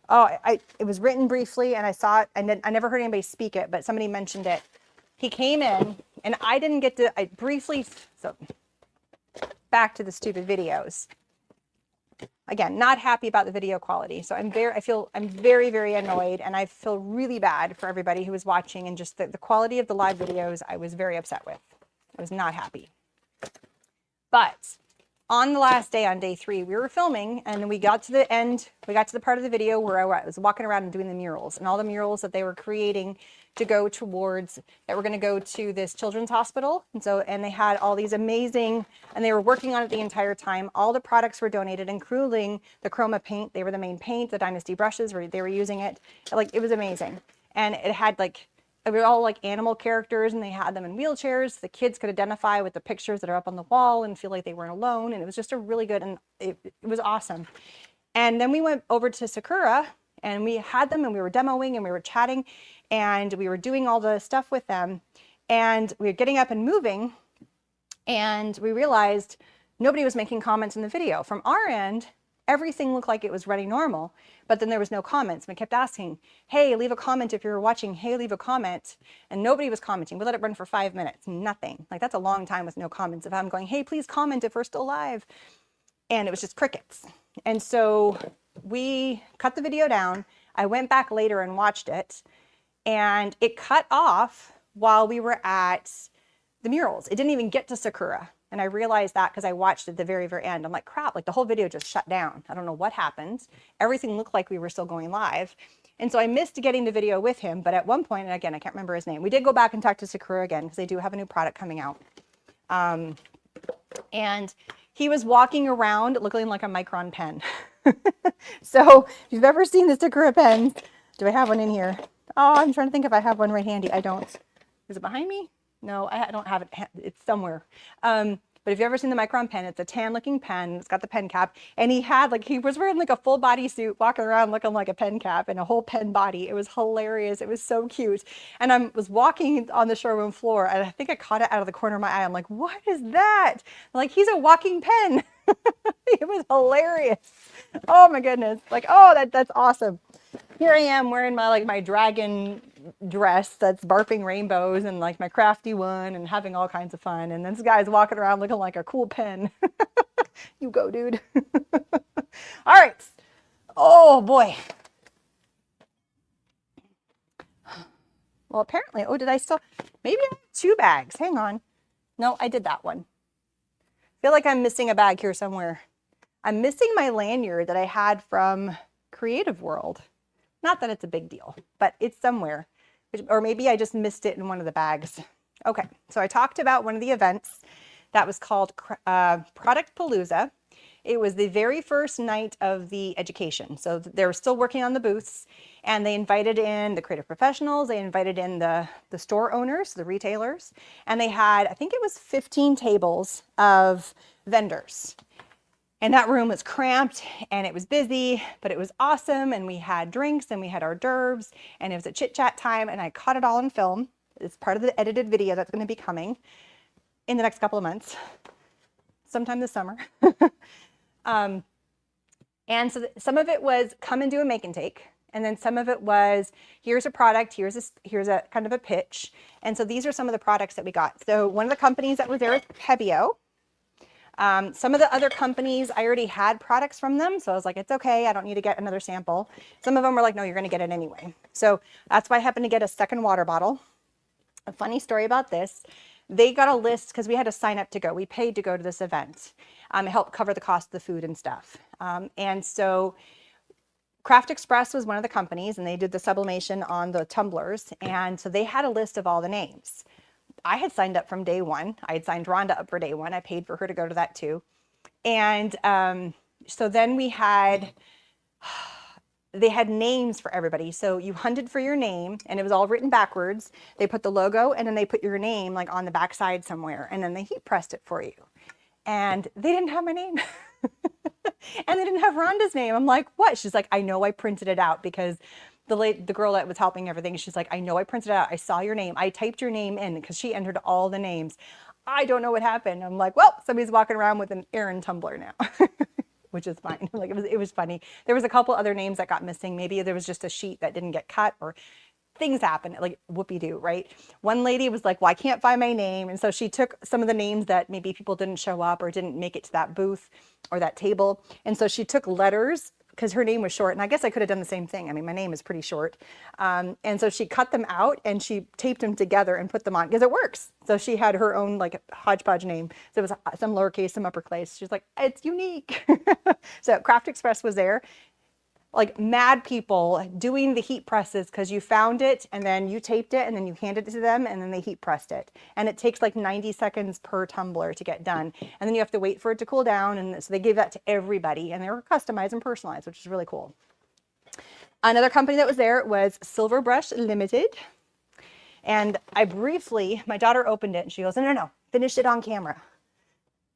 Oh, it was written briefly, and I saw it, and I never heard anybody speak it, but somebody mentioned it. He came in, and I didn't get to, so back to the stupid videos. Again, not happy about the video quality. So I'm very, very annoyed, and I feel really bad for everybody who was watching, and just the quality of the live videos, I was very upset with. I was not happy. But on the last day, on day 3, we were filming and we got to the end. We got to the part of the video where I was walking around and doing the murals, and all the murals that they were creating to go towards, that were going to go to this children's hospital. And they had all these amazing, and they were working on it the entire time. All the products were donated, including the chroma paint. They were the main paint, the Dynasty brushes, they were using it. Like, it was amazing. And it had like, it was all like animal characters, and they had them in wheelchairs. The kids could identify with the pictures that are up on the wall and feel like they weren't alone. And it was just a really good, and it was awesome. And then we went over to Sakura, and we had them, and we were demoing, and we were chatting, and we were doing all the stuff with them, and we were getting up and moving, and we realized nobody was making comments in the video. From our end, everything looked like it was running normal, but then there was no comments. We kept asking, hey, leave a comment if you're watching. Hey, leave a comment. And nobody was commenting. We let it run for 5 minutes. Nothing. Like, that's a long time with no comments. If I'm going, hey, please comment if we're still live. And it was just crickets. And so we cut the video down. I went back later and watched it, and it cut off while we were at the murals. It didn't even get to Sakura. And I realized that because I watched at the very, very end. I'm like, crap, like the whole video just shut down. I don't know what happened. Everything looked like we were still going live. And so I missed getting the video with him. But at one point, and again, I can't remember his name, we did go back and talk to Sakura again because they do have a new product coming out. And he was walking around looking like a Micron pen. So if you've ever seen the Sakura pens, do I have one in here? Oh, I'm trying to think if I have one right handy. I don't. Is it behind me? No, I don't have it. It's somewhere. But if you've ever seen the Micron pen, it's a tan looking pen. It's got the pen cap. And he was wearing like a full body suit, walking around looking like a pen cap and a whole pen body. It was hilarious. It was so cute. And I was walking on the showroom floor, and I think I caught it out of the corner of my eye. I'm like, what is that? I'm like, he's a walking pen. It was hilarious. Oh my goodness. Like, oh, that's awesome. Here I am wearing my dragon dress that's barfing rainbows, and like my crafty one, and having all kinds of fun. And this guy's walking around looking like a cool pen. You go, dude. All right. Oh boy. Well, apparently, maybe I have 2 bags. Hang on. No, I did that one. I feel like I'm missing a bag here somewhere. I'm missing my lanyard that I had from CreativeWorld. Not that it's a big deal, but it's somewhere. Or maybe I just missed it in one of the bags. Okay, so I talked about one of the events that was called Product Palooza. It was the very first night of the education. So they were still working on the booths, and they invited in the creative professionals, they invited in the store owners, the retailers, and they had, I think it was 15 tables of vendors. And that room was cramped, and it was busy, but it was awesome. And we had drinks, and we had hors d'oeuvres, and it was a chit chat time. And I caught it all on film. It's part of the edited video that's going to be coming in the next couple of months, sometime this summer. And so some of it was come and do a make and take. And then some of it was, here's a product, here's a kind of a pitch. And so these are some of the products that we got. So one of the companies that was there was Pebeo. Some of the other companies, I already had products from them. So I was like, it's okay. I don't need to get another sample. Some of them were like, no, you're going to get it anyway. So that's why I happened to get a second water bottle. A funny story about this. They got a list because we had to sign up to go. We paid to go to this event. It helped cover the cost of the food and stuff. And so Craft Express was one of the companies, and they did the sublimation on the tumblers. And so they had a list of all the names. I had signed up from day one. I had signed Rhonda up for day one. I paid for her to go to that too. And so then they had names for everybody. So you hunted for your name, and it was all written backwards. They put the logo, and then they put your name like on the back side somewhere, and then they heat pressed it for you. And they didn't have my name. And they didn't have Rhonda's name. I'm like, what? She's like, I know I printed it out because the girl that was helping everything, she's like, I know I printed it out. I saw your name. I typed your name in because she entered all the names. I don't know what happened. I'm like, well, somebody's walking around with an Erin tumbler now, which is fine. Like it was funny. There was a couple other names that got missing. Maybe there was just a sheet that didn't get cut, or things happen, like whoopee-doo, right? One lady was like, well, I can't find my name. And so she took some of the names that maybe people didn't show up or didn't make it to that booth or that table. And so she took letters because her name was short, and I guess I could have done the same thing. I mean, my name is pretty short. And so she cut them out and she taped them together and put them on because it works. So she had her own like hodgepodge name. So it was some lowercase, some uppercase. She's like, it's unique. So Craft Express was there. Like mad people doing the heat presses because you found it and then you taped it and then you handed it to them and then they heat pressed it. And it takes like 90 seconds per tumbler to get done. And then you have to wait for it to cool down. And so they gave that to everybody and they were customized and personalized, which is really cool. Another company that was there was Silver Brush Limited. And I briefly, my daughter opened it and she goes, no, finish it on camera.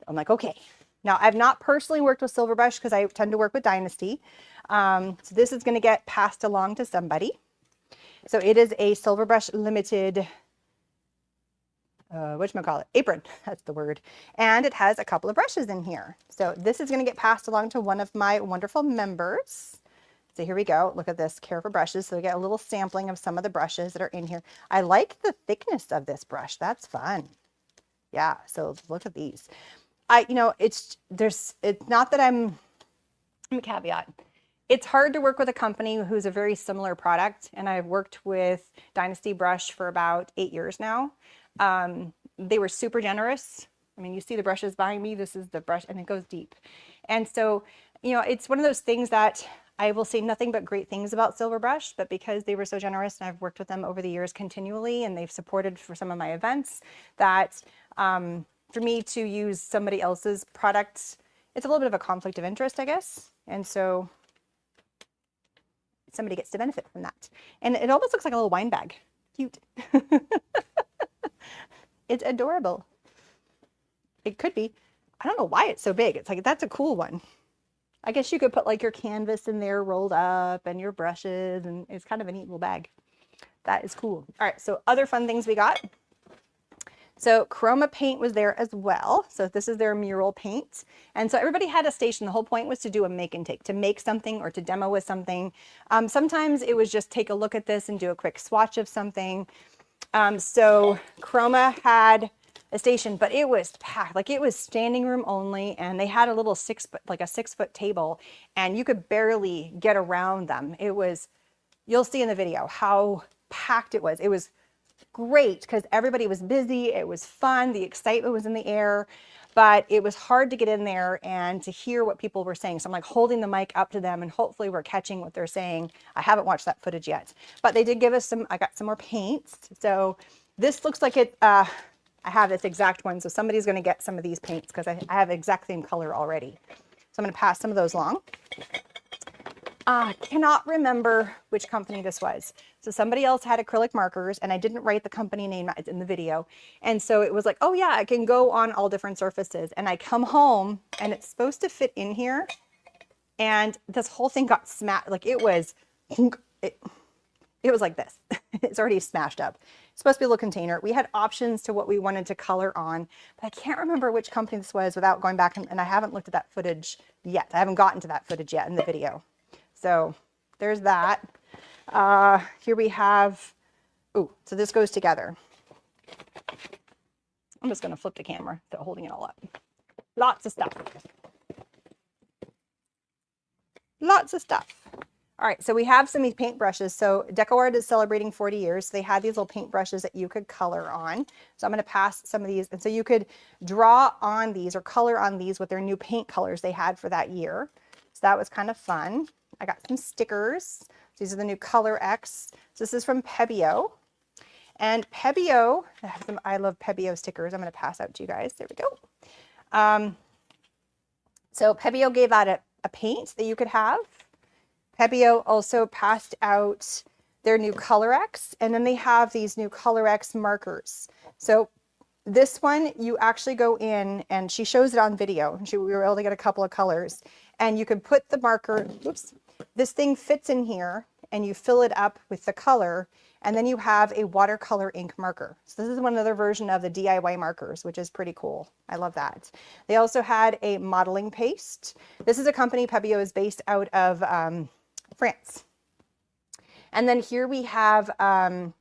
I'm like, okay. Now I've not personally worked with Silver Brush because I tend to work with Dynasty. So this is going to get passed along to somebody. So it is a Silver Brush Limited, whatchamacallit, apron, that's the word. And it has a couple of brushes in here. So this is going to get passed along to one of my wonderful members. So here we go. Look at this, care for brushes. So we get a little sampling of some of the brushes that are in here. I like the thickness of this brush. That's fun. Yeah. So look at these. It's not that I'm a caveat. It's hard to work with a company who's a very similar product. And I've worked with Dynasty Brush for about 8 years now. They were super generous. I mean, you see the brushes behind me. This is the brush and it goes deep. And so, it's one of those things that I will say nothing but great things about Silver Brush, but because they were so generous and I've worked with them over the years continually and they've supported for some of my events, that for me to use somebody else's product, it's a little bit of a conflict of interest, I guess. And so somebody gets to benefit from that. And it almost looks like a little wine bag. Cute. It's adorable. It could be. I don't know why it's so big. It's like, that's a cool one. I guess you could put like your canvas in there rolled up and your brushes, and it's kind of a neat little bag. That is cool. All right, so other fun things we got. So Chroma paint was there as well. So this is their mural paint. And so everybody had a station. The whole point was to do a make and take, to make something or to demo with something. Sometimes it was just take a look at this and do a quick swatch of something. So Chroma had a station, but it was packed. Like it was standing room only. And they had a little 6-foot table and you could barely get around them. It was, you'll see in the video how packed it was. It was great because everybody was busy. It was fun. The excitement was in the air, but it was hard to get in there and to hear what people were saying. So I'm like holding the mic up to them and hopefully we're catching what they're saying. I haven't watched that footage yet, but they did give us I got some more paints. So this looks like it, I have this exact one. So somebody's going to get some of these paints because I have the exact same color already. So I'm going to pass some of those along. Cannot remember which company this was. So somebody else had acrylic markers and I didn't write the company name in the video. And so it was like, oh yeah, it can go on all different surfaces. And I come home and it's supposed to fit in here. And this whole thing got smashed. Like it was like this. It's already smashed up. It's supposed to be a little container. We had options to what we wanted to color on, but I can't remember which company this was without going back and I haven't looked at that footage yet. I haven't gotten to that footage yet in the video. So there's that. Here we have, so this goes together. I'm just going to flip the camera, so holding it all up. Lots of stuff. Lots of stuff. All right, so we have some of these paint brushes. So Decorative is celebrating 40 years. So they had these little paint brushes that you could color on. So I'm going to pass some of these. And so you could draw on these or color on these with their new paint colors they had for that year. So that was kind of fun. I got some stickers. These are the new Color X. So this is from Pebeo. And Pebeo, I love Pebeo stickers. I'm going to pass out to you guys. There we go. So Pebeo gave out a paint that you could have. Pebeo also passed out their new Color X. And then they have these new Color X markers. So this one, you actually go in and she shows it on video. We were able to get a couple of colors. And you could put the marker, oops, this thing fits in here and you fill it up with the color and then you have a watercolor ink marker. So this is one other version of the DIY markers, which is pretty cool. I love that. They also had a modeling paste. This is a company, Pebeo is based out of France. And then here we have the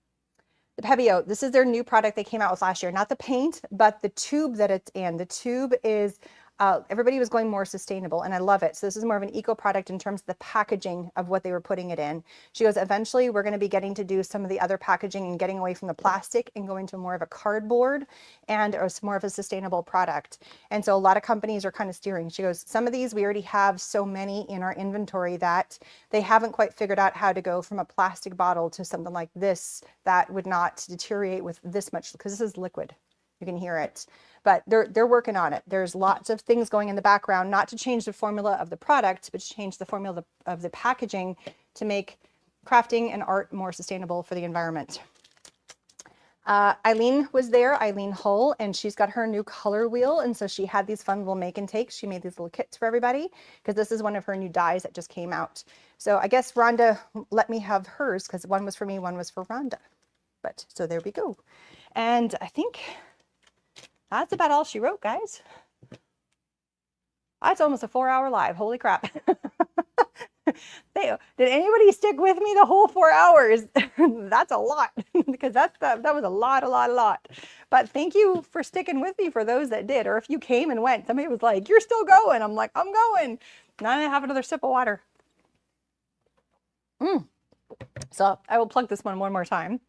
Pebeo. This is their new product they came out with last year. Not the paint, but the tube that it's in. The tube is everybody was going more sustainable, and I love it. So this is more of an eco product in terms of the packaging of what they were putting it in. She goes, eventually we're going to be getting to do some of the other packaging and getting away from the plastic and going to more of a cardboard and or more of a sustainable product. And so a lot of companies are kind of steering. She goes, some of these we already have so many in our inventory that they haven't quite figured out how to go from a plastic bottle to something like this that would not deteriorate with this much, because this is liquid. You can hear it, but they're working on it. There's lots of things going in the background, not to change the formula of the product, but to change the formula of the packaging to make crafting and art more sustainable for the environment. Eileen was there, Eileen Hull, and she's got her new color wheel. And so she had these fun little make and takes. She made these little kits for everybody because this is one of her new dies that just came out. So I guess Rhonda let me have hers because one was for me, one was for Rhonda. But so there we go. And I think that's about all she wrote, guys. That's almost a 4-hour live. Holy crap. Did anybody stick with me the whole 4 hours? That's a lot because that was a lot. But thank you for sticking with me for those that did. Or if you came and went, somebody was like, you're still going. I'm like, I'm going. Now I have another sip of water. So I will plug this one more time.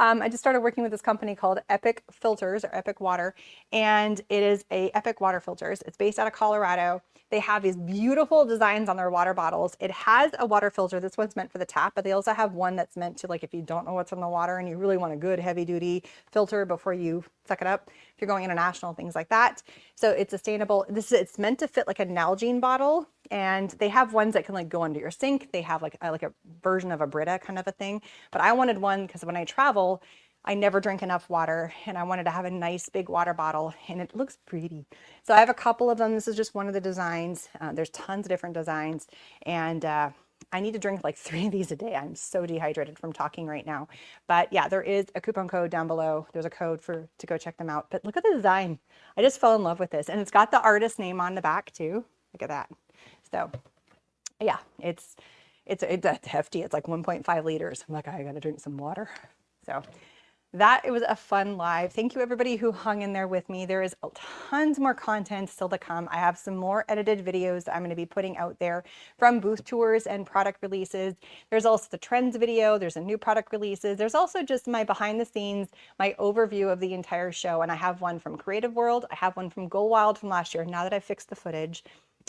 I just started working with this company called Epic Filters or Epic Water, and it is a Epic water filters. It's based out of Colorado. They have these beautiful designs on their water bottles. It has a water filter. This one's meant for the tap, but they also have one that's meant to, like, if you don't know what's in the water and you really want a good heavy duty filter before you suck it up, if you're going international, things like that. So it's sustainable. It's meant to fit like a Nalgene bottle. And they have ones that can like go under your sink. They have like a version of a Brita kind of a thing. But I wanted one because when I travel, I never drink enough water and I wanted to have a nice big water bottle and it looks pretty. So I have a couple of them. This is just one of the designs. There's tons of different designs and I need to drink like 3 of these a day. I'm so dehydrated from talking right now. But yeah, there is a coupon code down below. There's a code to go check them out. But look at the design. I just fell in love with this and it's got the artist name on the back too. Look at that. So yeah, it's hefty. It's like 1.5 liters. I'm like, I gotta drink some water. So it was a fun live. Thank you everybody who hung in there with me. There is tons more content still to come. I have some more edited videos that I'm going to be putting out there from booth tours and product releases. There's also the trends video. There's a new product releases. There's also just my behind the scenes, my overview of the entire show. And I have one from CreativeWorld. I have one from Go Wild from last year. Now that I've fixed the footage.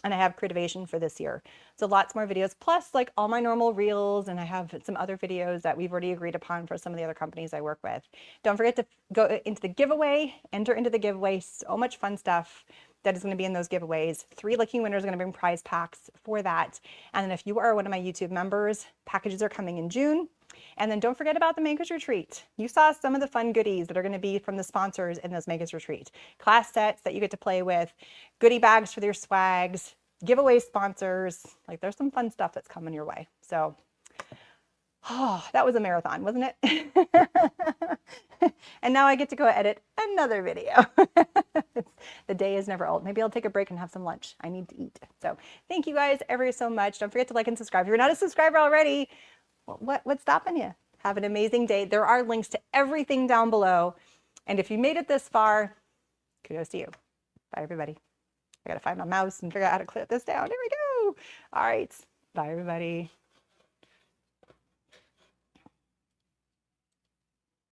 And I have Creativation for this year. So lots more videos, plus like all my normal reels, and I have some other videos that we've already agreed upon for some of the other companies I work with. Don't forget to go into the giveaway, enter into the giveaway. So much fun stuff that is going to be in those giveaways. 3 lucky winners are going to bring prize packs for that. And then if you are one of my YouTube members, packages are coming in June. And then don't forget about the Makers Retreat. You saw some of the fun goodies that are going to be from the sponsors in this Makers Retreat. Class sets that you get to play with, goodie bags for your swags, giveaway sponsors. Like there's some fun stuff that's coming your way. So, that was a marathon, wasn't it? And now I get to go edit another video. The day is never old. Maybe I'll take a break and have some lunch. I need to eat. So thank you guys ever so much. Don't forget to like and subscribe. If you're not a subscriber already, what's stopping you? Have an amazing day. There are links to everything down below. And if you made it this far, kudos to you. Bye, everybody. I got to find my mouse and figure out how to clip this down. There we go. All right. Bye, everybody.